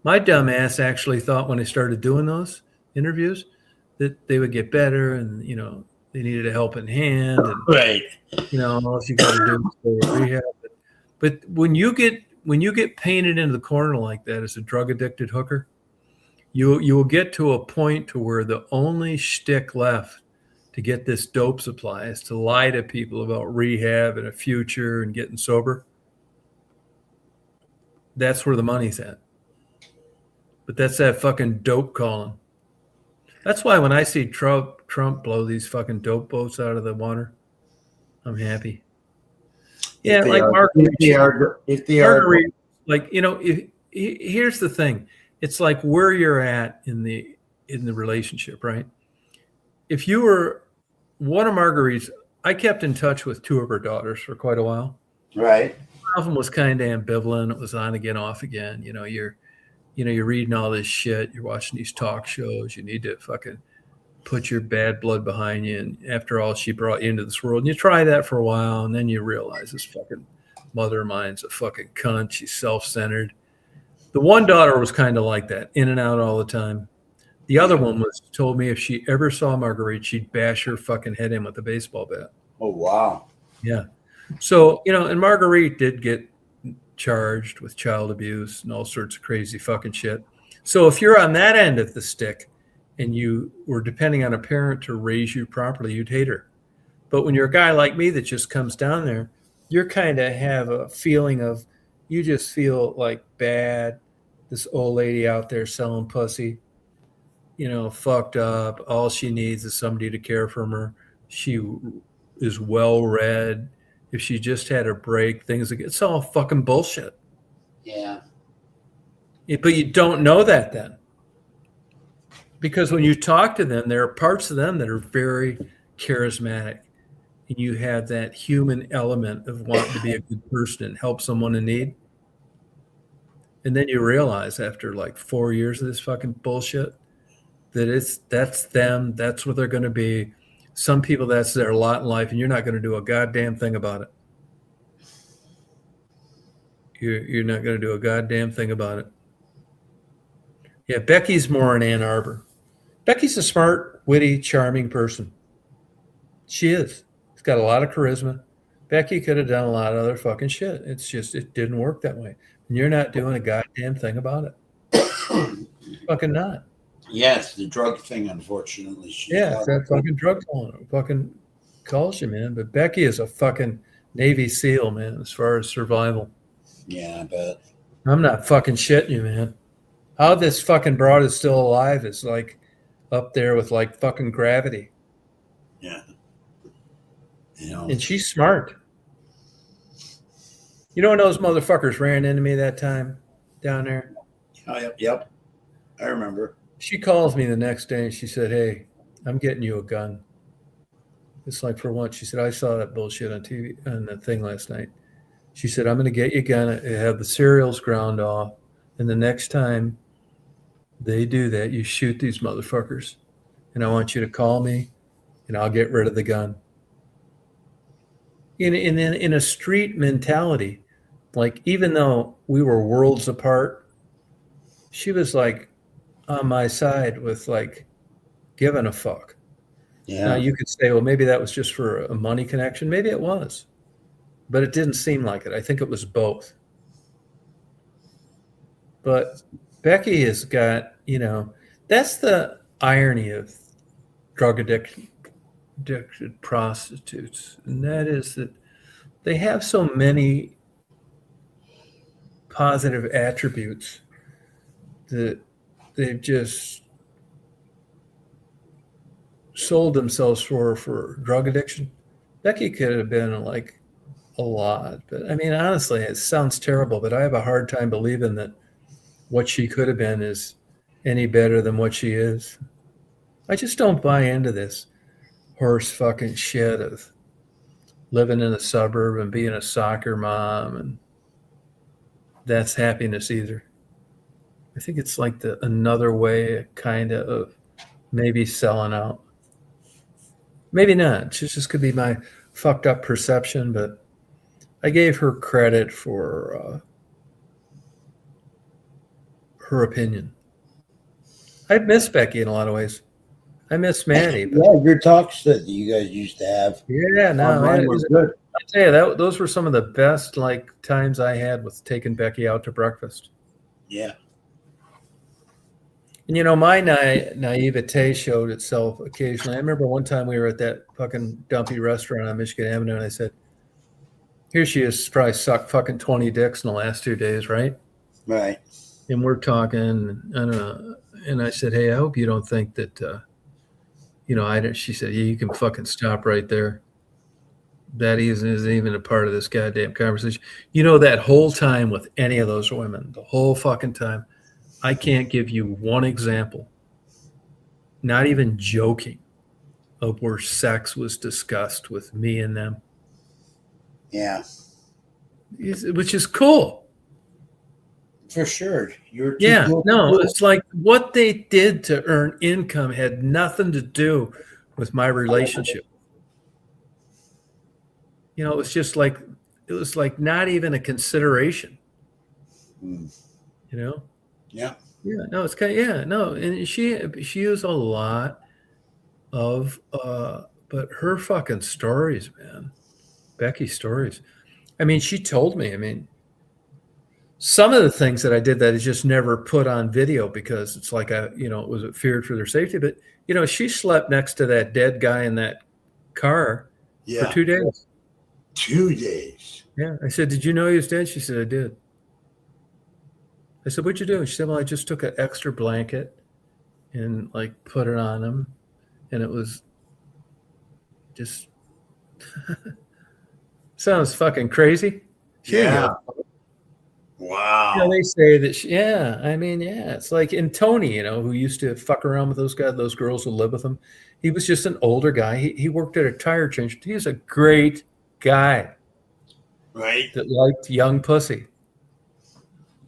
My dumb ass actually thought when I started doing those interviews that they would get better and, they needed a helping hand. And, right. All you got to do is go to rehab. But when you get painted into the corner like that as a drug addicted hooker, you will get to a point to where the only shtick left to get this dope supply is to lie to people about rehab and a future and getting sober. That's where the money's at. But that's that fucking dope calling. That's why when I see Trump blow these fucking dope boats out of the water, I'm happy. Yeah, like Marguerite. If they are, like, here's the thing. It's like where you're at in the relationship, right? If you were one of Marguerite's, I kept in touch with 2 of her daughters for quite a while. Right. One of them was kind of ambivalent. It was on again, off again. You're reading all this shit. You're watching these talk shows. You need to fucking put your bad blood behind you. And after all, she brought you into this world. And you try that for a while, and then you realize this fucking mother of mine's a fucking cunt. She's self-centered. The one daughter was kind of like that, in and out all the time. The other one told me if she ever saw Marguerite, she'd bash her fucking head in with a baseball bat. Oh, wow. Yeah. So, and Marguerite did get charged with child abuse and all sorts of crazy fucking shit. So if you're on that end of the stick and you were depending on a parent to raise you properly, you'd hate her. But when you're a guy like me that just comes down there, you're kind of have a feeling of, you just feel like bad. This old lady out there selling pussy, fucked up. All she needs is somebody to care for her. She is well read. If she just had a break, it's all fucking bullshit. Yeah. But you don't know that then. Because when you talk to them, there are parts of them that are very charismatic. And you have that human element of wanting to be a good person and help someone in need. And then you realize after like 4 years of this fucking bullshit that that's them, that's what they're going to be. Some people, that's their lot in life, and you're not going to do a goddamn thing about it. You're not going to do a goddamn thing about it. Yeah, Becky's more in Ann Arbor. Becky's a smart, witty, charming person. She is. She's got a lot of charisma. Becky could have done a lot of other fucking shit. It's just, it didn't work that way. And you're not doing a goddamn thing about it. Fucking not. Yes, the drug thing, unfortunately. Yeah, it's that fucking drug calling. Fucking calls you, man. But Becky is a fucking Navy SEAL, man, as far as survival. Yeah, but I'm not fucking shitting you, man. How this fucking broad is still alive is like up there with like fucking gravity. yeah. You know. And she's smart. You know when those motherfuckers ran into me that time down there? Oh, yep. I remember. She calls me the next day and she said, "Hey, I'm getting you a gun." It's like, for once, she said, "I saw that bullshit on TV on the thing last night." She said, "I'm going to get you a gun, have the cereals ground off, and the next time they do that, you shoot these motherfuckers. And I want you to call me, and I'll get rid of the gun." In a street mentality, like, even though we were worlds apart, she was like on my side with like giving a fuck. Yeah. Now you could say, well, maybe that was just for a money connection. Maybe it was, but it didn't seem like it. I think it was both. But Becky has got, that's the irony of drug addicted prostitutes. And that is that they have so many positive attributes that they've just sold themselves for drug addiction. Becky could have been like a lot, but I mean, honestly, it sounds terrible, but I have a hard time believing that what she could have been is any better than what she is. I just don't buy into this horse fucking shit of living in a suburb and being a soccer mom, and that's happiness either. I think it's like another way kind of maybe selling out. Maybe not. It just could be my fucked up perception, but I gave her credit for her opinion. I miss Becky in a lot of ways. I miss Maddie. But Yeah, your talks that you guys used to have. yeah, no, Online were good. I tell you, those were some of the best like times I had with taking Becky out to breakfast. Yeah. And my naivete showed itself occasionally. I remember one time we were at that fucking dumpy restaurant on Michigan Avenue, and I said, "Here she is, probably sucked fucking 20 dicks in the last 2 days, right?" Right. And we're talking, I don't know, and I said, "Hey, I hope you don't think that, I didn't." She said, "Yeah, you can fucking stop right there. That isn't even a part of this goddamn conversation." That whole time with any of those women, the whole fucking time, I can't give you one example, not even joking, of where sex was discussed with me and them, Yeah. which is cool. For sure. You're too Yeah, cool. no, it's like what they did to earn income had nothing to do with my relationship. It was just like, it was like not even a consideration, Mm. Yeah. Yeah, no, it's kind of, yeah, no, and she used a lot of, but her fucking stories, man, Becky's stories. I mean, she told me, some of the things that I did that is just never put on video because it's like it was feared for their safety. But she slept next to that dead guy in that car Yeah. for 2 days. 2 days. Yeah, I said, "Did you know he was dead?" She said, "I did." I said, "What'd you do?" She said, "Well, I just took an extra blanket and like put it on him, and it was just sounds fucking crazy." She didn't give Yeah. a Wow. They say that. Yeah, I mean, yeah, it's like in Tony, who used to fuck around with those girls who live with him. He was just an older guy. He worked at a tire change. He's a great guy Right. that liked young pussy,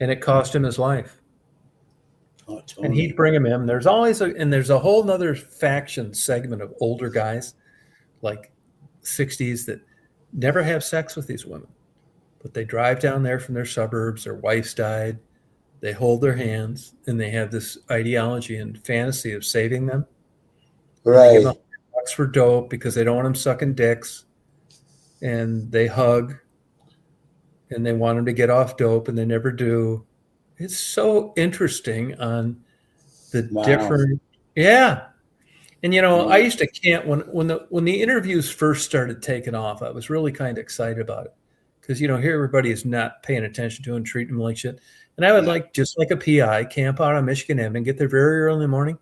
and it cost him his life. Oh, And Tony. he'd bring him in. There's a whole nother faction segment of older guys, like 60s, that never have sex with these women, but they drive down there from their suburbs. Their wives died. They hold their hands, and they have this ideology and fantasy of saving them. They give them $100 for dope because they don't want them sucking dicks, and they hug, and they want them to get off dope, and they never do. It's so interesting on the Wow. different, yeah. And I used to camp when the interviews first started taking off. I was really kind of excited about it because here everybody is not paying attention to and treating them like shit. And I would just like a PI, camp out on Michigan Avenue and get there very early in the morning.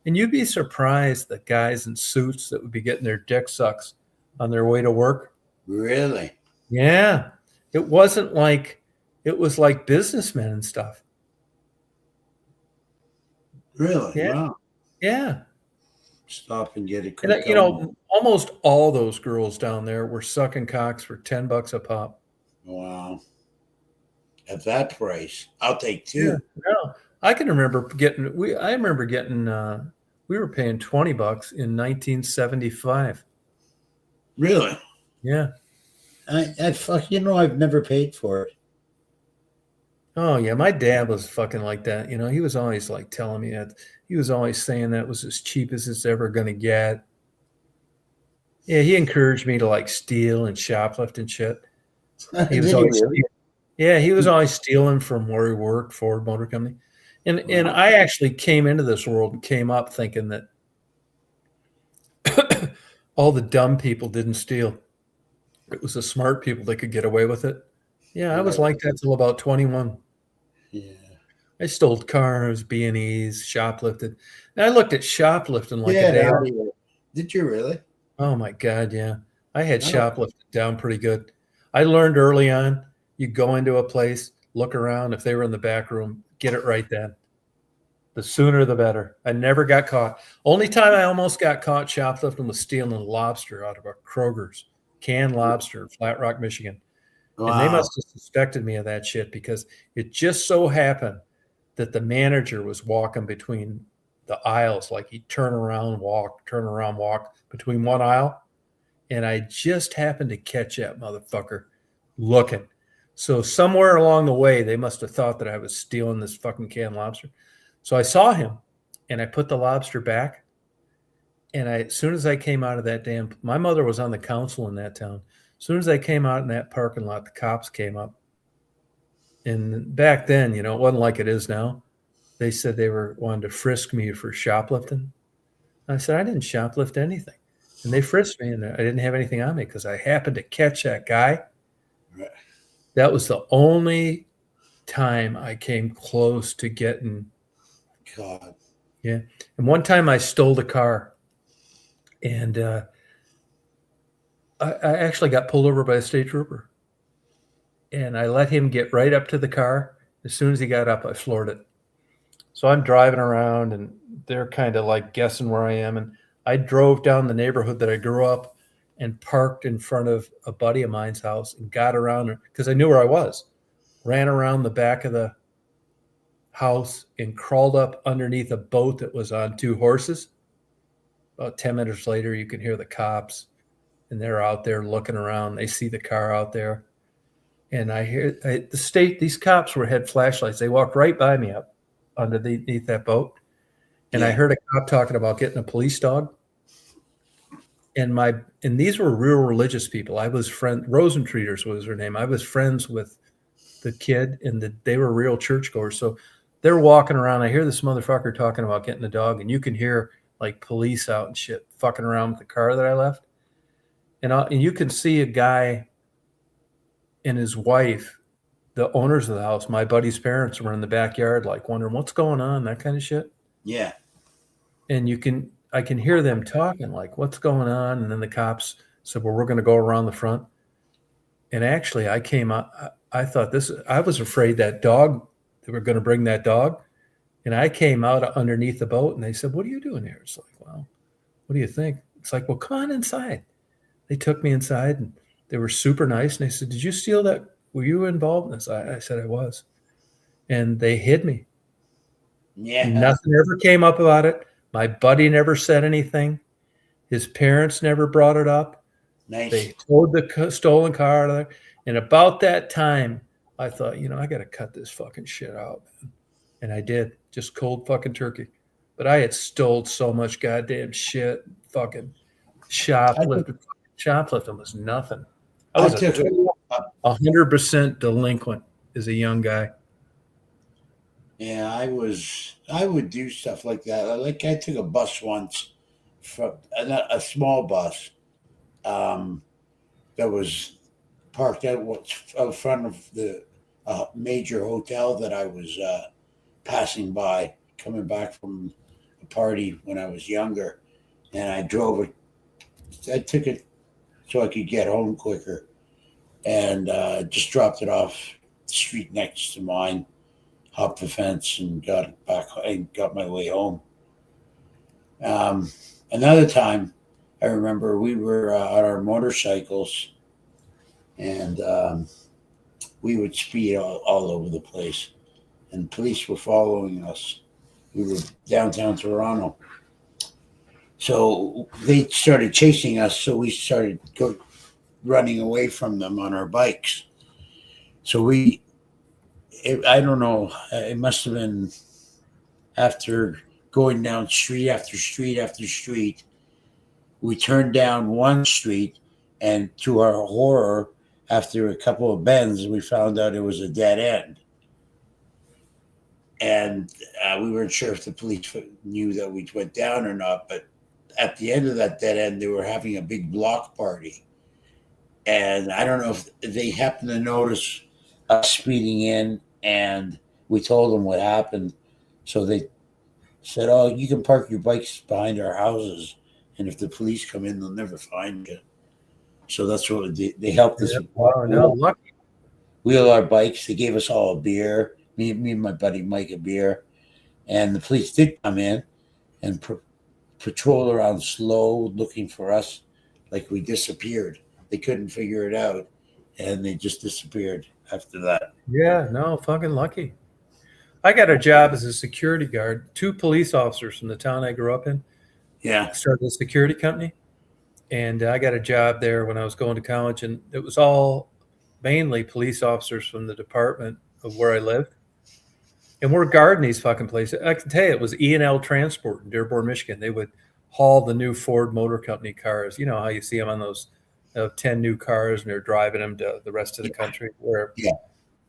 And you'd be surprised the guys in suits that would be getting their dick sucks on their way to work. Really? Yeah, it was like businessmen and stuff. Really? Yeah. Wow. Yeah. Stop and get it. And almost all those girls down there were sucking cocks for $10 a pop. Wow. At that price, I'll take two. No, I can remember getting. We were paying $20 in 1975. Really? Yeah. I've never paid for it. Oh yeah, my dad was fucking like that. He was always like telling me that. He was always saying that was as cheap as it's ever going to get. Yeah, he encouraged me to like steal and shoplift and shit. He was always he was always stealing from where he worked, Ford Motor Company. And I actually came into this world and came up thinking that all the dumb people didn't steal. It was the smart people that could get away with it. Yeah, I was like that till about 21. Yeah. I stole cars, B&Es, shoplifted. And I looked at shoplifting like a day. Did you really? Oh my God, yeah. I had shoplifted down pretty good. I learned early on, you go into a place, look around. If they were in the back room, get it right then. The sooner the better. I never got caught. Only time I almost got caught shoplifting was stealing a lobster out of a Kroger's, canned lobster in Flat Rock, Michigan. Wow. And they must have suspected me of that shit because it just so happened that the manager was walking between the aisles. Like he'd turn around, walk between one aisle. And I just happened to catch that motherfucker looking. So somewhere along the way, they must have thought that I was stealing this fucking canned lobster. So I saw him and I put the lobster back. And as soon as I came out of that my mother was on the council in that town. As soon as I came out in that parking lot, the cops came up. And back then, it wasn't like it is now. They said they wanted to frisk me for shoplifting. I said, I didn't shoplift anything. And they frisked me, and I didn't have anything on me because I happened to catch that guy. Right. That was the only time I came close to getting. God. Yeah. And one time I stole the car, and I actually got pulled over by a state trooper. And I let him get right up to the car. As soon as he got up, I floored it. So I'm driving around, and they're kind of like guessing where I am. And I drove down the neighborhood that I grew up and parked in front of a buddy of mine's house and got around because I knew where I was. Ran around the back of the house and crawled up underneath a boat that was on two horses. About 10 minutes later, you can hear the cops, and they're out there looking around. They see the car out there. And I hear these cops had flashlights. They walked right by me up underneath that boat. And I heard a cop talking about getting a police dog. And these were real religious people. I was Rosentreaters was her name. I was friends with the kid, and they were real churchgoers. So they're walking around. I hear this motherfucker talking about getting a dog, and you can hear like police out and shit fucking around with the car that I left. And you can see a guy and his wife, the owners of the house, my buddy's parents, were in the backyard, like wondering what's going on, that kind of shit. Yeah. And I can hear them talking, like, what's going on? And then the cops said, well, we're going to go around the front. And actually, I came out. I thought I was afraid that dog, they were going to bring that dog. And I came out underneath the boat and they said, "What are you doing here?" It's like, "Well, what do you think?" It's like, "Well, come on inside." They took me inside and they were super nice. And they said, "Did you steal that? Were you involved in this?" I said, "I was." And they hid me. Yeah. Nothing ever came up about it. My buddy never said anything. His parents never brought it up. Nice. They towed the stolen car out of there. And about that time, I thought, I got to cut this fucking shit out, man. And I did, just cold fucking turkey. But I had stole so much goddamn shit, fucking shoplifting. Shoplifting was nothing. I was took it. 100% delinquent as a young guy. Yeah, I would do stuff like that. Like I took a bus once from a small bus that was parked out front of the major hotel that I was passing by, coming back from a party when I was younger. And I took it so I could get home quicker, and just dropped it off the street next to mine, hopped the fence, and got it back and got my way home. Another time, I remember we were on our motorcycles, and we would speed all over the place, and police were following us. We were downtown Toronto. So they started chasing us, so we started running away from them on our bikes. So I don't know, it must have been after going down street after street after street. We turned down one street, and to our horror, after a couple of bends, we found out it was a dead end. And we weren't sure if the police knew that we went down or not, but at the end of that dead end, they were having a big block party. And I don't know if they happened to notice us speeding in, and we told them what happened. So they said, "Oh, you can park your bikes behind our houses, and if the police come in, they'll never find you." So that's what they helped us. Wow, no, lucky. Wheel our bikes. They gave us all a beer. Me and my buddy Mike a beer. And the police did come in and patrol around slow, looking for us like we disappeared. They couldn't figure it out, and they just disappeared after that. Yeah, no, fucking lucky. I got a job as a security guard. 2 police officers from the town I grew up in Yeah. started a security company. And I got a job there when I was going to college. And it was all mainly police officers from the department of where I lived. And we're guarding these fucking places. I can tell you, it was E&L Transport in Dearborn, Michigan. They would haul the new Ford Motor Company cars. You know how you see them on those 10 new cars, and they're driving them to the rest of the country, where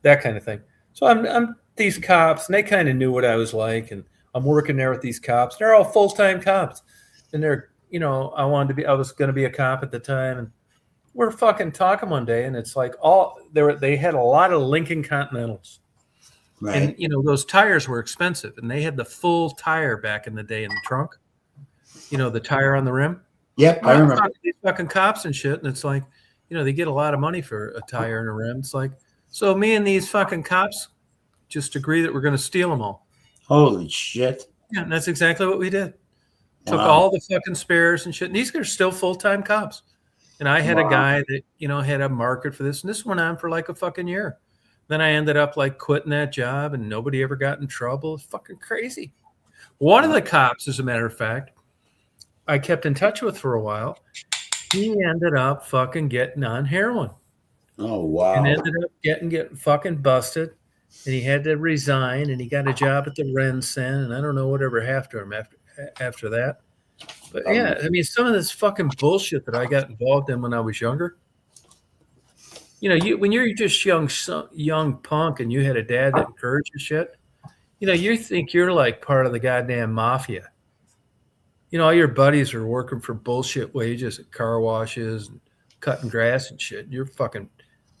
that kind of thing. So I'm these cops, and they kind of knew what I was like, and I'm working there with these cops. They're all full-time cops, and they're, I was going to be a cop at the time, and we're fucking talking one day, and it's like they had a lot of Lincoln Continentals. Right. And, those tires were expensive, and they had the full tire back in the day in the trunk, the tire on the rim. Yep, I remember. These fucking cops and shit, and it's like, they get a lot of money for a tire and a rim. It's like, so me and these fucking cops just agree that we're going to steal them all. Holy shit. Yeah, and that's exactly what we did. Took Wow. all the fucking spares and shit. And these are still full-time cops. And I had a guy that, had a market for this, and this went on for like a fucking year. Then I ended up like quitting that job, and nobody ever got in trouble. It's fucking crazy. One of the cops, as a matter of fact, I kept in touch with for a while. He ended up fucking getting on heroin. Oh, wow. And ended up getting fucking busted. And he had to resign, and he got a job at the RenCen, and I don't know whatever happened to him after that. But yeah, I mean, some of this fucking bullshit that I got involved in when I was younger. When you're just young punk, and you had a dad that encouraged your shit, you think you're like part of the goddamn mafia. All your buddies are working for bullshit wages at car washes and cutting grass and shit. And you're fucking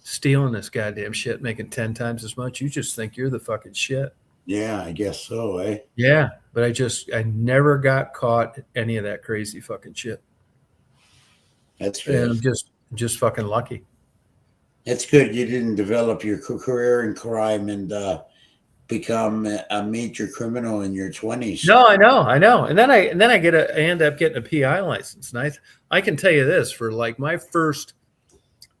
stealing this goddamn shit, making 10 times as much. You just think you're the fucking shit. Yeah, I guess so, eh? Yeah, but I never got caught at any of that crazy fucking shit. That's And good. I'm just fucking lucky. It's good you didn't develop your career in crime and become a major criminal in your 20s. No, I know. And then I end up getting a PI license. And I can tell you this, for like my first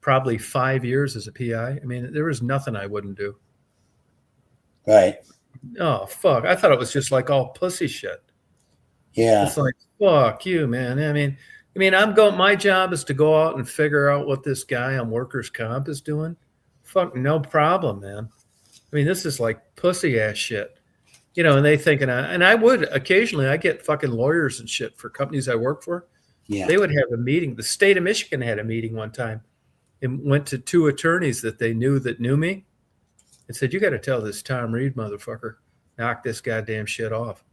probably 5 years as a PI, I mean, there was nothing I wouldn't do. Right. Oh fuck. I thought it was just like all pussy shit. Yeah. It's like, fuck you, man. I mean, my job is to go out and figure out what this guy on workers' comp is doing. Fuck, no problem, man. I mean, this is like pussy ass shit. You know, and they thinking, and I would occasionally, I get fucking lawyers and shit for companies I work for. Yeah. They would have a meeting. The state of Michigan had a meeting one time and went to 2 attorneys that they knew me and said, you got to tell this Tom Reed motherfucker, knock this goddamn shit off.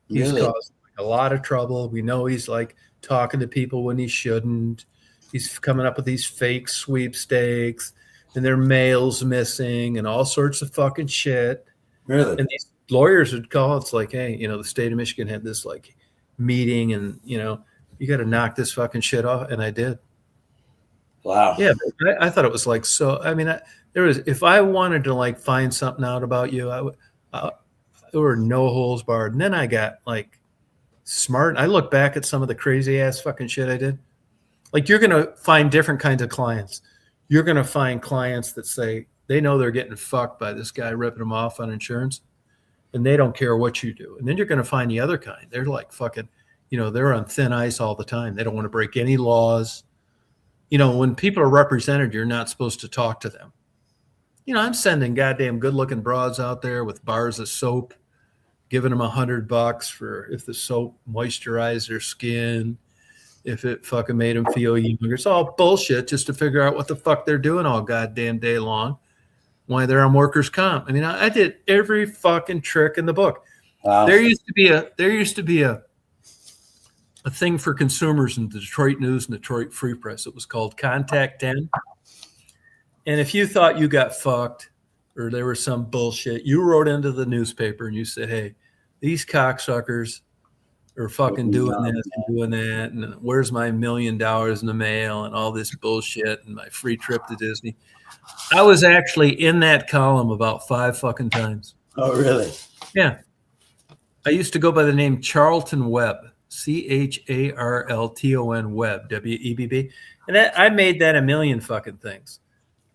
He's Really? caused a lot of trouble. We know he's like talking to people when he shouldn't. He's coming up with these fake sweepstakes and their mail's missing and all sorts of fucking shit. Really? And these lawyers would call. It's like, hey, you know, the state of Michigan had this like meeting and, you know, you got to knock this fucking shit off. And I did. Wow. Yeah. I thought it was like, so, I mean, if I wanted to like find something out about you, there were no holes barred. And then I got like smart. I look back at some of the crazy ass fucking shit I did. Like, you're going to find different kinds of clients. You're going to find clients that say they know they're getting fucked by this guy ripping them off on insurance and they don't care what you do. And then you're going to find the other kind. They're like fucking, you know, they're on thin ice all the time. They don't want to break any laws. You know, when people are represented, you're not supposed to talk to them. You know, I'm sending goddamn good looking broads out there with bars of soap, giving them $100 for if the soap moisturized their skin, if it fucking made them feel younger. It's all bullshit just to figure out what the fuck they're doing all goddamn day long, why they're on workers' comp. I mean, I did every fucking trick in the book. Wow. There used to be a thing for consumers in the Detroit News and Detroit Free Press. It was called Contact 10. And if you thought you got fucked or there was some bullshit, you wrote into the newspaper and you said, hey, these cocksuckers are fucking doing this and doing that. And where's my $1 million in the mail and all this bullshit and my free trip to Disney? I was actually in that column about 5 fucking times. Oh, really? Yeah. I used to go by the name Charlton Webb, Charlton Webb, Webb. And I made that a million fucking things.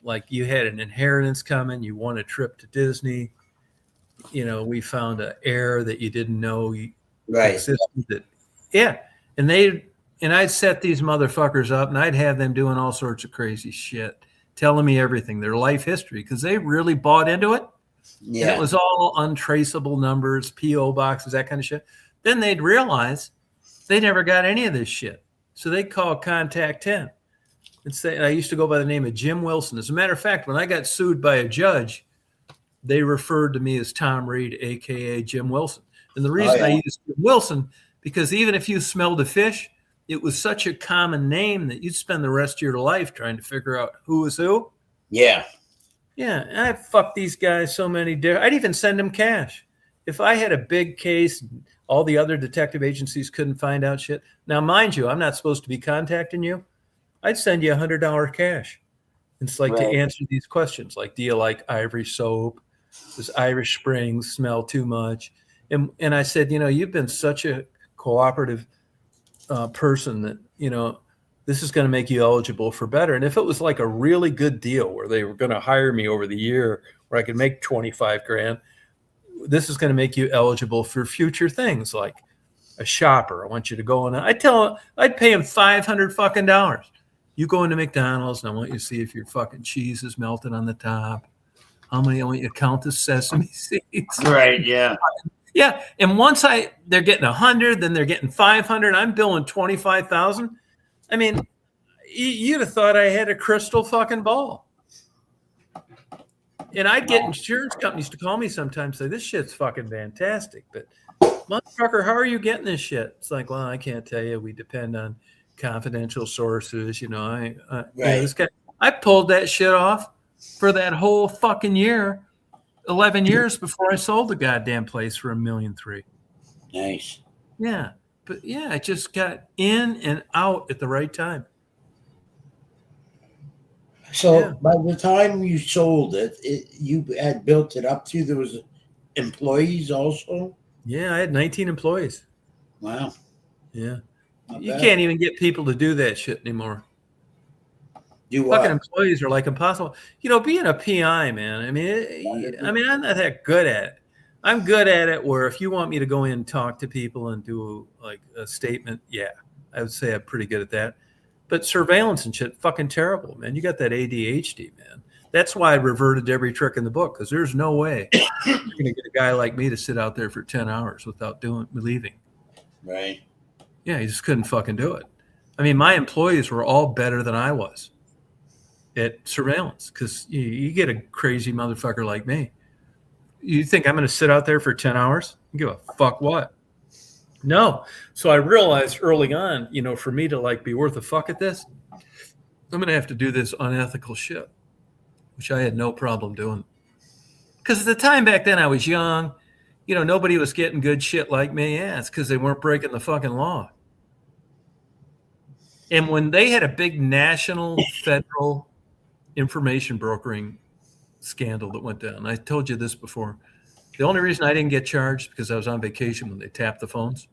Like, you had an inheritance coming, you won a trip to Disney, you know, we found an heir that you didn't know Right. existed. Yeah. And I'd set these motherfuckers up and I'd have them doing all sorts of crazy shit, telling me everything, their life history, because they really bought into it. Yeah. And it was all untraceable numbers, P.O. boxes, that kind of shit. Then they'd realize they never got any of this shit. So they called Contact 10. And say, I used to go by the name of Jim Wilson. As a matter of fact, when I got sued by a judge, they referred to me as Tom Reed, a.k.a. Jim Wilson. And the reason I used Jim Wilson, because even if you smelled a fish, it was such a common name that you'd spend the rest of your life trying to figure out who was who. Yeah. Yeah, and I fucked these guys so many different. I'd even send them cash. If I had a big case, all the other detective agencies couldn't find out shit. Now, mind you, I'm not supposed to be contacting you. I'd send you $100 cash. It's like, Right. to answer these questions, like, do you like Ivory soap? Does Irish Springs smell too much? And I said, you know, you've been such a cooperative person that, you know, this is going to make you eligible for better. And if it was like a really good deal where they were going to hire me over the year where I could make 25 grand, this is going to make you eligible for future things like a shopper. I want you to go in. I'd pay him $500 fucking dollars. You go into McDonald's and I want you to see if your fucking cheese is melted on the top. How many? I want you to count the sesame seeds. Right. Yeah. Yeah. And once they're getting 100, then they're getting 500. I'm billing 25,000. I mean, you'd have thought I had a crystal fucking ball. And I'd get insurance companies to call me sometimes, say, this shit's fucking fantastic. But motherfucker, how are you getting this shit? It's like, well, I can't tell you. We depend on confidential sources. You know, you know, this guy, I pulled that shit off for that whole fucking year, 11 years before I sold the goddamn place for $1.3 million. Nice. Yeah. But yeah, I just got in and out at the right time. So Yeah. by the time you sold it, you had built it up to there was employees also. Yeah, I had 19 employees. Wow, Yeah. not You bad. can't even get people to do that shit anymore. Do Fucking what? employees are like impossible. Being a PI, man. I'm not that good at it. I'm good at it where if you want me to go in and talk to people and do like a statement, yeah, I would say I'm pretty good at that. But surveillance and shit, fucking terrible, man. You got that ADHD, man. That's why I reverted to every trick in the book because there's no way you're going to get a guy like me to sit out there for 10 hours without leaving. Right. Yeah, you just couldn't fucking do it. I mean, my employees were all better than I was at surveillance because you get a crazy motherfucker like me. You think I'm going to sit out there for 10 hours? Give a fuck what? No. So I realized early on, for me to like be worth a fuck at this, I'm going to have to do this unethical shit, which I had no problem doing. Because at the time back then I was young, nobody was getting good shit like me. Yeah, it's because they weren't breaking the fucking law. And when they had a big national federal information brokering scandal that went down, I told you this before. The only reason I didn't get charged because I was on vacation when they tapped the phones.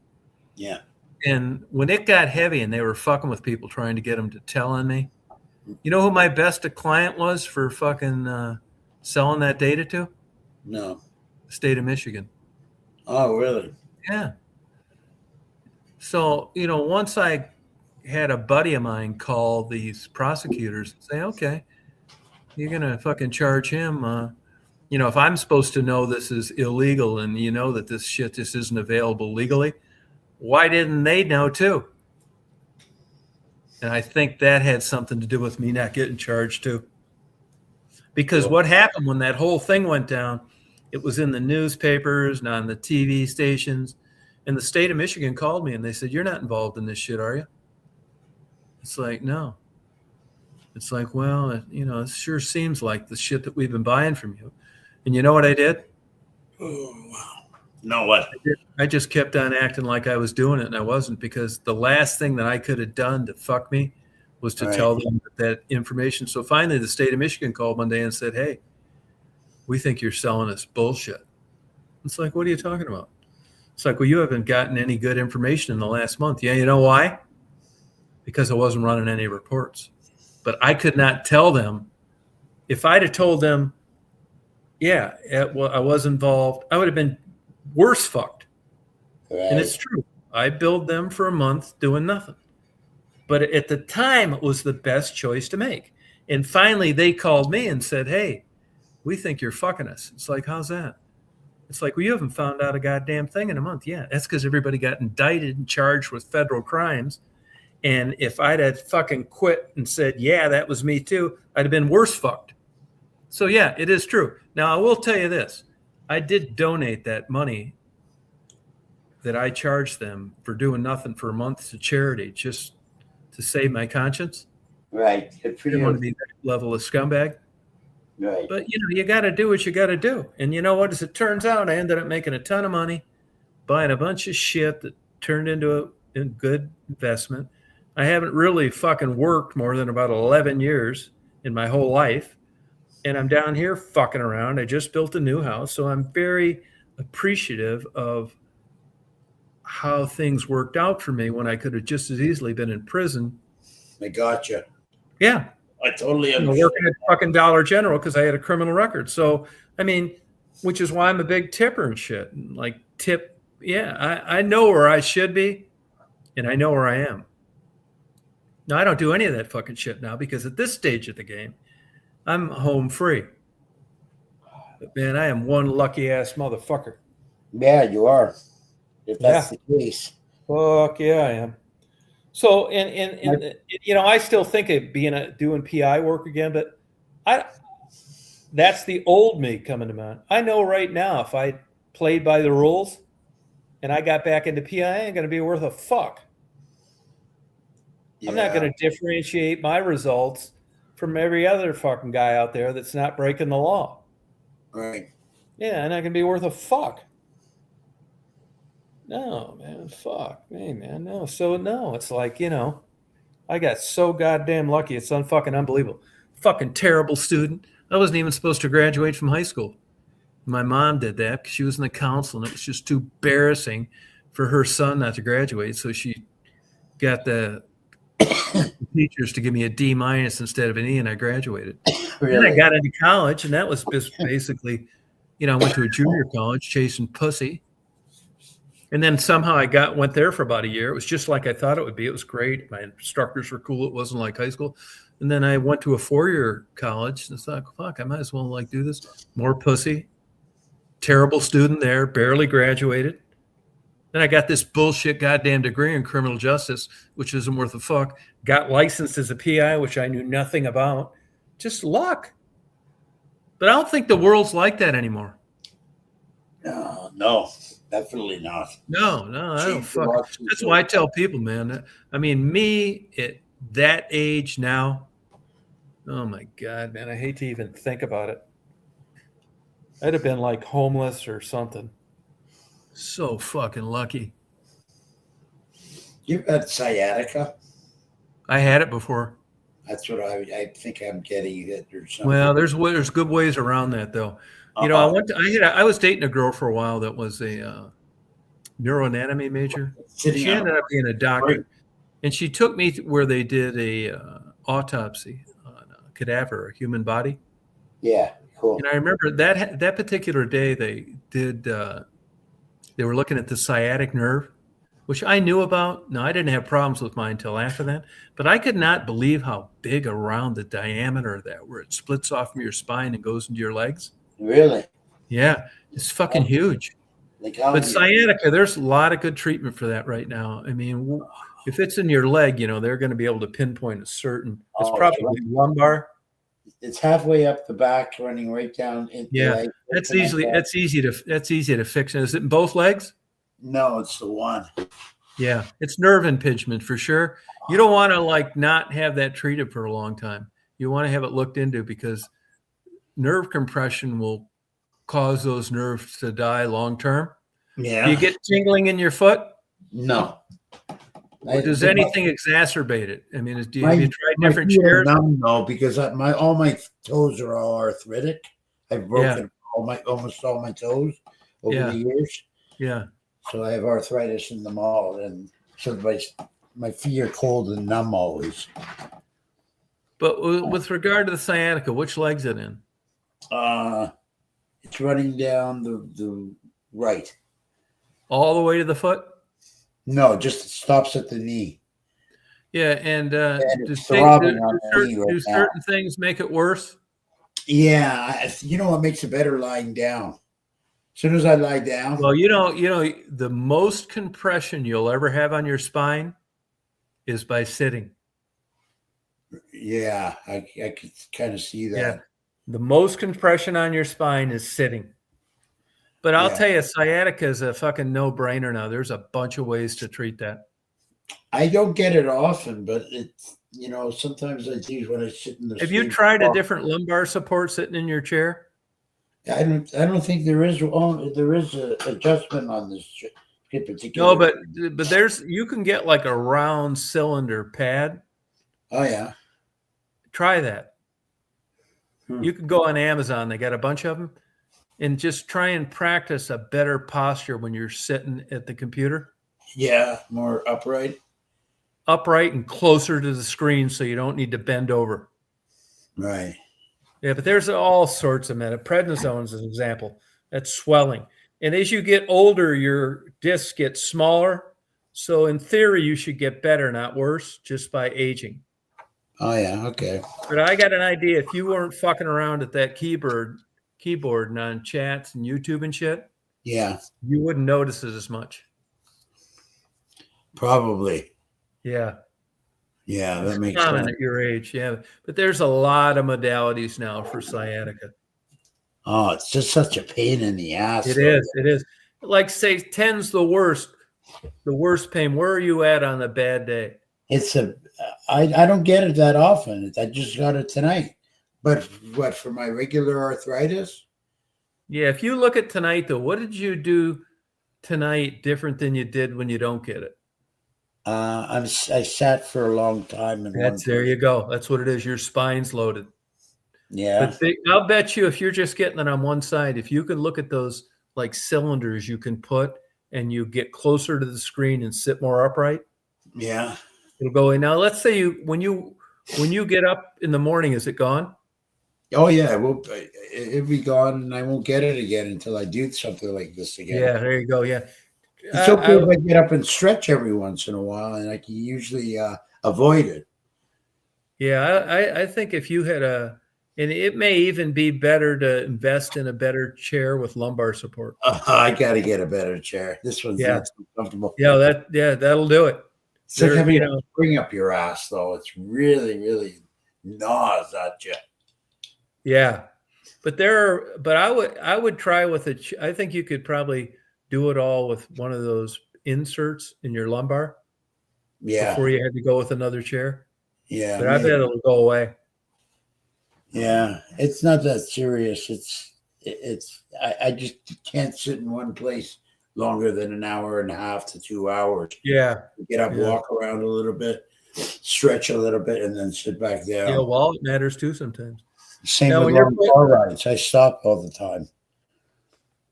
Yeah. And when it got heavy and they were fucking with people trying to get them to tell on me, you know who my best client was for fucking selling that data to? No. The state of Michigan. Oh, really? Yeah. So, once I had a buddy of mine call these prosecutors and say, okay, you're going to fucking charge him. If I'm supposed to know this is illegal and that this shit just isn't available legally, why didn't they know too? And I think that had something to do with me not getting charged too. Because what happened when that whole thing went down, it was in the newspapers and on the TV stations. And the state of Michigan called me and they said, you're not involved in this shit, are you? It's like, no. It's like, well, it sure seems like the shit that we've been buying from you. And you know what I did? Oh, wow. No, what? I just kept on acting like I was doing it, and I wasn't, because the last thing that I could have done to fuck me was to tell them that information. So finally, the state of Michigan called one day and said, hey, we think you're selling us bullshit. It's like, what are you talking about? It's like, well, you haven't gotten any good information in the last month. Yeah, you know why? Because I wasn't running any reports. But I could not tell them. If I'd have told them, yeah, I was involved, I would have been worse fucked. Right. And it's true. I billed them for a month doing nothing. But at the time, it was the best choice to make. And finally, they called me and said, hey, we think you're fucking us. It's like, how's that? It's like, well, you haven't found out a goddamn thing in a month. Yeah, that's because everybody got indicted and charged with federal crimes. And if I'd have fucking quit and said, yeah, that was me too, I'd have been worse fucked. So yeah, it is true. Now, I will tell you this. I did donate that money that I charged them for doing nothing for a month to charity just to save my conscience. Right. I didn't want to be that level of scumbag. Right. But, you got to do what you got to do. And you know what? As it turns out, I ended up making a ton of money, buying a bunch of shit that turned into a good investment. I haven't really fucking worked more than about 11 years in my whole life. And I'm down here fucking around. I just built a new house. So I'm very appreciative of how things worked out for me when I could have just as easily been in prison. I gotcha. Yeah. I totally understand. Working at fucking Dollar General because I had a criminal record. So, I mean, which is why I'm a big tipper and shit. And like tip, yeah, I know where I should be and I know where I am. Now, I don't do any of that fucking shit now because at this stage of the game, I'm home free. But man, I am one lucky ass motherfucker. Yeah, you are. If that's the case. Fuck yeah, I am. So, and I still think of doing PI work again, but that's the old me coming to mind. I know right now if I played by the rules and I got back into PI, I ain't going to be worth a fuck. Yeah. I'm not going to differentiate my results from every other fucking guy out there that's not breaking the law. Right. Yeah, and I can be worth a fuck. No, man, fuck me, man. No. So no, it's like, I got so goddamn lucky. It's unfucking unbelievable. fucking terrible student. I wasn't even supposed to graduate from high school. My mom did that because she was in the council, and it was just too embarrassing for her son not to graduate. So she got the teachers to give me a D minus instead of an E, and I graduated. Then I got into college, and that was just basically, I went to a junior college chasing pussy. And then somehow I went there for about a year. It was just like I thought it would be. It was great. My instructors were cool. It wasn't like high school. And then I went to a 4-year college and thought, fuck, I might as well do this. More pussy. Terrible student there, barely graduated. Then I got this bullshit goddamn degree in criminal justice, which isn't worth a fuck. Got licensed as a PI, which I knew nothing about. Just luck. But I don't think the world's like that anymore. No, definitely not. No, I don't fuck. That's why I tell people, man. I mean, me at that age now, oh my God, man, I hate to even think about it. I'd have been like homeless or something. So fucking lucky. You've had sciatica. I had it before. That's what I think I'm getting it or something. Well, there's good ways around that though. I was dating a girl for a while that was a neuroanatomy major. She ended up being a doctor, and she took me where they did a autopsy on a cadaver, a human body. Yeah, cool. And I remember that particular day they were looking at the sciatic nerve, which I knew about. No, I didn't have problems with mine until after that, but I could not believe how big around the diameter of that, where it splits off from your spine and goes into your legs. Really? Yeah, it's fucking huge. But sciatica, there's a lot of good treatment for that right now. I mean, if it's in your leg, they're going to be able to pinpoint a certain. It's probably lumbar. It's halfway up the back, running right down into the leg. That's easy to fix. Is it in both legs? No, it's the one. Yeah, it's nerve impingement for sure. You don't want to not have that treated for a long time. You want to have it looked into because nerve compression will cause those nerves to die long term. Yeah. Do you get tingling in your foot? No. Or does anything exacerbate it? I mean, have you tried different chairs? No, because all my toes are all arthritic. I've broken almost all my toes over the years. Yeah. So I have arthritis in them all, and so my feet are cold and numb always. But with regard to the sciatica, which leg's it in? It's running down the right. All the way to the foot? No, just stops at the knee. Yeah, and do certain things make it worse? Yeah, you know what makes it better? Lying down. As soon as I lie down. Well, the most compression you'll ever have on your spine is by sitting. Yeah, I could kind of see that. Yeah. The most compression on your spine is sitting. But I'll tell you, sciatica is a fucking no-brainer now. There's a bunch of ways to treat that. I don't get it often, but it's, sometimes I do when I sit in the Have you tried a different lumbar support sitting in your chair? I don't think there is a adjustment on this particular. No, but you can get like a round cylinder pad. Oh yeah. Try that. You can go on Amazon. They got a bunch of them. And just try and practice a better posture when you're sitting at the computer. Yeah, more upright. Upright and closer to the screen so you don't need to bend over. Right. Yeah, but there's all sorts of prednisone is an example. That's swelling. And as you get older, your discs get smaller. So in theory, you should get better, not worse, just by aging. Oh, yeah. Okay. But I got an idea. If you weren't fucking around at that keyboard and on chats and YouTube and shit, yeah, you wouldn't notice it as much. Probably. Yeah. Yeah, that it's makes common sense. At your age, yeah. But there's a lot of modalities now for sciatica. Oh, it's just such a pain in the ass. It is. It is. Like say 10's the worst pain. Where are you at on a bad day? I don't get it that often. I just got it tonight. But for my regular arthritis? Yeah, if you look at tonight though, what did you do tonight different than you did when you don't get it? I sat for a long time. There you go. That's what it is. Your spine's loaded. Yeah. But I'll bet you if you're just getting it on one side, if you can look at those like cylinders you can put and you get closer to the screen and sit more upright, Yeah. it'll go in. Now, let's say when you get up in the morning, is it gone? Oh yeah, it'll be gone, and I won't get it again until I do something like this again. Yeah, there you go. Yeah. It's okay if I get up and stretch every once in a while, and I can usually avoid it. Yeah, I think if you had and it may even be better to invest in a better chair with lumbar support. I got to get a better chair. This one's Yeah. not so comfortable. Yeah, that'll do it. It's like There- having you a know, spring up your ass, though. It's really, really gnaws at you. yeah, but I would try with I think you could probably do it all with one of those inserts in your lumbar Yeah, before you had to go with another chair. yeah, But I bet it'll go away. yeah. It's not that serious. I just can't sit in one place longer than an hour and a half to 2 hours. Yeah, Get up, Yeah. walk around a little bit, stretch a little bit, and then sit back down. yeah. Wallet matters too sometimes. Same Now, with when you're long car rides. I stop all the time.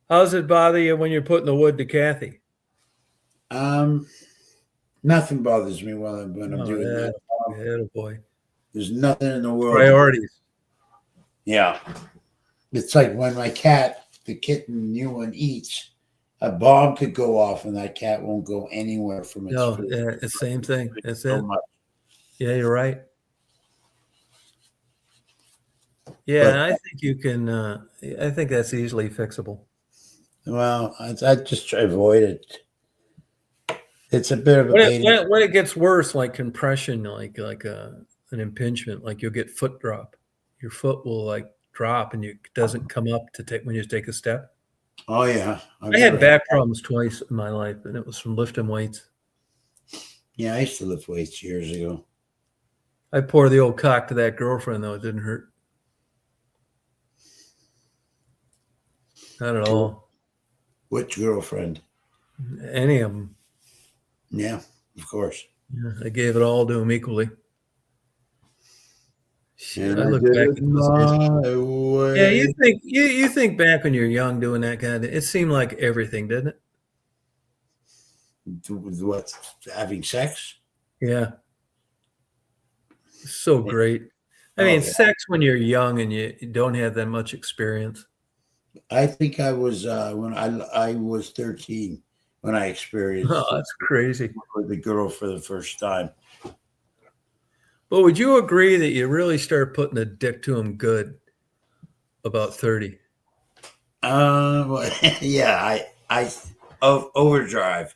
How does it bother you when you're putting the wood to Kathy? Nothing bothers me when I'm Oh, doing yeah. that. Yeah, boy. There's nothing in the world. Priorities. Yeah. It's like when my cat, the kitten, new one, eats, a bomb could go off and that cat won't go anywhere from its No, food. yeah, it's the same thing. That's So it. much. Yeah, you're right. Yeah, But- and I think you can. I think that's easily fixable. Well, I just try to avoid it. It's a bit of a When pain. when it gets worse, like compression, like an impingement, like you'll get foot drop. Your foot will like drop, and it doesn't come up to take when you take a step. Oh, yeah. I had back problems twice in my life, and it was from lifting weights. Yeah, I used to lift weights years ago. I pour the old cock to that girlfriend, though. It didn't hurt. Not at all. Which girlfriend? Any of them. Yeah, of course. Yeah, I gave it all to him equally. Shit, And I look did back it at those days. my way. Yeah, you think back when you're young doing that kind of. It seemed like everything, didn't it? What? Having sex? Yeah. So great. I mean, Oh, yeah. sex when you're young and you don't have that much experience. I think I was when I was 13 when I experienced Oh, that's crazy. with the girl for the first time. But would you agree that you really start putting the dick to him good about 30? Well, yeah, overdrive.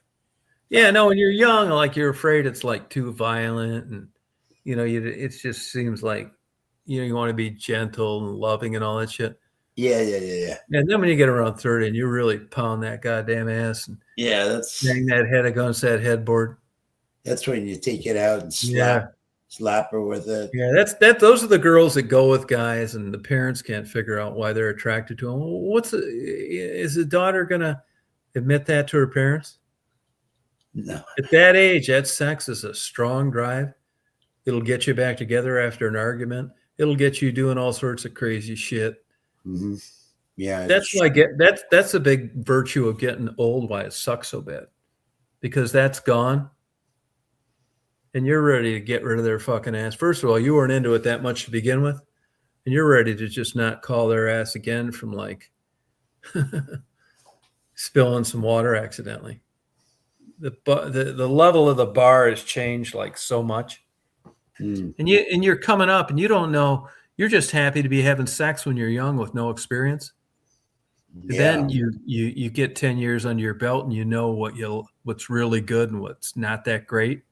Yeah, no, when you're young, like you're afraid it's like too violent, and it just seems like you want to be gentle and loving and all that shit. Yeah. And then when you get around 30 and you really pound that goddamn ass and Yeah, that's bang that head against that headboard. when you take it out and slap her with it. Yeah, those are the girls that go with guys, and the parents can't figure out why they're attracted to them. Is the daughter gonna admit that to her parents? No. At that age, that sex is a strong drive. It'll get you back together after an argument. It'll get you doing all sorts of crazy shit. Mm-hmm. Yeah, That's that's a big virtue of getting old. Why it sucks so bad, because that's gone, and you're ready to get rid of their fucking ass. First of all, you weren't into it that much to begin with, and you're ready to just not call their ass again from like spilling some water accidentally. The level of the bar has changed like so much, and you're coming up, and you don't know. You're just happy to be having sex when you're young with no experience. Yeah. Then you get 10 years under your belt, and you know what's really good and what's not that great.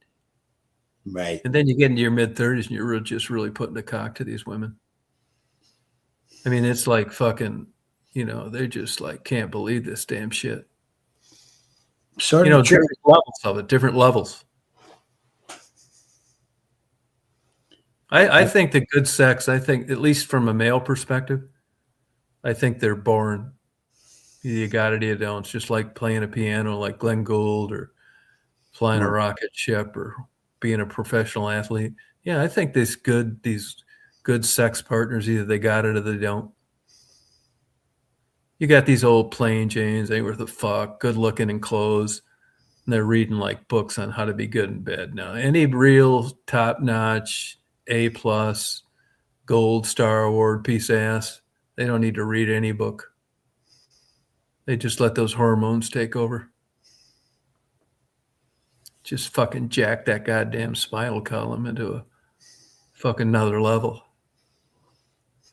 Right. And then you get into your mid-30s, and you're just really putting the cock to these women. I mean, it's like fucking, they just like can't believe this damn shit. Sort Different levels of it, different levels. I think the good sex, I think, at least from a male perspective, I think they're born. You got it, you don't. It's just like playing a piano like Glenn Gould, or flying a rocket ship, or being a professional athlete. Yeah, I think these good sex partners. Either they got it or they don't. You got these old plain Janes, ain't worth a fuck, good looking in clothes, and they're reading like books on how to be good in bed. Now, any real top notch, A+, gold star award piece of ass, they don't need to read any book. They just let those hormones take over. Just fucking jack that goddamn spinal column into a fucking another level.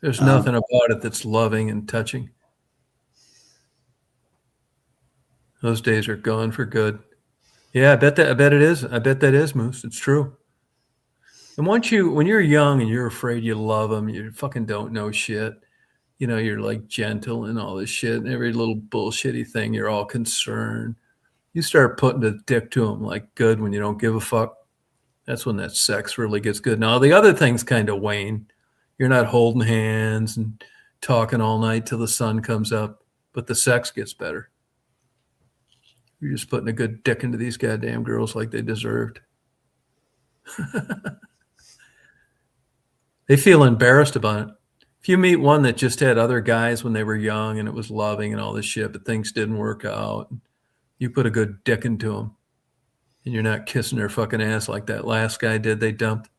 There's nothing about it that's loving and touching. Those days are gone for good. Yeah, I bet it is. I bet that is, Moose. It's true. And when you're young and you're afraid you love them, you fucking don't know shit. You know, you're like gentle and all this shit, and every little bullshitty thing, you're all concerned. You start putting the dick to them like good when you don't give a fuck. That's when that sex really gets good. Now, the other things kind of wane. You're not holding hands and talking all night till the sun comes up, but the sex gets better. You're just putting a good dick into these goddamn girls like they deserved. They feel embarrassed about it. If you meet one that just had other guys when they were young and it was loving and all this shit, but things didn't work out, you put a good dick into them and you're not kissing their fucking ass like that last guy did they dumped.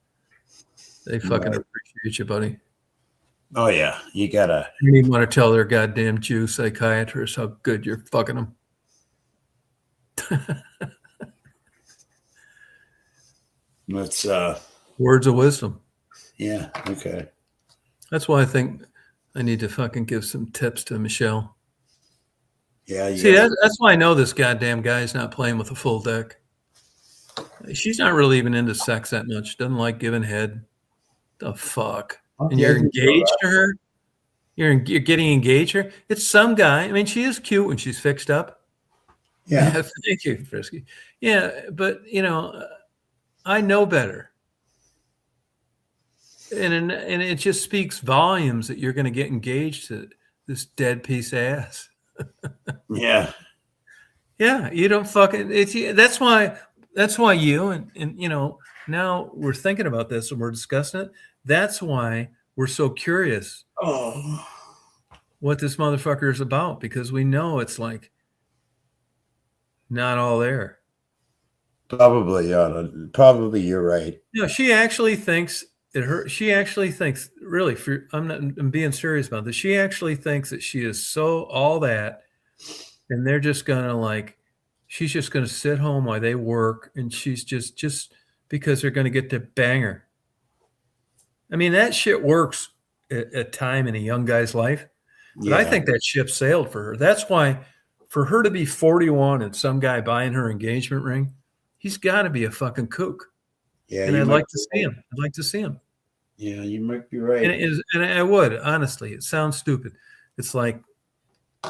They fucking appreciate you, buddy. Oh, yeah. You gotta. You don't even want to tell their goddamn Jew psychiatrist how good you're fucking them. Let's, Words of wisdom. yeah. Okay. That's why I think I need to fucking give some tips to Michelle. Yeah. See, that's why I know this goddamn guy's not playing with a full deck. She's not really even into sex that much. Doesn't like giving head. The fuck? And you're engaged to her? You're getting engaged to her? It's some guy. I mean, she is cute when she's fixed up. Yeah. Thank you, Frisky. Yeah, but, you know, I know better. And it just speaks volumes that you're going to get engaged to this dead piece of ass. Yeah. Yeah, you don't fucking. That's why you and you know, now we're thinking about this and we're discussing it. That's why we're so curious Oh. what this motherfucker is about, because we know it's like not all there. Probably, yeah. Probably you're right. No, she actually thinks she actually thinks, really, I'm being serious about this. She actually thinks that she is so all that, and they're just gonna like, she's just gonna sit home while they work, and she's just because they're gonna get to bang her. I mean, that shit works at time in a young guy's life, but I think that ship sailed for her. That's why, for her to be 41 and some guy buying her engagement ring, he's got to be a fucking kook. Yeah. And I'd like to see him. I'd like to see him. Yeah, you might be right. And I would, honestly. It sounds stupid. It's like,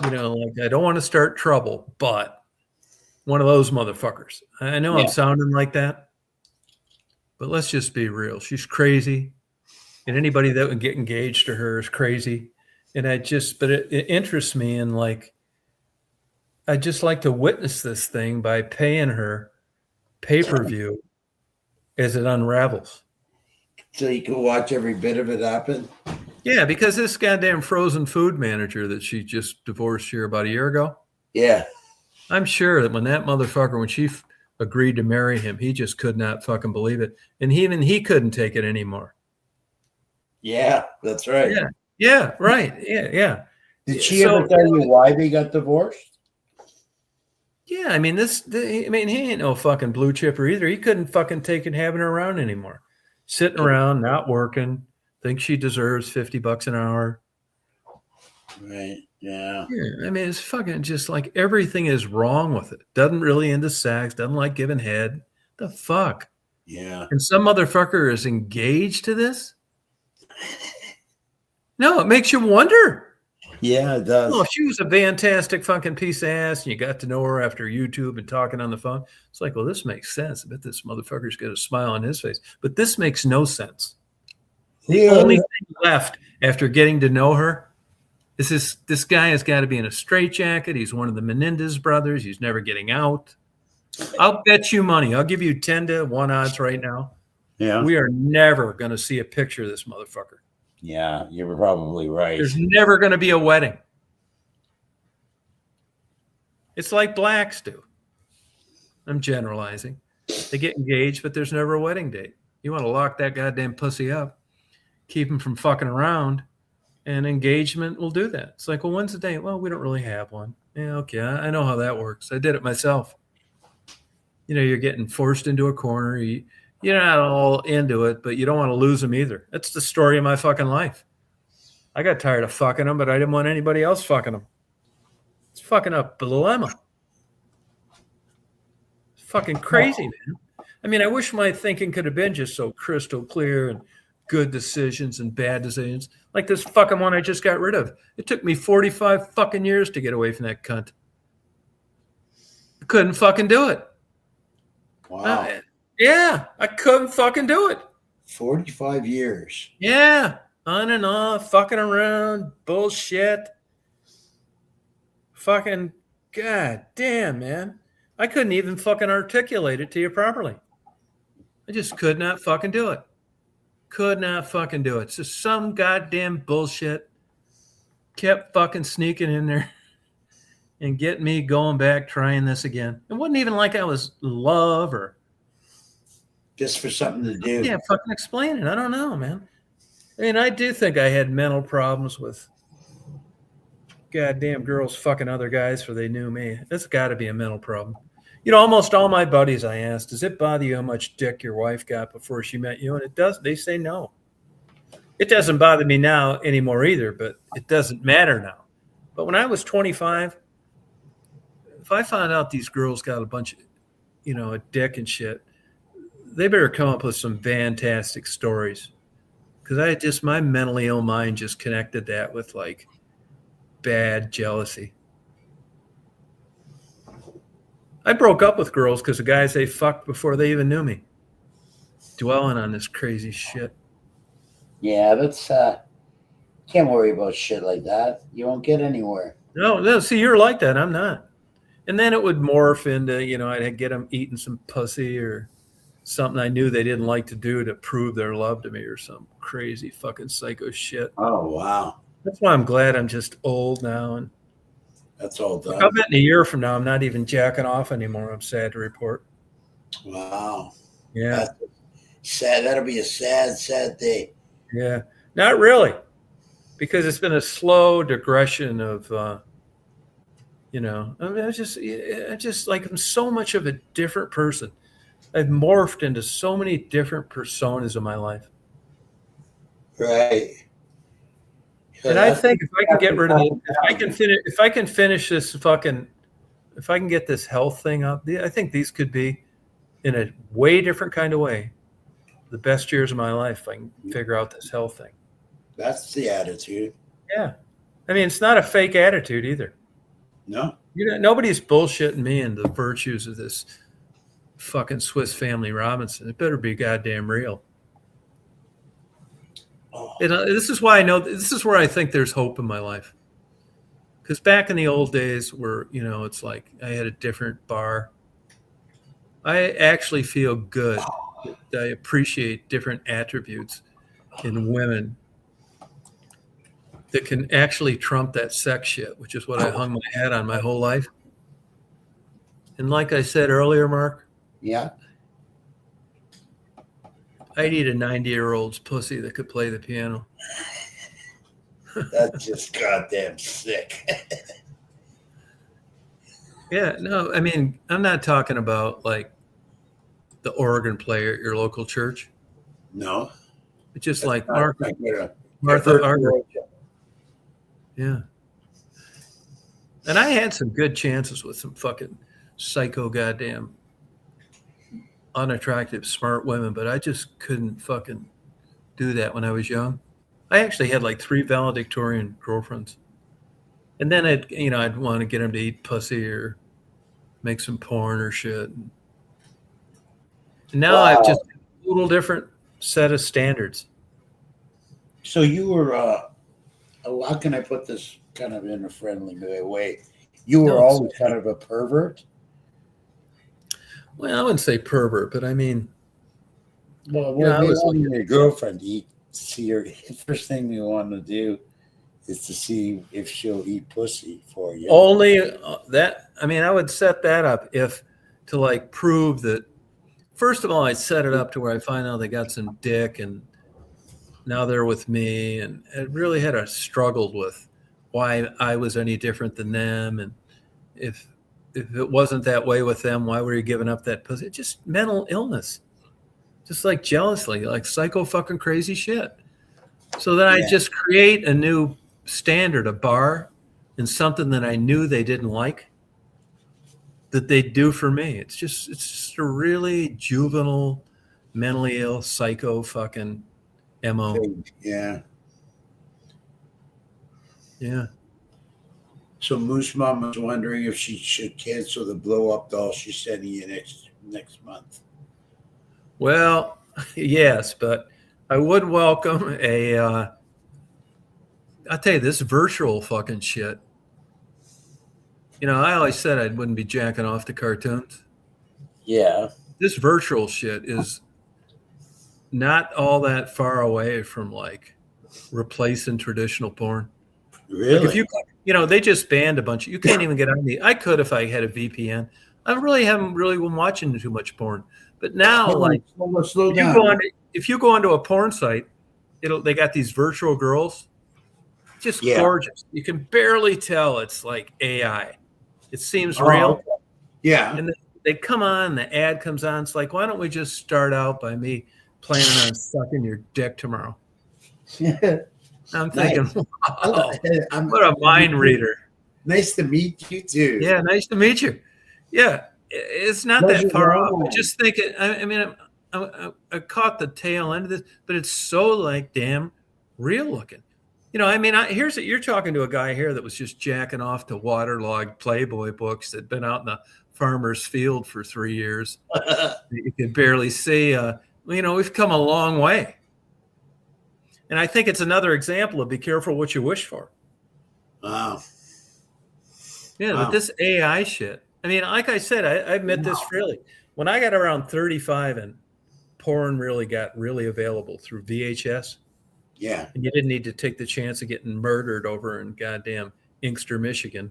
you know, like I don't want to start trouble, but one of those motherfuckers. I know I'm sounding like that, but let's just be real. She's crazy. And anybody that would get engaged to her is crazy. And but it interests me, and like, I just like to witness this thing by paying her pay-per-view as it unravels. So you can watch every bit of it happen? Yeah, because this goddamn frozen food manager that she just divorced here about a year ago, Yeah. I'm sure that when that motherfucker, when she agreed to marry him, he just could not fucking believe it. And even he couldn't take it anymore. Yeah, that's right. Yeah. Yeah, right. Yeah. Did she ever tell you why they got divorced? Yeah, I mean, he ain't no fucking blue chipper either. He couldn't fucking take it having her around anymore. Sitting around, not working, thinks she deserves $50 an hour. Right. Yeah. Yeah, I mean, it's fucking just like everything is wrong with it. Doesn't really into sex, doesn't like giving head. The fuck? Yeah. And some motherfucker is engaged to this? No, it makes you wonder. Yeah, it does. Well, if she was a fantastic fucking piece of ass and you got to know her after YouTube and talking on the phone, it's like, well, this makes sense. I bet this motherfucker's got a smile on his face. But this makes no sense. The only thing left after getting to know her is this guy has got to be in a straitjacket. He's one of the Menendez brothers. He's never getting out. I'll bet you money. I'll give you 10 to 1 odds right now. Yeah. We are never going to see a picture of this motherfucker. Yeah, you're probably right. There's never going to be a wedding. It's like blacks do. I'm generalizing. They get engaged, but there's never a wedding date. You want to lock that goddamn pussy up, keep him from fucking around, and engagement will do that. It's like, well, when's the date? Well, we don't really have one. Yeah, okay, I know how that works. I did it myself. You know, you're getting forced into a corner. You're not all into it, but you don't want to lose them either. That's the story of my fucking life. I got tired of fucking them, but I didn't want anybody else fucking them. It's fucking a dilemma. It's fucking crazy, man. I mean, I wish my thinking could have been just so crystal clear and good decisions and bad decisions. Like this fucking one I just got rid of. It took me 45 fucking years to get away from that cunt. I couldn't fucking do it. Wow. Yeah, I couldn't fucking do it. 45 years. Yeah, on and off, fucking around, bullshit. Fucking god damn, man. I couldn't even fucking articulate it to you properly. I just could not fucking do it. Could not fucking do it. It's just some goddamn bullshit kept fucking sneaking in there and getting me going back, trying this again. It wasn't even like I was in love or Just for something to do. yeah, fucking explain it. I don't know, man. I mean, I do think I had mental problems with goddamn girls fucking other guys for they knew me. That's got to be a mental problem. You know, almost all my buddies I asked, does it bother you how much dick your wife got before she met you? And it does. They say no. It doesn't bother me now anymore either, but it doesn't matter now. But when I was 25, if I found out these girls got a bunch of, you know, a dick and shit, they better come up with some fantastic stories. Because I just, my mentally ill mind just connected that with like bad jealousy. I broke up with girls because the guys they fucked before they even knew me. Dwelling on this crazy shit. Yeah, that's can't worry about shit like that. You won't get anywhere. No, see, you're like that. I'm not. And then it would morph into, you know, I'd get them eating some pussy or something I knew they didn't like to do to prove their love to me or some crazy fucking psycho shit. Oh, wow. That's why I'm glad I'm just old now. And That's all done. I bet in a year from now, I'm not even jacking off anymore. I'm sad to report. Wow. Yeah. That's sad. That'll be a sad, sad day. Yeah. Not really. Because it's been a slow digression of, you know, I mean, I just like, I'm so much of a different person. I've morphed into so many different personas in my life. Right. And I think if I can get rid of it, if I can finish this fucking, if I can get this health thing up, I think these could be, in a way different kind of way, the best years of my life. If I can figure out this health thing. That's the attitude. Yeah, I mean, it's not a fake attitude either. No. You know, nobody's bullshitting me and the virtues of this fucking Swiss Family Robinson. It better be goddamn real. Oh. And this is why I know, this is where I think there's hope in my life. Because back in the old days where, you know, it's like I had a different bar. I actually feel good. I appreciate different attributes in women that can actually trump that sex shit, which is what I hung my hat on my whole life. And like I said earlier, Mark, Yeah. I need a 90-year-old's pussy that could play the piano. That's just goddamn sick. Yeah, no, I mean, I'm not talking about like the organ player at your local church. No. It's just like Martha Arger. Yeah. And I had some good chances with some fucking psycho goddamn unattractive smart women, but I just couldn't fucking do that when I was young. I actually had like 3 valedictorian girlfriends. And then I'd want to get them to eat pussy or make some porn or shit. And now I've just a little different set of standards. So you were, how can I put this kind of in a friendly way? You were always kind of a pervert? Well, I wouldn't say pervert, but I mean, Well, I was wanting your girlfriend to eat see her. The first thing we want to do is to see if she'll eat pussy for you. Only that, I mean, I would set that up if to like prove that. First of all, I set it up to where I find out they got some dick and now they're with me, and it really had a struggled with why I was any different than them, and if it wasn't that way with them, why were you giving up that pussy? Just mental illness, just like jealousy, like psycho fucking crazy shit. So then I just create a new standard, a bar, and something that I knew they didn't like that they do for me. It's just a really juvenile, mentally ill, psycho fucking MO. Yeah. Yeah. So Moose Mom was wondering if she should cancel the blow up doll she's sending you next month. Well, yes, but I would welcome a. I'll tell you this virtual fucking shit. You know, I always said I wouldn't be jacking off to cartoons. Yeah. This virtual shit is not all that far away from like replacing traditional porn. Really? Like if you know, they just banned a bunch. You can't even get on the. I could if I had a VPN. I really haven't really been watching too much porn, but now like slow if down. if you go onto a porn site, they got these virtual girls, just gorgeous. You can barely tell it's like AI. It seems real. Okay. Yeah. And they come on, the ad comes on. It's like, why don't we just start out by me planning on sucking your dick tomorrow? I'm thinking, wow, what a mind reader. Nice to meet you too. Yeah, nice to meet you. Yeah, it's not that far off. I just think I mean, I caught the tail end of this, but it's so like damn real looking. You know, I mean, here's it. You're talking to a guy here that was just jacking off to waterlogged Playboy books that'd been out in the farmer's field for 3 years. You could barely see. You know, we've come a long way. And I think it's another example of be careful what you wish for. Wow. Yeah, Wow. but this AI shit. I mean, like I said, I admit this freely. When I got around 35 and porn really got really available through VHS, Yeah. and you didn't need to take the chance of getting murdered over in goddamn Inkster, Michigan,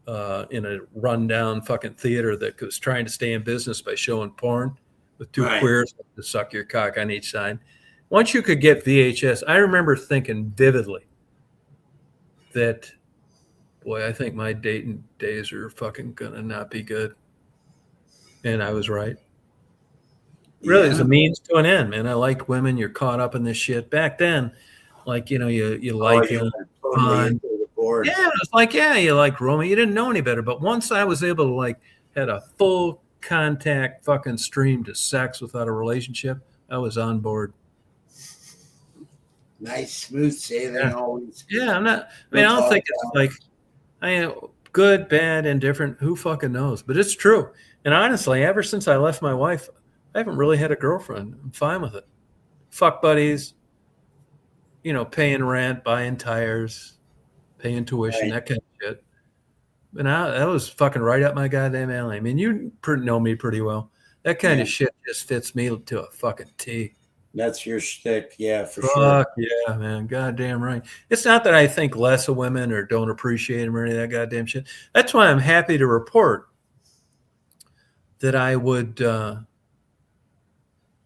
in a rundown fucking theater that was trying to stay in business by showing porn with two queers to suck your cock on each side. Once you could get VHS, I remember thinking vividly that, boy, I think my dating days are fucking gonna not be good. And I was right. Really, it's a means to an end, man. I like women. You're caught up in this shit. Back then, like, you know, you like it. Yeah, it's like, yeah, you like Roma. You didn't know any better. But once I was able to like had a full contact fucking stream to sex without a relationship, I was on board. Nice, smooth sailing always. Yeah, I'm not. I mean, I don't think it's like, good, bad, indifferent. Who fucking knows? But it's true. And honestly, ever since I left my wife, I haven't really had a girlfriend. I'm fine with it. Fuck buddies, you know, paying rent, buying tires, paying tuition, that kind of shit. And that was fucking right up my goddamn alley. I mean, you know me pretty well. That kind of shit just fits me to a fucking T. That's your shtick, yeah, for Fuck yeah, man. Goddamn right. It's not that I think less of women or don't appreciate them or any of that goddamn shit. That's why I'm happy to report that I would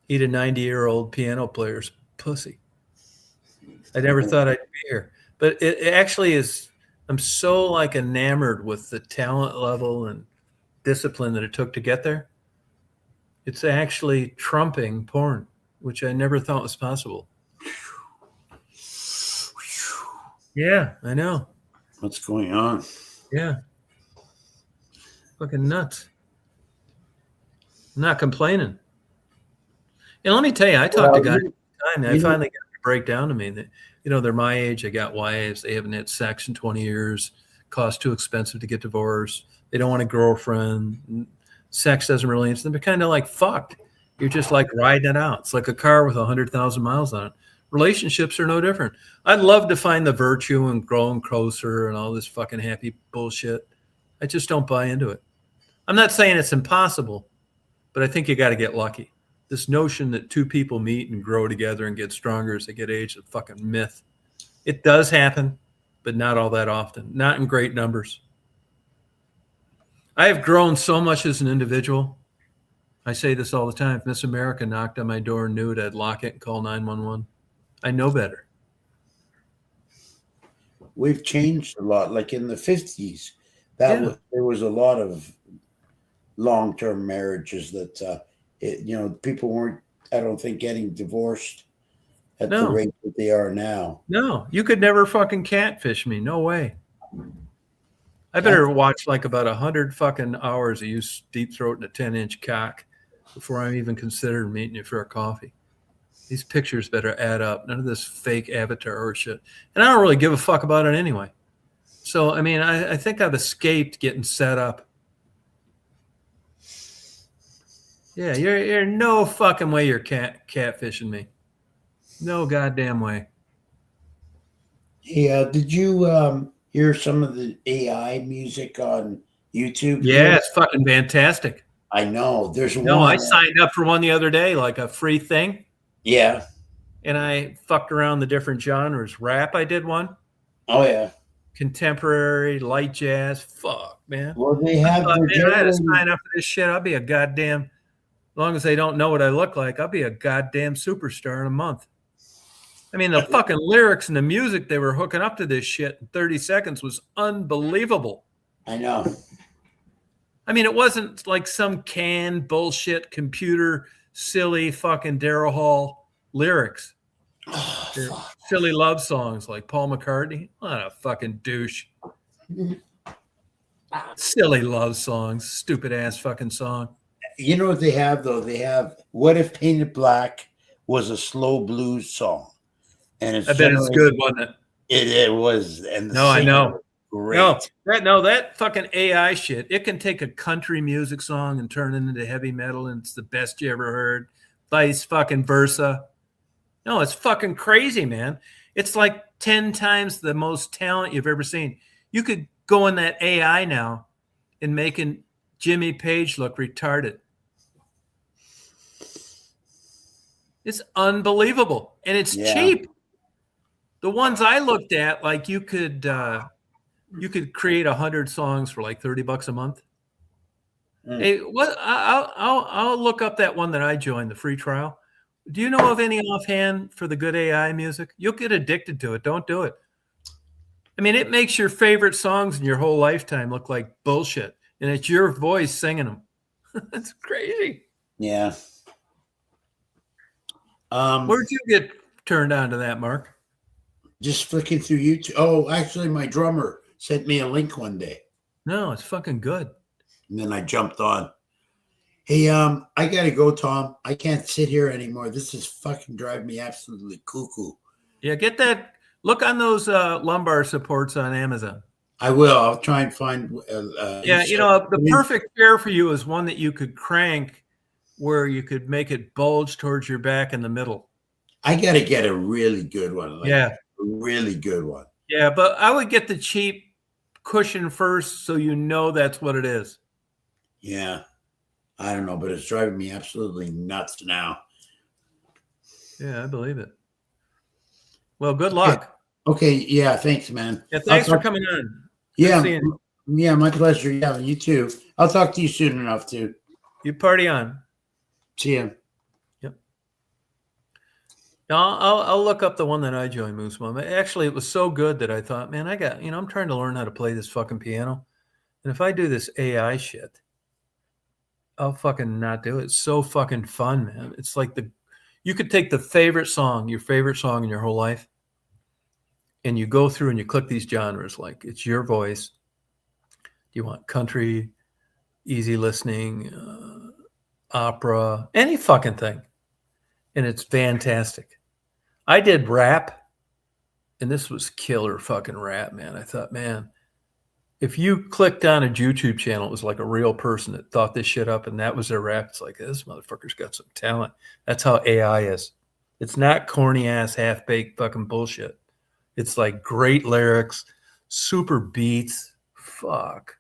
eat a 90-year-old piano player's pussy. I never thought I'd be here. But it actually is, I'm so like enamored with the talent level and discipline that it took to get there. It's actually trumping porn, which I never thought was possible. Yeah, I know. What's going on? Yeah. Fucking nuts. I'm not complaining. And let me tell you, I talked to guys all the time. They finally got to break down to me that, you know, they're my age. They got wives. They haven't had sex in 20 years. Costs too expensive to get divorced. They don't want a girlfriend. Sex doesn't really interest them. They're kind of like fucked. You're just like riding it out. It's like a car with 100,000 miles on it. Relationships are no different. I'd love to find the virtue and growing closer and all this fucking happy bullshit. I just don't buy into it. I'm not saying it's impossible, but I think you got to get lucky. This notion that two people meet and grow together and get stronger as they get age is a fucking myth. It does happen, but not all that often, not in great numbers. I have grown so much as an individual. I say this all the time. If Miss America knocked on my door nude, I'd lock it and call 911. I know better. We've changed a lot. Like in the 50s, Yeah. there was a lot of long-term marriages that people weren't, I don't think, getting divorced at the No. rate that they are now. No, you could never fucking catfish me. No way. I better watch like about 100 fucking hours of you deep throating a 10-inch cock before I'm even considering meeting you for a coffee. These pictures better add up. None of this fake avatar or shit. And I don't really give a fuck about it anyway. So, I mean, I think I've escaped getting set up. Yeah, you're no fucking way you're catfishing me. No goddamn way. Hey, did you hear some of the AI music on YouTube? Yeah, it's fucking fantastic. I know. There's No, one. I signed up for one the other day, like a free thing. Yeah. And I fucked around the different genres. Rap, I did one. Oh, yeah. Contemporary, light jazz. Fuck, man. Well, they have. Man, their I had to generally- sign up for this shit. I'll be a goddamn, as long as they don't know what I look like, I'll be a goddamn superstar in a month. I mean, the fucking lyrics and the music they were hooking up to this shit in 30 seconds was unbelievable. I know. I mean, it wasn't like some canned bullshit computer silly fucking Daryl Hall lyrics. Oh, They're fuck. silly love songs like Paul McCartney. What a fucking douche. Silly love songs, stupid ass fucking song. You know what they have, though? They have What If Painted Black was a slow blues song. And it's I bet it's generally- good, wasn't it? It was. And the No, I singer know. was Great. That fucking AI shit. It can take a country music song and turn it into heavy metal, and it's the best you ever heard. Vice fucking versa. No, it's fucking crazy, man. It's like 10 times the most talent you've ever seen. You could go in that AI now and making Jimmy Page look retarded. It's unbelievable, and it's Yeah. cheap. The ones I looked at, like you could create 100 songs for like $30 a month. Mm. Hey, what? I'll look up that one that I joined, the free trial. Do you know of any offhand for the good AI music? You'll get addicted to it. Don't do it. I mean, it makes your favorite songs in your whole lifetime look like bullshit, and it's your voice singing them. That's crazy. Yeah. Where'd you get turned on to that, Mark? Just flicking through YouTube. Oh, actually, my drummer sent me a link one day, No, it's fucking good. and then I jumped on. Hey, I gotta go, Tom. I can't sit here anymore. This is fucking driving me absolutely cuckoo. Yeah, get that. Look on those lumbar supports on Amazon. I will. I'll try and find. Yeah, you know, the perfect chair for you is one that you could crank where you could make it bulge towards your back in the middle. I gotta get a really good one. Like Yeah. a really good one. Yeah, but I would get the cheap cushion first so you know that's what it is. Yeah, I don't know, but it's driving me absolutely nuts now. Yeah, I believe it. Well, good luck. Okay, yeah, thanks, man. Yeah, thanks for I'll talk- coming on. Yeah, seeing you. yeah, my pleasure. Yeah, you too. I'll talk to you soon enough too. You party on. See ya. I'll look up the one that I joined, Moose Mom. Actually, it was so good that I thought, man, I'm trying to learn how to play this fucking piano. And if I do this AI shit, I'll fucking not do it. It's so fucking fun, man. It's like you could take your favorite song in your whole life, and you go through and you click these genres. Like, it's your voice. Do you want country, easy listening, opera, any fucking thing? And it's fantastic. I did rap, and this was killer fucking rap, man. I thought, man, if you clicked on a YouTube channel, it was like a real person that thought this shit up, and that was their rap. It's like, this motherfucker's got some talent. That's how AI is. It's not corny ass, half baked fucking bullshit. It's like great lyrics, super beats. Fuck.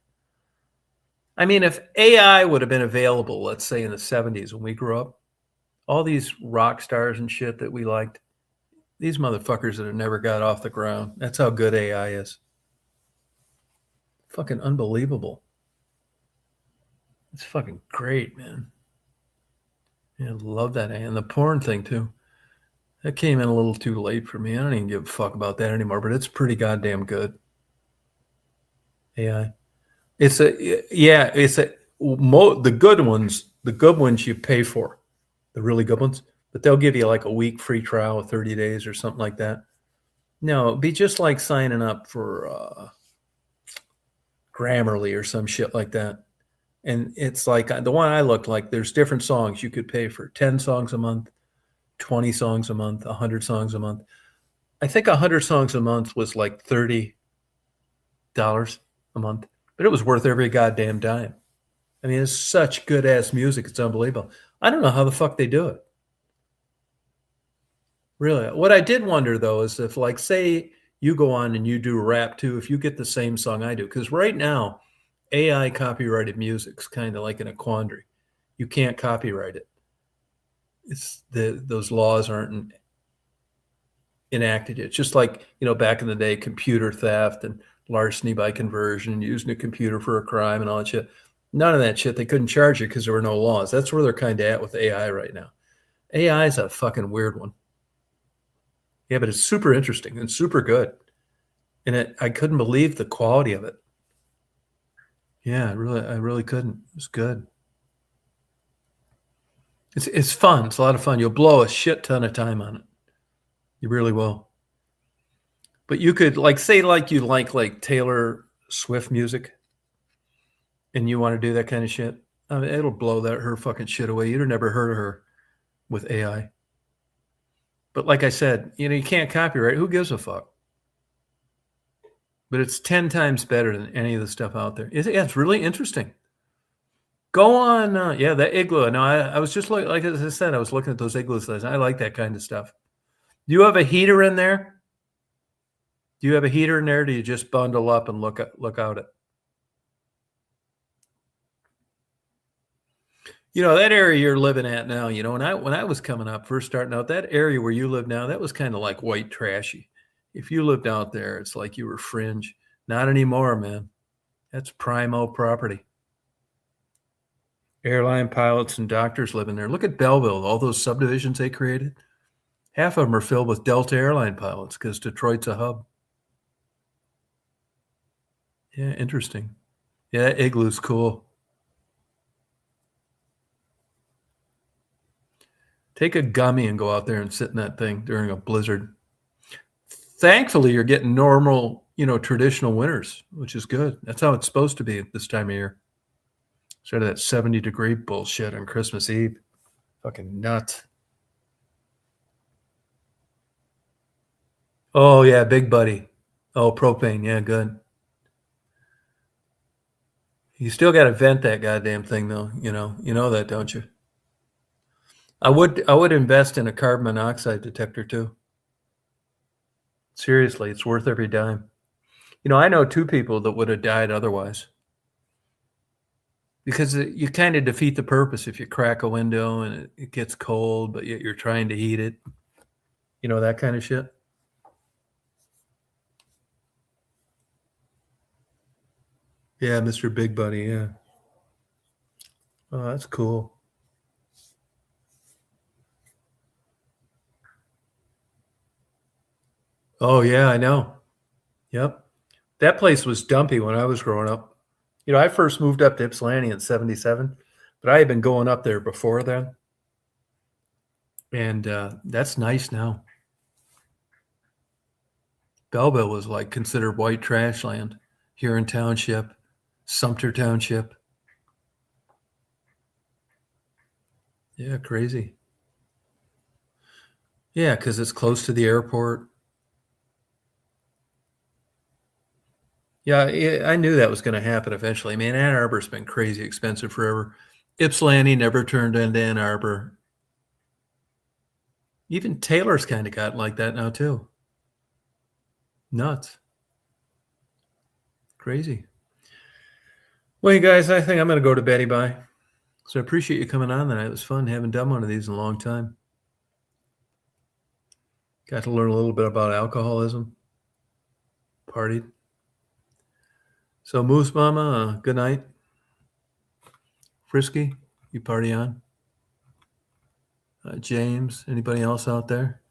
I mean, if AI would have been available, let's say in the 70s when we grew up, All these rock stars and shit that we liked, these motherfuckers that have never got off the ground. That's how good AI is. Fucking unbelievable. It's fucking great, man. Yeah, I love that. And the porn thing too. That came in a little too late for me. I don't even give a fuck about that anymore, but it's pretty goddamn good. AI. The good ones you pay for, the really good ones, but they'll give you like a week free trial of 30 days or something like that. No, it'd be just like signing up for Grammarly or some shit like that. And it's like the one I looked like, there's different songs. You could pay for 10 songs a month, 20 songs a month, 100 songs a month. I think 100 songs a month was like $30 a month, but it was worth every goddamn dime. I mean, it's such good ass music. It's unbelievable. I don't know how the fuck they do it. Really. What I did wonder though is if, like, say you go on and you do rap too, if you get the same song I do, because right now AI copyrighted music's kind of like in a quandary. You can't copyright it. It's those laws aren't enacted yet. Just like, back in the day, computer theft and larceny by conversion, using a computer for a crime and all that shit. None of that shit. They couldn't charge you because there were no laws. That's where they're kind of at with AI right now. AI is a fucking weird one. Yeah, but it's super interesting and super good. And I couldn't believe the quality of it. Yeah, I really couldn't. It was good. It's fun. It's a lot of fun. You'll blow a shit ton of time on it. You really will. But you could, like, say, like, you like Taylor Swift music, and you want to do that kind of shit. I mean, it'll blow her fucking shit away. You'd have never heard of her with AI. But like I said, you can't copyright. Who gives a fuck? But it's 10 times better than any of the stuff out there. It's really interesting. Go on. That Igloo. No, I was just like as I said, I was looking at those Igloos. I like that kind of stuff. Do you have a heater in there? Do you have a heater in there? Or do you just bundle up and look out it? That area you're living at now, when I was coming up, first starting out, that area where you live now, that was kind of like white trashy. If you lived out there, it's like you were fringe. Not anymore, man. That's primo property. Airline pilots and doctors live in there. Look at Belleville, all those subdivisions they created. Half of them are filled with Delta airline pilots because Detroit's a hub. Yeah, interesting. Yeah, that Igloo's cool. Take a gummy and go out there and sit in that thing during a blizzard. Thankfully, you're getting normal, traditional winters, which is good. That's how it's supposed to be at this time of year. Instead of that 70-degree bullshit on Christmas Eve. Fucking nuts. Oh, yeah, Big Buddy. Oh, propane. Yeah, good. You still got to vent that goddamn thing, though. You know that, don't you? I would invest in a carbon monoxide detector, too. Seriously, it's worth every dime. I know 2 people that would have died otherwise. Because you kind of defeat the purpose if you crack a window and it gets cold, but yet you're trying to heat it. That kind of shit. Yeah, Mr. Big Buddy, yeah. Oh, that's cool. Oh, yeah, I know. Yep. That place was dumpy when I was growing up. I first moved up to Ypsilanti in 77, but I had been going up there before then. And that's nice now. Belleville was like considered white trash land. Huron Township, Sumter Township. Yeah, crazy. Yeah, because it's close to the airport. Yeah, I knew that was going to happen eventually. I mean, Ann Arbor's been crazy expensive forever. Ypsilanti never turned into Ann Arbor. Even Taylor's kind of gotten like that now, too. Nuts. Crazy. Well, you guys, I think I'm going to go to Betty Bye. So I appreciate you coming on tonight. It was fun. Haven't done one of these in a long time. Got to learn a little bit about alcoholism. Partied. So Moose Mama, good night. Frisky, you party on. James, anybody else out there?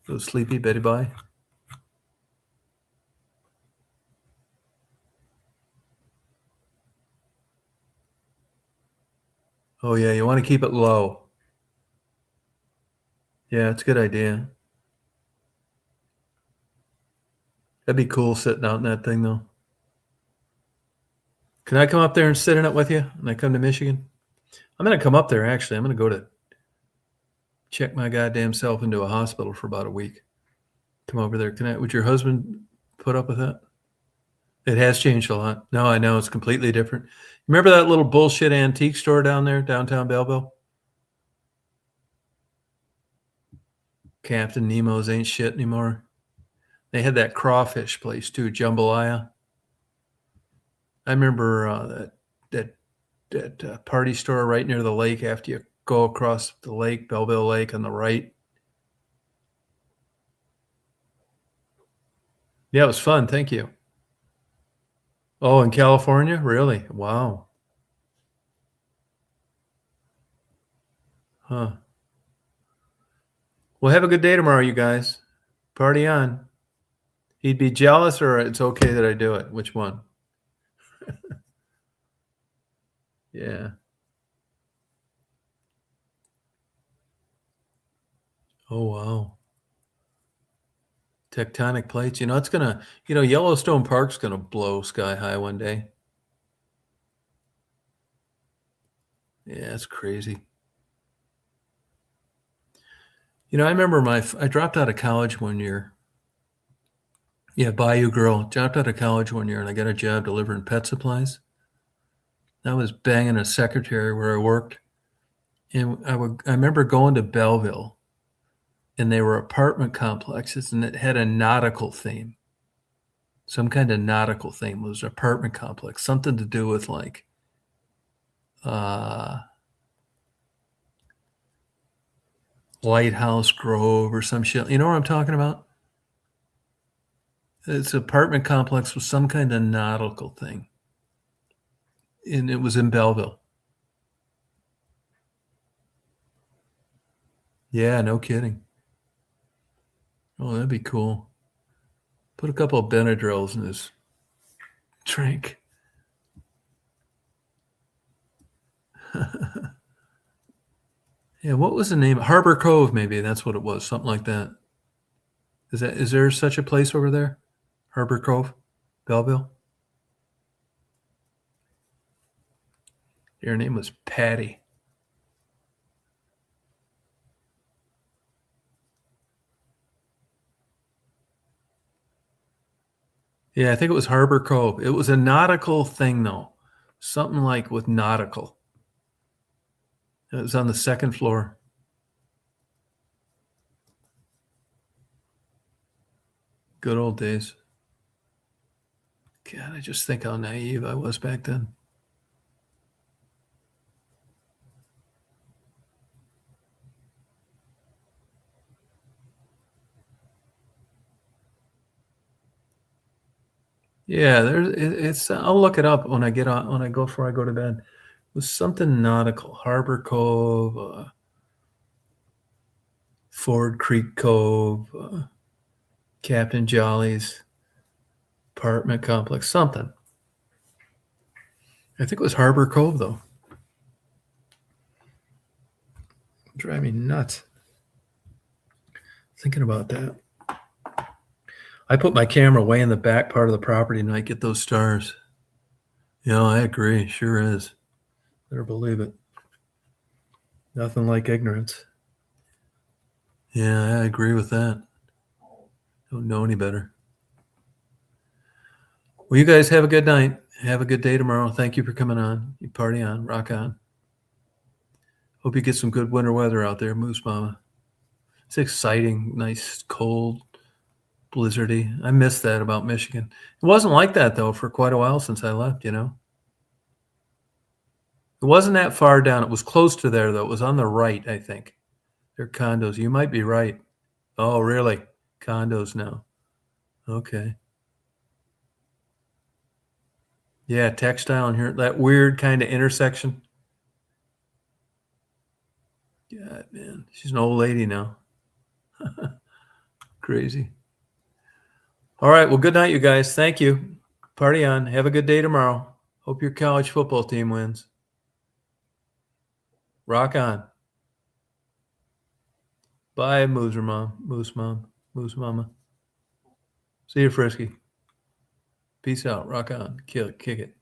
Go sleepy, Betty bye. Oh yeah, you want to keep it low. Yeah, it's a good idea. That'd be cool sitting out in that thing though. Can I come up there and sit in it with you when I come to Michigan? I'm going to come up there actually. I'm going to go to check my goddamn self into a hospital for about a week. Come over there. Would your husband put up with that? It has changed a lot. No, I know it's completely different. Remember that little bullshit antique store down there, downtown Belleville? Captain Nemo's ain't shit anymore. They had that crawfish place too, Jambalaya. I remember that party store right near the lake after you go across the lake, Belleville Lake on the right. Yeah, it was fun. Thank you. Oh, in California? Really? Wow. Huh. Well, have a good day tomorrow, you guys. Party on. He'd be jealous, or it's okay that I do it? Which one? Yeah. Oh, wow. Tectonic plates. It's going to, Yellowstone Park's going to blow sky high one day. Yeah, it's crazy. I remember I dropped out of college one year. Yeah, Bayou Girl. Dropped out of college one year and I got a job delivering pet supplies. I was banging a secretary where I worked. And I remember going to Belleville and they were apartment complexes and it had a nautical theme. Some kind of nautical theme. It was an apartment complex. Something to do with like Lighthouse Grove or some shit. You know what I'm talking about? It's an apartment complex with some kind of nautical thing. And it was in Belleville. Yeah, no kidding. Oh, that'd be cool. Put a couple of Benadryls in his drink. Yeah, what was the name? Harbor Cove, maybe. That's what it was. Something like that. Is there such a place over there? Harbor Cove? Belleville? Her name was Patty. Yeah, I think it was Harbor Cove. It was a nautical thing, though. Something like with nautical. It was on the second floor. Good old days. God, I just think how naive I was back then. Yeah, it's. I'll look it up when I go before I go to bed. It was something nautical, Harbor Cove, Ford Creek Cove, Captain Jolly's apartment complex, something. I think it was Harbor Cove though. Drive me nuts thinking about that. I put my camera way in the back part of the property and I get those stars. Yeah, I agree. Sure is. Better believe it. Nothing like ignorance. Yeah, I agree with that. Don't know any better. Well, you guys have a good night. Have a good day tomorrow. Thank you for coming on. You party on. Rock on. Hope you get some good winter weather out there, Moose Mama. It's exciting. Nice, cold, blizzardy. I miss that about Michigan. It wasn't like that, though, for quite a while since I left, It It wasn't that far down. It was close to there, though. It was on the right, I think. They're condos. You might be right. Oh, really? Condos now. Okay. Yeah, textile in here. That weird kind of intersection. God, man. She's an old lady now. Crazy. All right. Well, good night, you guys. Thank you. Party on. Have a good day tomorrow. Hope your college football team wins. Rock on. Bye, Moose Mom. Moose Mom. Moose Mama. See you, Frisky. Peace out. Rock on. Kick it.